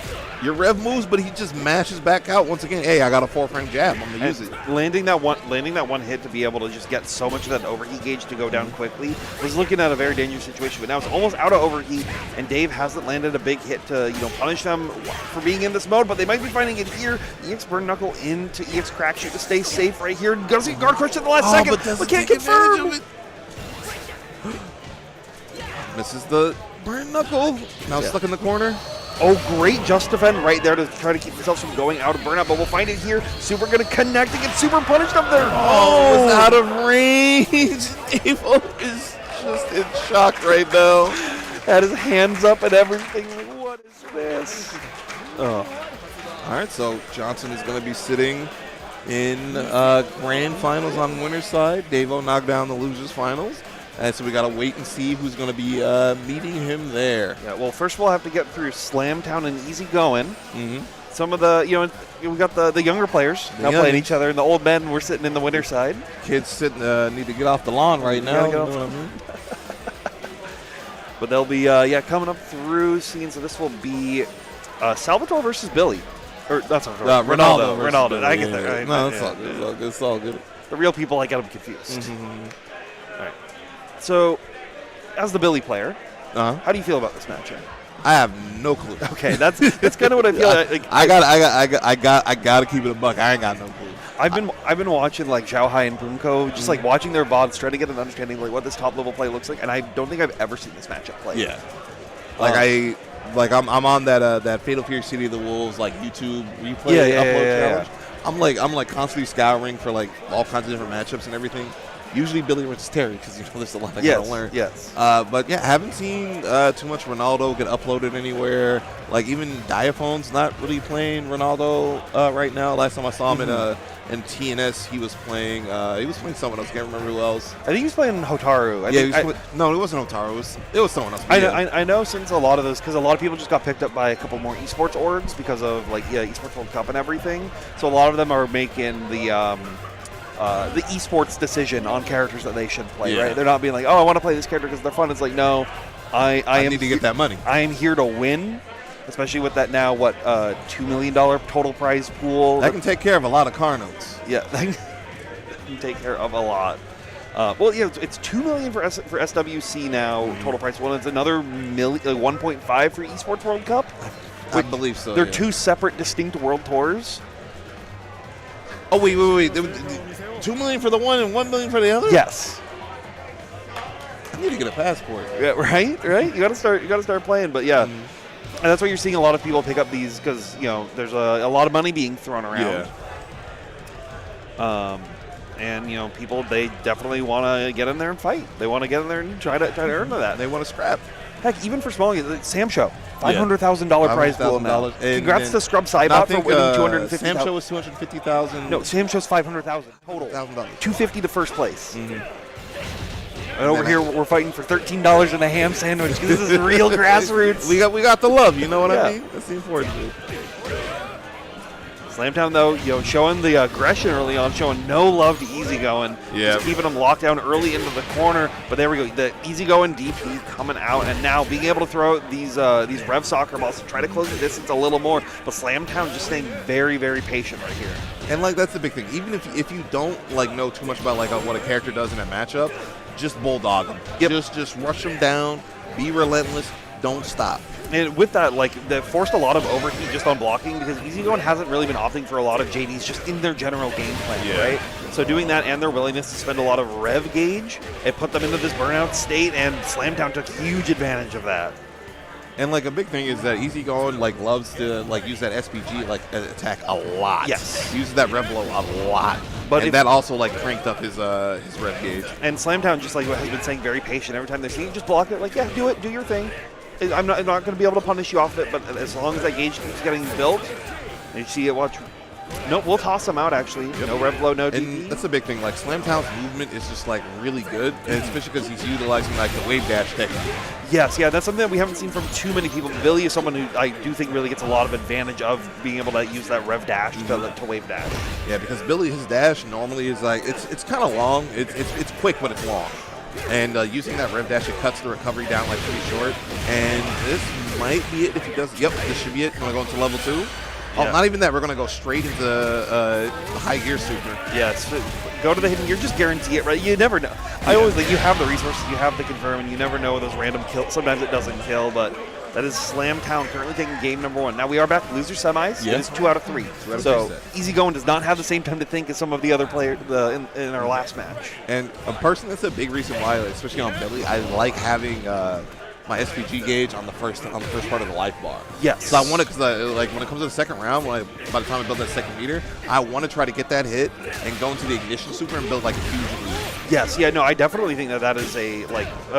your rev moves, but he just mashes back out once again. Hey, I got a 4-frame jab. I'm gonna use it. Landing that one hit to be able to just get so much of that overheat gauge to go down quickly was looking at a very dangerous situation. But now it's almost out of overheat, and Dave hasn't landed a big hit to punish them for being in this mode. But they might be finding it here. EX Burn Knuckle into EX Crack Shoot to stay safe right here. Gonna see guard crush at the last second, but can't confirm. Misses the Burn Knuckle. Now stuck in the corner. Oh, great just defend right there to try to keep themselves from going out of burnout, but we'll find it here. Super going to connect and get super punished up there. Oh, it's out of range. Devo is just in shock right now. Had his hands up and everything. Like, what is this? Oh. All right, so Johnson is going to be sitting in grand finals on winner's side. Devo knocked down the losers finals. And so we got to wait and see who's going to be meeting him there. Yeah, well, first we'll have to get through Slamtown and Easy Going. Mm-hmm. Some of the, we got the younger players now playing each other, and the old men were sitting in the winner side. Kids sitting need to get off the lawn right now. You know what I mean? But they'll be, coming up through scene. So this will be Salvatore versus Billy. Or that's not Ronaldo. Ronaldo. I get that right. No, it's all good. It's all good. The real people, I get them confused. Mm-hmm. All right. So, as the Billy player, Uh-huh. how do you feel about this matchup? I have no clue. Okay, that's kind of what I feel. I got to keep it a buck. I ain't got no clue. I've been watching like Zhao Hai and Bunko, just like watching their VODs, trying to get an understanding of like what this top level play looks like, and I don't think I've ever seen this matchup play. Yeah. I'm on that Fatal Fury City of the Wolves like YouTube replay upload challenge. I'm like constantly scouring for like all kinds of different matchups and everything. Usually Billy versus Terry because there's a lot I gotta learn. Yes. But yeah, haven't seen too much Ronaldo get uploaded anywhere. Like even Diaphone's not really playing Ronaldo right now. Last time I saw him in TNS, he was playing someone else. Can't remember who else. I think he was playing Hotaru. No, it wasn't Hotaru. It was someone else. I know since a lot of those, because a lot of people just got picked up by a couple more esports orgs because of esports World Cup and everything. So a lot of them are making the esports decision on characters that they should play, right? They're not being like, oh, I want to play this character because they're fun. It's like, no, I need to get that money. I am here to win, especially with that now, $2 million total prize pool. That can take care of a lot of car notes. Yeah, that can take care of a lot. It's $2 million for SWC now, total prize pool. It's another 1.5 for esports World Cup. I believe so. They're two separate, distinct world tours. Oh wait! $2 million for the one and $1 million for the other? Yes. I need to get a passport. Yeah, right. You gotta start playing. But yeah, and that's why you're seeing a lot of people pick up these because there's a lot of money being thrown around. Yeah. And people they definitely want to get in there and fight. They want to get in there and try to earn that. They want to scrap. Heck, even for small, Sam Show, $500,000 prize pool now. Congrats to Scrub Cybot for winning $250,000. Sam Show was $250,000. No, Sam Show's $500,000 total. $250 to first place. Mm-hmm. And over here, we're fighting for $13 and a ham sandwich. This is real grassroots. We got the love. You know what I mean? That's the important thing. Slamtown, though, showing the aggression early on, showing no love to Easygoing. Yeah. Just keeping them locked down early into the corner. But there we go. The Easygoing DP coming out, and now being able to throw these Rev Soccer balls to try to close the distance a little more. But Slamtown just staying very, very patient right here. And that's the big thing. Even if you don't know too much about what a character does in a matchup, just bulldog them. Yep. Just rush them down. Be relentless. Don't stop. And with that, that forced a lot of overheat just on blocking because Easygoing hasn't really been opting for a lot of JDs just in their general game plan, right? So doing that and their willingness to spend a lot of rev gauge, it put them into this burnout state, and Slamtown took huge advantage of that. And a big thing is that Easygoing loves to use that SPG attack a lot. Yes, uses that rev blow a lot. But that also cranked up his rev gauge. And Slamtown just has been saying very patient every time they see it, just block it. Do it, do your thing. I'm not going to be able to punish you off of it, but as long as that gauge keeps getting built, and you see it, watch Nope, we'll toss them out, actually. No rev blow, no And DP. that's the big thing. Like, Slamtown's movement is just, like, really good, and especially because he's utilizing, like, the wave dash technique. Yes, yeah, that's something that we haven't seen from too many people. Billy is someone who I do think really gets a lot of advantage of being able to use that rev dash to wave dash. Yeah, because Billy, his dash normally is, like, it's kind of long. It's quick, but it's long. And using that rev dash, it cuts the recovery down, like, pretty short. And this might be it if he does. Yep, this should be it. Going to go into level 2. Oh, not even that. We're going to go straight into high gear super. Yes, go to the hidden gear. Just guarantee it, right? You never know. I always think you have the resources, you have the confirm, and you never know those random kills. Sometimes it doesn't kill, but that is Slamtown currently taking game number 1. Now we are back to loser semis. Yeah. It's 2 out of 3. So Easy Going does not have the same time to think as some of the other players in our last match. And a person that's a big reason why, especially on Billy, I like having my SPG gauge on the first part of the life bar. Yes. So I want to, because like when it comes to the second round, by the time I build that second meter, I want to try to get that hit and go into the ignition super and build like a huge lead. Yes, yeah, no, I definitely think that is a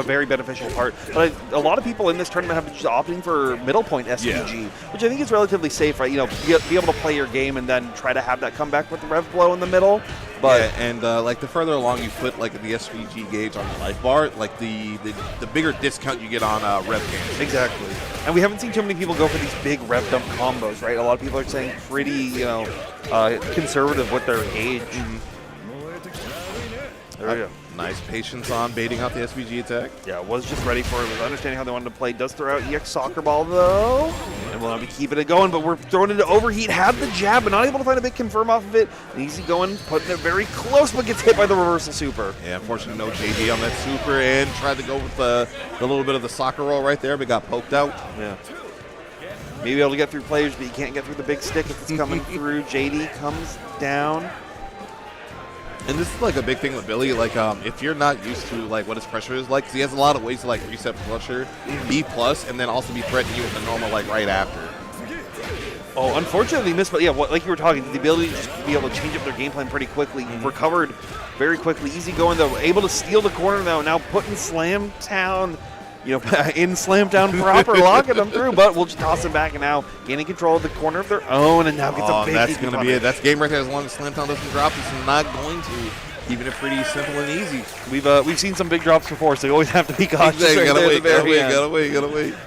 very beneficial part. But a lot of people in this tournament have been just opting for middle point SPG, which I think is relatively safe, right? You know, be able to play your game and then try to have that come back with the rev blow in the middle. But yeah, and like the further along you put like the SVG gauge on the life bar, like the bigger discount you get on rev games. Exactly. And we haven't seen too many people go for these big rev dump combos, right? A lot of people are saying pretty, conservative with their gauge. There we go. Nice patience on baiting out the SVG attack. Yeah, was just ready for it. Was understanding how they wanted to play. Does throw out EX Soccer Ball, though. And we'll be keeping it going, but we're throwing into Overheat. Had the jab, but not able to find a big confirm off of it. Easy Going, putting it very close, but gets hit by the reversal super. Yeah, unfortunately, no JD on that super, and tried to go with the little bit of the soccer roll right there, but got poked out. Yeah. Maybe able to get through players, but you can't get through the big stick if it's coming through. JD comes down. And this is like a big thing with Billy, like if you're not used to like what his pressure is like, 'cause he has a lot of ways to like reset pressure, B+, and then also be threatening you with a normal like right after. Oh, unfortunately missed, but yeah, like you were talking, the ability to just be able to change up their game plan pretty quickly, recovered very quickly, Easy Going though, able to steal the corner now putting Slamtown, in Slamtown proper, locking them through, but we'll just toss them back and now gaining control of the corner of their own, and now gets a big. That's going to be it. That's game right there. As long as Slamtown doesn't drop, it's not going to. Keeping it pretty simple and easy. We've seen some big drops before, so you always have to be cautious. Exactly.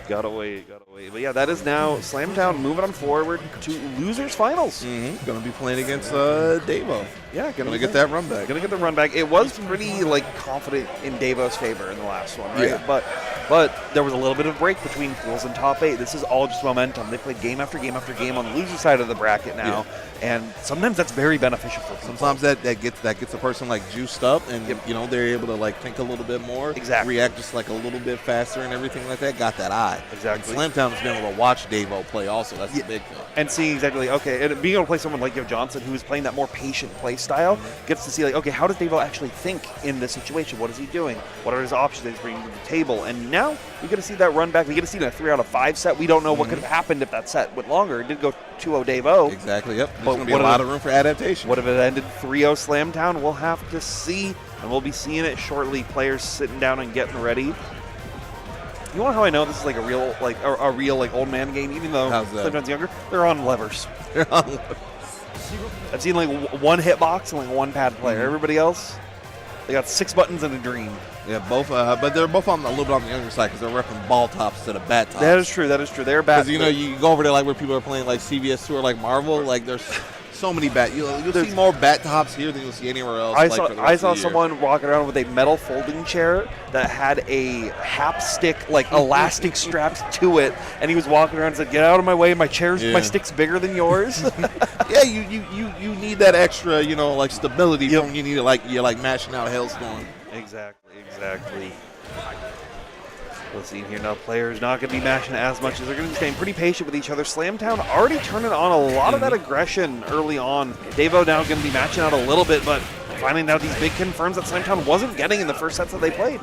Gotta wait. But yeah, that is now Slamtown moving on forward to losers finals. Going to be playing against Davo. Yeah, gonna get that run back. Gonna get the run back. It was pretty confident in Davo's favor in the last one, right? Yeah. But there was a little bit of break between pools and top 8. This is all just momentum. They played game after game after game on the loser side of the bracket now, and sometimes that's very beneficial for people. Sometimes that gets a person like juiced up, and they're able to like think a little bit more, react just like a little bit faster and everything like that. Got that eye. Exactly. And Slamtown has been able to watch Davo play also. That's the big thing. And seeing exactly, and being able to play someone like Johnson, who is playing that more patient play style, gets to see how does Davo actually think in this situation? What is he doing? What are his options that he's bringing to the table? And now we get to see that run back. We get to see that 3 out of 5 set. We don't know what could have happened if that set went longer. It did go 2-0 Davo. Exactly. Yep. There's going to be a lot of room for adaptation. What if it ended 3-0 Slamtown? We'll have to see, and we'll be seeing it shortly. Players sitting down and getting ready. You know how I know this is like a real old man game, even though Slamtown's younger? They're on levers. I've seen one hitbox and one pad player. Everybody else, they got 6 buttons and a dream. Yeah, both, but they're both on a little bit on the younger side because they're repping ball tops instead of bat tops. That is true. They're bat. Because you go over there where people are playing like CVS2 or like Marvel, there's so many bat. You'll see more bat tops here than you'll see anywhere else. I saw someone walking around with a metal folding chair that had a hap stick, elastic straps to it, and he was walking around and said, "Get out of my way! My stick's bigger than yours." Yeah, you need that extra, stability from you need it you're mashing out a hailstorm. Exactly. Let's see here now. Players not going to be mashing as much as they're going to be staying pretty patient with each other. Slamtown already turning on a lot of that aggression early on. Davo now going to be matching out a little bit, but finding out these big confirms that Slamtown wasn't getting in the first sets that they played.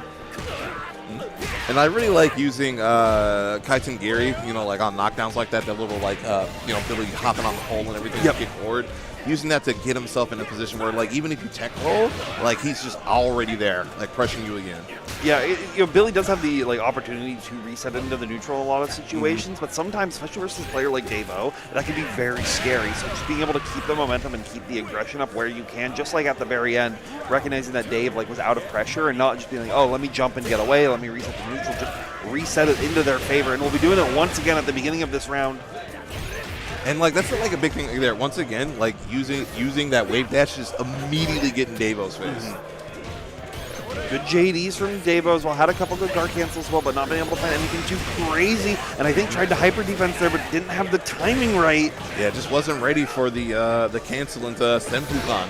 And I really like using Kaiten Gary, on knockdowns like that little Billy hopping on the pole and everything to get forward. using that to get himself in a position where, like, even if you tech roll, like, he's just already there, like, pressuring you again. Yeah, Billy does have the opportunity to reset into the neutral in a lot of situations, but sometimes, especially versus a player like Davo, that can be very scary. So just being able to keep the momentum and keep the aggression up where you can, just like at the very end, recognizing that Dave was out of pressure and not just being like, oh, let me jump and get away, let me reset the neutral, just reset it into their favor. And we'll be doing it once again at the beginning of this round. And like that's like a big thing there. Once again, like using that wave dash, just immediately getting Davo's face. Good JDs from Davo as well. Had a couple good guard cancels as well, but not been able to find anything too crazy. And I think tried to hyper defense there, but didn't have the timing right. Yeah, just wasn't ready for the cancel into Senpukan.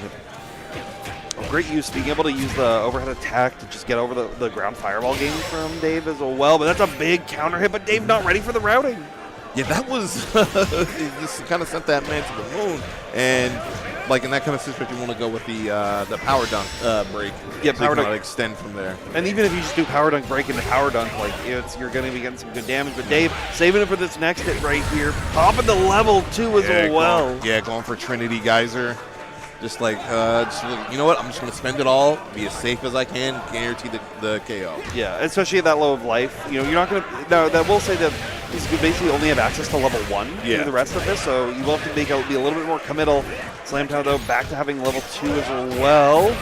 Great use, being able to use the overhead attack to just get over the ground fireball game from Dave as well. But that's a big counter hit, but Dave not ready for the routing. Yeah, that was it just kind of sent that man to the moon. And like in that kind of situation, you want to go with the power dunk break. Yeah, so power dunk. Extend from there. And even if you just do power dunk break into power dunk, like you're going to be getting some good damage. But Dave saving it for this next hit right here, popping the level 2 as well. Going for Trinity Geyser. Just like, you know what? I'm just going to spend it all, be as safe as I can, guarantee the KO. Yeah, especially at that low of life. You know, you're not going to. Now, that will say that he's basically only have access to level 1 through the rest of this, so you will have to be a little bit more committal. Slamtown, though, back to having level 2 as well.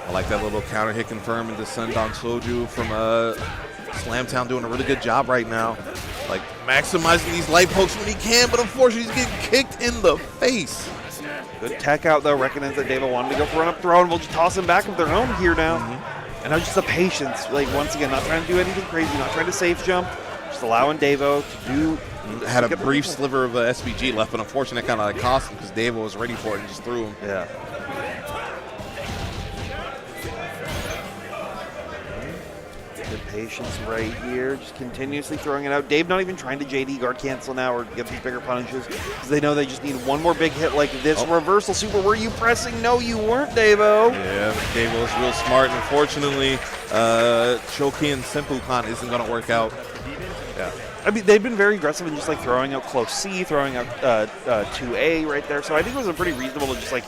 I like that little counter hit confirm into Sundong Soju from Slamtown, doing a really good job right now. Like, maximizing these light pokes when he can, but unfortunately he's getting kicked in the face. Good tech out, though. Recognize that Davo wanted to go for run-up throw, and we'll just toss him back of their own here now. And now just the patience. Like, once again, not trying to do anything crazy, not trying to safe jump, just allowing Davo to do... Had a brief sliver of SVG left, but unfortunately kind of like cost him because Davo was ready for it and just threw him. Yeah. Good patience right here, just continuously throwing it out. Dave not even trying to JD guard cancel now or give these bigger punishes because they know they just need one more big hit like this. Reversal super, were you pressing? No, you weren't, Davo. Yeah, Davo was real smart. And unfortunately, Choki and Senpukan isn't going to work out. Yeah. I mean, they've been very aggressive in just like throwing out close C, throwing out 2A right there. So I think it was pretty reasonable to just like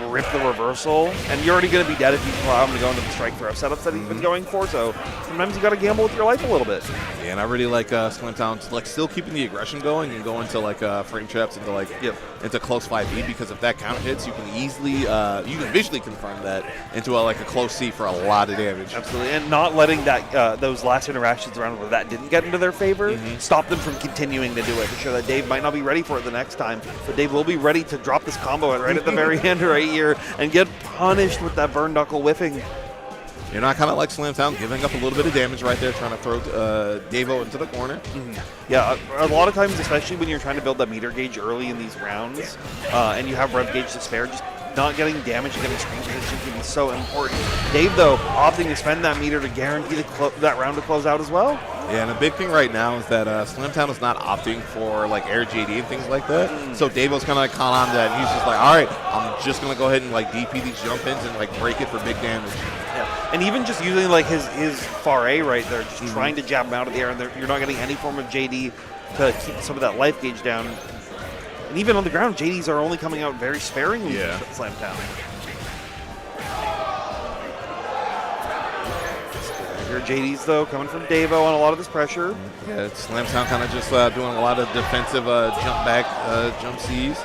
rip the reversal. And you're already going to be dead if you allow him to go into the strike throw setups that he's been going for. So sometimes you got to gamble with your life a little bit. Yeah, and I really like Slamtown like still keeping the aggression going and going to like frame traps into like into close 5B because if that counter hits, you can easily you can visually confirm that into like a close C for a lot of damage. Absolutely, and not letting that those last interactions around where that didn't get into their favor. Stop them from continuing to do it. To show that Dave might not be ready for it the next time, but Dave will be ready to drop this combo right at the very end right here and get punished with that burn knuckle whiffing. You know, I kind of like Slamtown giving up a little bit of damage right there, trying to throw Davo into the corner. Yeah, a lot of times, especially when you're trying to build that meter gauge early in these rounds, and you have rev gauge to spare, just not getting damage and getting screen position can be so important. Dave, though, opting to spend that meter to guarantee that round to close out as well. Yeah, and a big thing right now is that Slamtown is not opting for like air JD and things like that. So Davo's kind of like caught on that, and he's just like, all right, I'm just gonna go ahead and like DP these jump ins and like break it for big damage. Yeah, and even just using like his far A right there, just trying to jab him out of the air, and you're not getting any form of JD to keep some of that life gauge down. And even on the ground, JDs are only coming out very sparingly from Slamtown. Your JDs, though, coming from Davo on a lot of this pressure. Yeah, Slamtown kind of just doing a lot of defensive jump back, jump Cs.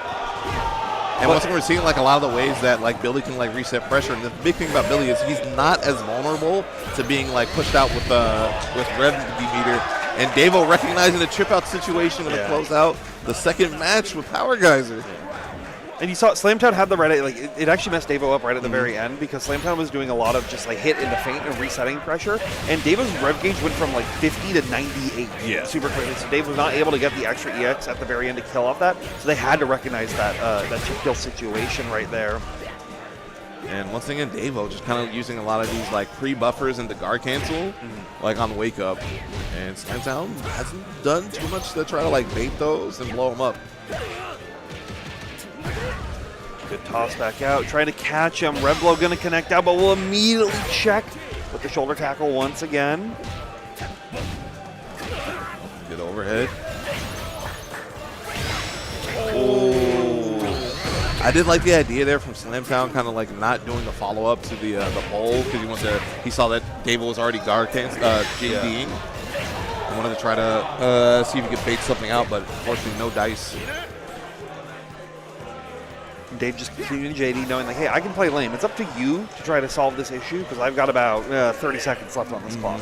And once again, we're seeing like a lot of the ways that like Billy can like reset pressure. And the big thing about Billy is he's not as vulnerable to being like pushed out with rev meter. And Davo recognizing the trip out situation and the close out the second match with Power Geyser. And you saw Slamtown had the right, like it actually messed Davo up right at the very end because Slamtown was doing a lot of just like hit into feint and resetting pressure, and Davo's rev gauge went from like 50 to 98 super quickly. So Dave was not able to get the extra EX at the very end to kill off that. So they had to recognize that that chip kill situation right there. And once again, Davo just kind of using a lot of these like pre-buffers into guard cancel, like on the wake up. And Slamtown hasn't done too much to try to like bait those and blow them up. Good toss back out, trying to catch him. Revblow going to connect out, but will immediately check with the shoulder tackle once again. Good overhead. I did like the idea there from Slamtown, kind of like not doing the follow up to the bowl because he saw that David was already guard JDing. I wanted to try to see if he could bait something out, but unfortunately no dice. Dave just continuing JD, knowing like, hey, I can play lane. It's up to you to try to solve this issue because I've got about 30 seconds left on this clock.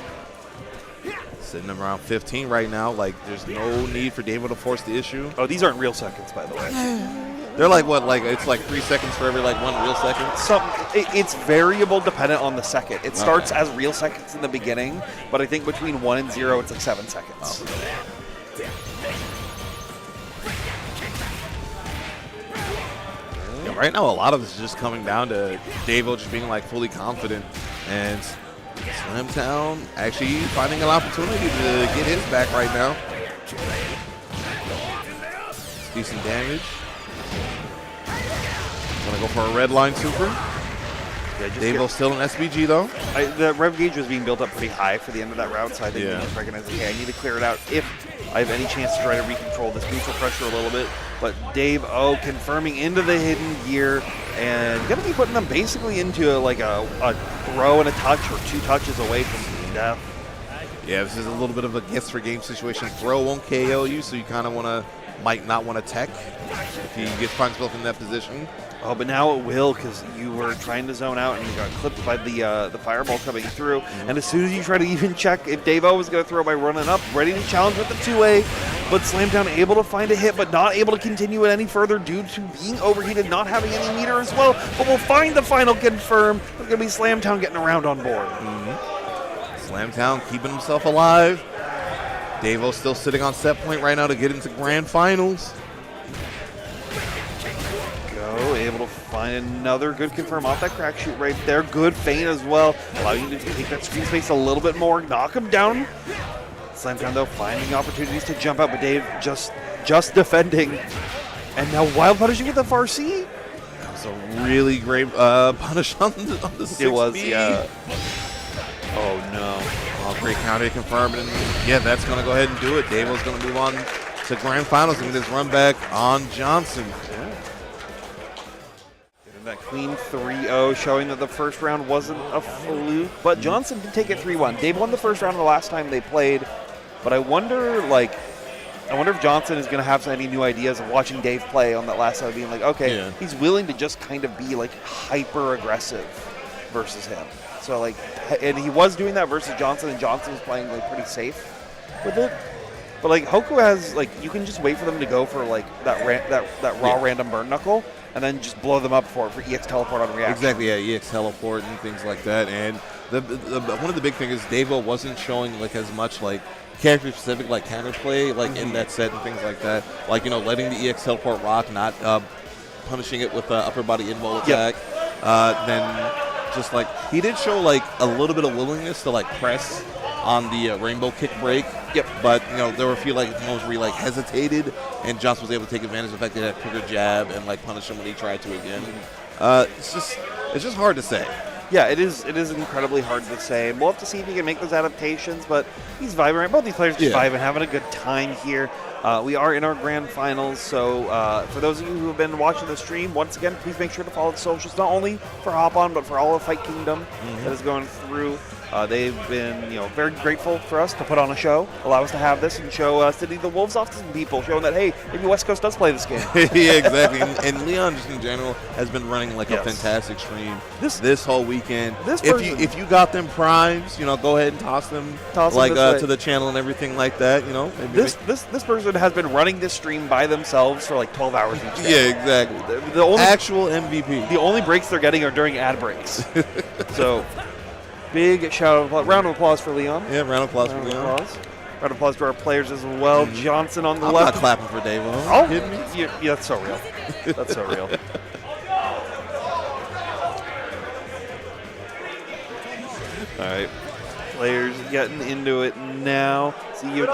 Sitting around 15 right now. Like, there's no need for David to force the issue. Oh, these aren't real seconds, by the way. They're like what? Like it's like 3 seconds for every like 1 real second. It's variable dependent on the second. It starts as real seconds in the beginning, but I think between 1 and 0, it's like 7 seconds. Yeah, right now, a lot of this is just coming down to Davo just being like fully confident, and Slamtown actually finding an opportunity to get his back right now. Decent damage. Gonna go for a red line super. Yeah, Davo's still an SBG though. The rev gauge was being built up pretty high for the end of that route, so I think he just recognized, okay, I need to clear it out if I have any chance to try to recontrol this neutral pressure a little bit. But Dave O confirming into the hidden gear and going to be putting them basically into like a throw and a touch or 2 touches away from death. Yeah, this is a little bit of a guess for game situation. Throw won't KO you, so you kind of might not want to tech if he finds himself in that position. Oh, but now it will because you were trying to zone out and you got clipped by the fireball coming through. And as soon as you try to even check if Davo was going to throw by running up, ready to challenge with the 2A, but Slamtown able to find a hit, but not able to continue it any further due to being overheated, not having any meter as well. But we'll find the final confirm. It's going to be Slamtown getting around on board. Slamtown keeping himself alive. Davo's still sitting on set point right now to get into grand finals. Able to find another good confirm off that crack shoot right there. Good feint as well, allowing you to take that screen space a little bit more, knock him down. Slamtown though finding opportunities to jump out, but Dave just defending. And now wild punishing with the far C. That was a really great punish on the 6B. It was, yeah. Oh no. Oh, great counter to confirm, and yeah, that's going to go ahead and do it. Davo's going to move on to grand finals and get his run back on Johnson. That clean 3-0, showing that the first round wasn't a fluke, but Johnson did take it 3-1. Dave won the first round the last time they played, but I wonder if Johnson is going to have any new ideas of watching Dave play on that last side, being like, okay, he's willing to just kind of be like hyper aggressive versus him. So like, and he was doing that versus Johnson, and Johnson was playing like pretty safe with it. But like Hoku has like, you can just wait for them to go for like that raw random burn knuckle, and then just blow them up for EX teleport on reaction. Exactly, yeah, EX teleport and things like that. And one of the big things is Davo wasn't showing like as much like character specific like counterplay like in that set and things like that. Like, you know, letting the EX teleport rock, not punishing it with upper body invul attack. Then just like he did show like a little bit of willingness to like press on the rainbow kick break. But you know, there were a few like moments where he like hesitated, and Johnson was able to take advantage of the fact that he had a quicker jab and like punish him when he tried to again. It's just hard to say. Yeah, it is incredibly hard to say. We'll have to see if he can make those adaptations, but he's vibing. Both these players just vibing, having a good time here. We are in our grand finals, so for those of you who have been watching the stream, once again, please make sure to follow the socials, not only for Hop On, but for all of Fight Kingdom that is going through. They've been, very grateful for us to put on a show, allow us to have this, and show City of the Wolves off to some people, showing that, hey, maybe West Coast does play this game. Yeah, exactly. And Leon, just in general, has been running like a fantastic stream this whole weekend. If you got them primes, go ahead and toss them like to the channel and everything like that. This person has been running this stream by themselves for like 12 hours each day. Yeah, exactly. The only actual MVP. The only breaks they're getting are during ad breaks. So. Big round of applause for Leon. Yeah, round of applause for Leon. Round of applause to our players as well. Johnson on the I'm left. not clapping for Dave. Oh, kidding me? Yeah, that's so real. That's so real. All right, players getting into it now. See Yo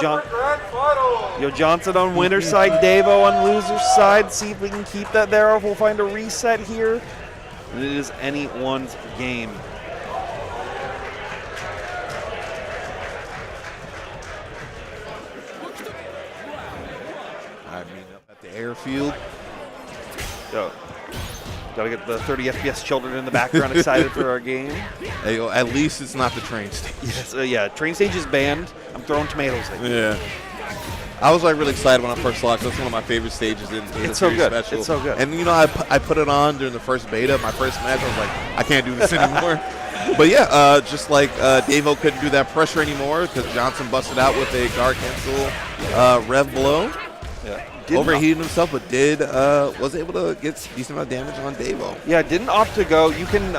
Johnson on winner's side, Davo on loser's side. See if we can keep that there, or if we'll find a reset here. And it is anyone's game. At the airfield. So, gotta get the 30 FPS children in the background excited for our game. Hey, well, at least it's not the train stage. Yes, yeah, train stage is banned. I'm throwing tomatoes at you. Yeah. I was like really excited when I first saw it. 'Cause that's one of my favorite stages in the It's so good. Special. It's so good. And you know, I put it on during the first beta, my first match. I was like, I can't do this anymore. But yeah, just like Davo couldn't do that pressure anymore because Johnson busted out with a guard cancel rev blow. Yeah. Overheated himself, but was able to get decent amount of damage on Davo. Yeah, didn't opt to go. You can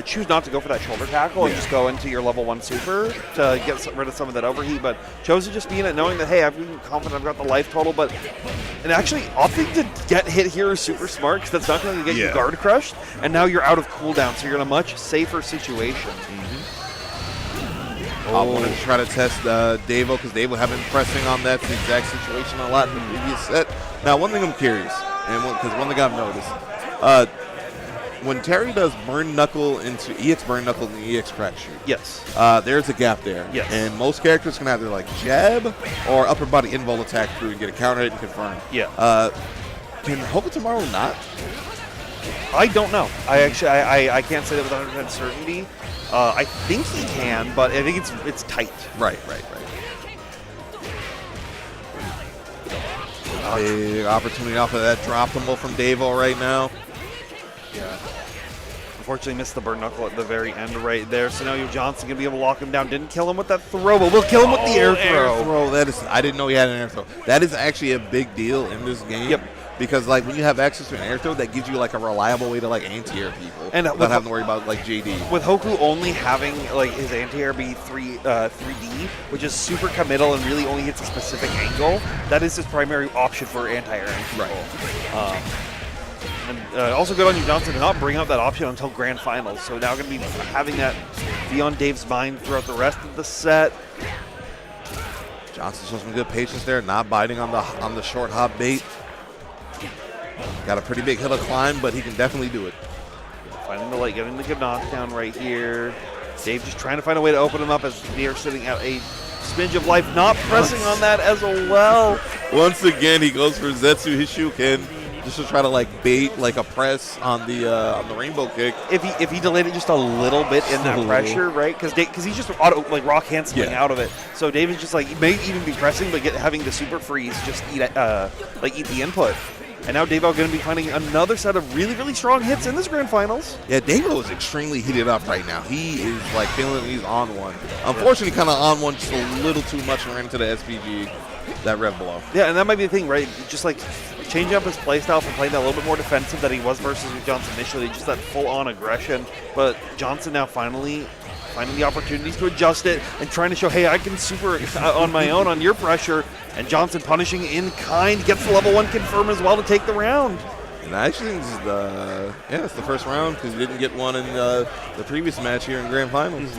choose not to go for that shoulder tackle and just go into your level 1 super to get rid of some of that overheat, but chose to just be in it knowing that, hey, I'm confident I've got the life total, and actually opting to get hit here is super smart because that's not going to get you guard crushed, and now you're out of cooldown, so you're in a much safer situation. I wanted to try to test Davo because Davo have been pressing on that exact situation a lot in the previous set. Now, one thing I'm curious, and because one thing I've noticed, when Terry does burn knuckle into EX burn knuckle and the EX crack shoot, yes, there's a gap there. Yes. And most characters can either like jab or upper body invul attack through and get a counter hit and confirm. Yeah. Can Hoka tomorrow not? I don't know. I can't say that with 100% certainty. I think he can, but I think it's tight. Right. Big opportunity off of that drop tumble from Davo right now. Yeah. Unfortunately missed the burn knuckle at the very end right there. So now Johnson going to be able to lock him down. Didn't kill him with that throw, but we'll kill him with the air throw. That is, I didn't know he had an air throw. That is actually a big deal in this game. Yep. Because like when you have access to an air throw, that gives you like a reliable way to like anti-air people, and without having to worry about like JD. With Hoku only having like his anti-air be 3D, which is super committal and really only hits a specific angle, that is his primary option for anti-air. Right. And also good on you, Johnson, to not bring out that option until grand finals. So now going to be having that be on Dave's mind throughout the rest of the set. Johnson shows some good patience there, not biting on the short hop bait. Got a pretty big hill to climb, but he can definitely do it. Finding the light, getting the good knockdown right here. Dave just trying to find a way to open him up as they're sitting at a smidge of life, not pressing on that as well. Once again, he goes for Zetsu Hishuken just to try to like bait like a press on the rainbow kick. If he delayed it just a little bit in that pressure, right? Because he's just auto like rock canceling out of it. So Dave is just like, he may even be pressing, but having the super freeze just eat the input. And now Davo going to be finding another set of really, really strong hits in this grand finals. Yeah, Davo is extremely heated up right now. He is like feeling he's on one. Unfortunately, kind of on one just a little too much and ran into the SPG, that rev blow. Yeah, and that might be the thing, right? Just like changing up his playstyle from playing that a little bit more defensive that he was versus Johnson initially, just that full-on aggression. But Johnson now finally finding the opportunities to adjust it and trying to show, hey, I can super on my own on your pressure. And Johnson punishing in kind, gets the level 1 confirm as well to take the round. And I actually think this is it's the first round because he didn't get one in the previous match here in grand finals.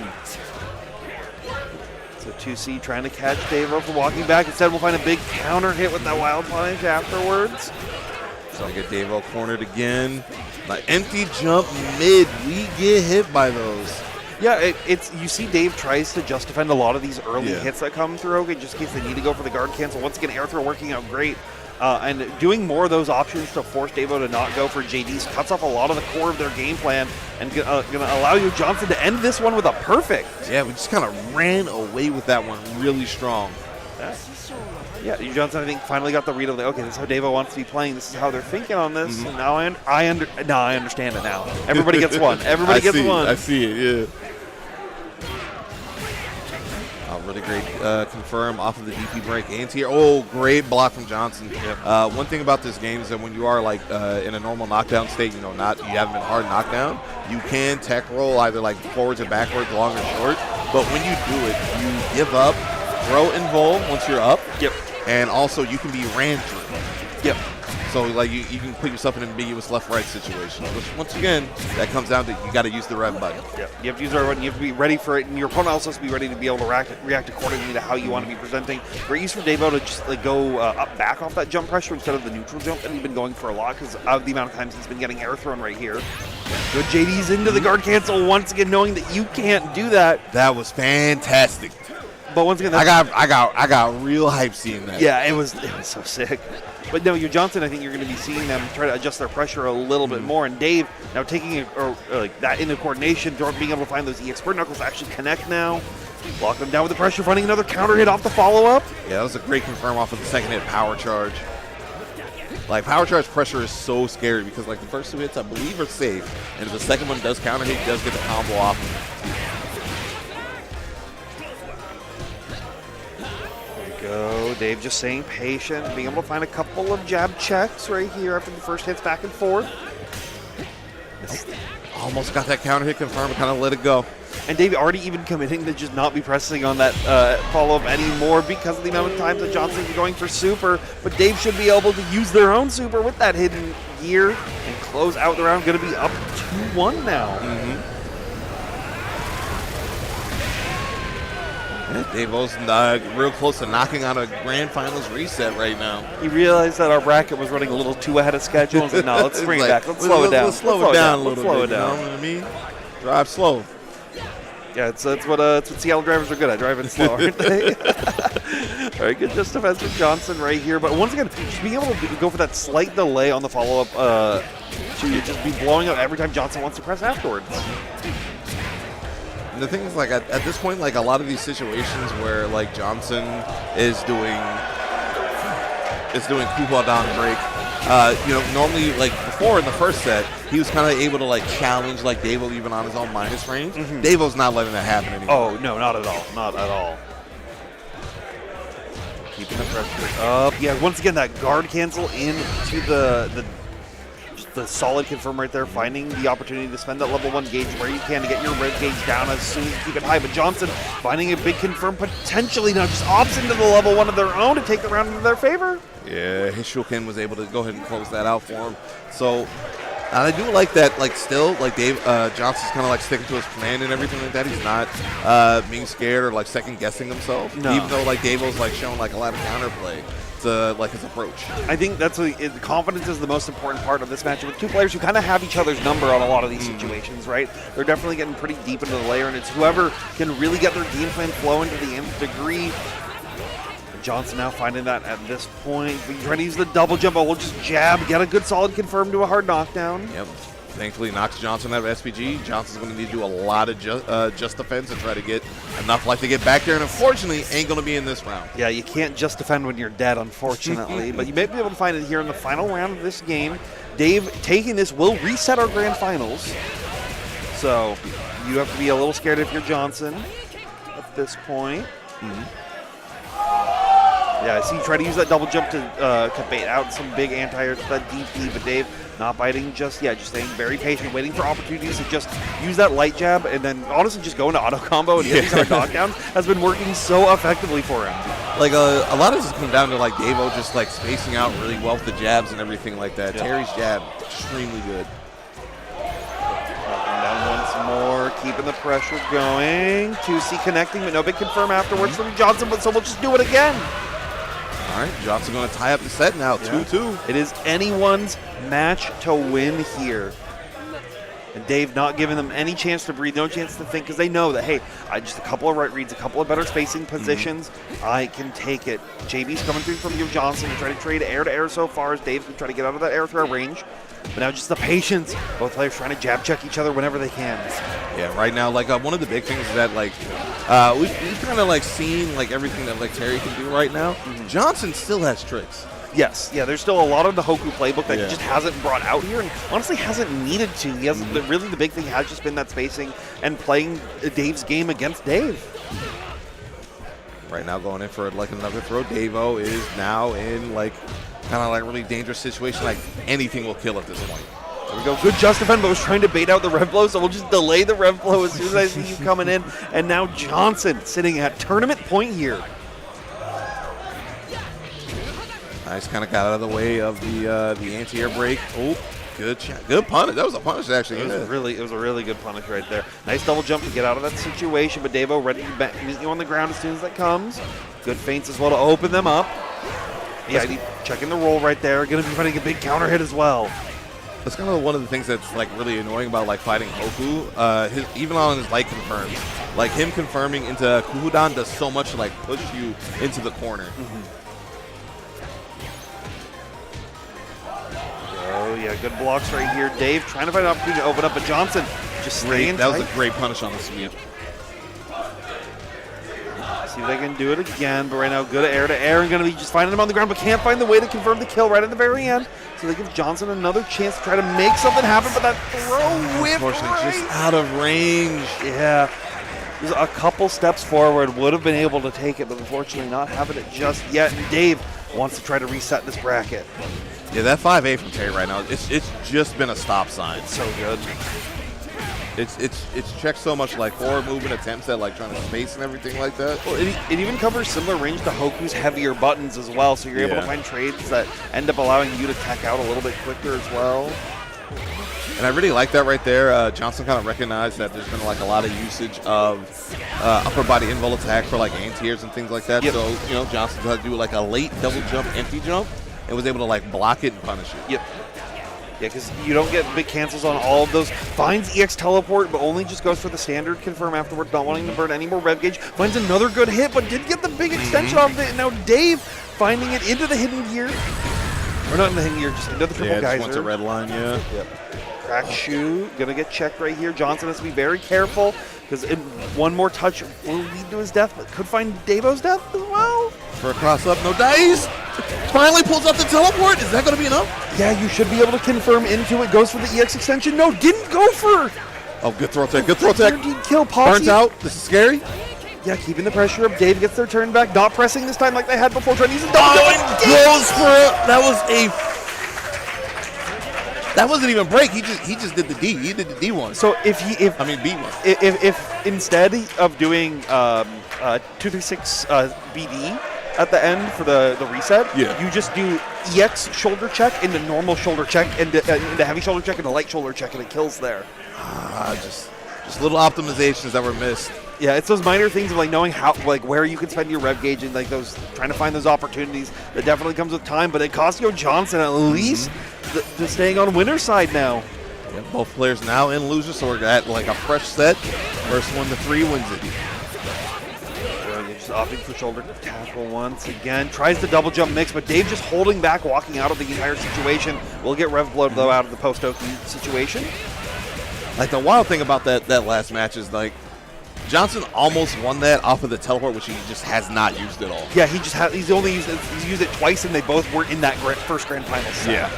So 2C trying to catch Davo for walking back. Instead, we'll find a big counter hit with that wild punish afterwards. So I get Davo cornered again. Like empty jump mid, we get hit by those. Yeah, it's you see Dave tries to just defend a lot of these early hits that come through, okay, just in case they need to go for the guard cancel. Once again, air throw working out great. And doing more of those options to force Davo to not go for JDs cuts off a lot of the core of their game plan and going to allow you, Johnson, to end this one with a perfect. Yeah, we just kind of ran away with that one really strong. Yeah, Johnson, I think, finally got the read of the, okay, this is how Davo wants to be playing. This is how they're thinking on this. And now I understand it now. Everybody gets one. Everybody gets one. I see it, yeah. Really great confirm off of the DP break. Anti-air. Oh, great block from Johnson. Yep. One thing about this game is that when you are like in a normal knockdown state, you haven't been hard knockdown, you can tech roll either like forwards and backwards, long or short. But when you do it, you give up, throw invul once you're up. Yep. And also you can be ran through. Yep. So like you can put yourself in an ambiguous left-right situation, which once again, that comes down to you got to use the red button. Yeah, you have to use the red button. You have to be ready for it, and your opponent also has to be ready to be able to react accordingly to how you want to be presenting. Great use for Davo to just like go up back off that jump pressure instead of the neutral jump that he's been going for a lot because of the amount of times he's been getting air thrown right here. Good JD's into the guard cancel once again, knowing that you can't do that. That was fantastic. But once again, I got real hype seeing that. Yeah, it was so sick. But no, your Johnson, I think you're going to be seeing them try to adjust their pressure a little bit more. And Dave now taking like that into coordination, being able to find those EX Bird Knuckles to actually connect now. Lock them down with the pressure, finding another counter hit off the follow-up. Yeah, that was a great confirm off of the second hit power charge. Like, power charge pressure is so scary because, like, the first 2 hits, I believe, are safe. And if the second one does counter hit, he does get the combo off. There we go. Dave just staying patient, being able to find a couple of jab checks right here after the first hits back and forth. Almost got that counter hit confirmed, kind of let it go. And Dave already even committing to just not be pressing on that follow-up anymore because of the amount of times that Johnson's going for super. But Dave should be able to use their own super with that hidden gear and close out the round. Going to be up 2-1 now. Yeah, Dave-O's real close to knocking out a grand finals reset right now. He realized that our bracket was running a little too ahead of schedule. And said, no, let's bring it back. Let's slow it down. Let's slow it down a little bit. Slow it down. You know what I mean? Drive slow. Yeah, it's what Seattle drivers are good at, driving slow, aren't they? Very good just defense from Johnson right here. But once again, just being able to go for that slight delay on the follow-up to just be blowing up every time Johnson wants to press afterwards. And the thing is, like, at this point, like, a lot of these situations where, like, Johnson is doing cool down break, you know, normally, like, before in the first set, he was kind of able to, like, challenge, like, Davo even on his own minus range. Davo's not letting that happen anymore. Oh, no, not at all. Not at all. Keeping the pressure up. Yeah, once again, that guard cancel into the solid confirm right there, finding the opportunity to spend that level 1 gauge where you can to get your red gauge down as soon as you keep it high. But Johnson finding a big confirm, potentially now just opts into the level 1 of their own to take the round into their favor. Yeah, Hishoken was able to go ahead and close that out for him. So, and I do like that, like, still, like, Johnson's kind of, like, sticking to his plan and everything like that. He's not being scared or, like, second-guessing himself. No. Even though, like, Davo's, like, showing, like, a lot of counterplay to, like, his approach. I think that's what confidence is the most important part of this matchup with two players who kind of have each other's number on a lot of these situations, right? They're definitely getting pretty deep into the layer, and it's whoever can really get their game plan flowing to the nth degree. Johnson now finding that at this point. Trying to use the double jump, but we'll just jab, get a good solid confirm to a hard knockdown. Yep. Thankfully knocks Johnson out of SPG. Johnson's going to need to do a lot of just defense and try to get enough life to get back there, and unfortunately ain't going to be in this round. Yeah, you can't just defend when you're dead, unfortunately, but you may be able to find it here in the final round of this game. Dave taking this will reset our grand finals, so you have to be a little scared if you're Johnson at this point. Yeah, I see you try to use that double jump to bait out some big anti-airs with that DP, but Dave not biting just yet, just staying very patient, waiting for opportunities to just use that light jab, and then honestly just go into auto combo and get these hard knockdowns has been working so effectively for him. Like, a lot of this comes down to, like, Davo just, like, spacing out really well with the jabs and everything like that. Yeah. Terry's jab, extremely good. Down once more, keeping the pressure going. 2C connecting, but no big confirm afterwards from Johnson, but so we'll just do it again. All right, Johnson going to tie up the set now, 2-2. It is anyone's match to win here. And Dave not giving them any chance to breathe, no chance to think, because they know that, hey, just a couple of right reads, a couple of better spacing positions, I can take it. JB's coming through from you, Johnson, to try to trade air to air so far as Dave's been trying to get out of that air throw range. But now just the patience. Both players trying to jab check each other whenever they can. Yeah, right now, like, one of the big things is that, like, we've kind of, like, seen, like, everything that, like, Terry can do right now. Johnson still has tricks. Yes, yeah, there's still a lot of the Hoku playbook that he just hasn't brought out here, and honestly hasn't needed to. He hasn't. Really, the big thing has just been that spacing and playing Dave's game against Dave. Right now, going in for, like, another throw. Davo is now in, like, kind of like a really dangerous situation. Like, anything will kill at this point. There we go. Good just defend, but was trying to bait out the rev blow, so we'll just delay the rev blow as soon as I see you coming in. And now Johnson sitting at tournament point here. Nice, kind of got out of the way of the anti-air break. Oh, good shot. Good punish. That was a punish, actually. It was a really good punish right there. Nice double jump to get out of that situation, but Davo ready to meet you on the ground as soon as that comes. Good feints as well to open them up. Yeah, checking the roll right there. Going to be fighting a big counter hit as well. That's kind of one of the things that's, like, really annoying about, like, fighting Hoku. Even on his light confirms, like, him confirming into Kuhudan does so much to, like, push you into the corner. yeah, good blocks right here. Dave trying to find an opportunity to open up, but Johnson just staying That was tight. a great punish on the sweep. See if they can do it again, but right now good air to air and going to be just finding him on the ground, but can't find the way to confirm the kill right at the very end. So they give Johnson another chance to try to make something happen, but that throw whip Unfortunately, just out of range. Yeah. Just a couple steps forward, would have been able to take it, but unfortunately not having it just yet. And Dave wants to try to reset this bracket. Yeah, that 5A from Terry right now, it's just been a stop sign. So good. It's checked so much like forward movement attempts at like trying to space and everything like that. Well, it even covers similar range to Hoku's heavier buttons as well, so you're able to find trades that end up allowing you to tech out a little bit quicker as well. And I really like that right there. Johnson kind of recognized that there's been like a lot of usage of upper body invul attack for like anti-airs and things like that. Yep. So, you know, Johnson had to do like a late double jump, empty jump, and was able to like block it and punish it. Yep. Yeah, because you don't get big cancels on all of those. Finds EX teleport, but only just goes for the standard confirm afterward, not wanting to burn any more rev gauge. Finds another good hit, but did get the big extension off it. And now Dave finding it into the hidden gear. Or not in the hidden gear, just into the triple geyser. Just went to red line, yeah. Yep. Crack shoe, gonna get checked right here. Johnson has to be very careful because one more touch will lead to his death, but could find Davo's death as well. For a cross up, no dice. Finally pulls out the teleport. Is that going to be enough? Yeah, you should be able to confirm into it. Goes for the EX extension. No, didn't go for. Oh, good throw tech. Good throw tech. Guaranteed kill. Posse. Burns out. This is scary. Yeah, keeping the pressure up. Dave gets their turn back. Not pressing this time like they had before. Trying to use a double. Goes for it. That wasn't even break. He just did the D. He did the D1. So B1. If instead of doing 236 BD at the end for the reset, you just do EX shoulder check into normal shoulder check into heavy shoulder check into light shoulder check, and it kills there. Just little optimizations that were missed. Yeah, it's those minor things of like knowing how, like where you can spend your rev gauge and like those trying to find those opportunities. That definitely comes with time, but it costs Johnson at least the staying on winner's side now. Yeah, both players now in losers, so we're at like a fresh set. First one to 3 wins it. Just opting for shoulder tackle once again. Tries the double jump mix, but Dave just holding back, walking out of the entire situation. Will get rev blood though out of the post-Oki situation. Like the wild thing about that last match is like Johnson almost won that off of the teleport, which he just has not used at all. Yeah, he's only used it twice, and they both were in that first grand final set. Yeah.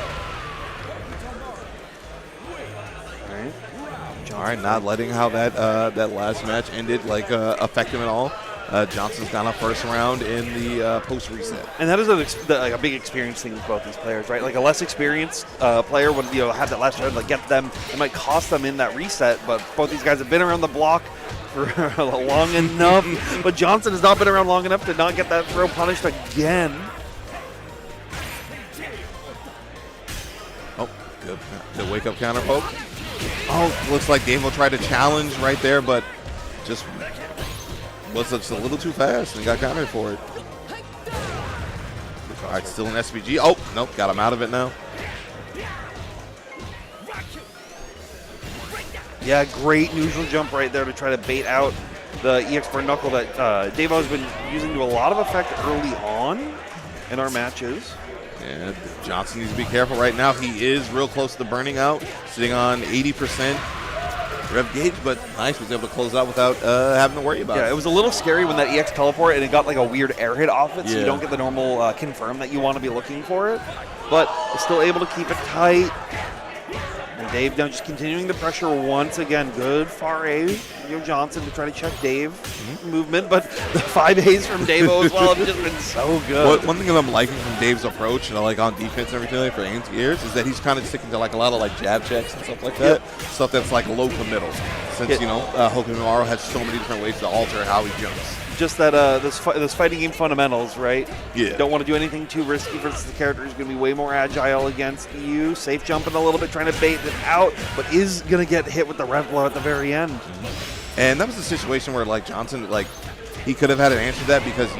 All right, not letting how that last match ended like affect him at all. Johnson's got a first round in the post reset, and that is a big experience thing with both these players, right? Like a less experienced player would have that last round, like get them, it might cost them in that reset. But both these guys have been around the block for long enough. But Johnson has not been around long enough to not get that throw punished again. Oh, good wake up counter poke. Oh, looks like Dave will try to challenge right there, but just was just a little too fast and got countered for it. All right, still an SPG. Oh, nope, got him out of it now. Yeah, great neutral jump right there to try to bait out the EX burn knuckle that Dave has been using to a lot of effect early on in our matches. And Johnson needs to be careful right now. He is real close to burning out, sitting on 80% rev gauge, but nice, was able to close out without having to worry about it. Yeah, it was a little scary when that EX teleport and it got like a weird air hit off it, so you don't get the normal confirm that you want to be looking for it. But still able to keep it tight. And Dave now just continuing the pressure once again. Good far A, Johnson to try to check Dave movement, but the 5As from Davo as well have just been so good. One thing that I'm liking from Dave's approach, like on defense and everything like for anti-airs, is that he's kind of sticking to like a lot of like jab checks and stuff like that. Stuff that's like low to middle. Since Hokumaru has so many different ways to alter how he jumps. Just that those fighting game fundamentals, right? Yeah. Don't want to do anything too risky versus the character who's going to be way more agile against you. Safe jumping a little bit, trying to bait it out, but is going to get hit with the rev blow at the very end. And that was a situation where like Johnson, like he could have had an answer to that because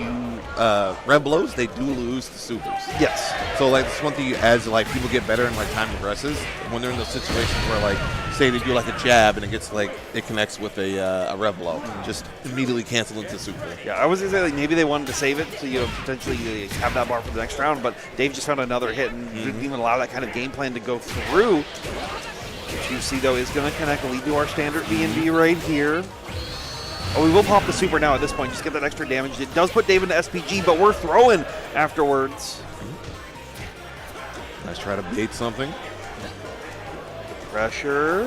Red Blows, they do lose to supers. Yes. So like it's one thing as like people get better and like time progresses, when they're in those situations where like say they do like a jab and it gets like it connects with a Red Blow, just immediately cancel into super. Yeah, I was gonna say like maybe they wanted to save it so potentially have that bar for the next round, but Dave just found another hit and didn't even allow that kind of game plan to go through. 2C though is gonna connect, lead to our standard B&B right here. Oh, we will pop the super now at this point, just get that extra damage. It does put Dave into SPG, but we're throwing afterwards. Let's try to bait something. Pressure.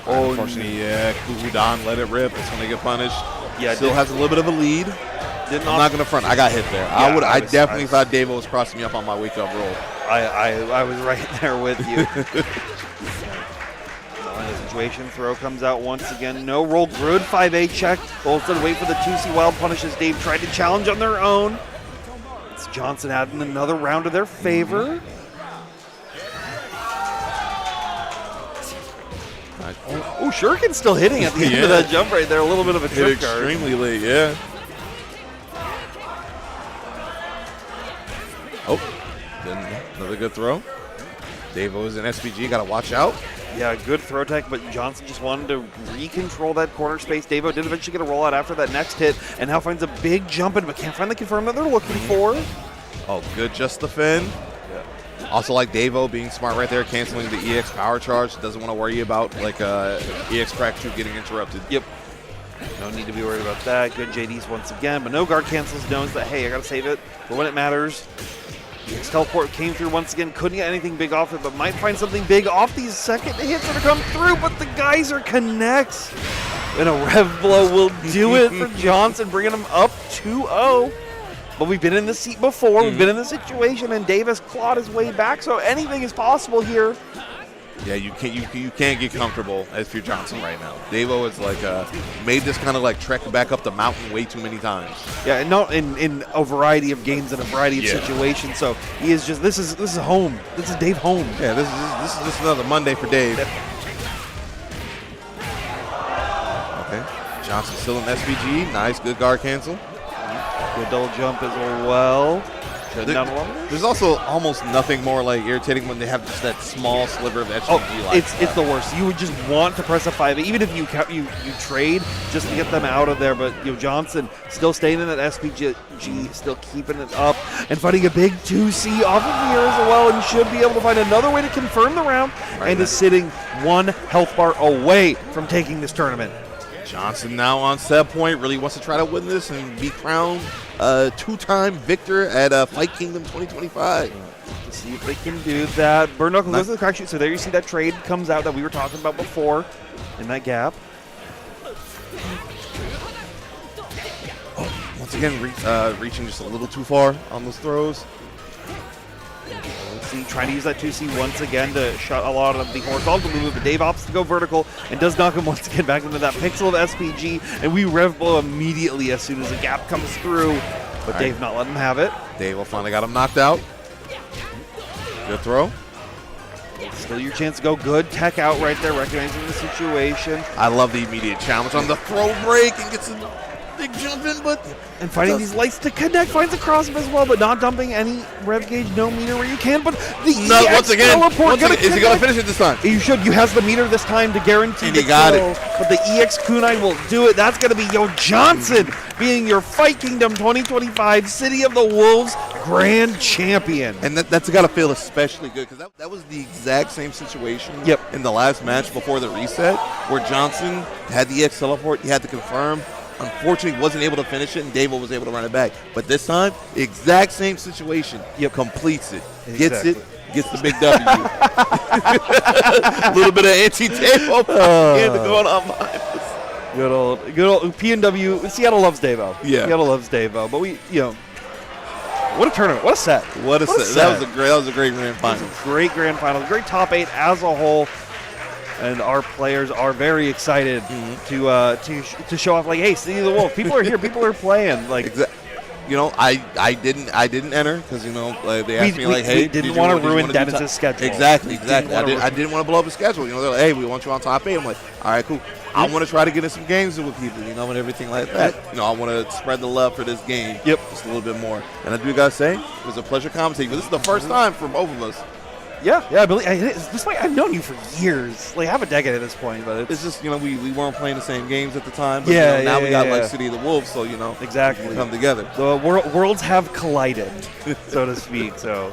Oh, unfortunately, yeah, Kuhudan let it rip. That's when they get punished. Yeah, still has a little bit of a lead. I'm not gonna front. I got hit there. Yeah, I definitely thought Davo was crossing me up on my wake up roll. I was right there with you. Situation throw comes out once again. No roll. Good 5A check. Bolton wait for the 2C wild punishes. Dave tried to challenge on their own. It's Johnson adding another round to their favor. Oh, Shuriken's still hitting at the end of that jump right there. A little bit of a trip guard. Extremely late, yeah. Oh, then another good throw. Davo is an SPG. Got to watch out. Yeah, good throw tech, but Johnson just wanted to recontrol that corner space. Davo did eventually get a rollout after that next hit, and now finds a big jump in, but can't find the confirm that they're looking for. Oh, good just defend. Yeah. Also like Davo being smart right there, canceling the EX power charge. Doesn't want to worry about like EX crack 2 getting interrupted. Yep. No need to be worried about that. Good JDs once again, but no guard cancels, knows that, hey, I got to save it for when it matters. EX teleport came through once again, couldn't get anything big off it, but might find something big off these second hits that are coming through, but the Geyser connects. And a rev blow will do it for Johnson, bringing him up 2-0. But we've been in this seat before, we've been in this situation, and Davis clawed his way back, so anything is possible here. Yeah, you can't get comfortable as Fear Johnson right now. Davo is like made this kind of like trek back up the mountain way too many times. Yeah, and not in a variety of games and a variety of situations. So he is just this is home. This is Dave home. Yeah, this is just another Monday for Dave. Okay, Johnson still in SPG. Nice, good guard cancel. Good double jump as well. There's also almost nothing more like irritating when they have just that small sliver of SPG. It's the worst. You would just want to press a 5, even if you trade just to get them out of there. But Johnson still staying in that SPG, still keeping it up and fighting a big 2C off of here as well, and should be able to find another way to confirm the round, and is sitting 1 health bar away from taking this tournament. Johnson now on set point, really wants to try to win this and be crowned two-time victor at Fight Kingdom 2025. To see if they can do that. Burn Knuckle goes to the crack shoot, so there you see that trade comes out that we were talking about before in that gap. Once again, reaching just a little too far on those throws. See, trying to use that 2C once again to shut a lot of the horizontal movement, but Dave opts to go vertical and does knock him once again back into that pixel of SPG, and we rev blow immediately as soon as the gap comes through, but Dave not letting him have it. Dave will finally got him knocked out. Good throw. Still your chance to go. Good tech out right there, recognizing the situation. I love the immediate challenge on the throw break and gets a big jump in, but and fighting these lights to connect, finds a cross as well, but not dumping any rev gauge, no meter where you can, but the EX once again, is he going to finish it this time? You should. You has the meter this time to guarantee and he got it. But the EX Kunai will do it. That's going to be Johnson being your Fight Kingdom 2025 City of the Wolves Grand Champion. And that's got to feel especially good because that was the exact same situation in the last match before the reset where Johnson had the EX teleport, he had to confirm. Unfortunately, wasn't able to finish it, and Davo was able to run it back. But this time, exact same situation. Completes it, gets it, gets the big W. A little bit of anti-Davo going on behind us. Good old PNW. Seattle loves Davo. Yeah, Seattle loves Davo. But what a tournament! What a set! What a set! That was a great grand final. Great grand final. Great top 8 as a whole. And our players are very excited to show off, like, hey, City of the Wolf, people are here, people are playing. Like, You know, I didn't enter because like, they asked me like, hey, we didn't want to ruin Dennis's schedule. Exactly. I didn't want to blow up his schedule. They're like, hey, we want you on top 8. I'm like, all right, cool. I want to try to get in some games with people, and everything like that. I want to spread the love for this game just a little bit more. And I do gotta say, it was a pleasure commentating. This is the first time for both of us. Yeah, I believe this way. I've known you for years, like half a decade at this point. But it's just we weren't playing the same games at the time. But, now we got like City of the Wolves, so exactly we come together. The worlds have collided, so to speak. So.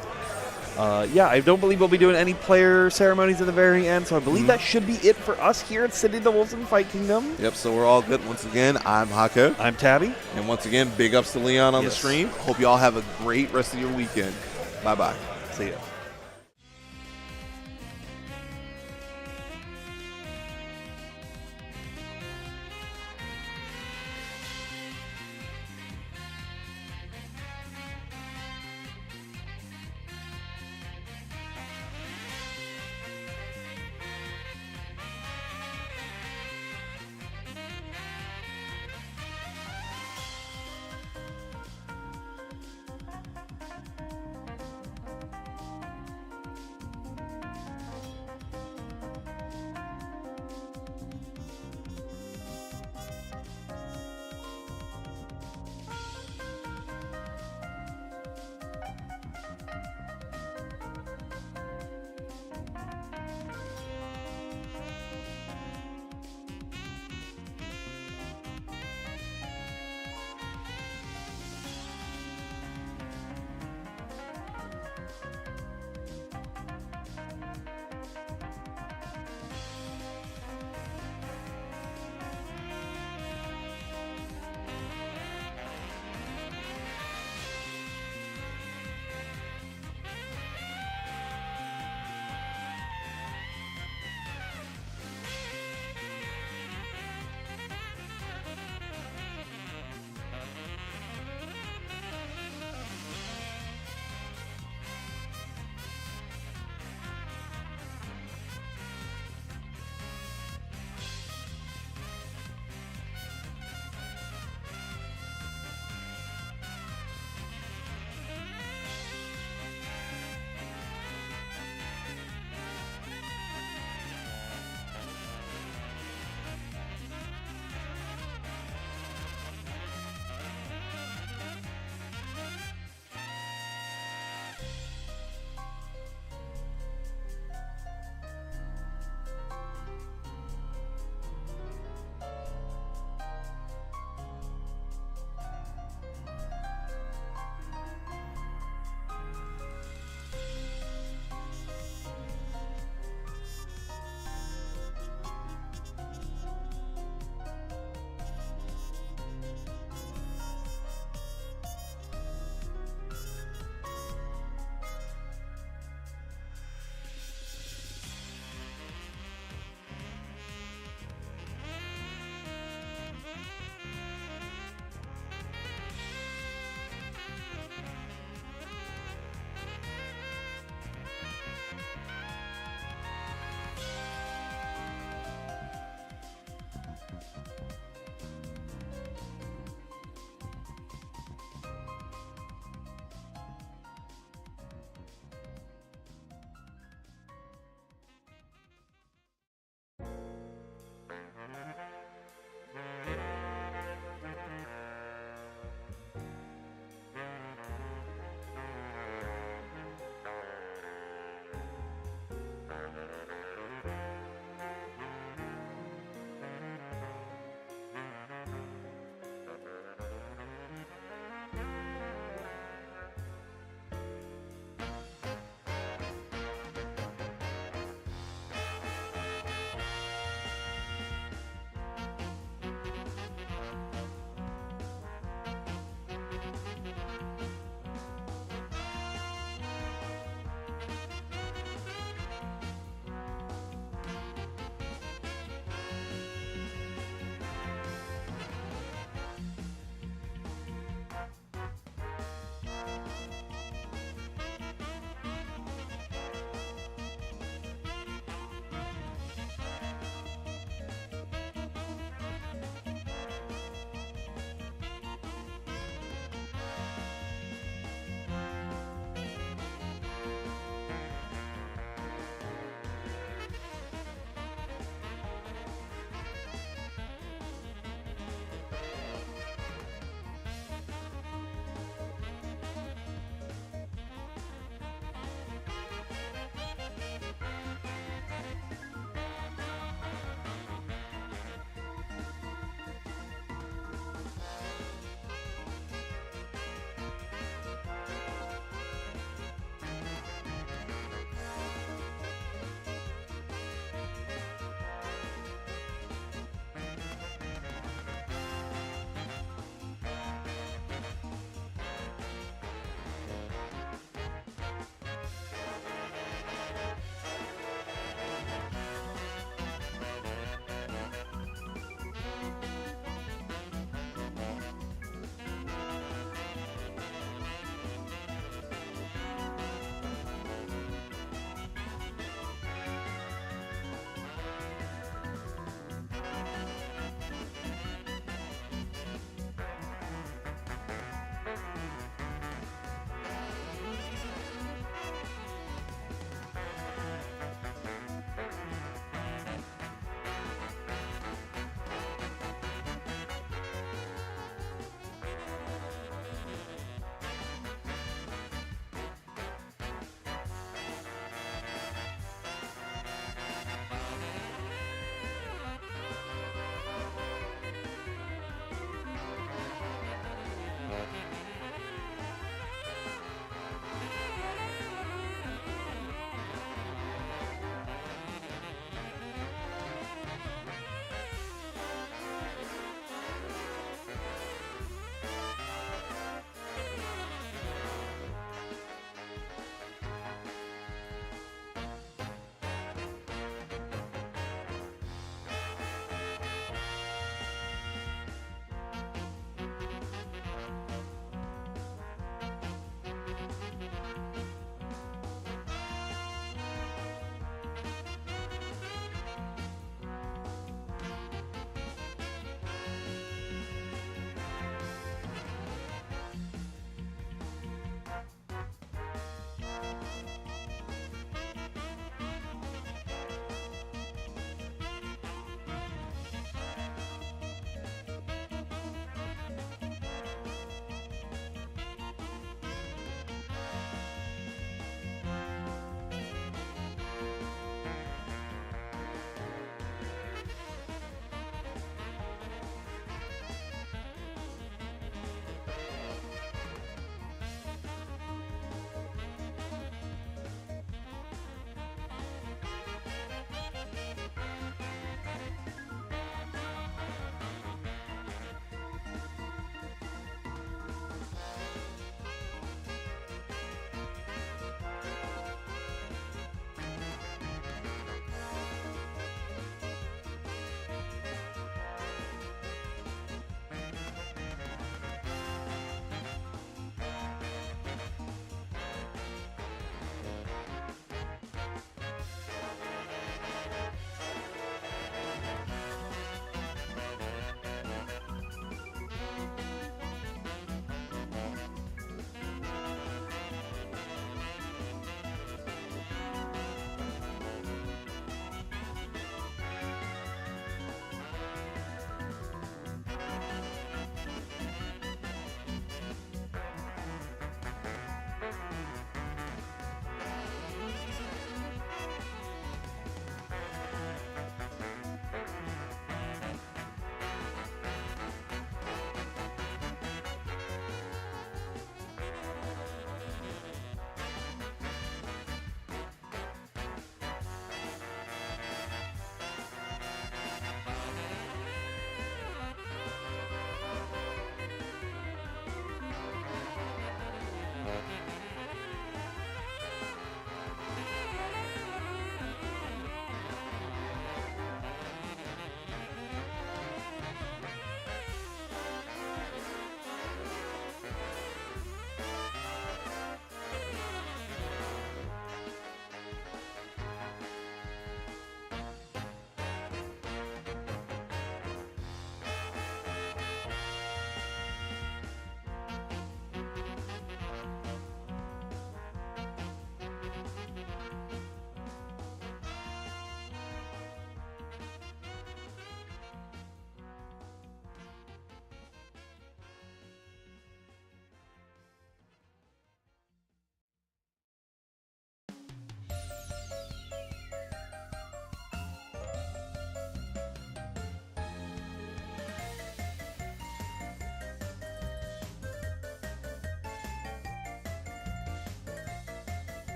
I don't believe we'll be doing any player ceremonies at the very end, so I believe that should be it for us here at City of the Wolves and Fight Kingdom. Yep, so we're all good. Once again, I'm Hako. I'm Tabby. And once again, big ups to Leon on the stream. Hope you all have a great rest of your weekend. Bye-bye. See ya.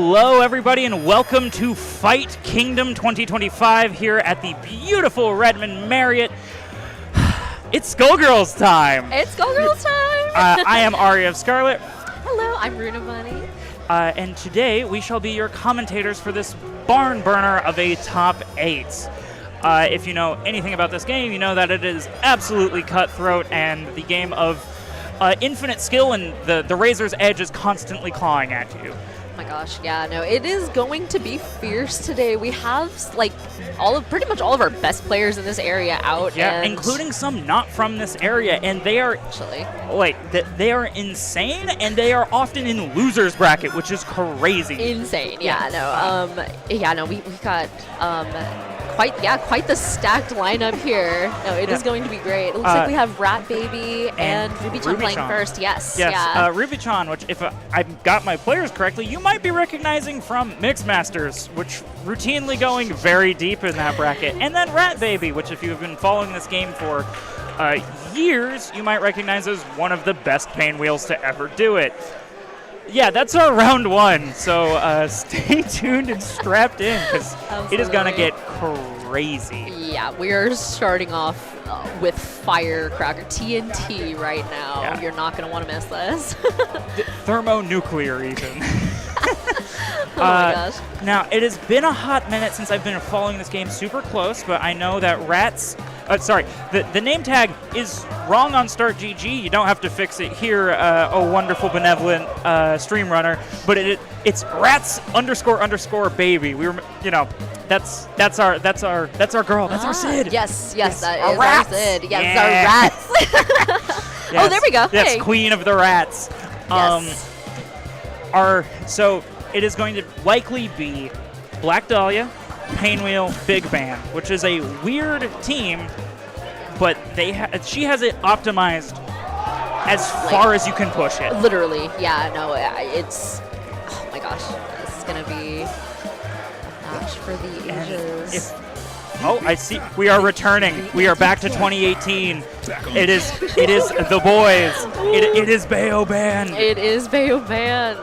Hello, everybody, and welcome to Fight Kingdom 2025 here at the beautiful Redmond Marriott. It's Skullgirls time. It's Skullgirls time. I am Ari of Scarlet. Hello, I'm Runa Bunny. And today we shall be your commentators for this barn burner of a top 8. If you know anything about this game, you know that it is absolutely cutthroat and the game of infinite skill, and the razor's edge is constantly clawing at you. Oh my gosh, yeah, no, it is going to be fierce today. We have like pretty much all of our best players in this area out. Yeah, and including some not from this area, and they are actually they are insane, and they are often in losers bracket, which is crazy. Insane, yeah, no, we got quite the stacked lineup here. No, it is going to be great. It looks like we have Rat Baby and Ruby-chan playing first. Yes, yeah. Ruby-chan, which if I got my players correctly, you might be recognizing from Mixmasters, which routinely going very deep in that bracket. And then Rat Baby, which if you've been following this game for years, you might recognize as one of the best pain wheels to ever do it. Yeah, that's our round 1, so stay tuned and strapped in, because it is going to get crazy. Yeah, we are starting off with Firecracker TNT right now. Yeah. You're not going to want to miss this. Thermonuclear even. Oh my gosh. Now, it has been a hot minute since I've been following this game super close, but I know that the name tag is wrong on Start GG. You don't have to fix it here, oh wonderful benevolent stream runner, but it's rats__ baby. We were, that's our girl. That's our Sid. Yes, that our is rats. our Sid. Yes, Yeah. our rats. Yes, Oh, there we go. That's Hey. Queen of the Rats. Yes. So it is going to likely be Black Dahlia, Painwheel, Big Band, which is a weird team, but she has it optimized as far as you can push it. Literally, yeah, no, it's, oh my gosh, this is going to be a match for the ages. Oh, I see. We are returning. We are back to 2018. It is the boys. It is Bayo Band. It is Bayo Band.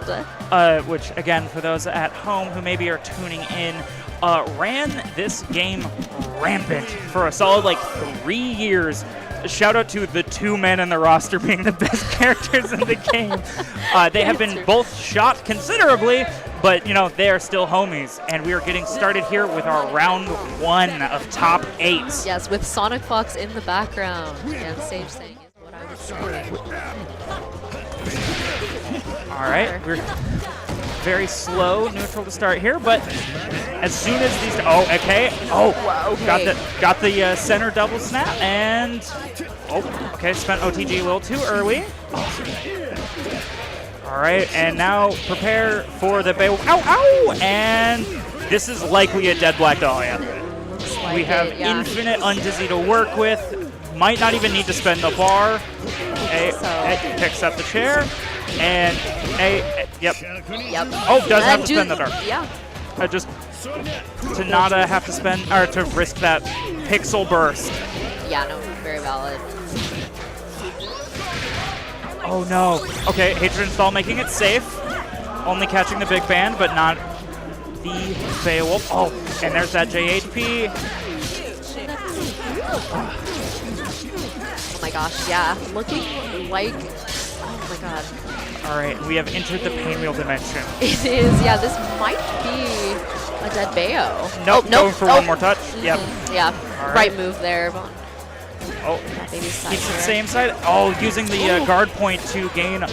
Which, again, for those at home who maybe are tuning in, ran this game rampant for a solid 3 years. Shout out to the 2 men in the roster being the best characters in the game. They have been both shot considerably, but they are still homies. And we are getting started here with our round 1 of top 8. Yes, with Sonic Fox in the background. And Sage saying is what I would say. All right, we're very slow neutral to start here, but as soon as these, okay. Got the center double snap, and spent OTG a little too early. All right, and now prepare for the and this is likely a dead Black Dahlia. We have infinite undizzy to work with. Might not even need to spend the bar. Picks up the chair, and yep. Oh, does have to spend the dart. Yeah. Just to not have to spend, or to risk that pixel burst. Yeah, no, very valid. Oh no. Okay, Hatred Install making it safe. Only catching the Big Band, but not the Beowulf. Oh, and there's that JHP. Oh my gosh, yeah. Looking like, oh my god. All right, we have entered the Painwheel dimension. It is, yeah, this might be a dead Bayo. Nope, going for one more touch. Yep. Yeah, All right move there. Oh, keeps the same side. Oh, using the guard point to gain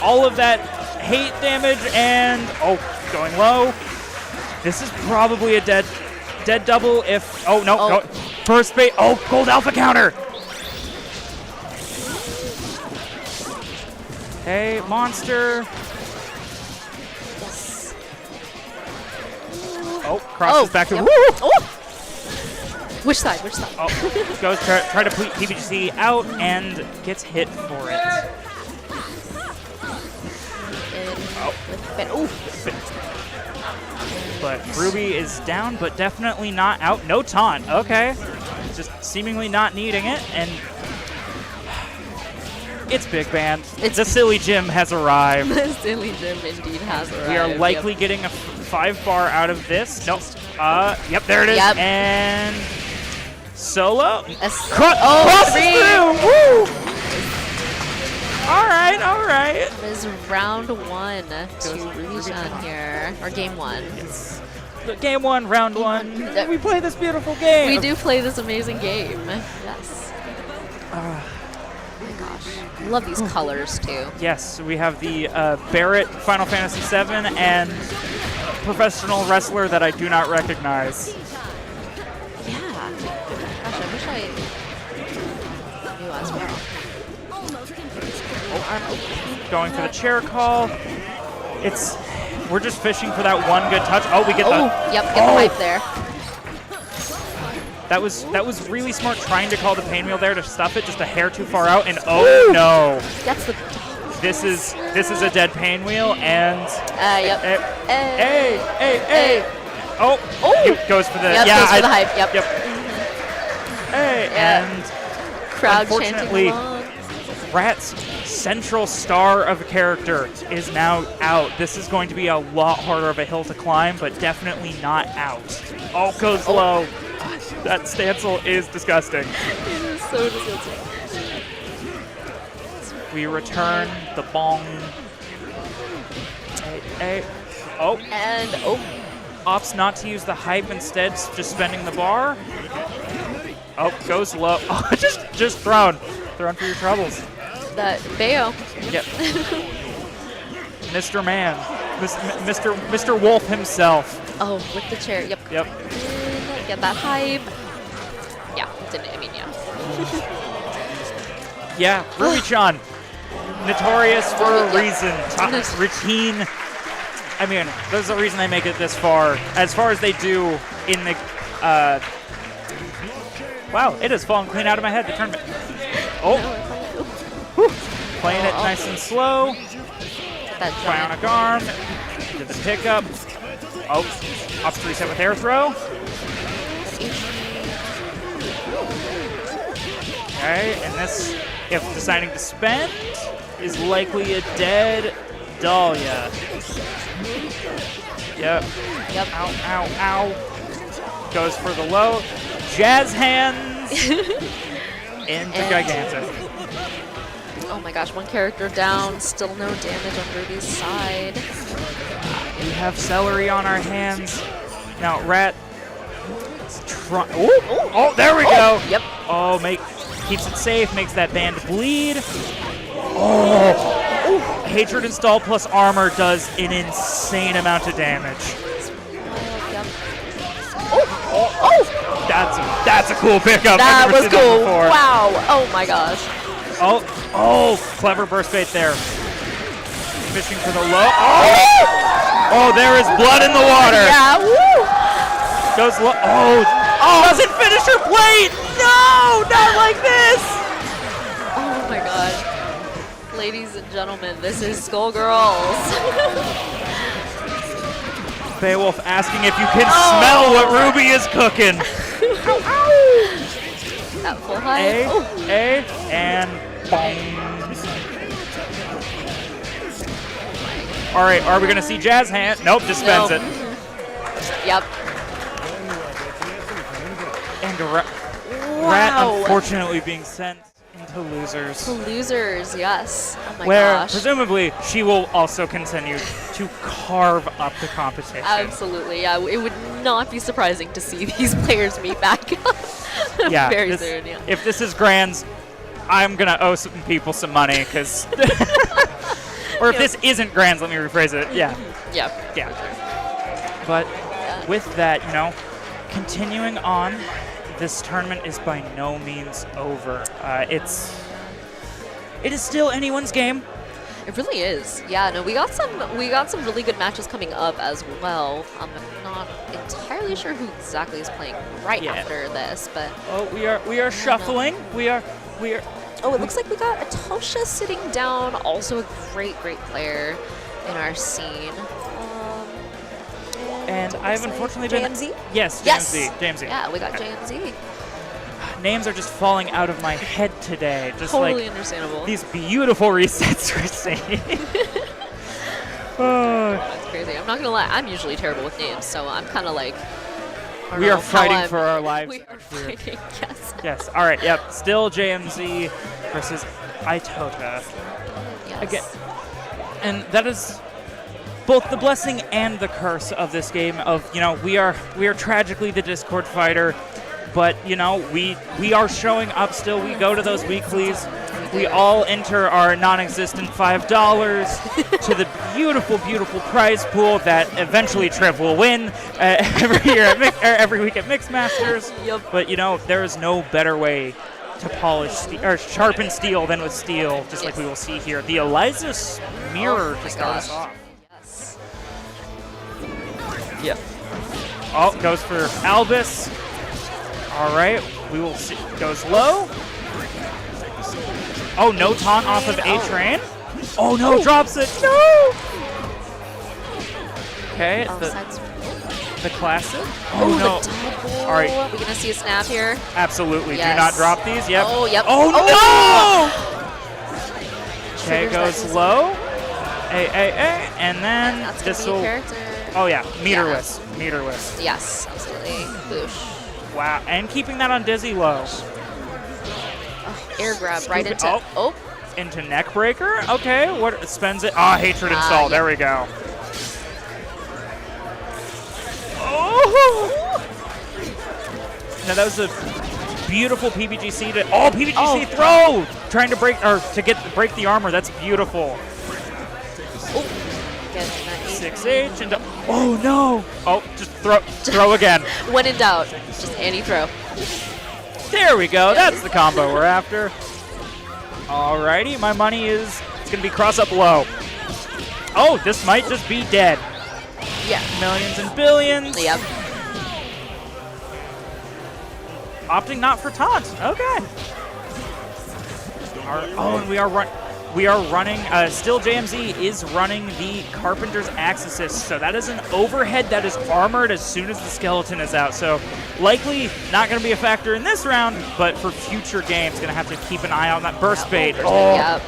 all of that hate damage, and going low. This is probably a dead double if, no, burst bait. Oh, gold alpha counter. Okay, monster. Yes. Oh, crosses back to. Yep. Woo! Oh! Which side? Oh, goes try to put PBGC out and gets hit for it. But Ruby is down, but definitely not out. No taunt. Okay. Just seemingly not needing it. And It's Big Band. The Silly Gym has arrived. The Silly Gym indeed has arrived. We are likely getting a 5-bar out of this. Nope. Yep, there it is. Yep. And solo. Crosses through. Woo! All right, all right. It is round 1 to Ruby-chan here, or game 1. Yes. Game 1, round 1. We play this beautiful game. We do play this amazing game. Yes. Oh my gosh. I love these colors too. Yes, we have the Barrett Final Fantasy VII and professional wrestler that I do not recognize. Yeah. Gosh, I wish I knew as well. Going for the chair call. We're just fishing for that one good touch. Oh, we get the. Yep, get the hype there. That was really smart trying to call the pain wheel there to stuff it just a hair too far out, and oh no. That's the. This is a dead pain wheel, and. Yep. Hey. Oh. He goes for the. Yep, yeah. Goes for the hype. Yep. Hey, and. Crowd unfortunately, chanting along. Rat's central star of a character is now out. This is going to be a lot harder of a hill to climb, but definitely not out. Oh, goes low. That stancel is disgusting. It is so disgusting. We return the bong. Hey. Oh. And opts not to use the hype, instead just spending the bar. Oh, goes low. Oh, just thrown for your troubles. That Bayo. Yep. Mr. Man. Mr. Wolf himself. Oh, with the chair. Yep. Yep. Get that hype. Yeah. Yeah, Ruby-chan. Notorious for a reason. Routine. I mean, there's a reason they make it this far. As far as they do in the... wow, it has fallen clean out of my head, the tournament. Oh. Playing it nice and slow. That bionic arm. Did the pickup. Oh, up 3-7 with air throw. Okay, and this, if deciding to spend, is likely a dead Dahlia. Yep. Ow. Goes for the low. Jazz hands into Gigantic. Oh my gosh, one character down, still no damage on Ruby's side. We have celery on our hands. Now, Rat. Oh, there we go. Yep. Oh, keeps it safe, makes that band bleed. Oh. Hatred install plus armor does an insane amount of damage. That's a cool pickup. That was cool. Wow. Oh my gosh. Oh, clever burst bait there. Fishing for the low. Oh, there is blood in the water. Yeah, woo. Goes low. Oh, doesn't finish her plate. No, not like this. Oh my god. Ladies and gentlemen, this is Skullgirls. Beowulf asking if you can smell what Ruby is cooking. That full high. And boom. All right, are we going to see Jazz hand? Nope, just spends it. Yep. And Rat unfortunately being sent into losers. To losers, yes. Oh my Where gosh. presumably she will also continue to carve up the competition. Absolutely, yeah. It would not be surprising to see these players meet back up very soon. Yeah. If this is Grands, I'm going to owe some people some money because... or if this isn't Grands, let me rephrase it. Yeah. But with that, continuing on, this tournament is by no means over. It is still anyone's game. It really is. Yeah, no, we got some really good matches coming up as well. I'm not entirely sure who exactly is playing after this, but we are shuffling. We are Oh, it looks like we got Atosha sitting down, also a great player in our scene. And I've unfortunately been... JMZ? Yes, JMZ. Yeah, we got JMZ. names are just falling out of my head today. Just Totally like understandable. these beautiful resets we're seeing. That's crazy. I'm not gonna lie. I'm usually terrible with names, so I'm kind of like. I don't We know are how fighting I'm- for our lives. We are fighting. Yes. Yes. All right. Yep. Still JMZ versus Itota. Yes. Again, and that is both the blessing and the curse of this game. Of we are tragically the Discord fighter, but we are showing up still. We go to those weeklies. We all enter our non-existent $5 to the beautiful, beautiful prize pool that eventually Trev will win every week at Mixmasters. Yep. But there is no better way to polish or sharpen steel than with steel, just like we will see here. The Eliza's mirror to start us off. Yes. Yep. Oh, goes for Albus. All right, we will see. Goes low. Oh, no taunt off of A-Train. Oh, no, drops it. No! Okay, the classic. Oh, no. The double. All right. We're going to see a snap here. Absolutely. Yes. Do not drop these. Yep. Oh, yep. Oh, no! Okay, Triggers goes that low. And then That's this gonna will. be a character. Oh, yeah. Meterless. Meterless. Yes, absolutely. Boosh. Wow. And keeping that on Dizzy low. Air grab right Scoop it- into. Oh. Into neck breaker. Okay, what spends it? Ah, hatred install. Yep. There we go. Oh! Now that was a beautiful PBGC to. Oh, PBGC throw! Trying to break break the armor. That's beautiful. Oh. Again, that 6H into. Oh no! Oh, just throw again. When in doubt, just anti-throw. There we go. That's the combo we're after. Alrighty, my money is it's gonna be cross up low. Oh, this might just be dead. Yeah. Millions and billions. Yep. Opting not for taunt. Okay. And we are running. Still, JMZ is running the Carpenter's Axe Assist, so that is an overhead that is armored as soon as the skeleton is out. So likely not going to be a factor in this round, but for future games, going to have to keep an eye on that burst bait. Oh, Yep.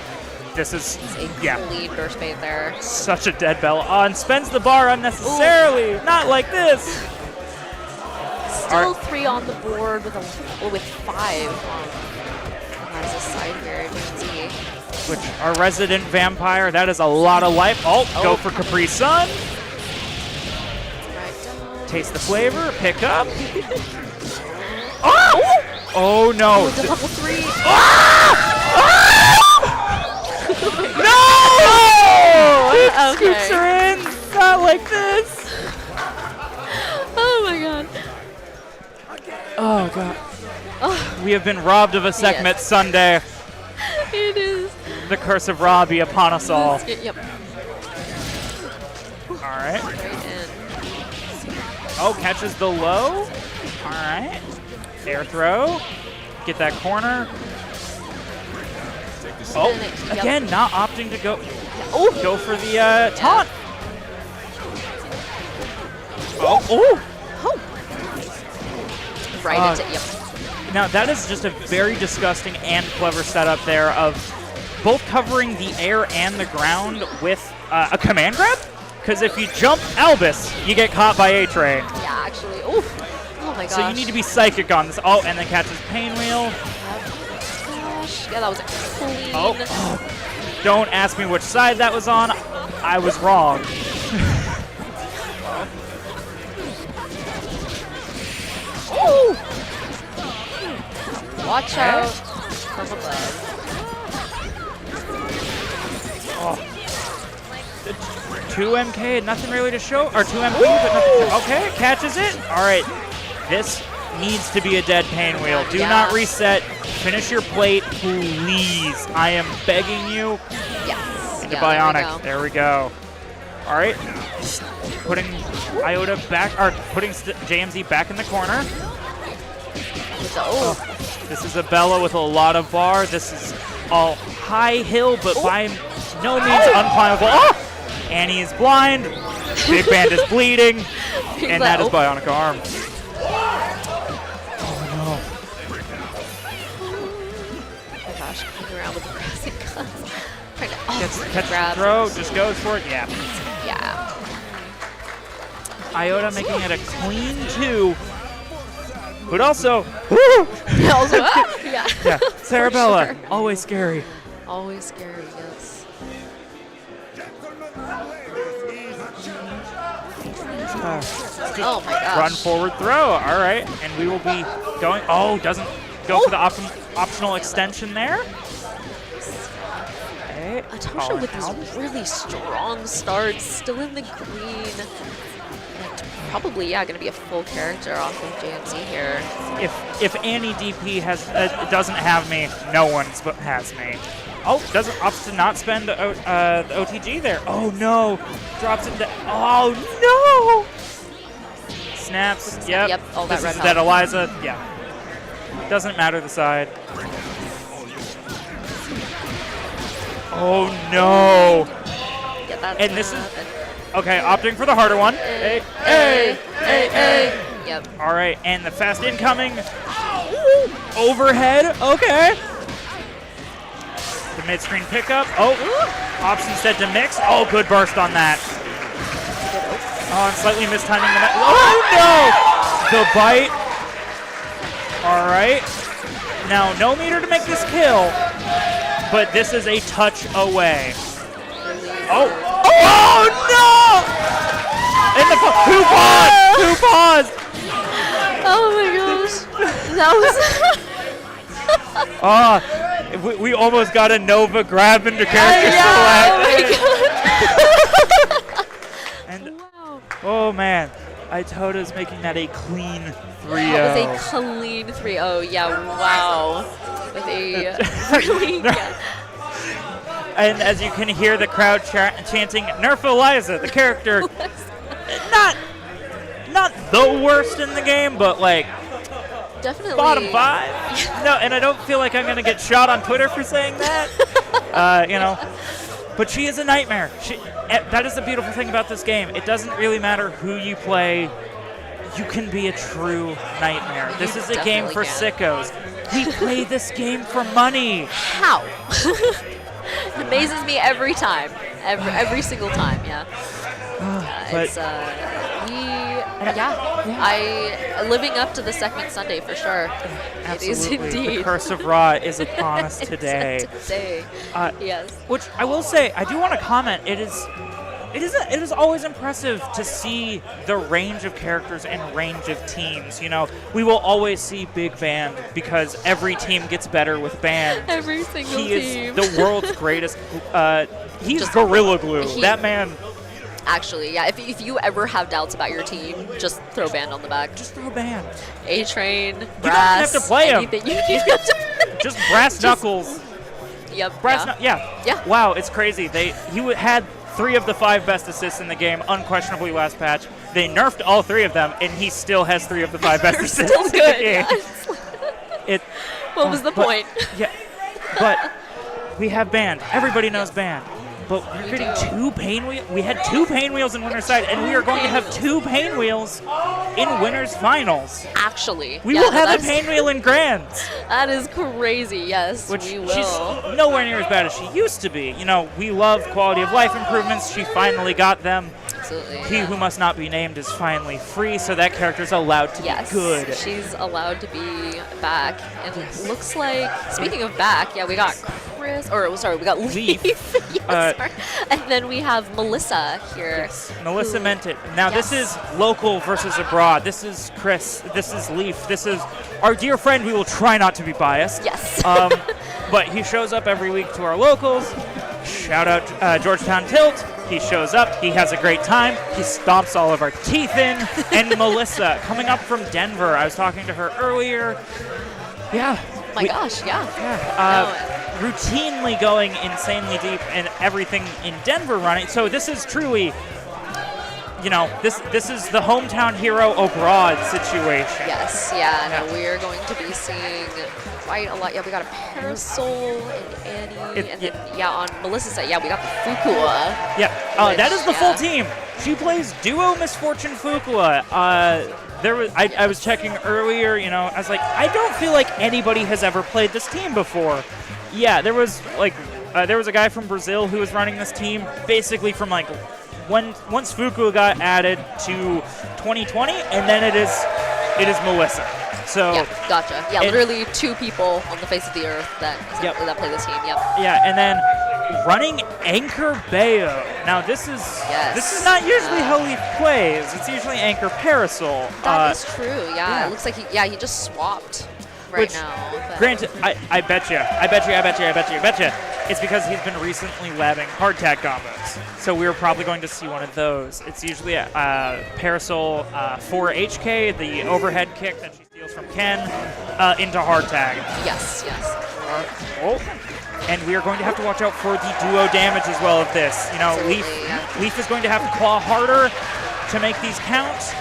this is Lead burst bait there. such a dead bell. And spends the bar unnecessarily. Ooh. Not like this. Still 3 on the board with 5 on his side here. JMZ. Which our resident vampire, that is a lot of life. Go for Capri Sun. Right. Taste the flavor, pick up. Oh no. It's a level 3. No! Okay. Scoops her in. Not like this. Oh my god. Oh god. We have been robbed of a segment Sunday. It is. The curse of Robbie upon us all. Yep. All right. Right in. Oh, catches the low. All right. Air throw. Get that corner. Oh, again, not opting to go. Go for the taunt. Oh. Right into. Yep. Now that is just a very disgusting and clever setup there of both covering the air and the ground with a command grab. Because if you jump Albus, you get caught by A-Train. Yeah, actually. Oh my gosh. So you need to be psychic on this. Oh, and then catches Pain Wheel. Gosh. Yeah, that was a clean. Oh. Don't ask me which side that was on. I was wrong. Ooh. Watch out from above. Oh. 2 MK, nothing really to show. Or 2 MP, but nothing to, okay, catches it. All right, this needs to be a dead Pain Wheel. Do not reset. Finish your plate, please. I am begging you. Yes. Into Bionic. There we go. All right. Putting Iota back, or putting JMZ back in the corner. This is a Bella with a lot of bar. This is all high hill, but by no means unclimbable. Oh! Annie is blind. Big Band is bleeding. And that is Bionic Arm. Oh gosh, coming around with the grassing gun. Trying to Catch grab. the throw, just goes for it. Yeah. Yeah. Iota making it a clean 2. But also, Also, yeah. yeah, Sarabella, sure. always scary. Always scary, yes. Oh my gosh. Run forward throw. All right, and we will be going. Oh, doesn't go for the optional extension there. Okay. Atosha with these really strong starts, still in the green. And probably, yeah, going to be a full character off of JMZ here. If Annie DP doesn't have me, no one's but has me. Oh, opts to not spend the OTG there. Oh no, drops it. Oh no! Snaps. Yep. Yep. All that This red is that health. Eliza. Yeah. Doesn't matter the side. Oh no! Get that. And this is snap okay. Opting for the harder one. Hey, Hey, hey. Yep. All right, and the fast incoming. Overhead. Okay. The mid-screen pickup. Oh, opts instead to mix. Oh, good burst on that. Oh, and slightly mistiming the. Oh no! The bite. All right. Now, no meter to make this kill, but this is a touch away. Oh! Oh no! In the who paused? Who paused? Oh my gosh. That was. We almost got a Nova grab into character select. And oh man, Itota's making that a clean 3-0. That was a clean 3-0. Yeah, wow. With a really. Yeah. And as you can hear the crowd chanting, "Nerf Eliza," the character, not the worst in the game, but like Definitely. bottom 5. No, and I don't feel like I'm gonna get shot on Twitter for saying that. You know, but she is a nightmare. That is the beautiful thing about this game. It doesn't really matter who you play. You can be a true nightmare. This is a game for sickos. We play this game for money. How? It amazes me every time. Every single time, yeah. It's, living up to the segment Sunday for sure. Absolutely. It is indeed. The curse of Raw is upon us today. Yes. Which I will say, I do want to comment. It is always impressive to see the range of characters and range of teams. You know, we will always see Big Band because every team gets better with Band. Every single team. He is the world's greatest. He's Just Gorilla Glue. That man. Actually, yeah. If you ever have doubts about your team, just throw Band on the back. Just throw Band. A-Train, You Brass. don't have to play him. Just Brass Knuckles. Yep. Yeah. Wow, it's crazy. He had 3 of the 5 best assists in the game, unquestionably last patch. They nerfed all 3 of them, and he still has 3 of the 5 best assists Still in good. the game. Yes. What was the point? Yeah, but we have Band. Everybody knows Band. But we're getting 2 pain wheels. We had 2 pain wheels in winner's side, and we are going to have 2 pain wheels in winners finals. Actually, we will have a pain wheel in grands. That is crazy. Yes, which we will. She's nowhere near as bad as she used to be. You know, we love quality of life improvements. She finally got them. Absolutely. He who must not be named is finally free, so that character's allowed to be good. She's allowed to be back. And it looks like, speaking of back, yeah, we got Chris, we got Leaf. Yes, sorry. And then we have Melissa here. Yes, Melissa meant it. Now this is local versus abroad. This is Chris. This is Leaf. This is our dear friend. We will try not to be biased. Yes. But he shows up every week to our locals. Shout out Georgetown Tilt. He shows up. He has a great time. He stomps all of our teeth in. And Melissa, coming up from Denver. I was talking to her earlier. Yeah. My gosh, yeah. Routinely going insanely deep and everything in Denver running. So this is truly, you know, this is the hometown hero abroad situation. Yes, yeah. No, we are going to be seeing quite a lot. Yeah, we got a Parasol and Annie, and then on Melissa's side, we got the Fukua. Yeah, that is the full team. She plays duo Misfortune Fukua. I was checking earlier, you know, I was like, I don't feel like anybody has ever played this team before. Yeah, there was like there was a guy from Brazil who was running this team basically from like once Fuku got added to 2020, and then it is Melissa. So yeah, gotcha. Yeah, literally 2 people on the face of the earth that play this team. Yep. Yeah, and then running Anchor Bayo. Now this is not usually how Leaf plays. It's usually Anchor Parasol. That is true. Yeah, it looks like he just swapped now. But. Granted, I bet you, it's because he's been recently labbing hard tag combos. So we're probably going to see one of those. It's usually Parasol for HK, the overhead kick that she steals from Ken, into hard tag. Yes. And we are going to have to watch out for the duo damage as well of this. You know, Leaf is going to have to claw harder to make these count,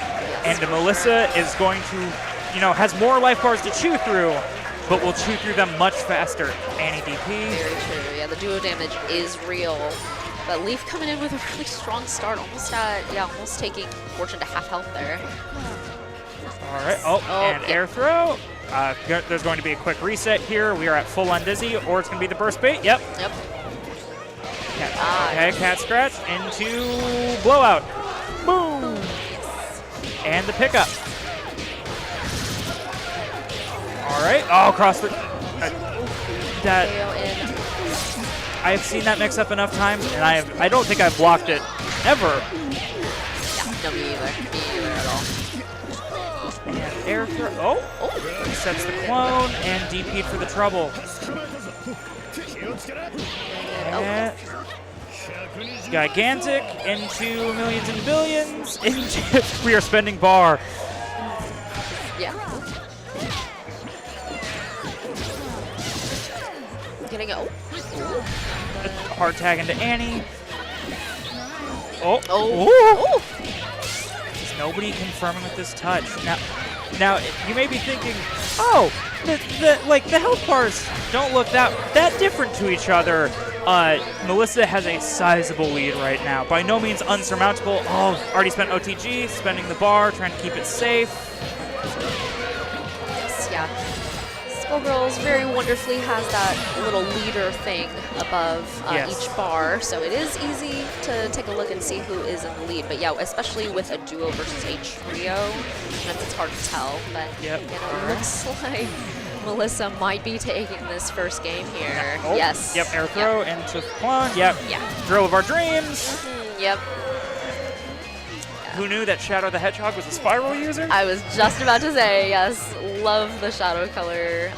and Melissa is going to, has more life bars to chew through, but will chew through them much faster. Annie DP. Very true. Yeah, the duo damage is real. But Leaf coming in with a really strong start, almost taking Fortune to half health there. All right. And air throw. There's going to be a quick reset here. We are at full on Dizzy, or it's going to be the burst bait. Yep. Cat scratch into blowout. Boom. And the pickup. All right. Oh, across the. I've seen that mix up enough times, and I don't think I've blocked it ever. Yeah, no, me either at all. And air throw. Sets the clone and DP'd for the trouble. And gigantic into millions and billions. We are spending bar. Yeah. Getting hard tag into Annie. Is nobody confirming with this touch? Now you may be thinking, oh, the health bars don't look that different to each other. Melissa has a sizable lead right now. By no means unsurmountable. Oh, already spent OTG, spending the bar, trying to keep it safe. Yeah. Skullgirls very wonderfully has that little leader thing above each bar, so it is easy to take a look and see who is in the lead. But yeah, especially with a duo versus a trio, sometimes it's hard to tell. But it looks like Melissa might be taking this first game here. Yes. Yep, air throw into clone. Yep. Drill of our dreams. Yep. Who knew that Shadow the Hedgehog was a Spiral user? I was just about to say, yes. Love the Shadow color.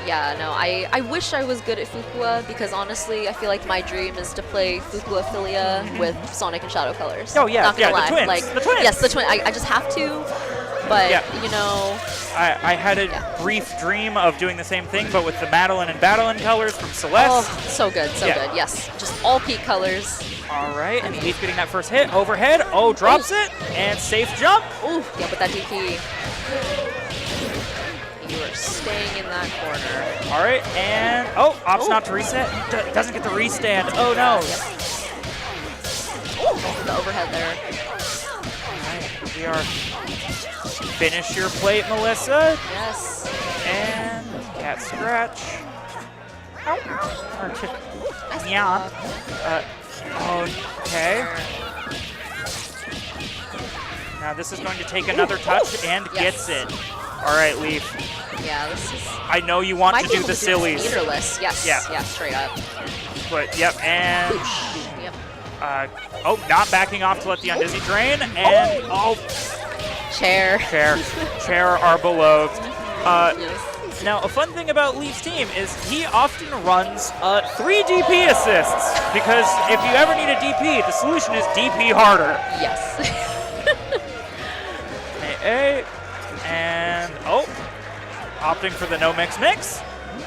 I wish I was good at Fukua because honestly, I feel like my dream is to play Fukua Filia with Sonic and Shadow colors. Oh yeah, not gonna lie. The twins. Like, the twins. Yes, the twin. I just have to. But I had a brief dream of doing the same thing, but with the Madeline and Badeline colors from Celeste. Oh, so good, so good. Yes, just all peak colors. All right, and Leaf getting that first hit overhead. Oh, drops it and safe jump. Ooh, yeah, but that DP. You are staying in that corner. All right, and opts not to reset. Doesn't get the restand. Oh no. The overhead there. All right, we are. Finish your plate, Melissa. Yes. And cat scratch. Okay. Now this is going to take another touch and gets it. All right, Leaf. Yeah, this is. I know you want to do the sillies. Leaderless. Yes. Yeah, straight up. But and. Yep. Not backing off to let the undizzy drain, and Chair are beloved. Now, a fun thing about Leaf's team is he often runs 3 DP assists, because if you ever need a DP, the solution is DP harder. Yes. And opting for the no mix.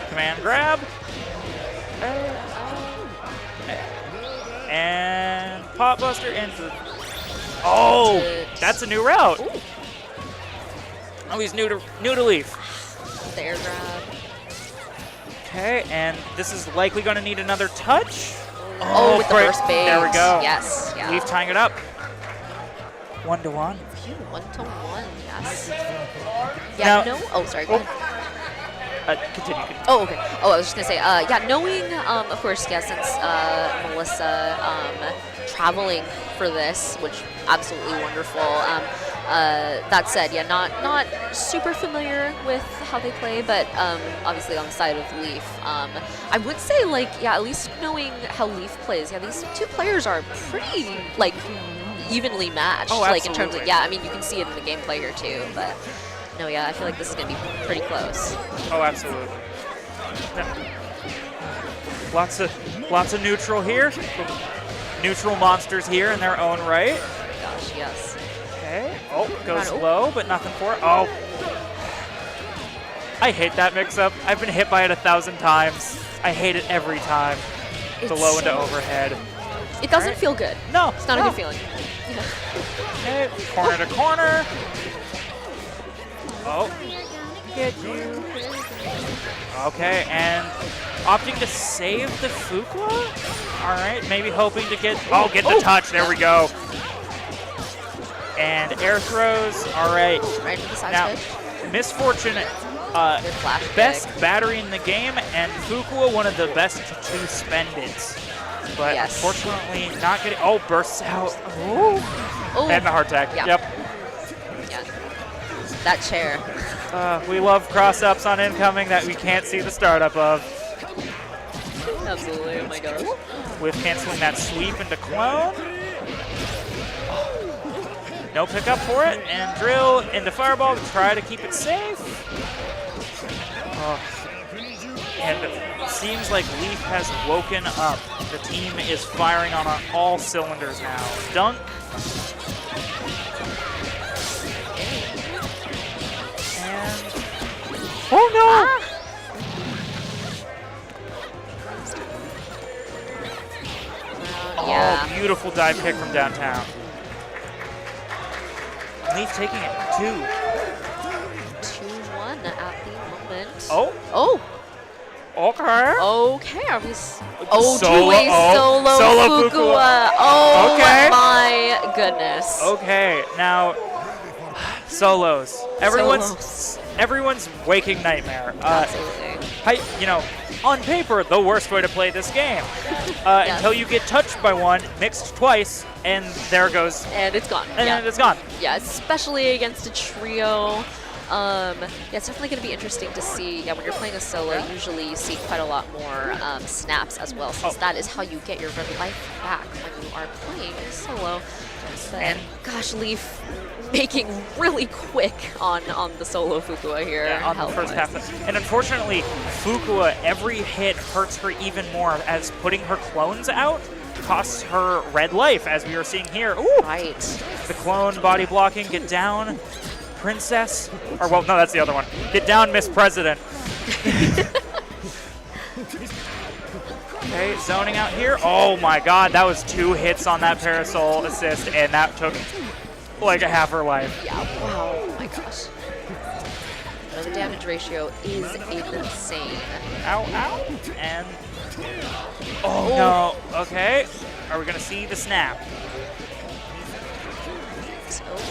Command grab. And pop buster into. That's a new route. Ooh. Oh, he's new to Leaf. The air grab. Okay, and this is likely going to need another touch. With the burst bait. There we go. Yes. Yeah. Leaf tying it up. 1-1. 1-1. Yes. Yeah. Now, sorry. Go ahead. Continue. Oh, okay. Oh, I was just gonna say, yeah, knowing, of course, yeah, since Melissa traveling for this, which absolutely wonderful. That said, yeah, not super familiar with how they play, but obviously on the side of Leaf, I would say, like, yeah, at least knowing how Leaf plays, yeah, these two players are pretty, like, evenly matched. Oh, like in terms of, absolutely. yeah, I mean, you can see it in the gameplay here too, but no, yeah, I feel like this is gonna be pretty close. Oh, absolutely. Yeah. Lots of neutral here. Neutral monsters here in their own right. Gosh, yes. Okay. Oh, goes Come on. low, but nothing for it. Oh. I hate that mix-up. I've been hit by it 1,000 times. I hate it every time. The It's low into so- overhead. It doesn't Alright. feel good. No. It's not a good feeling. Yeah. Okay, corner to corner. Oh. Get you. Okay, and opting to save the Fuqua. All right, maybe hoping to get the touch. There we go. And air throws. All right. Right into the side Now, switch. Misfortune, Good flash best kick. battery in the game, and Fuqua one of the best to spend it. But Yes. unfortunately, not getting. Oh, bursts out. Ooh. Oh, And the hard tag. Yeah. Yep. Yeah. That chair. We love cross-ups on incoming that we can't see the startup of. Absolutely. Oh my gosh. With canceling that sweep into clone. No pickup for it, and drill into fireball to try to keep it safe. And it seems like Leaf has woken up. The team is firing on all cylinders now. Dunk. And oh no! Yeah. Oh, beautiful dive kick from downtown. Leaf taking it 2. 2-1 at the moment. Oh. Oh. Okay. Okay. Are we? Oh, Solo- two-way oh, solo Fuqua. Fuqua. Oh Okay. my goodness. Okay, now solos. Everyone's waking nightmare. Absolutely. On paper, the worst way to play this game. Until you get touched by one, mixed twice, and there it goes. And it's gone. And it's gone. Yeah, especially against a trio. Yeah, it's definitely going to be interesting to see. Yeah, when you're playing a solo, usually you see quite a lot more snaps as well, since that is how you get your red life back when you are playing a solo. But, And- gosh, Leaf making really quick on the solo Fuqua here. Yeah, on the first half. And unfortunately, Fuqua, every hit hurts her even more, as putting her clones out costs her red life, as we are seeing here. Ooh. Right. The clone body blocking, get down, Princess. Or, well, no, that's the other one. Get down, Miss President. Okay, zoning out here. Oh my god, that was 2 hits on that Parasol assist, and that took like a half her life. Yeah, wow. Oh my gosh. No, the damage ratio is insane. Ow, ow. And. Oh no. Okay. Are we going to see the snap?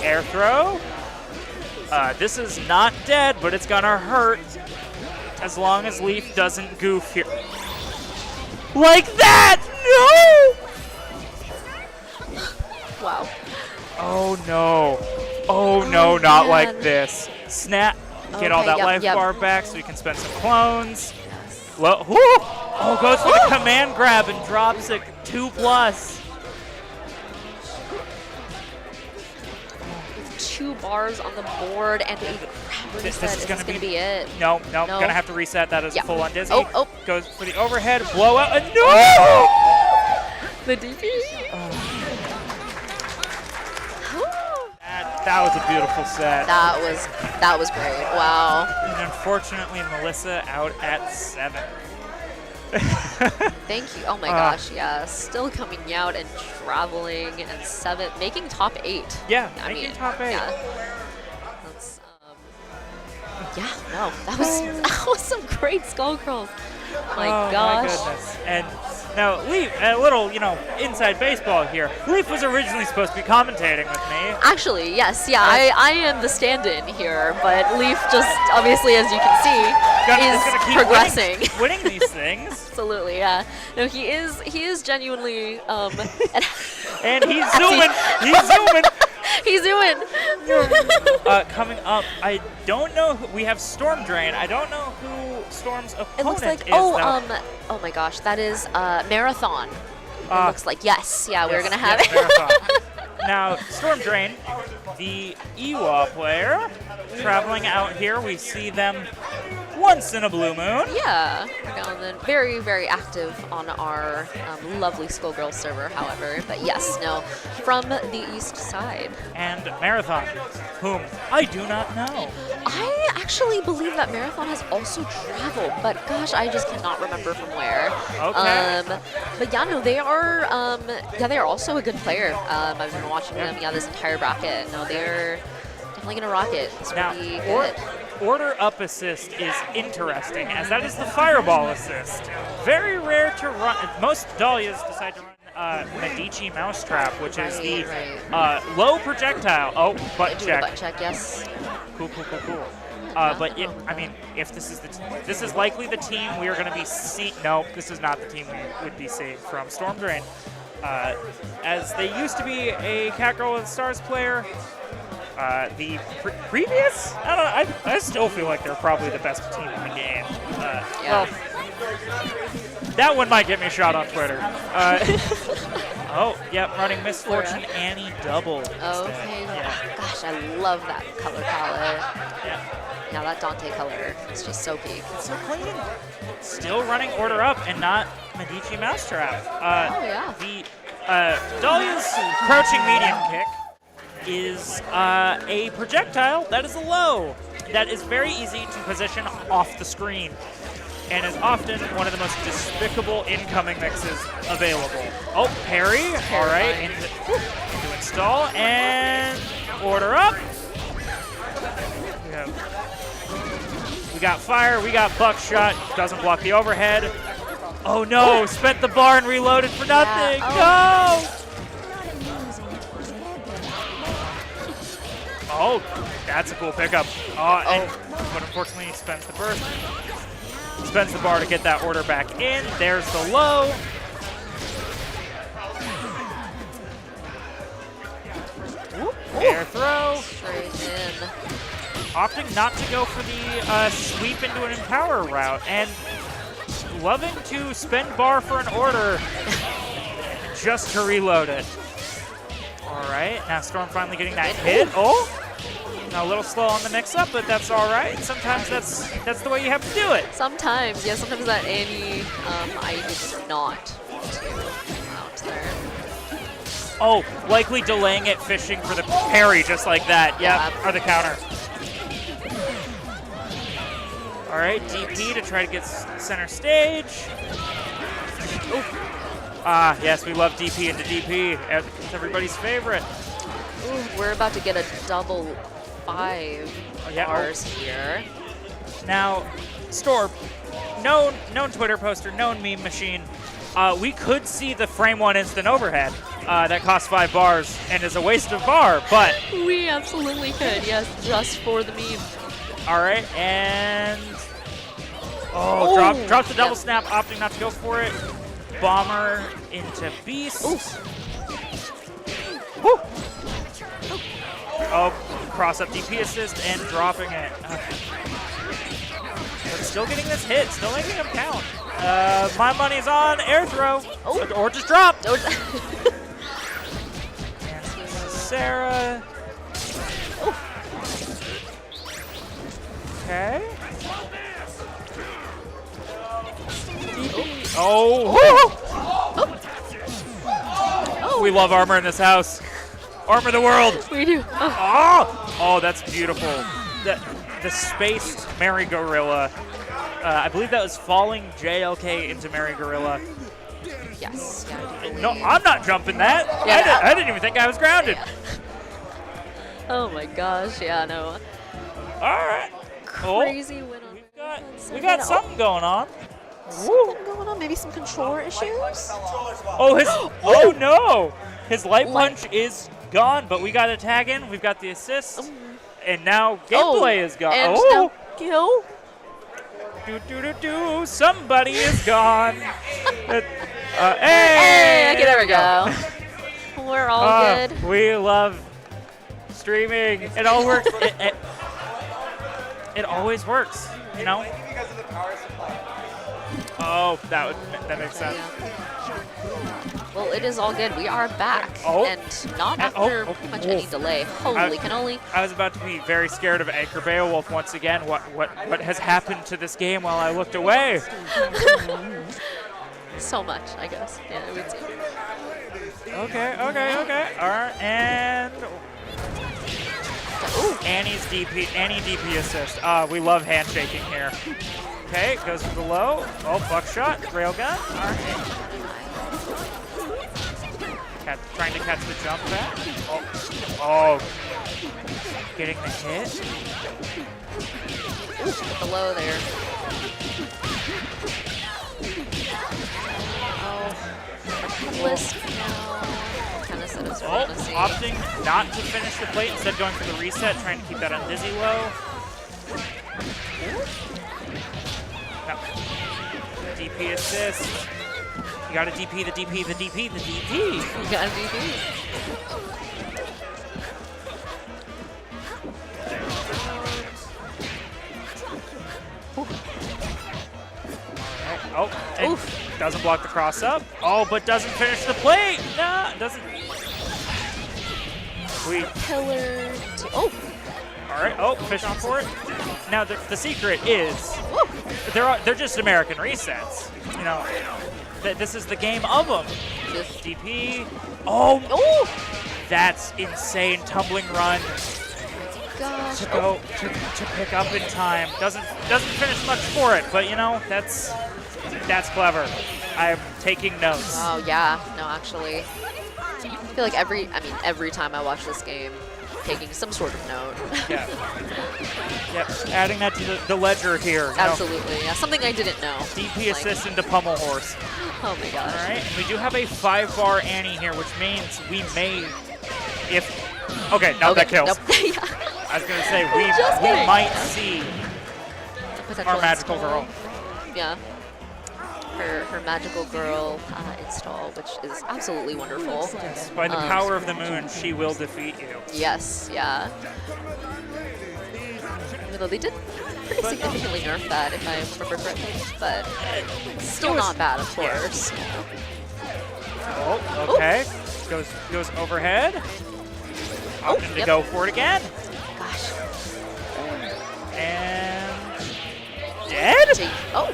Air throw. This is not dead, but it's going to hurt as long as Leaf doesn't goof here. Like that! No! Wow. Oh no. Oh no, not man. like this. Snap. Get all Okay, that yep, life yep. bar back so we can spend some clones. Low. Whoo! Oh, goes for the command grab and drops it 2+. 2 bars on the board and a grab This reset. is going to be it. No, No. gonna have to reset that as Yeah. a full on Dizzy. Oh. Goes for the overhead, blowout, and no! The DP. That was a beautiful set. That was great. Wow. And unfortunately, Melissa out at 7. Thank you. Oh my gosh, yeah. Still coming out and traveling and 7, making top 8. Yeah, I making mean, top 8. Yeah. That's yeah, no. That was some great Skullgirls. My Oh gosh. my goodness. And Now, Leaf, a little, inside baseball here. Leaf was originally supposed to be commentating with me. Actually, yes, yeah, I am the stand-in here, but Leaf just, obviously, as you can see, is gonna keep progressing. Winning these things. Absolutely, yeah. No, he is genuinely, and he's zooming. He's zooming. He's zooming. Coming up, I don't know. We have Storm Drain. I don't know who Storm's opponent It looks like, is. oh my gosh, that is Marathon. It looks like, yes, yeah, we're going to have it. Marathon. Now, Storm Drain, the Iwa player, traveling out here. We see them once in a blue moon. Yeah, very, very active on our lovely Skullgirls server, however. But yes, no, from the east side. And Marathon, whom I do not know. I actually believe that Marathon has also traveled, but gosh, I just cannot remember from where. Okay. But yeah, no, they are they are also a good player. I've been watching them, this entire bracket. No, they're definitely gonna rock it. It's really good. Order up assist is interesting, as that is the fireball assist. Very rare to run. Most Dahlias decide to run Medici Mousetrap, which is the low projectile. Oh, butt check. Butt check, yes. Cool. But if this is likely the team we are going to be seeing. No, this is not the team we would be seeing from Storm Drain, as they used to be a Catgirl with Stars player. The previous, I still feel like they're probably the best team in the game. Well, that one might get me shot on Twitter. Running Misfortune Annie double. Okay, yeah. Gosh, I love that color palette. Yeah, that Dante color is just so peak. It's so clean. Still running Order Up and not Medici Mousetrap. The Dahlia's crouching medium kick is a projectile that is a low. That is very easy to position off the screen and is often one of the most despicable incoming mixes available. Oh, parry. All right, into install and Order Up. We got fire, we got buckshot, doesn't block the overhead. Oh no, spent the bar and reloaded for nothing. No! Oh, that's a cool pickup. But unfortunately, he spends the burst. Spends the bar to get that order back in. There's the low. Air throw. Straight in. Opting not to go for the sweep into an empower route, and loving to spend bar for an order just to reload it. All right, now Storm finally getting that hit. Oh, now a little slow on the mix-up, but that's all right. Sometimes that's the way you have to do it. Sometimes, yeah. Sometimes that Annie, I did not want to out there. Oh, likely delaying it, fishing for the parry just like that. Yeah, or the counter. All right, DP to try to get center stage. Yes, we love DP into DP. It's everybody's favorite. Ooh, we're about to get a double 5 bars here. Now, Storm, known Twitter poster, known meme machine. We could see the frame 1 instant overhead that costs 5 bars and is a waste of bar, but we absolutely could, yes, just for the meme. All right, and drops the double snap, opting not to go for it. Bomber into Beast. Woo. Oh, cross up DP assist and dropping it. But still getting this hit, still making him count. My money's on air throw. Or just drop. And Sarah. Okay. We love armor in this house. Armor the world. We do. Oh, that's beautiful. The spaced Mary Gorilla. I believe that was falling JLK into Mary Gorilla. Yes. No, I'm not jumping that. Yeah. I didn't even think I was grounded. Yeah. Oh my gosh, yeah, no. All right. Crazy win on. We got something going on. something going on. Maybe some controller issues. Oh, oh no! His light punch is gone, but we got a tag in. We've got the assist, and now gameplay is gone. And oh, kill. Somebody is gone. Hey, okay, there we go. We're all good. We love streaming. It all works. It always works, you know? Oh, that makes sense. Well, it is all good. We are back, and not after pretty much any delay. Holy cannoli! I was about to be very scared of Anchor Beowulf once again. What has happened to this game while I looked away? So much, I guess. Yeah, it would seem. Okay. All right, and Annie DP assist. We love handshaking here. Okay, goes for the low. Oh, buckshot, railgun. All right. Trying to catch the jump back. Oh, getting the hit. Below there. List now. Kind of set us Opting not to finish the plate, instead going for the reset, trying to keep that on dizzy low. No. DP assist. You gotta DP the DP, the DP, the DP. You gotta DP. Oh, doesn't block the cross up. Oh, but doesn't finish the plate. Nah, doesn't. Sweet. Pillar. All right. Oh, fish on for it. Now the secret is they're just American resets. You know, this is the game of them. Just DP. Oh, that's insane. Tumbling run. Gosh. To pick up in time. Doesn't finish much for it, but you know that's clever. I'm taking notes. Oh yeah, no, actually, I feel like every time I watch this game, taking some sort of note. Yeah. Yep. Adding that to the ledger here. Absolutely, yeah. Something I didn't know. DP assist into Pummel Horse. Oh my gosh. All right. We do have a 5-bar Annie here, which means we may, that kills. Nope. Yeah. I was gonna say we might see our magical girl. Yeah. Her magical girl install, which is absolutely wonderful. Yes, by the power of the moon, she will defeat you. Yes, yeah. Even though they did pretty significantly nerf that, if I remember correctly, but still not bad, of course. Oh, okay. Goes overhead. Opting to go for it again. Gosh. And dead? Oh.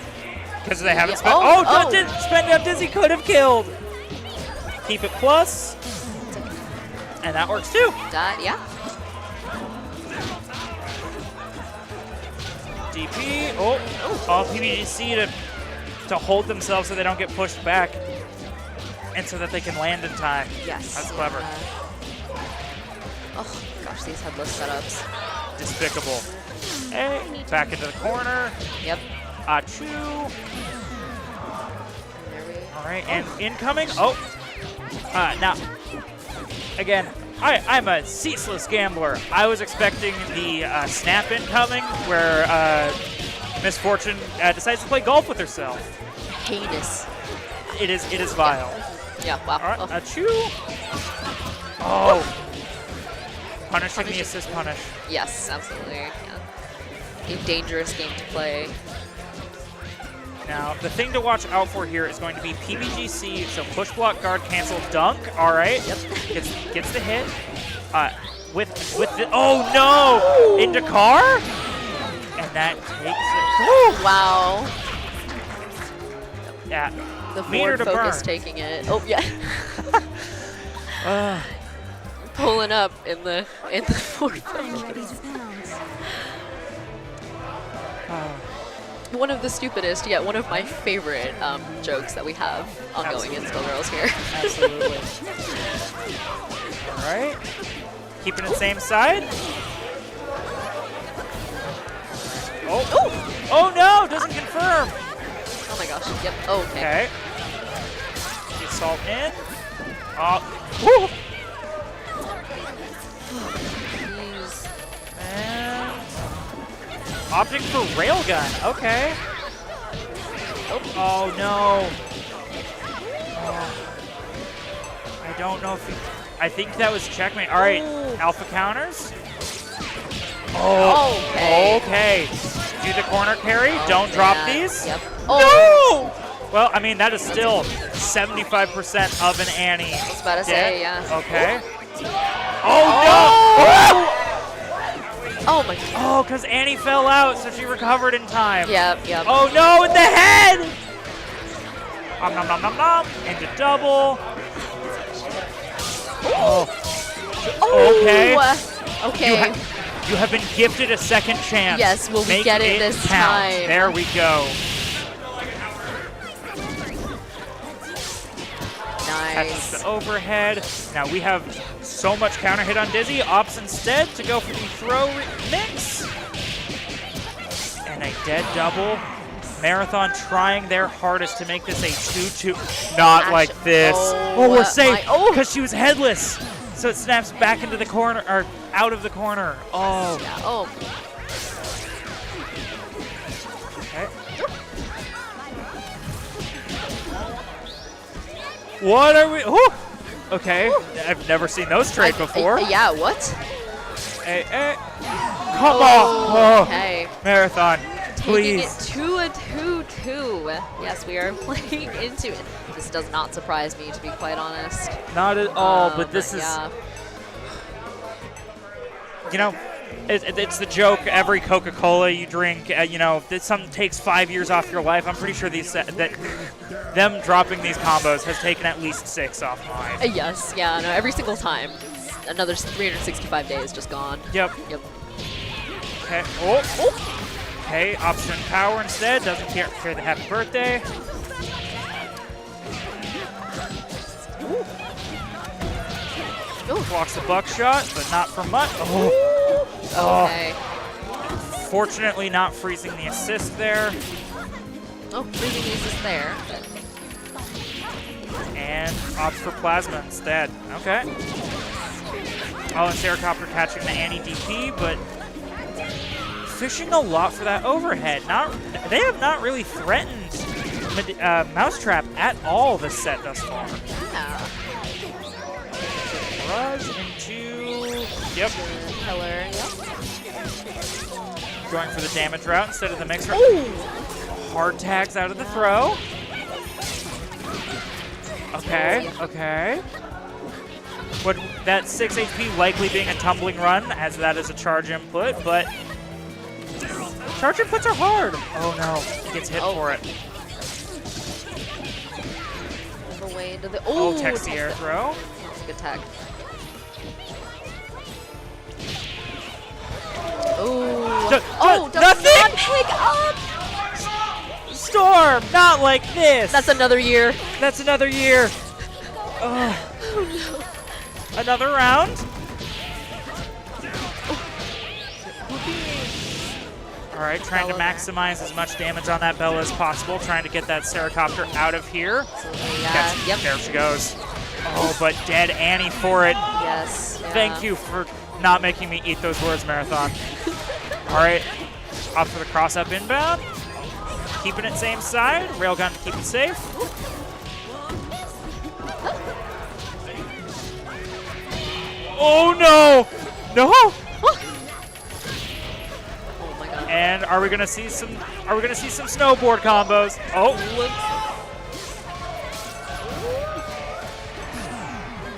Because they haven't spent. Didn't spend up Dizzy could have killed. Keep it plus. And that works too. Yeah. DP. All PBGC to hold themselves so they don't get pushed back. And so that they can land in time. Yes. That's clever. Oh gosh, these headless setups. Despicable. Hey, back into the corner. Yep. Achoo. All right, and incoming. Now, again, I'm a ceaseless gambler. I was expecting the snap incoming where Miss Fortune decides to play golf with herself. Heinous. It is vile. Yeah, wow. All right, Achoo. Oh. Punishing the assist punish. Yes, absolutely. Yeah. A dangerous game to play. Now, the thing to watch out for here is going to be PBGC, so push, block, guard, cancel, dunk. All right. Yep. Gets the hit. With the, oh no! Into car? And that takes it. Wow. Yeah. The meter Ford to Focus burn. taking it. Oh, yeah. Pulling up in the Ford Focus. One of the stupidest, yet one of my favorite jokes that we have ongoing in Skullgirls here. Absolutely. All right. Keeping it same side. Oh no, doesn't confirm. Oh my gosh. Yep. Oh, okay. Okay. The assault in. Woo! Jeez. And opting for railgun. Okay. Oh no. I don't know if he. I think that was checkmate. All right, alpha counters. Oh, okay. Do the corner carry. Don't drop these. Yep. No! Well, I mean, that is still 75% of an Annie. I was about to say, yeah. Okay. Oh, no! Oh my god. Oh, because Annie fell out, so she recovered in time. Yep, yep. Oh, no, in the head! Nom, nom, nom, nom, nom. Into double. Oh. Okay. Okay. You have been gifted a second chance. Yes, will we Make get it this count. time? There we go. Nice. Catches the overhead. Now we have so much counter hit on Dizzy. Opts instead to go for the throw mix. And a dead double. Marathon trying their hardest to make this a 2-2. Not like this. Oh, we're safe because she was headless. So it snaps back into the corner, or out of the corner. Oh. Yeah. Oh. Okay. What are we? Ooh. Okay. I've never seen those trade before. Yeah, what? Hey, hey. Come on. Okay. Marathon, Taking please. it to a 2-2. Yes, we are playing into it. This does not surprise me, to be quite honest. Not at all, but this is, yeah. you know, it's the joke. Every Coca-Cola you drink, you know, that something takes 5 years off your life. I'm pretty sure that them dropping these combos has taken at least 6 off mine. Yes, yeah, no, every single time. Another 365 days just gone. Yep. Yep. Okay. Oh. Okay, option power instead. Doesn't care the happy birthday. Blocks the buckshot, but not for much. Oh. Okay. Fortunately, not freezing the assist there. Oh, freezing the assist there. And opts for plasma instead. Okay. Oh, and Seracopter catching the Annie DP, but fishing a lot for that overhead. They have not really threatened Mousetrap at all this set thus far. Yeah. Barrage into... Yep. Pillar, yep. Going for the damage route instead of the mixer. Ooh. Hard tags out of the throw. Okay, okay. Would that 6 HP likely being a tumbling run, as that is a charge input, but charge inputs are hard. Oh no, he gets hit for it. All the way into the... Oh, text the air throw. That's a good tag. Ooh. Oh, does not pick up! Storm, not like this. That's another year. That's another year. Oh no. Another round. All right, trying to maximize as much damage on that Bella as possible, trying to get that Seracopter out of here. Yeah. Yep. There she goes. Oh, but dead Annie for it. Yes. Yeah. Thank you for not making me eat those words, Marathon. All right, off for the cross-up inbound. Keeping it same side. Railgun to keep it safe. Oh no! No! Oh my god. And are we gonna see some snowboard combos? Oh.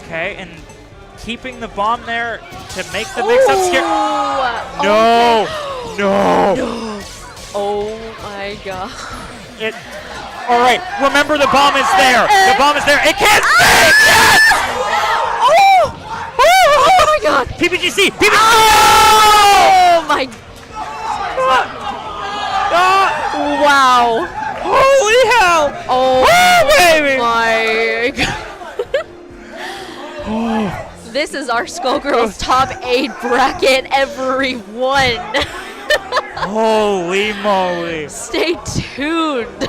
Okay, and keeping the bomb there to make the mix-up scare. No! Okay. No! Oh my god. All right, remember the bomb is there. The bomb is there. It can't stay! Yes! Oh my god. PPGC! PPGC! Oh my. Wow. Holy hell! Oh, baby! My god. This is our Skullgirls top 8 bracket, everyone. Holy moly. Stay tuned. Do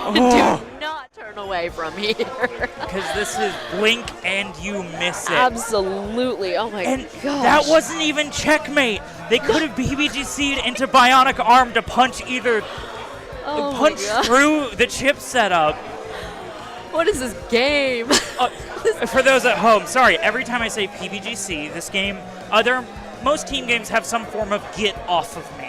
away from here. Because this is blink and you miss it. Absolutely. Oh my and gosh. That wasn't even checkmate. They could have BBGC'd into Bionic Arm to punch either punch through the chip setup. What is this game? For those at home, sorry, every time I say PBGC, this game, most team games have some form of get off of me.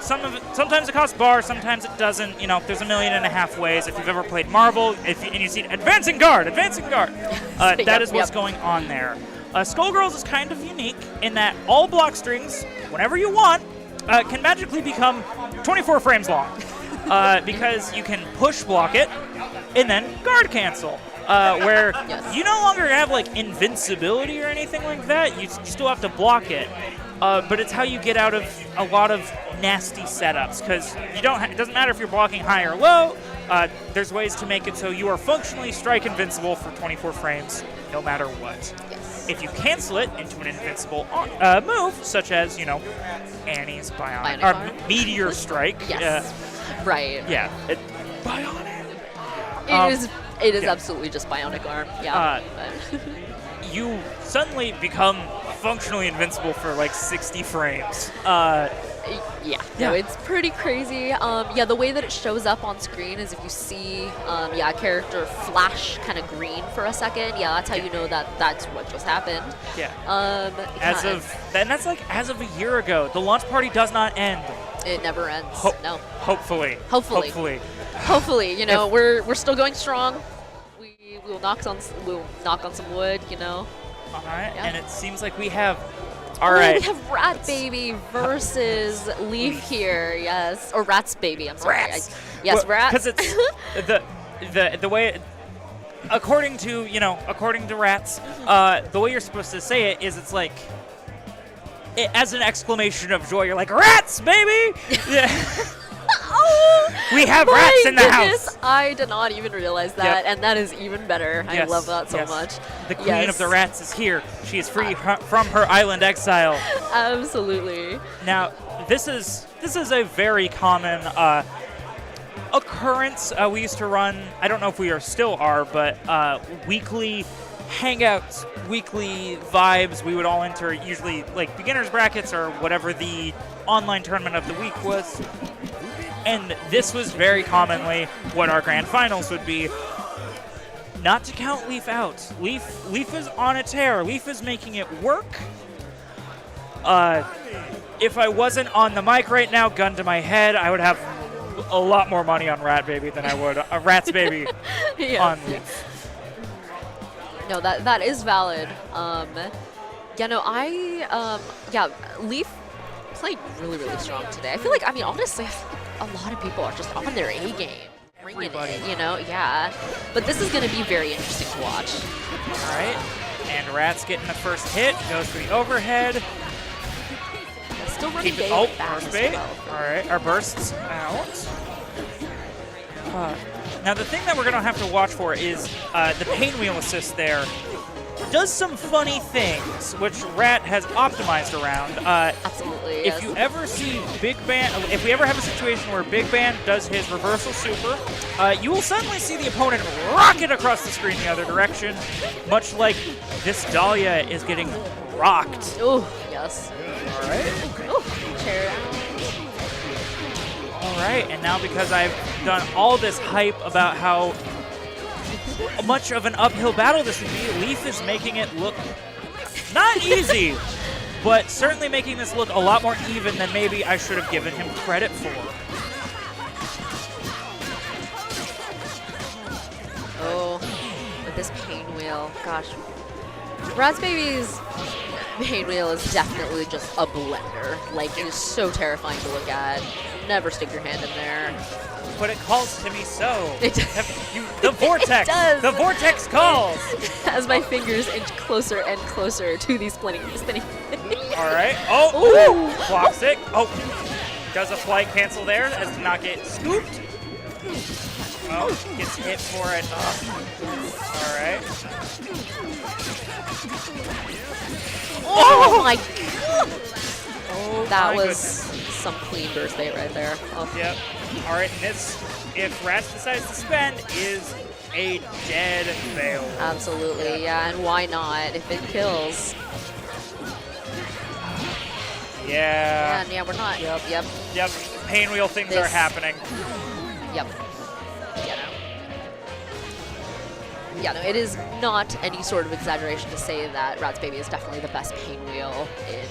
Sometimes it costs bar, sometimes it doesn't. You know, there's 1.5 million ways. If you've ever played Marvel, and you see advancing guard, that is what's going on there. Skullgirls is kind of unique in that all block strings, whenever you want, can magically become 24 frames long. Because you can push block it and then guard cancel. Where you no longer have like invincibility or anything like that. You still have to block it. But it's how you get out of a lot of nasty setups, because it doesn't matter if you're blocking high or low. There's ways to make it so you are functionally strike invincible for 24 frames, no matter what. Yes. If you cancel it into an invincible move, such as Annie's Bionic or Meteor Strike. Yes. Right. Yeah. Bionic. It is absolutely just Bionic Arm. Yeah. You suddenly become functionally invincible for like 60 frames. No, it's pretty crazy. The way that it shows up on screen is if you see a character and kind of green for a second. Yeah, that's how you know that that's what just happened. Yeah. That's like as of a year ago. The launch party does not end. It never ends. No. Hopefully. We're still going strong. We'll knock on some wood. All right, and it seems like we have. We have Rat Baby versus Leaf here. Yes, or Rat's Baby. I'm sorry. Rats. Rat. Because it's the way. According to Rats, the way you're supposed to say it is it's like. As an exclamation of joy, you're like, rats, baby! Yeah. We have rats in the house. I did not even realize that, and that is even better. Yes. I love that so much. The queen of the rats is here. She is free from her island exile. Absolutely. Now, this is a very common occurrence. We used to run, I don't know if we still are, but weekly hangouts, weekly vibes. We would all enter usually like beginners brackets or whatever the online tournament of the week was. And this was very commonly what our grand finals would be. Not to count Leaf out. Leaf is on a tear. Leaf is making it work. If I wasn't on the mic right now, gun to my head, I would have a lot more money on Rat Baby than I would Rat's Baby on Leaf. No, that is valid. Leaf played really, really strong today. I feel like, honestly, a lot of people are just on their A game, bringing it, yeah. But this is going to be very interesting to watch. All right, and Rat's getting the first hit, goes for the overhead. Still running bait. Burst bait. All right, our bursts out. Now, the thing that we're going to have to watch for is the pain wheel assist there. Does some funny things, which Rat has optimized around. Absolutely, If you ever see Big Band, if we ever have a situation where Big Band does his reversal super, you will suddenly see the opponent rocket across the screen the other direction, much like this Dahlia is getting rocked. Oh, yes. All right. Oh, chair out. All right, and now because I've done all this hype about how much of an uphill battle this would be, Leaf is making it look not easy, but certainly making this look a lot more even than maybe I should have given him credit for. Oh, with this pain wheel, gosh. Rat's Baby's pain wheel is definitely just a blender. Like, it is so terrifying to look at. Never stick your hand in there. But it calls to me so. The vortex. It does. The vortex calls. As my fingers inch closer and closer to these spinning. All right. Oh, blocks it. Oh, does a flight cancel there as to not get scooped. Oh, gets hit for it. All right. Oh my God. Oh, that was some clean burst bait right there. Oh. Yep. All right, and this, if Rats decides to spend, is a dead fail. Absolutely, yeah, and why not if it kills? Yeah. Yeah, we're not. Yep. Yep. Yep. Pain wheel things are happening. Yep. Yeah, no, it is not any sort of exaggeration to say that Rat's Baby is definitely the best pain wheel in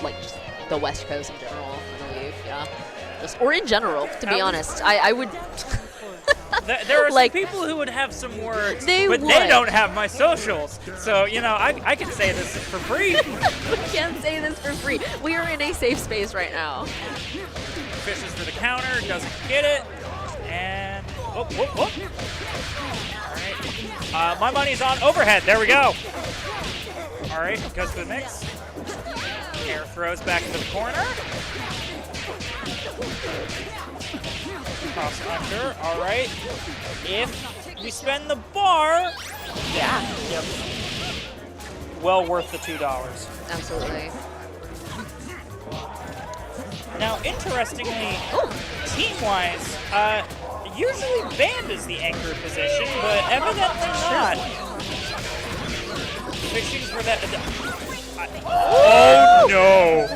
like just the West Coast in general, I believe. Yeah. Or in general, to be honest. I would. There are some people who would have some words, they don't have my socials. So, you know, I can say this for free. We can't say this for free. We are in a safe space right now. Fishes for the counter, doesn't get it. And, whoop. All right. My money's on overhead. There we go. All right, goes for the mix. Air throws back into the corner. Cross under, all right. If we spend the bar, yeah. Yep. Well worth the $2. Absolutely. Now, interestingly, team-wise, usually Band is the anchor position, but evidently not. Fishing for that. Oh no!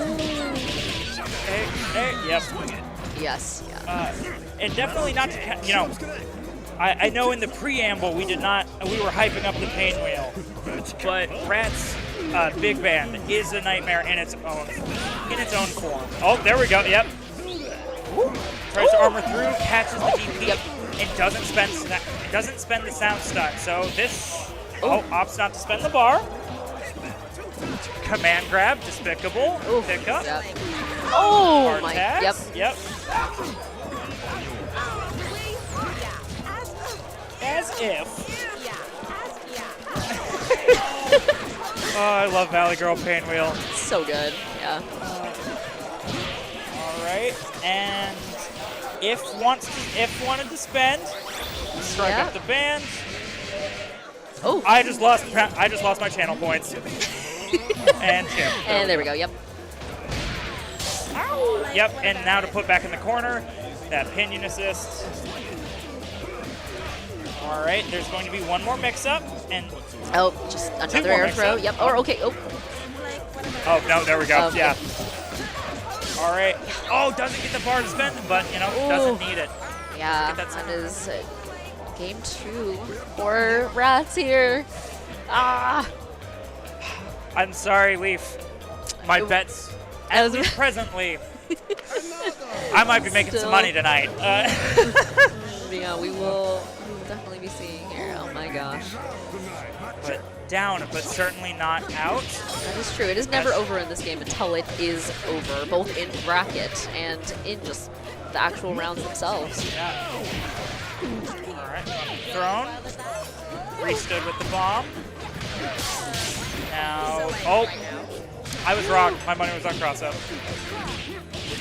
Yep. Yes. And definitely not to, you know, I know in the preamble we were hyping up the pain wheel, but Rat's big band is a nightmare in its own form. Oh, there we go. Yep. Tries to armor through, catches the DP, and doesn't spend the sound stun. So this opts not to spend the bar. Command grab, despicable. Pick up. Yep. Oh my. Yep. As if. Oh, I love Valley Girl Pain Wheel. So good, yeah. All right, and if wanted to spend, strike up the band. Oh, I just lost my channel points. And chip. And there we go. Yep. Ow. Yep, and now to put back in the corner, that pinion assist. All right, there's going to be one more mix-up, and just another air throw. Yep. Or okay. Oh no, there we go. Okay. Yeah. All right. Oh, doesn't get the bar to spend, but you know doesn't need it. Yeah, that is game 2 for Rats here. I'm sorry, Leaf. My bets, as of presently, I might be making some money tonight. Yeah, we will definitely be seeing here. Oh my gosh. But down, but certainly not out. That is true. It is never over in this game until it is over, both in bracket and in just the actual rounds themselves. Yeah. All right. Thrown. Restood with the bomb. Now, I was wrong. My money was on cross-up.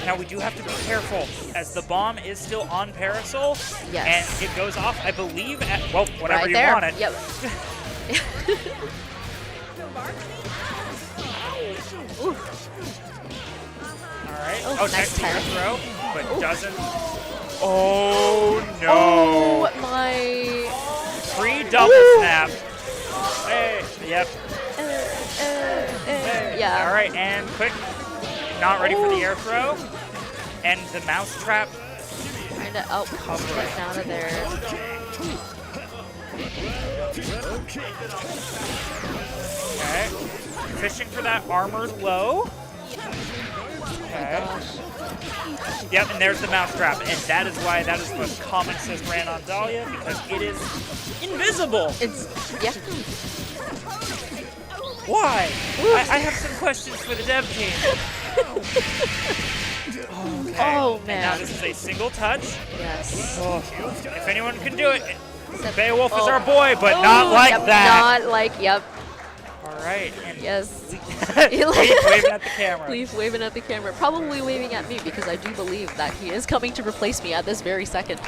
Now we do have to be careful, as the bomb is still on Parasol, and it goes off, I believe, at, well, whatever right you there. want it. Yep. All right. Oh, nice air throw, but doesn't. Oh, no. Oh, my. Free double snap. Hey, yep. Hey. Yeah. All right, and quick. Not ready for the air throw. And the mouse trap. Trying to cover it out of there. Okay. Fishing for that armored low. Okay. Yep, and there's the mouse trap. And that is why that is the most common assist ran on Dahlia, because it is invisible. Yeah. Why? I have some questions for the dev team. Okay. Oh, man. And now this is a single touch. Yes. Oh. If anyone can do it, Beowulf is our boy, but not like yep, that. Not like, yep. All right. And yes. Leaf waving at the camera. Leaf waving at the camera. Probably waving at me, because I do believe that he is coming to replace me at this very second.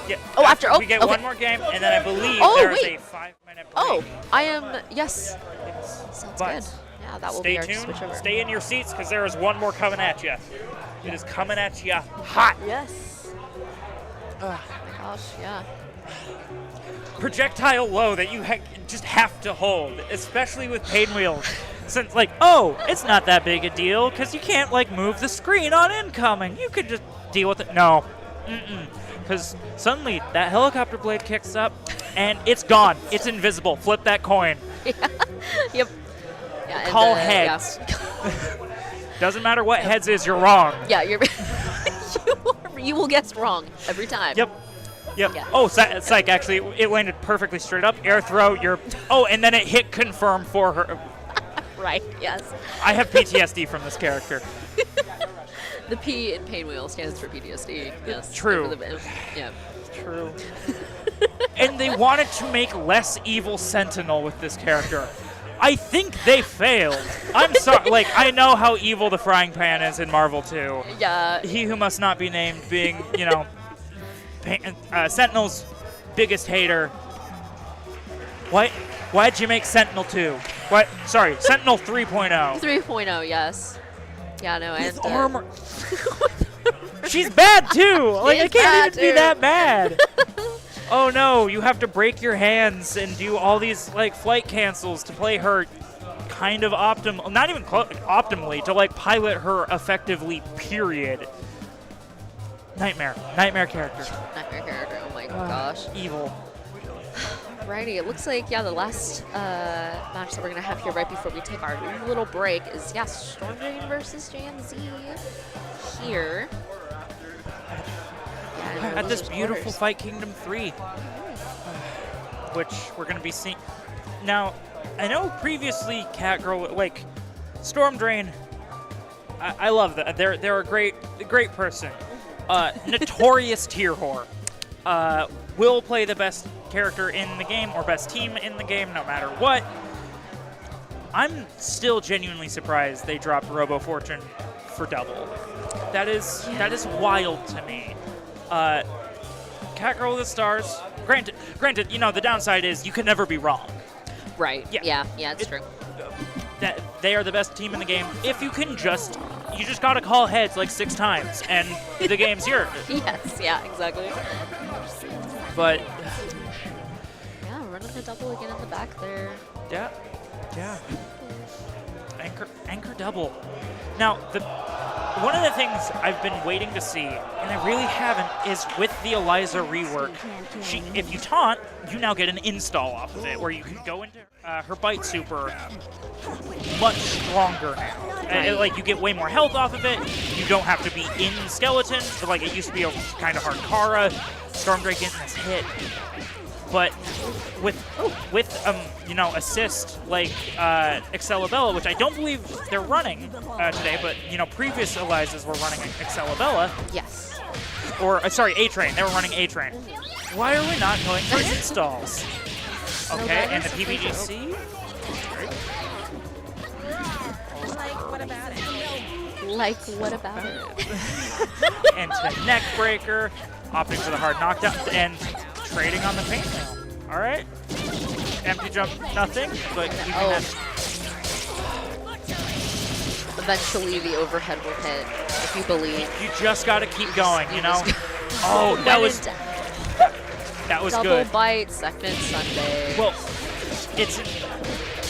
Yeah, after we get one more game, and then I believe there's a 5-minute break. Oh, I am, yes. Sounds But good. Yeah, that will stay be our tuned. switch over. Stay in your seats, because there is one more coming at you. It is coming at you hot. Yes. Oh, my gosh, yeah. Projectile low that you just have to hold, especially with Pinwheels. Since, like, oh, it's not that big a deal because you can't, like, move the screen on incoming. You could just deal with it. No. Because suddenly that helicopter blade kicks up and it's gone. It's invisible. Flip that coin. Yeah. Yep. Yeah, Call heads. Yeah. Doesn't matter what heads is, you're wrong. Yeah, you will guess wrong every time. Yep. Yeah. Oh, psych, actually, it landed perfectly straight up. Air throw, oh, and then it hit confirm for her. Right, yes. I have PTSD from this character. The P in Pinwheel stands for PTSD. Yes. True. Yeah. True. And they wanted to make less evil Sentinel with this character. I think they failed. I'm sorry. Like, I know how evil the frying pan is in Marvel 2. Yeah. He who must not be named being, Sentinel's biggest hater. Why'd you make Sentinel 2? What? Sorry, Sentinel 3.0. 3.0, yes. Yeah, no, and armor. She's bad too. Like, it can't even be that bad. Oh no, you have to break your hands and do all these like flight cancels to play her kind of not even optimally, to like pilot her effectively, period. Nightmare character. Nightmare character, oh my gosh. Evil. Righty, it looks like, the last match that we're going to have here right before we take our little break is, Stormdrain versus JMZ here. At this beautiful Fight Kingdom 3, which we're going to be seeing. Now, I know previously Catgirl, like, Stormdrain, I love that. They're a great person. Notorious tier whore. Will play the best character in the game or best team in the game no matter what. I'm still genuinely surprised they dropped Robo Fortune for double. That is wild to me. Catgirl of the Stars. Granted, the downside is you can never be wrong. Right. Yeah, it's true. That they are the best team in the game. If you just gotta call heads like 6 times and the game's yours. Yes, yeah, exactly. But running the double again in the back there. Yeah. Anchor double. Now, one of the things I've been waiting to see, and I really haven't, is with the Eliza rework. If you taunt, you now get an install off of it, where you can go into her bite super much stronger now. Like, you get way more health off of it. You don't have to be in skeleton. So, like, it used to be a kind of hard Kara. Stormdrake getting this hit. But with assist like Excalibella, which I don't believe they're running today, but previous Elizas were running Excalibella. Yes. Or sorry, A-Train. They were running A-Train. Why are we not going for installs? Okay, and the PBGC. Like what about it? And to neck breaker, opting for the hard knockdown, and trading on the paintmail. All right. Empty jump, nothing, but you can eventually the overhead will hit, if you believe. You just got to keep going, Oh, that was Double good. Bite, second Sunday. Well, it's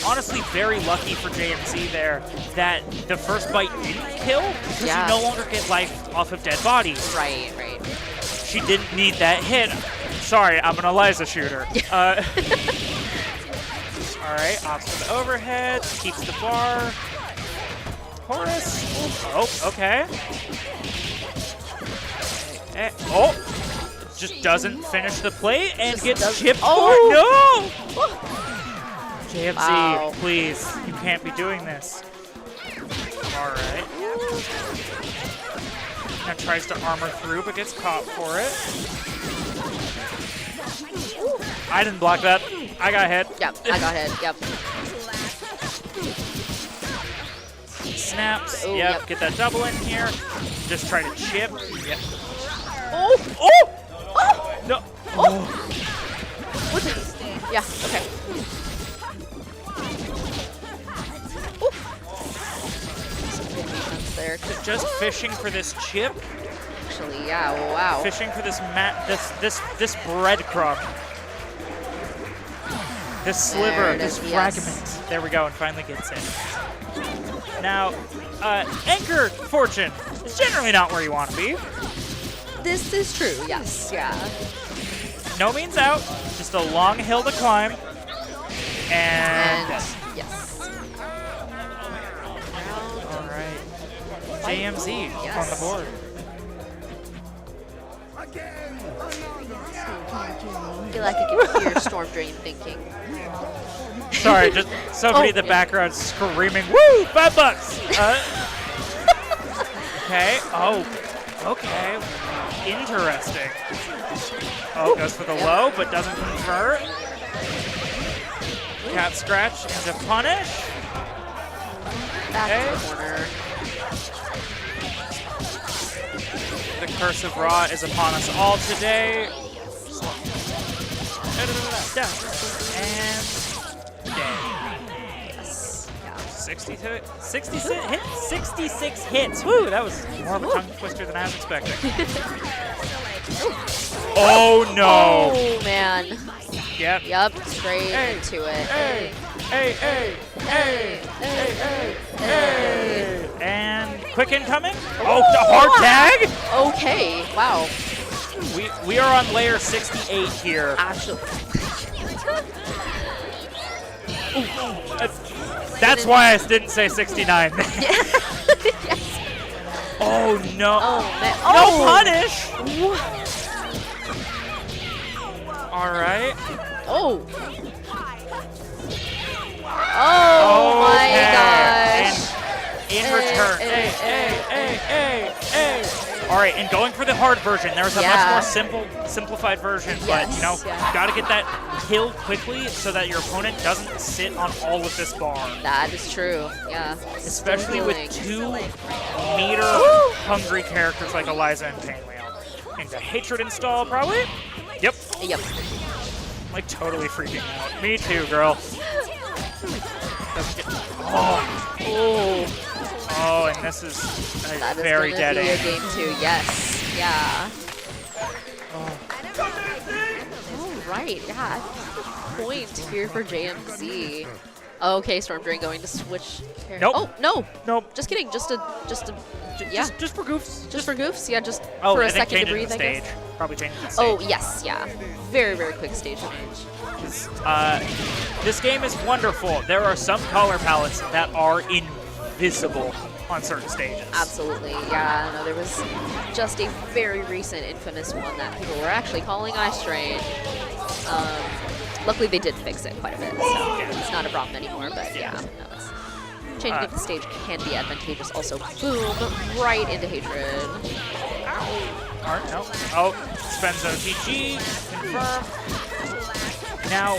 honestly very lucky for JMC there that the first bite didn't kill, because you no longer get life off of dead bodies. Right. She didn't need that hit. Sorry, I'm an Eliza shooter. All right, opts to the overhead, keeps the bar. Horus. Oh, okay. Just doesn't finish the play and gets chipped. Oh, no! JFC, please. You can't be doing this. All right. Now tries to armor through, but gets caught for it. I didn't block that. I got hit. Yep, I got hit. Yep. Snaps. Yep, get that double in here. Just try to chip. Yep. Oh! No. Oh! What the? Yeah, okay. There. Just fishing for this chip. actually. Yeah, wow. Fishing for this this breadcrumb. This sliver, this fragment. There we go, and finally gets in. Now, Anchor Fortune is generally not where you want to be. This is true, yes, yeah. No means out, just a long hill to climb. And yes. All right. JMZ on the board. I feel like I can hear Storm Drain thinking. Sorry, just somebody in the background screaming, "Woo! $5!" Okay. Oh. Okay. Interesting. Oh, goes for the low, but doesn't convert. Cat scratch into punish. Back to the corner. The curse of Ra is upon us all today. And yes. 66 hits. Woo, that was more of a tongue twister than I was expecting. Oh no. Oh man. Yep. Straight into it. And quick incoming. Oh, hard tag. Okay. Wow. We are on layer 68 here. Actually. That's why I didn't say 69. Yes. Oh no. Oh man. No punish. All right. Oh. Oh my gosh. And in return. All right, and going for the hard version. There's a much more simplified version, but you know, you got to get that kill quickly so that your opponent doesn't sit on all of this bar. That is true. Yeah. Especially with 2 meter hungry characters like Eliza and Painwheel. Into Hatred install, probably? Yep. Like totally freaking out. Me too, girl. Oh, and this is very dead end. end. Game 2, yes. Yeah. Oh, right. Yeah. Point here for JMZ. Okay, Storm Drain going to switch. Nope. Oh no. Nope. Just kidding. Just for goofs. Just for goofs. Yeah. Just for a second to breathe. I guess. Probably changing the stage. Oh yes. Yeah. Very quick stage change. This game is wonderful. There are some color palettes that are invisible on certain stages. Absolutely, yeah. No, there was just a very recent infamous one that people were actually calling Ice Train. Luckily, they did fix it quite a bit, so it's not a problem anymore. But yeah, no, changing up the stage can be advantageous. Also, boom, right into Hatred. No. Oh, spends OTG, confirm. Now,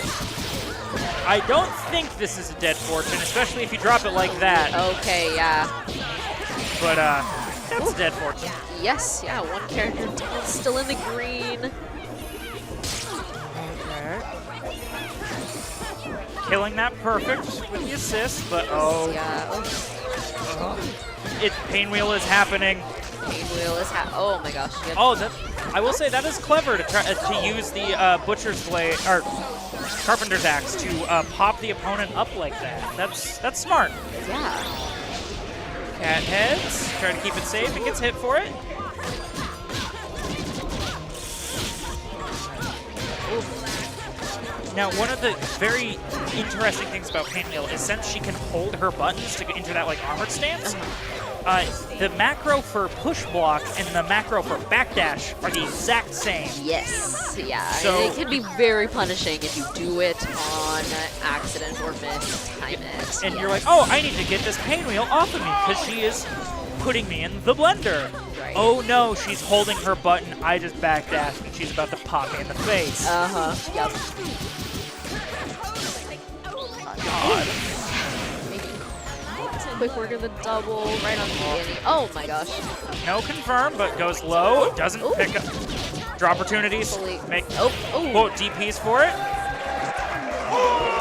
I don't think this is a dead fortune, especially if you drop it like that. Okay, yeah. But that's a dead fortune. Yes, yeah, one character still in the green. Okay. Killing that perfect with the assist, but Painwheel is happening. Painwheel is oh my gosh. Yep. Oh, I will say that is clever to try to use the Butcher's Blade or Carpenter's Axe to pop the opponent up like that. That's smart. Yeah. Cat heads, try to keep it safe. It gets hit for it. Oof. Now, one of the very interesting things about Painwheel is since she can hold her buttons to get into that like armored stance, the macro for push block and the macro for backdash are the exact same. Yes, yeah. So, it can be very punishing if you do it on accident or time it. And you're like, oh, I need to get this Painwheel off of me because she is putting me in the blender. Right. Oh no, she's holding her button. I just backdashed and she's about to pop me in the face. Yep. God. Quick work of the double right on the beginning. Oh my gosh. No confirm, but goes low. Doesn't pick up draw opportunities. Quote DPs for it.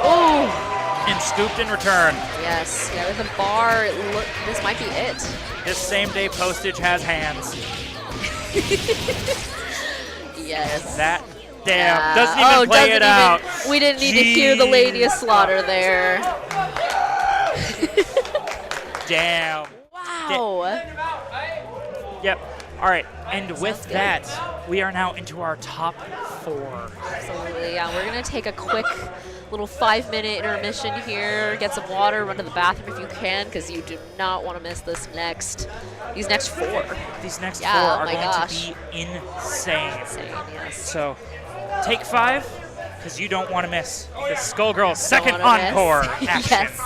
Oh! And scooped in return. Yes. Yeah, with the bar, this might be it. This same day postage has hands. Yes. That, damn, doesn't even play it out. We didn't need to hear the Lady of Slaughter there. Damn. Wow. Yep. All right. And with that, we are now into our top 4. Absolutely. Yeah, we're going to take a quick little 5-minute intermission here, get some water, run to the bathroom if you can, because you do not want to miss these next 4. These next 4 Yeah, are my going gosh. to be insane. Insane, yes. So take 5, because you don't want to miss the Skullgirls' second wanna miss. encore action. Yes.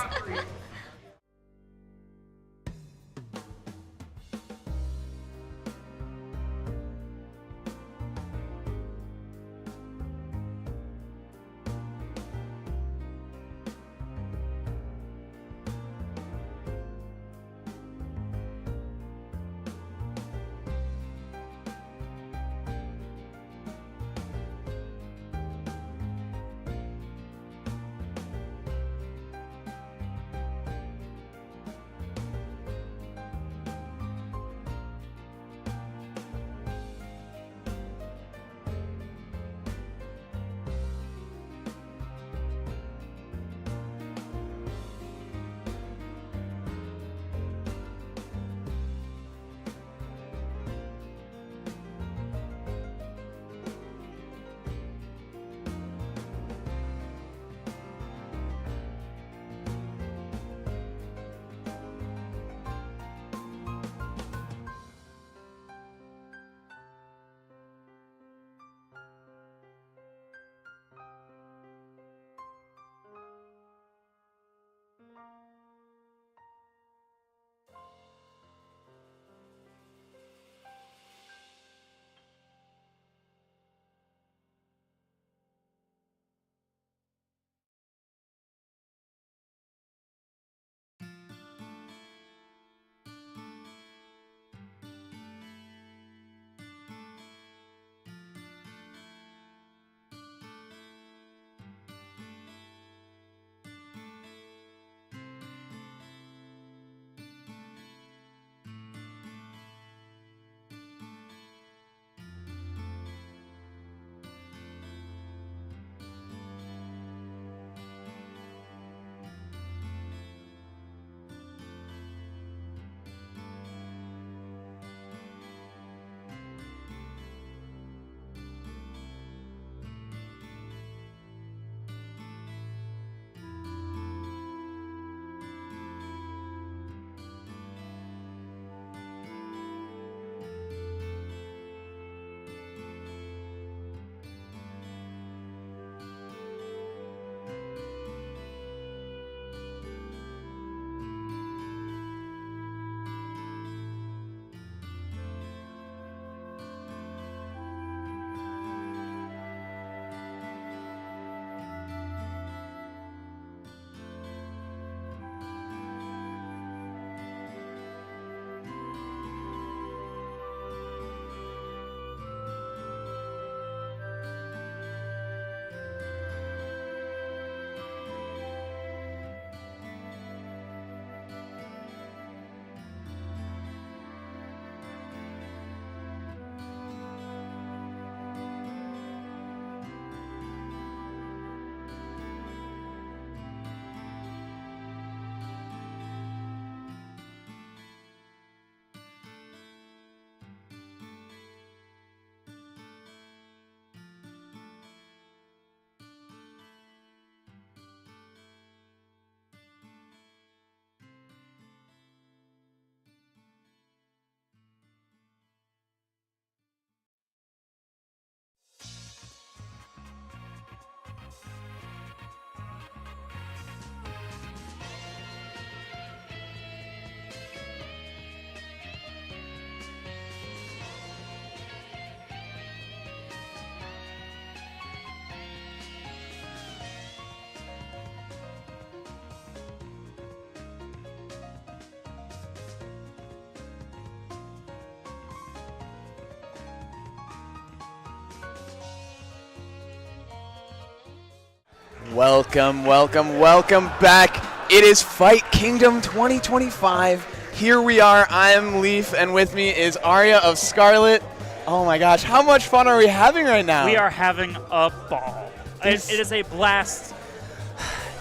Welcome, welcome, welcome back. It is Fight Kingdom 2025. Here we are. I am Leaf, and with me is Arya of Scarlet. Oh my gosh, how much fun are we having right now? We are having a ball. It is a blast.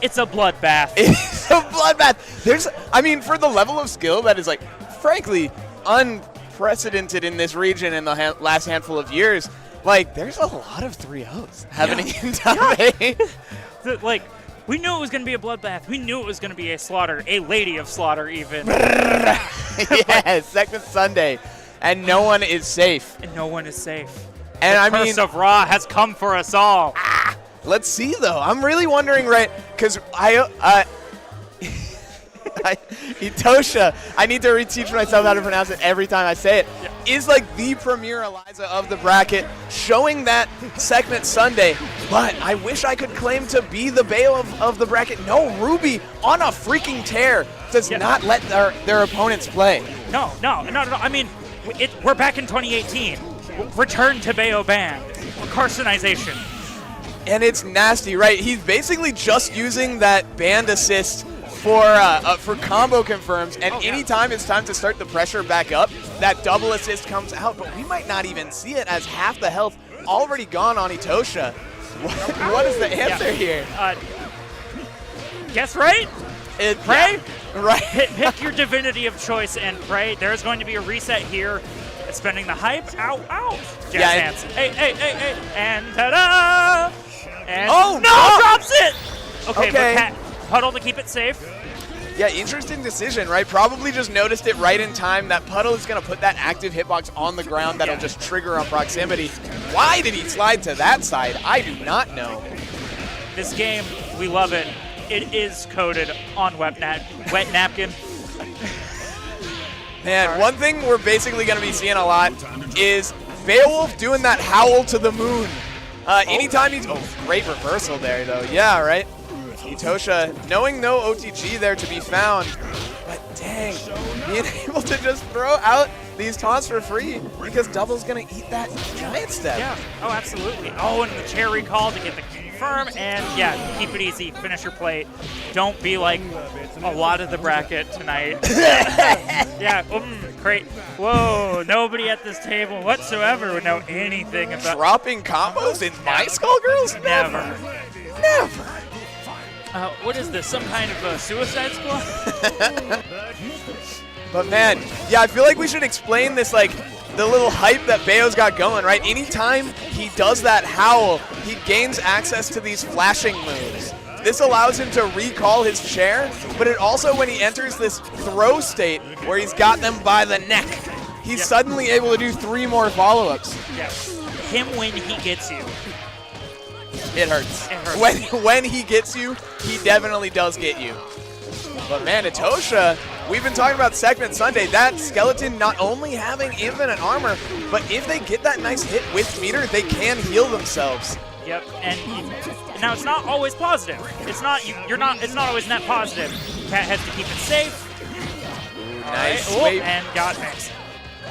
It's a bloodbath. It's a bloodbath. I mean, for the level of skill that is, like, frankly, unprecedented in this region in the last handful of years, like, there's a lot of 3-0s happening in top 8. Like, we knew it was going to be a bloodbath. We knew it was going to be a slaughter, a lady of slaughter even. Yes, Segment Sunday. And no one is safe. And no one is safe. And the I curse of Ra has come for us all. Let's see, though. I'm really wondering, right, because Itosha, I need to reteach myself how to pronounce it every time I say it, is like the premier Eliza of the bracket, showing that Segment Sunday. But I wish I could claim to be the Bayo of the bracket. No, Ruby on a freaking tear does not let their opponents play. No. I mean, we're back in 2018. Return to Bayo Band. Carcinization. And it's nasty, right? He's basically just using that band assist for combo confirms, and anytime it's time to start the pressure back up, that double assist comes out, but we might not even see it as half the health already gone on Itosha. What is the answer here? Guess right? Pray? Yeah. Right. Pick your divinity of choice and pray. There's going to be a reset here. Spending the hype. Ow. Jazz hands. Hey. And ta-da! And drops it! Okay. But Cat, Puddle to keep it safe. Yeah, interesting decision, right? Probably just noticed it right in time. That Puddle is going to put that active hitbox on the ground that'll just trigger on proximity. Why did he slide to that side? I do not know. This game, we love it. It is coded on wet napkin. Man, one thing we're basically going to be seeing a lot is Beowulf doing that howl to the moon. Anytime he's... Oh, great reversal there, though. Yeah, right? Itosha, knowing no OTG there to be found, but dang, being able to just throw out these taunts for free because Double's going to eat that giant step. Yeah, oh, absolutely. Oh, and the chair recall to get the confirm, and yeah, keep it easy, finish your plate. Don't be like a lot of the bracket tonight. Yeah, great. Whoa, nobody at this table whatsoever would know anything about... Dropping combos in my Skullgirls? Never. What is this, some kind of a Suicide Squad? But man, yeah, I feel like we should explain this, like, the little hype that Bayo's got going, right? Anytime he does that howl, he gains access to these flashing moves. This allows him to recall his chair, but it also, when he enters this throw state where he's got them by the neck, he's suddenly able to do 3 more follow-ups. Yeah. Him when he gets you. It hurts. When he gets you, he definitely does get you. But man, Itosha, we've been talking about Segment Sunday. That skeleton not only having infinite armor, but if they get that nice hit with meter, they can heal themselves. Yep, and now it's not always positive. It's not always net positive. Cat has to keep it safe. Nice. Right. And got mixed.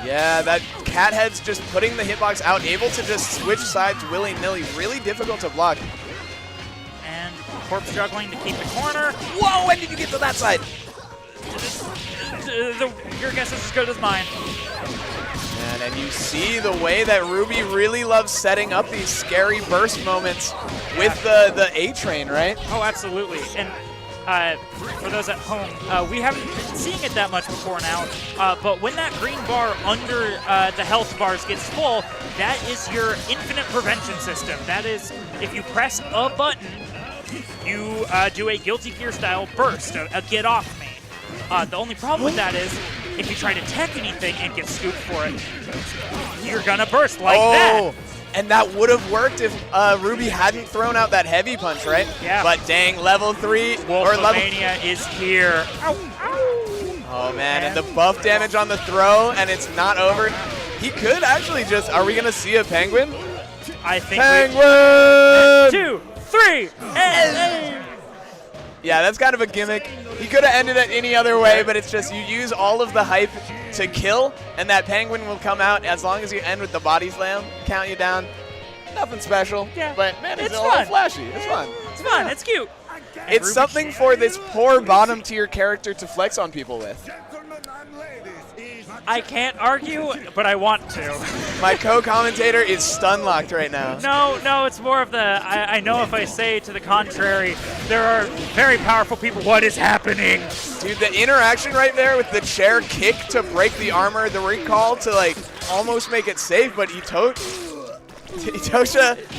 Yeah, that Cathead's just putting the hitbox out, able to just switch sides willy-nilly. Really difficult to block. And Corpse juggling to keep the corner. Whoa, when did you get to that side? Your guess is as good as mine. And you see the way that Ruby really loves setting up these scary burst moments with the A-Train, right? Oh, absolutely. And for those at home, we haven't been seeing it that much before now, but when that green bar under the health bars gets full, that is your infinite prevention system. That is, if you press a button, you do a Guilty Gear style burst, a get off me. The only problem with that is, if you try to tech anything and get scooped for it, you're gonna burst like that. And that would have worked if Ruby hadn't thrown out that heavy punch, right? Yeah. But dang, level 3 Wolfomania is here. Ow, ow. Oh man, and the buff damage on the throw, and it's not over. He could actually just, are we gonna see a penguin? I think penguin! 2, 3, and yeah, that's kind of a gimmick. He could have ended it any other way, but it's just you use all of the hype to kill, and that penguin will come out as long as you end with the body slam, count you down. Nothing special, but man, it's a little flashy. It's fun. It's fun. It's cute. It's something for this poor bottom tier character to flex on people with. I can't argue, but I want to. My co-commentator is stun-locked right now. No, it's more of the, I know if I say to the contrary, there are very powerful people. What is happening? Dude, the interaction right there with the chair kick to break the armor, the recall to like almost make it safe, but Itosha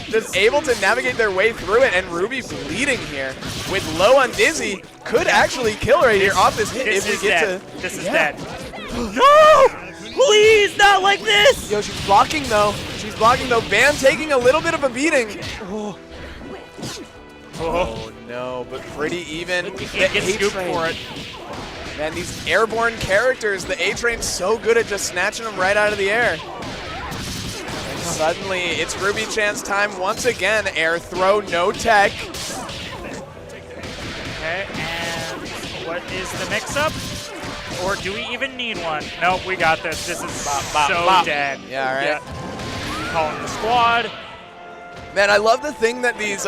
just able to navigate their way through it, and Ruby bleeding here with low on Dizzy could actually kill right here off this hit if we get to. This is dead. No! Please, not like this! Yo, she's blocking though. She's blocking though. Bam taking a little bit of a beating. Oh no, but pretty even. You can't get scooped for it. Man, these airborne characters, the A-Train's so good at just snatching them right out of the air. And suddenly, it's Ruby Chan's time once again. Air throw, no tech. Okay, and what is the mix-up? Or do we even need one? Nope, we got this. This is so dead. Yeah, right. Yeah. Calling the squad. Man, I love the thing that these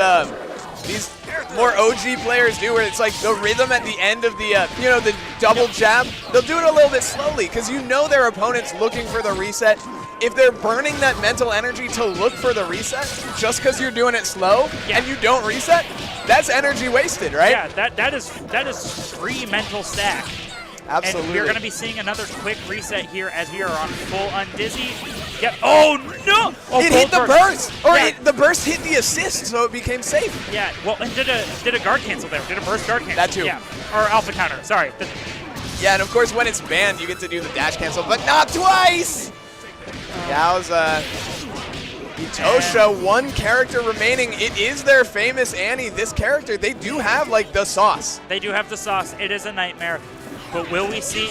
more OG players do, where it's like the rhythm at the end of the the double jab. They'll do it a little bit slowly because you know their opponent's looking for the reset. If they're burning that mental energy to look for the reset just because you're doing it slow and you don't reset, that's energy wasted, right? Yeah, that is free mental stack. Absolutely. And we're going to be seeing another quick reset here as we are on full undizzy. Yep. Oh, no! Oh, it hit the burst! Or the burst hit the assist, so it became safe. Yeah, well, and did a guard cancel there. Did a burst guard cancel. That too. Yeah, or alpha counter, sorry. Yeah, and of course when it's banned, you get to do the dash cancel, but not twice! That was Itosha, one character remaining. It is their famous Annie. This character, they do have like the sauce. They do have the sauce. It is a nightmare. But will we see?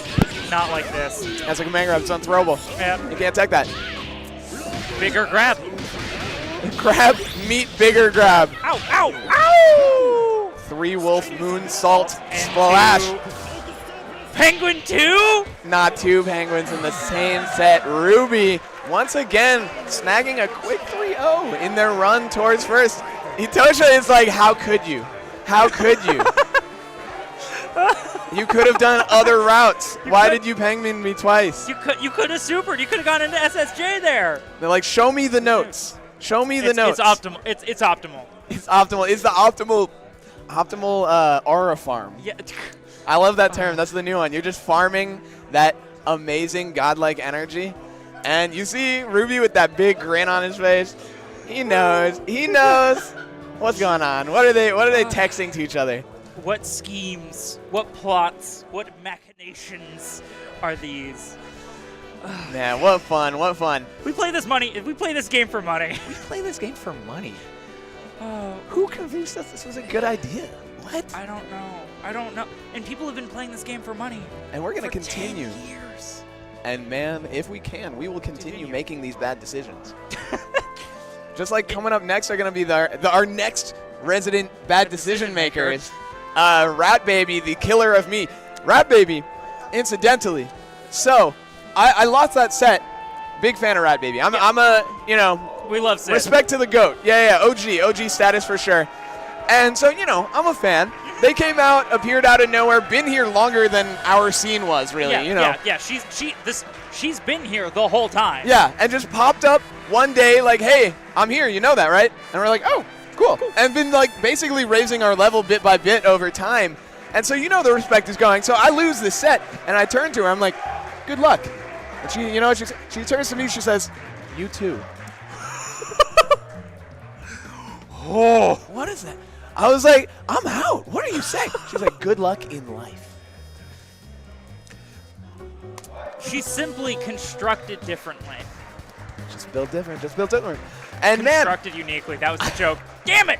Not like this. That's a command grab. It's unthrowable. Yeah. You can't take that. Bigger grab. Grab, meet, bigger grab. Ow, ow, ow! 3-wolf moonsault splash. Penguin 2? Not 2 penguins in the same set. Ruby, once again, snagging a quick 3-0 in their run towards first. Itosha is like, how could you? How could you? You could have done other routes. Why did you penguin me twice? You could have supered. You could have gone into SSJ there. They're like, show me the notes. Show me the notes. It's optimal. It's optimal. It's optimal. It's the optimal aura farm. Yeah. I love that term. That's the new one. You're just farming that amazing godlike energy. And you see Ruby with that big grin on his face. He knows. He knows what's going on. What are they texting to each other? What schemes, what plots, what machinations are these? Man, what fun, what fun. We play this game for money. We play this game for money. Who convinced us this was a good idea? What? I don't know. And people have been playing this game for money. And we're going to for continue. 10 years. And man, if we can, we will continue making these bad decisions. Just like coming up next are going to be our next resident bad decision makers. Rat Baby, the killer of me. Rat Baby, incidentally. So, I lost that set. Big fan of Rat Baby. I'm a, we love Sid. Respect to the GOAT. Yeah, OG status for sure. And so, I'm a fan. They came out, appeared out of nowhere, been here longer than our scene was, really, Yeah, she's been here the whole time. Yeah, and just popped up one day like, hey, I'm here, you know that, right? And we're like, oh, cool. And been like basically raising our level bit by bit over time. And so the respect is going. So I lose this set, and I turn to her, I'm like, good luck. And she turns to me, she says, you too. Oh, what is that? I was like, I'm out. What are you saying? She's like, good luck in life. She's simply constructed differently. Just built different. And constructed uniquely. That was the joke. Damn it!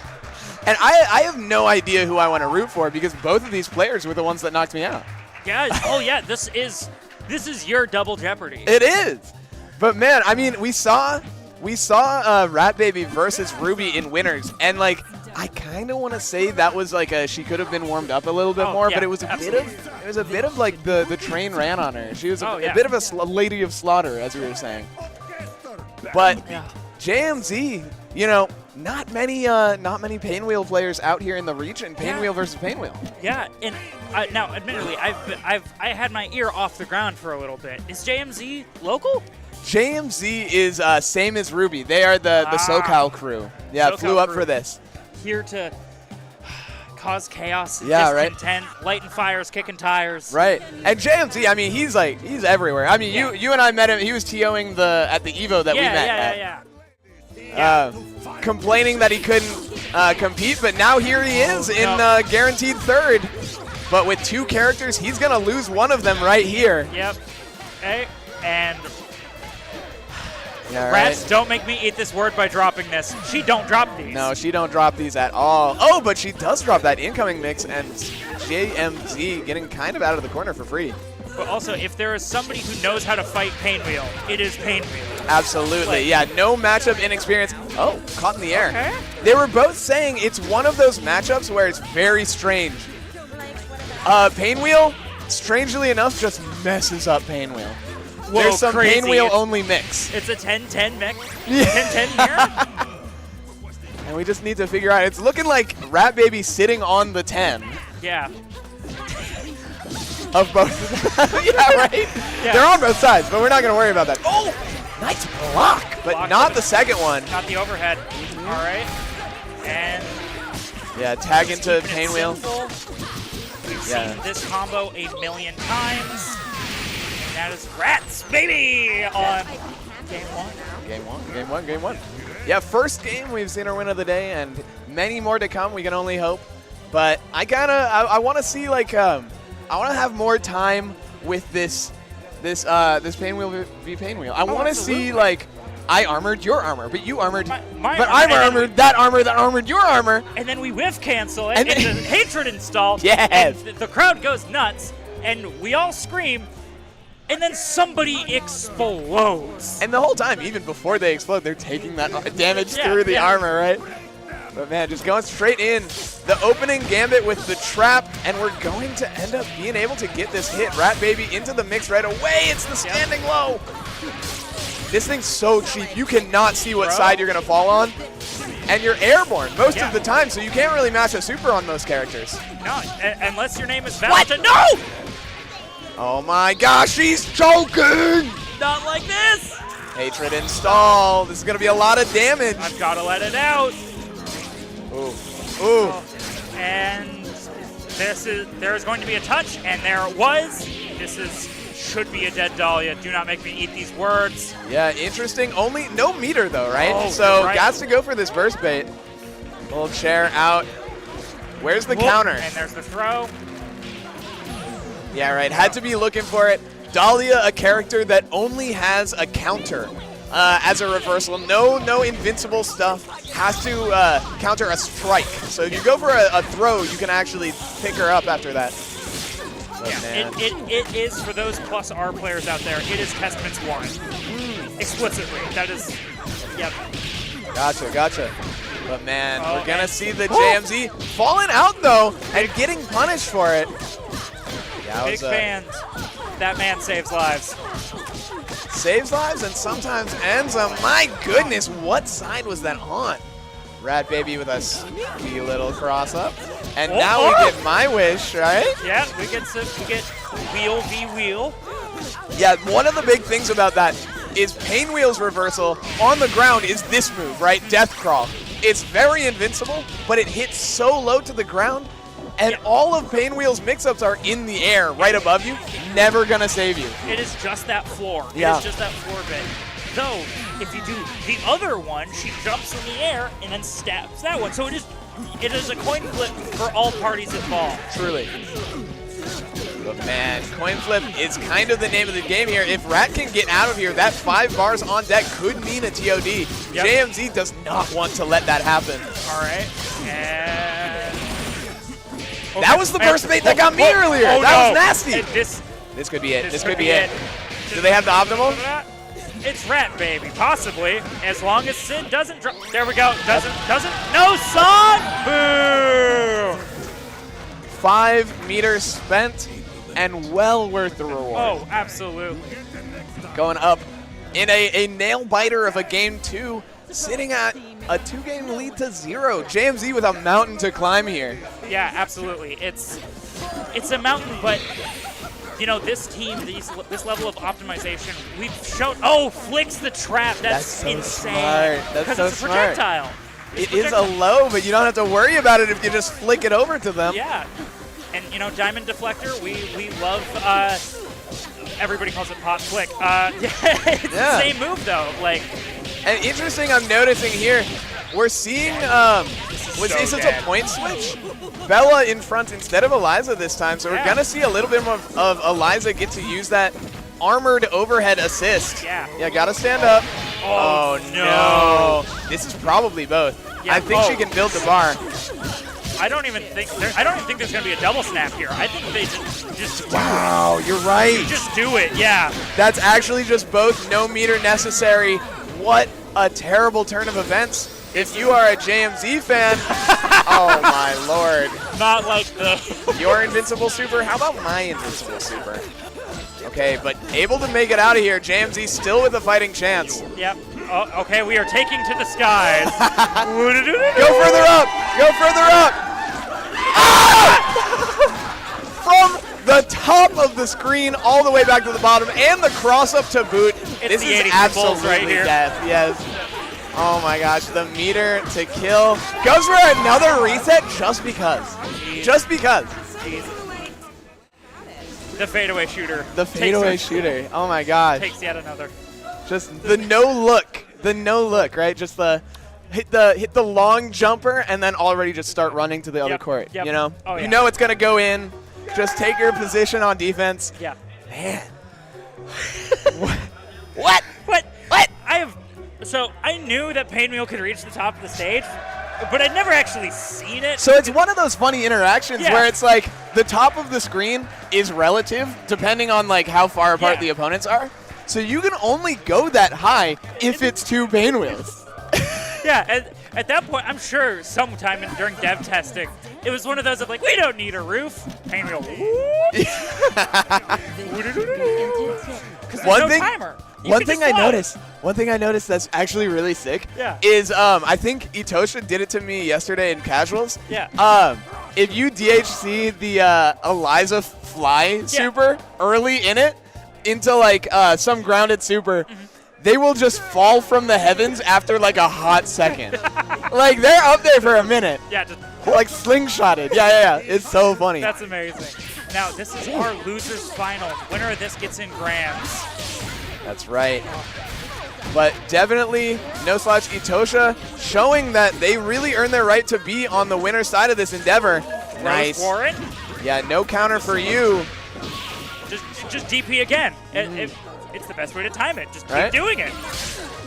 And I have no idea who I want to root for because both of these players were the ones that knocked me out. Yeah. Oh yeah. This is your double jeopardy. It is. But man, I mean, we saw Rat Baby versus Ruby in winners, and like I kind of want to say that was like she could have been warmed up a little bit more, but it was a bit of like the train ran on her. She was a bit of a lady of slaughter, as we were saying. But JMZ, not many Painwheel players out here in the region. Painwheel versus Painwheel. Yeah, and now, admittedly, I had my ear off the ground for a little bit. Is JMZ local? JMZ is same as Ruby. They are the SoCal crew. Yeah, SoCal flew up crew. for this. Here to cause chaos, Yeah, right. discontent, lighting fires, kicking tires. Right. And JMZ, I mean, he's everywhere. I mean, you and I met him. He was TOing at the Evo that we met at. Complaining that he couldn't compete, but now here he is in guaranteed third. But with 2 characters, he's going to lose one of them right here. Yep. Okay. And Yeah, Rats, right. don't make me eat this word by dropping this. She don't drop these. No, she don't drop these at all. Oh, but she does drop that incoming mix, and JMZ getting kind of out of the corner for free. But also, if there is somebody who knows how to fight Painwheel, it is Painwheel. Absolutely, yeah, no matchup inexperience. Oh, caught in the air. Okay. They were both saying it's one of those matchups where it's very strange. Painwheel, strangely enough, just messes up Painwheel. Whoa, there's some crazy. Painwheel-only mix. It's a 10-10 mix. 10-10 here. And we just need to figure out. It's looking like Rat Baby sitting on the 10. Yeah. Of both. Yeah, right? Yeah. They're on both sides, but we're not going to worry about that. Oh, nice block, but not the second one. Not the overhead. All right. And yeah, tag into Painwheel. We've seen this combo a million times. And that is Rats Baby on game 1. Game one. Yeah, first game, we've seen our win of the day, and many more to come. We can only hope. But I want to see, like, I want to have more time with this Painwheel v Painwheel. I want to see, like, I armored your armor, but you armored, but I'm armored, that armored your armor. And then we whiff cancel it, and the hatred install. Yes. And the crowd goes nuts, and we all scream, and then somebody explodes. And the whole time, even before they explode, they're taking that damage through the armor, right? But man, just going straight in. The opening gambit with the trap, and we're going to end up being able to get this hit. Rat Baby into the mix right away. It's the standing low. This thing's so cheap. You cannot see what side you're going to fall on. And you're airborne most of the time, so you can't really match a super on most characters. No, unless your name is Valentine. No! Oh my gosh, he's choking! Not like this! Hatred install. This is going to be a lot of damage. I've got to let it out. Ooh. Ooh. And there is going to be a touch, and there was. This should be a dead Dahlia. Do not make me eat these words. Yeah, interesting. Only no meter though, right? Oh, so right. Got to go for this burst bait. Little chair out. Where's the counter? And there's the throw. Yeah, right. Had to be looking for it. Dahlia, a character that only has a counter as a reversal. No invincible stuff. Has to counter a strike. So if you go for a throw, you can actually pick her up after that. Yeah, it is, for those plus R players out there, it is Testament's Warren. Explicitly. That is, yep. Gotcha. But man, we're going to see the JMZ falling out though and getting punished for it. Yeah, big fans. That man saves lives. Saves lives and sometimes ends them. My goodness, what side was that on? Rat Baby with a sneaky little cross up. And now we get My Wish, right? Yeah, we get wheel v wheel. Yeah, one of the big things about that is Painwheel's reversal on the ground is this move, right? Death Crawl. It's very invincible, but it hits so low to the ground, and all of Painwheel's mix-ups are in the air right above you. Never gonna save you. It is just that floor. Yeah. It is just that floor bit. Though, if you do the other one, she jumps in the air and then stabs that one. So it is a coin flip for all parties involved. Truly. But man, coin flip is kind of the name of the game here. If Rat can get out of here, that 5 bars on deck could mean a TOD. Yep. JMZ does not want to let that happen. All right. And okay. That was the burst bait that got me earlier. That was nasty. This could be it. This could be it. Do they have the optimal? It's Rat Baby, possibly, as long as Sid doesn't drop. There we go. Doesn't. No, son! Boo! 5 meters spent and well worth the reward. Oh, absolutely. Going up in a nail biter of a game 2. sitting at a 2-game lead to 0. JMZ with a mountain to climb here. Yeah, absolutely. It's a mountain, but you know, this team, this level of optimization, we've shown. Oh, flicks the trap. That's so insane. Smart. That's so it's a projectile. It is a low, but you don't have to worry about it if you just flick it over to them. Yeah, and you know, Diamond Deflector, we love. Everybody calls it pot flick. It's the same move though. Like, and interesting, I'm noticing here, we're seeing. Was this a point switch? Bella in front instead of Eliza this time, so we're gonna see a little bit more of Eliza get to use that armored overhead assist. Yeah, gotta stand up. Oh no. This is probably both. Yeah, I think she can build the bar. I don't even think there's gonna be a double snap here. I think they just do wow, it. You're right. You just do it, yeah. That's actually just both no meter necessary. What a terrible turn of events. If you are a JMZ fan, oh my lord. Not like your invincible super? How about my invincible super? Okay, but able to make it out of here. JMZ still with a fighting chance. Yep. Oh, okay, we are taking to the skies. Go further up! Go further up! Ah! From the top of the screen all the way back to the bottom, and the cross up to boot. It's this is absolutely right here. death. Yes. Oh my gosh, the meter to kill. Goes for another reset just because. Jeez. Just because. Jeez. The fadeaway shooter. The fadeaway shooter. Oh my gosh. Takes yet another. Just the no look. The no look, right? Just the hit the long jumper and then already just start running to the other court. Yep. You know? Oh, yeah. You know it's gonna go in. Just take your position on defense. Yeah. Man. What? So I knew that Painwheel could reach the top of the stage, but I'd never actually seen it. So it's one of those funny interactions where it's like the top of the screen is relative depending on like how far apart the opponents are. So you can only go that high if it's 2 Painwheels. Yeah, at that point, I'm sure sometime during dev testing, it was one of those of like, we don't need a roof. Painwheel. Because there's no timer. One thing I noticed that's actually really sick is I think Itosha did it to me yesterday in casuals. Yeah. If you DHC the Eliza fly super early in it into like some grounded super, they will just fall from the heavens after like a hot second. Like they're up there for a minute. Yeah, just like slingshotted. Yeah. It's so funny. That's amazing. Now this is our losers final. Winner of this gets in grands. That's right. But definitely No Slouch Itosha showing that they really earn their right to be on the winner's side of this endeavor. Nice. Warren? Yeah, no counter for you. Just DP again. It's the best way to time it. Just keep doing it.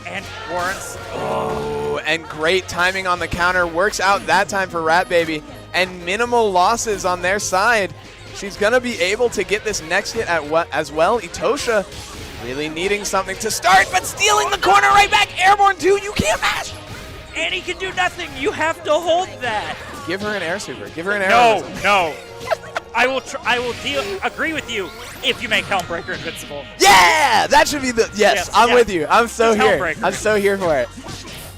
And Warren's. Oh, and great timing on the counter. Works out that time for Rat Baby. And minimal losses on their side. She's going to be able to get this next hit as well. Itosha really needing something to start, but stealing the corner right back. Airborne 2, you can't match. And he can do nothing. You have to hold that. Give her an air super. Give her an air. No. I will agree with you if you make Helmbreaker invincible. Yeah, that should be the I'm with you. I'm so here. I'm so here for it.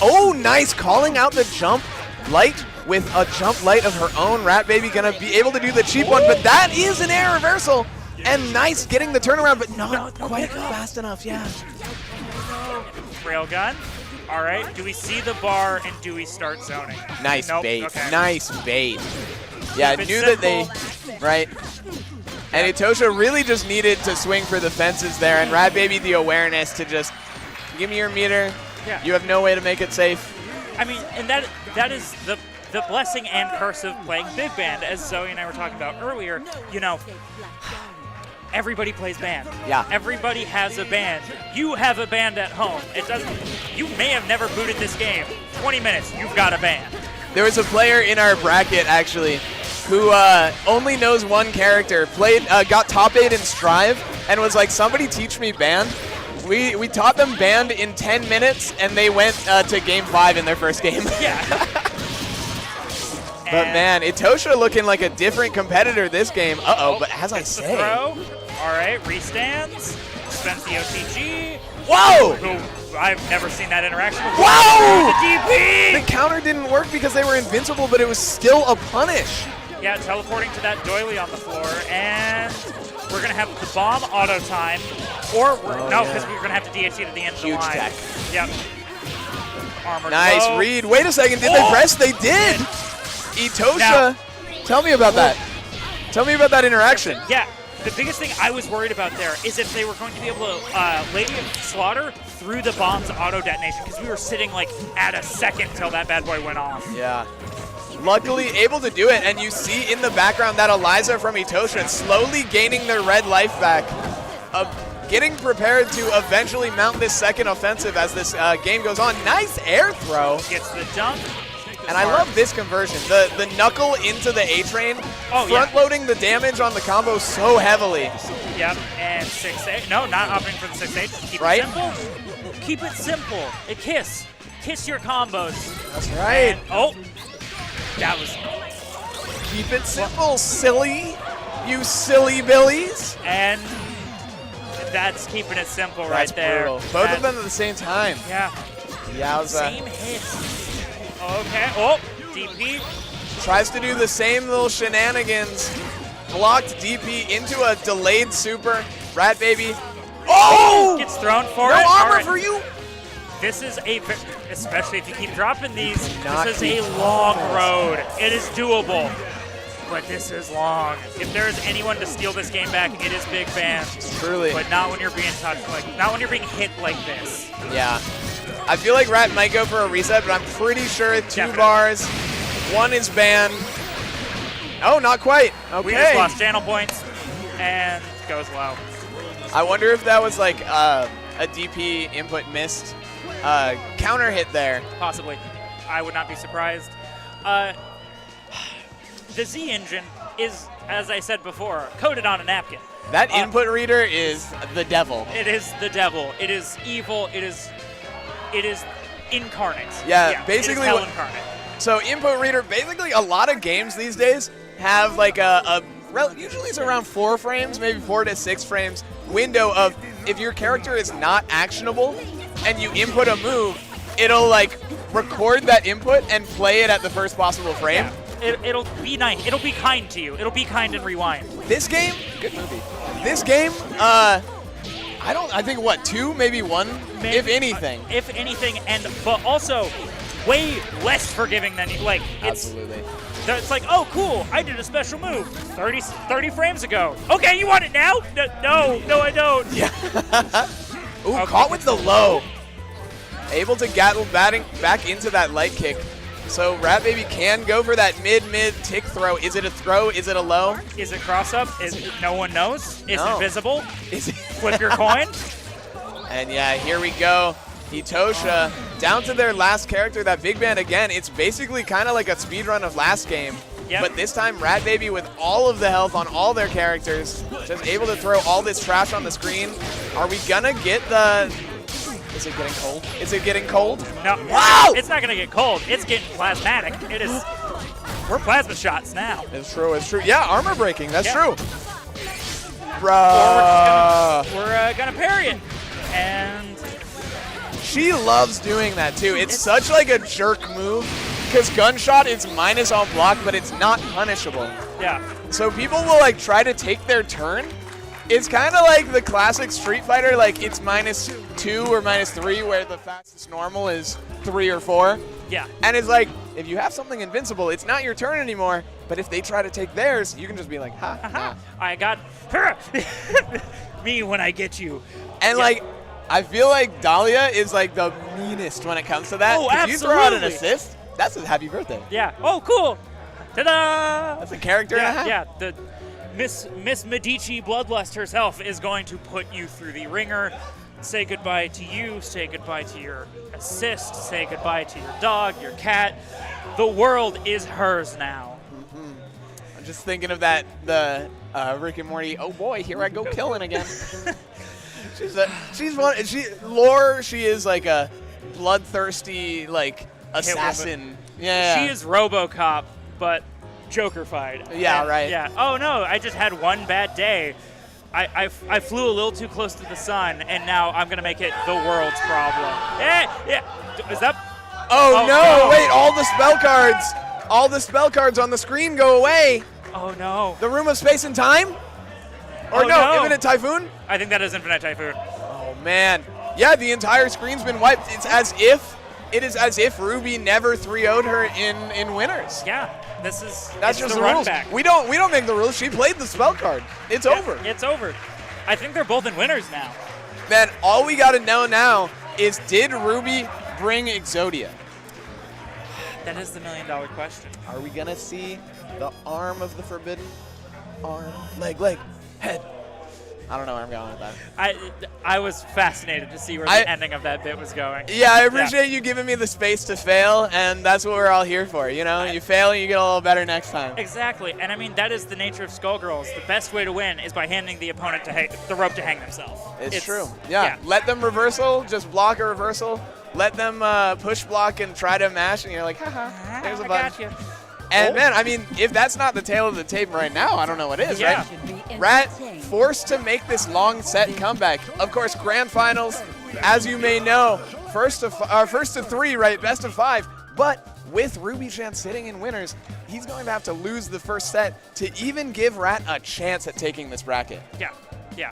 Oh, nice calling out the jump light with a jump light of her own. Rat Baby gonna be able to do the cheap one, but that is an air reversal. And nice getting the turnaround, but not quite fast enough. Yeah. Railgun. All right. Do we see the bar and do we start zoning? Nice bait. Okay. Nice bait. Yeah, I knew that they. Right. And Itosha really just needed to swing for the fences there, and Rat Baby the awareness to just give me your meter. Yeah. You have no way to make it safe. I mean, and that is the blessing and curse of playing big band, as Zoe and I were talking about earlier. You know, everybody plays band. Yeah. Everybody has a band. You have a band at home. You may have never booted this game. 20 minutes, you've got a band. There was a player in our bracket actually who only knows one character, got top 8 in Strive, and was like, somebody teach me band. We taught them band in 10 minutes, and they went to game 5 in their first game. Yeah. But man, Itosha looking like a different competitor this game. But as I say. Throw. All right, restands. Spends the OTG. Whoa! I've never seen that interaction before. Wow! The DP! The counter didn't work because they were invincible, but it was still a punish. Yeah, teleporting to that doily on the floor, and we're going to have the bomb auto time, or no, because we're going to have to DHC to the end of the Huge line. tech. Yep. Armor Nice glow. read. Wait a second. Did they press? They did. Etosha. Tell me about that. Tell me about that interaction. Yeah. The biggest thing I was worried about there is if they were going to be able to Lady Slaughter through the bomb's auto detonation, because we were sitting like at a second till that bad boy went off. Yeah. Luckily able to do it, and you see in the background that Eliza from Etosha slowly gaining their red life back, getting prepared to eventually mount this second offensive as this game goes on. Nice air throw. Gets the dunk. And I love this conversion. The knuckle into the A-train, front-loading the damage on the combo so heavily. Yep, and 6-8. No, not opting for the 6-8. Keep Right? it simple. Keep it simple. A kiss. Kiss your combos. That's right. And, that was... Keep it simple, silly. You silly billies. And that's keeping it simple That's right there. brutal. Both of them at the same time. Yeah. Yowza. Same hit. Okay. Oh, DP. Tries to do the same little shenanigans. Blocked DP into a delayed super. Rat Baby. Oh! Gets thrown for no it. armor All right. for you. This is especially if you keep dropping these, Not this is a long road. It is doable, but this is long. If there is anyone to steal this game back, it is Big Band. Truly. But not when you're being touched, not when you're being hit like this. Yeah. I feel like Rat might go for a reset, but I'm pretty sure 2 bars. 1 is banned. Oh, not quite. Okay. We just lost channel points, and goes low. I wonder if that was like a DP input missed counter hit there. Possibly. I would not be surprised. The Z engine is, as I said before, coded on a napkin. That input reader is the devil. It is the devil. It is evil. It is incarnate. Yeah, basically it is hell incarnate. So input reader, basically a lot of games these days have like usually it's around 4 frames, maybe 4 to 6 frames window of if your character is not actionable and you input a move, it'll like record that input and play it at the first possible frame. Yeah. It'll be nice. It'll be kind to you. It'll be kind and rewind. This game, good movie. This game, I think what, 2, maybe 1, Maybe, if anything. If anything, but also way less forgiving than you. Like Absolutely. It's like, oh, cool, I did a special move 30 frames ago. Okay, you want it now? No, I don't. Yeah. Ooh, okay. Caught with the low. Able to gattle back into that light kick. So Rat Baby can go for that mid tick throw. Is it a throw? Is it a low? Is it cross up? No one knows. It's no. invisible. Is it Flip your coin. And yeah, here we go. Etosha down to their last character, that Big Band again. It's basically kind of like a speedrun of last game. Yep. But this time, Rat Baby with all of the health on all their characters, just able to throw all this trash on the screen. Are we gonna get the... Is it getting cold? Is it getting cold? No. Wow! It's not gonna get cold. It's getting plasmatic. It is... We're plasma shots now. It's true, it's true. Yeah, armor breaking, that's true. We're gonna parry it. And... She loves doing that too. It's such like a jerk move because gunshot is minus on block, but it's not punishable. Yeah. So people will like try to take their turn. It's kind of like the classic Street Fighter, like it's -2 or -3 where the fastest normal is 3 or 4. Yeah. And it's like, if you have something invincible, it's not your turn anymore. But if they try to take theirs, you can just be like, ha. Nah. I got me when I get you. And like, I feel like Dahlia is like the meanest when it comes to that. Oh, if you throw out an absolutely. assist, that's a happy birthday. Yeah. Oh, cool. Ta-da! That's a character and a half. Yeah. The Miss Medici Bloodlust herself is going to put you through the ringer. Say goodbye to you. Say goodbye to your assist. Say goodbye to your dog, your cat. The world is hers now. Mm-hmm. I'm just thinking of that, the Rick and Morty. Oh boy, here I go killing again. She is like a bloodthirsty like assassin. Yeah. She is RoboCop, but Joker-fied. Yeah, right. Yeah. Oh no, I just had one bad day. I flew a little too close to the sun, and now I'm going to make it the world's problem. Yeah. Is that? Oh, no, wait, all the spell cards on the screen go away. Oh, no. The Room of Space and Time? Or no, Infinite Typhoon? I think that is Infinite Typhoon. Oh, man. Yeah, the entire screen's been wiped. It is as if Ruby never 3-0'd her in winners. Yeah, that's just the the rules. back. We don't make the rules. She played the spell card. It's over. It's over. I think they're both in winners now. Man, all we got to know now is, did Ruby bring Exodia? That is the $1 million question. Are we gonna see the arm of the forbidden? Arm, leg, head. I don't know where I'm going with that. I was fascinated to see where the ending of that bit was going. Yeah, I appreciate you giving me the space to fail, and that's what we're all here for. You know, you fail and you get a little better next time. Exactly, and I mean that is the nature of Skullgirls. The best way to win is by handing the opponent the rope to hang themselves. It's true. Yeah, let them reversal, just block a reversal. Let them push block and try to mash, and you're like, haha, there's a button. Got you. And man, I mean, if that's not the tail of the tape right now, I don't know what is, Yeah. right? Rat forced to make this long set comeback. Of course, grand finals, as you may know, first to 3, right? Best of 5. But with Ruby Chan sitting in winners, he's going to have to lose the first set to even give Rat a chance at taking this bracket. Yeah.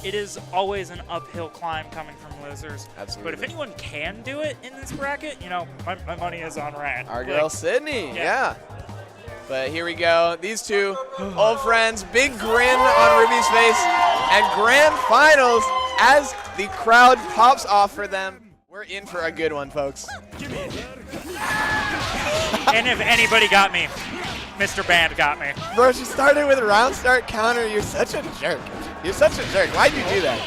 It is always an uphill climb coming from losers. Absolutely. But if anyone can do it in this bracket, you know, my money is on Rat. Our girl Sydney, yeah. But here we go. These two old friends, big grin on Ruby's face, and grand finals as the crowd pops off for them. We're in for a good one, folks. And if anybody got me, Mr. Band got me. Bro, she started with a round start counter. You're such a jerk. You're such a jerk. Why'd you do that?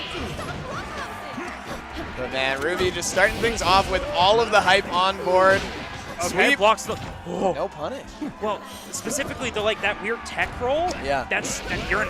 But man, Ruby just starting things off with all of the hype on board. Okay, Sweep. blocks the. Oh. No punish. Well, specifically the that weird tech roll. Yeah. You're,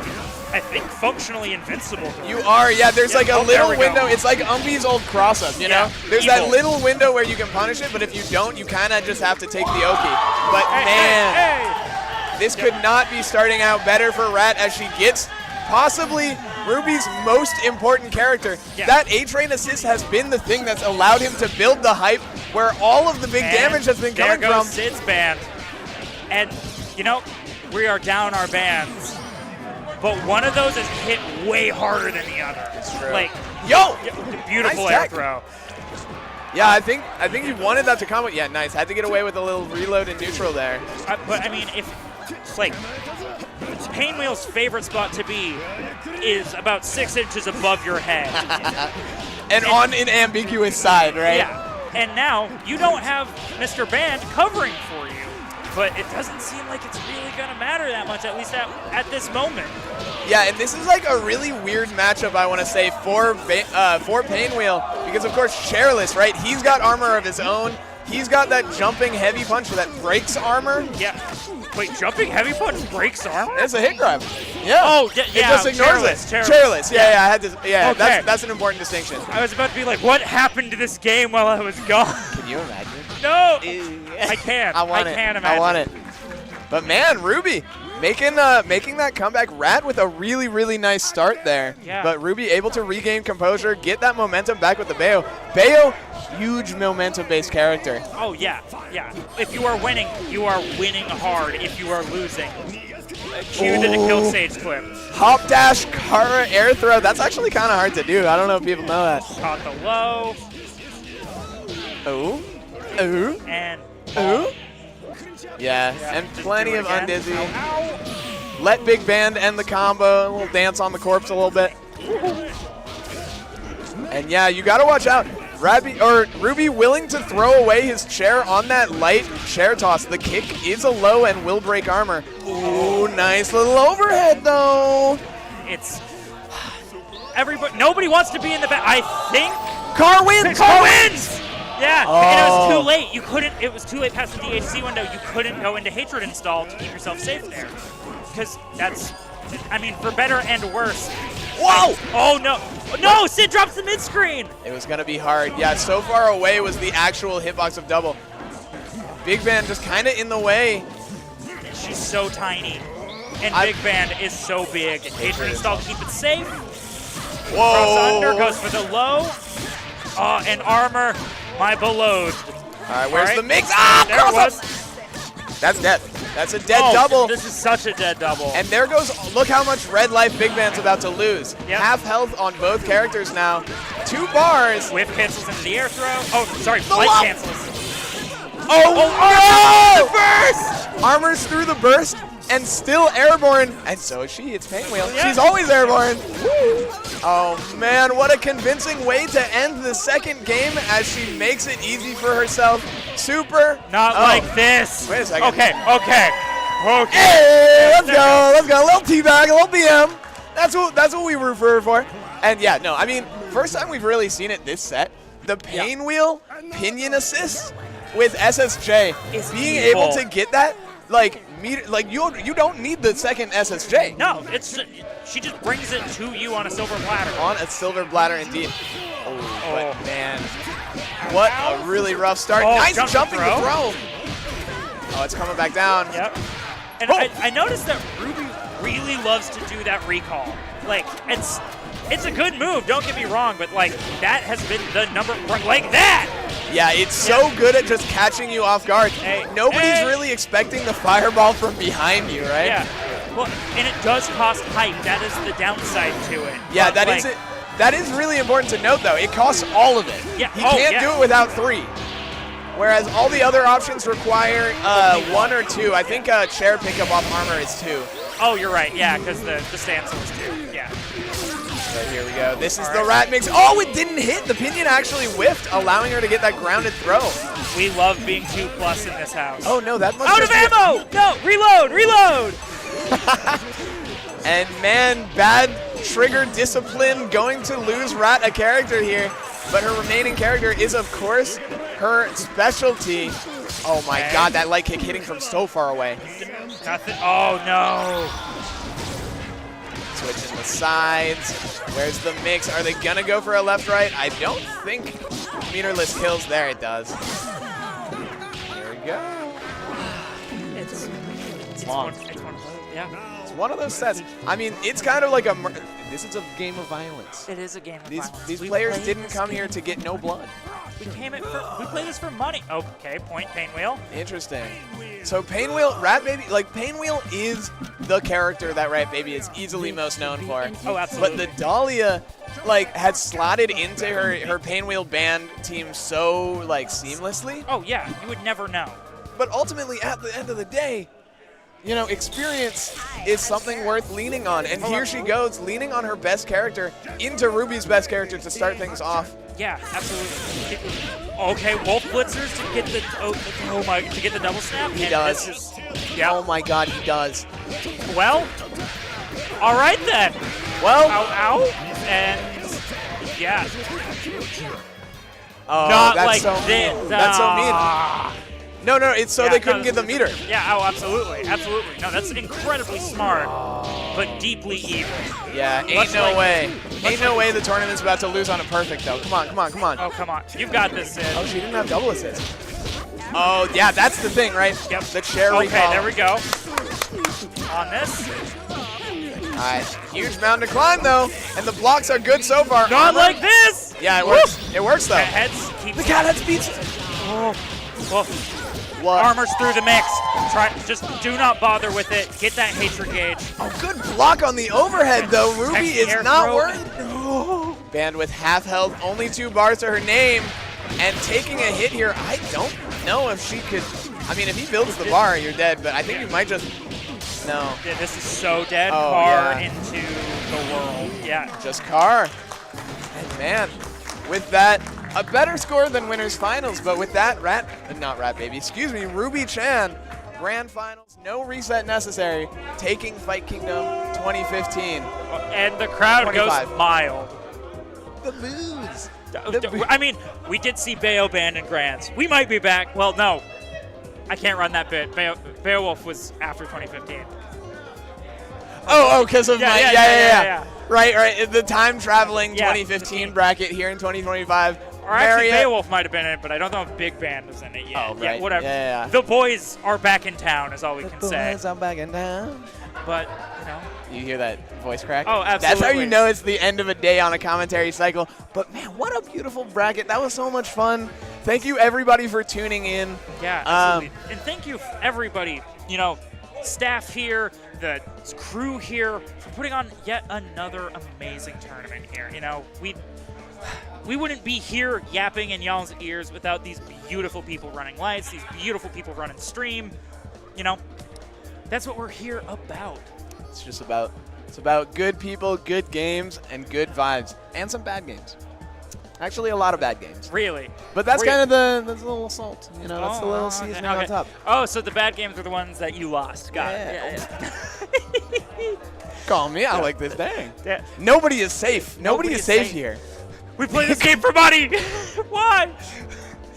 I think, functionally invincible. You are, yeah. There's like a little there we window. go. It's like Umbi's old cross-up, you know? There's evil. that little window where you can punish it, but if you don't, you kind of just have to take the Oki. But man, this could not be starting out better for Rat as she gets possibly Ruby's most important character. Yeah. That A-Train assist has been the thing that's allowed him to build the hype where all of the big damage has been coming there goes from. Sid's band. And, you know, we are down our bands. But one of those is hit way harder than the other. It's true. Like, yo! Beautiful Nice air tech. throw. Yeah, I think he wanted that to combo. Yeah, nice. Had to get away with a little reload in neutral there. But, I mean, like, Painwheel's favorite spot to be is about 6 inches above your head. and on an ambiguous side, right? Yeah. And now you don't have Mr. Band covering for you. But it doesn't seem like it's really going to matter that much, at least at this moment. Yeah, and this is like a really weird matchup, I want to say, for Painwheel, because of course Chairless, right? He's got armor of his own. He's got that jumping heavy punch that breaks armor. Yeah. Wait, jumping heavy punch breaks armor? It's a hit grab. Yeah. Oh, yeah. It just ignores Chairless. Yeah, I had to. Yeah, okay. That's an important distinction. I was about to be like, what happened to this game while I was gone? Can you imagine? No. I can't. I can't imagine. I want it. But man, Ruby making that comeback. Rat with a really, really nice start there. Yeah. But Ruby able to regain composure, get that momentum back with the Bayo. Bayo, huge momentum-based character. Oh, yeah. Yeah. If you are winning hard. If you are losing. Cue the kill stage clip. Hop dash, Kara air throw. That's actually kind of hard to do. I don't know if people know that. Caught the low. Ooh. Ooh. And ooh. Yeah, and plenty of undizzy. Let Big Band end the combo. A little dance on the corpse a little bit. And yeah, you got to watch out. Ruby willing to throw away his chair on that light chair toss. The kick is a low and will break armor. Ooh, nice little overhead though. It's everybody. Nobody wants to be in the back. I think Car wins. Car wins. Yeah, and it was Oh. too late. You couldn't. It was too late past the DHC window. You couldn't go into Hatred install to keep yourself safe there, because that's. I mean, for better and worse. Whoa! Oh no! No! Sid drops the mid screen. It was gonna be hard. Yeah, so far away was the actual hitbox of double. Big Band just kind of in the way. She's so tiny. And Big Band is so big. Hatred install, keep it safe. Whoa! Cross under, goes for the low. And armor, my beloved. All right, where's the mix? Ah, there it was. That's dead. That's a dead double. This is such a dead double. And there goes, look how much red life Big Band's about to lose. Yep. Half health on both characters now. 2 bars. Whiff cancels into the air throw. Oh, sorry, flight cancels. Oh, the burst! Armor's through the burst and still airborne. And so is she. It's Painwheel. Yeah. She's always airborne. Oh, man, what a convincing way to end the second game as she makes it easy for herself. Super. Not like this. Wait a second. Okay. Hey, let's go. Let's go. A little teabag, a little BM. That's what we root for her for. And yeah, no, I mean, first time we've really seen it this set. The Painwheel pinion assist with SSJ. It's being evil. able to get that, you don't need the second SSJ. No, she just brings it to you on a silver platter. On a silver platter, indeed. But man, what a really rough start. Oh, nice jumping throw. to throw. Oh, it's coming back down. Yep. And I noticed that Ruby really loves to do that recall. Like, it's a good move, don't get me wrong, but like that has been the number like that. Yeah, it's so good at just catching you off guard. Nobody's really expecting the fireball from behind you, right? Yeah. Well, and it does cost height. That is the downside to it. Yeah, but, that is really important to note, though. It costs all of it. Yeah. He can't do it without 3. Whereas all the other options require 1 or 2. I think chair pickup off armor is 2. Oh, you're right. Yeah, because the stance was 2. Yeah. Right, here we go. This is the rat mix. Oh, it didn't hit. The pinion actually whiffed, allowing her to get that grounded throw. We love being 2+ in this house. Oh, no, that must Out of ammo! No, reload! And man, bad trigger discipline going to lose Rat a character here. But her remaining character is, of course, her specialty. Oh my god, that light kick hitting from so far away. Nothing. Oh no. Switching the sides. Where's the mix? Are they gonna go for a left-right? I don't think meterless kills. There it does. Here we go. It's long. Yeah. It's one of those sets. I mean, it's kind of like this is a game of violence. It is a game of violence. These players didn't come here to get no blood. We play this for money. Okay, point Painwheel. Interesting. So Painwheel, Rat Baby, Painwheel is the character that Rat Baby is easily most known for. Oh, absolutely. But the Dahlia, had slotted into her Painwheel band team so, seamlessly. Oh, yeah, you would never know. But ultimately, at the end of the day, experience is something worth leaning on. And here she goes, leaning on her best character into Ruby's best character to start things off. Yeah, absolutely. Okay, Wolf Blitzers to get the double snap. He does. Yeah. Oh my god, he does. Well, all right then. Well, ow, and yeah. Oh, Not that's like so this. mean. That's so mean. No, it's so they couldn't get the meter. Yeah, absolutely. No, that's incredibly smart, but deeply evil. Yeah, ain't no way. Ain't no way the tournament's about to lose on a perfect, though. Come on. Oh, come on. You've got this, Sid. Oh, she didn't have double assist. Oh, yeah, that's the thing, right? Yep. The chair recall. recall. Okay, there we go. On this. All right, huge mountain to climb, though, and the blocks are good so far. Not like this! Yeah, it works. It works, though. The cat heads beats. Oh. What? Armor's through the mix. Just do not bother with it. Get that hatred gauge. Oh, good block on the overhead, though. Ruby is not worried. Band with half health, only 2 bars to her name, and taking a hit here. I don't know if she could. I mean, if he builds the bar, you're dead, but I think you might just. No. Yeah, this is so dead. Oh, Car yeah. into the world. Yeah. Just Car. And man, with that, a better score than winners finals, but with that, Ruby Chan, grand finals, no reset necessary, taking Fight Kingdom 2015. And the crowd 25. goes mild. The moves. I mean, we did see Bayo banned in Grands. We might be back. Well, no. I can't run that bit. Beowulf was after 2015. Oh, because of yeah. Right. The time traveling 2015 bracket here in 2025. Or actually, Marriott. Beowulf might have been in it, but I don't know if Big Band is in it yet. Oh, Yeah, right. whatever. Yeah. The boys are back in town, is all we can say. I'm back in town. But, you know. You hear that voice crack? Oh, That's how absolutely. you know it's the end of a day on a commentary cycle. But, man, what a beautiful bracket. That was so much fun. Thank you, everybody, for tuning in. Yeah, absolutely. And thank you, everybody, you know, staff here, the crew here, for putting on yet another amazing tournament here. You know, we wouldn't be here yapping in y'all's ears without these beautiful people running lights, these beautiful people running stream. You know, that's what we're here about. It's about good people, good games, and good vibes, and some bad games. Actually, a lot of bad games. Really? But that's kind of that's a little salt. You know, that's the little seasoning on top. Oh, so the bad games are the ones that you lost. Got it. Yeah. Call me out like this, dang. Yeah. Nobody is safe. Nobody is safe here. We play this game for money. Why?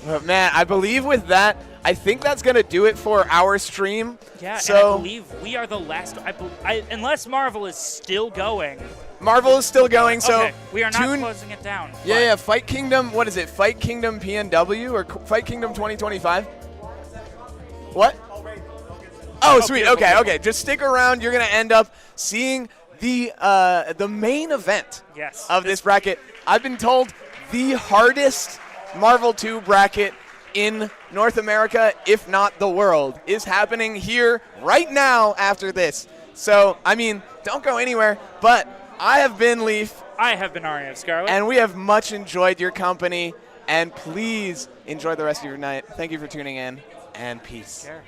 But man, I believe with that, I think that's going to do it for our stream. Yeah, so and I believe we are the last. Unless Marvel is still going. Marvel is still going, so okay, we are not closing it down. Yeah, Fight Kingdom, what is it? Fight Kingdom PNW or Fight Kingdom 2025? What? Oh, sweet. Okay. Just stick around. You're going to end up seeing the main event of this bracket. I've been told the hardest Marvel 2 bracket in North America, if not the world, is happening here right now after this. So, I mean, don't go anywhere, but I have been Leaf. I have been Aria of Scarlet. And we have much enjoyed your company. And please enjoy the rest of your night. Thank you for tuning in, and peace. Sure.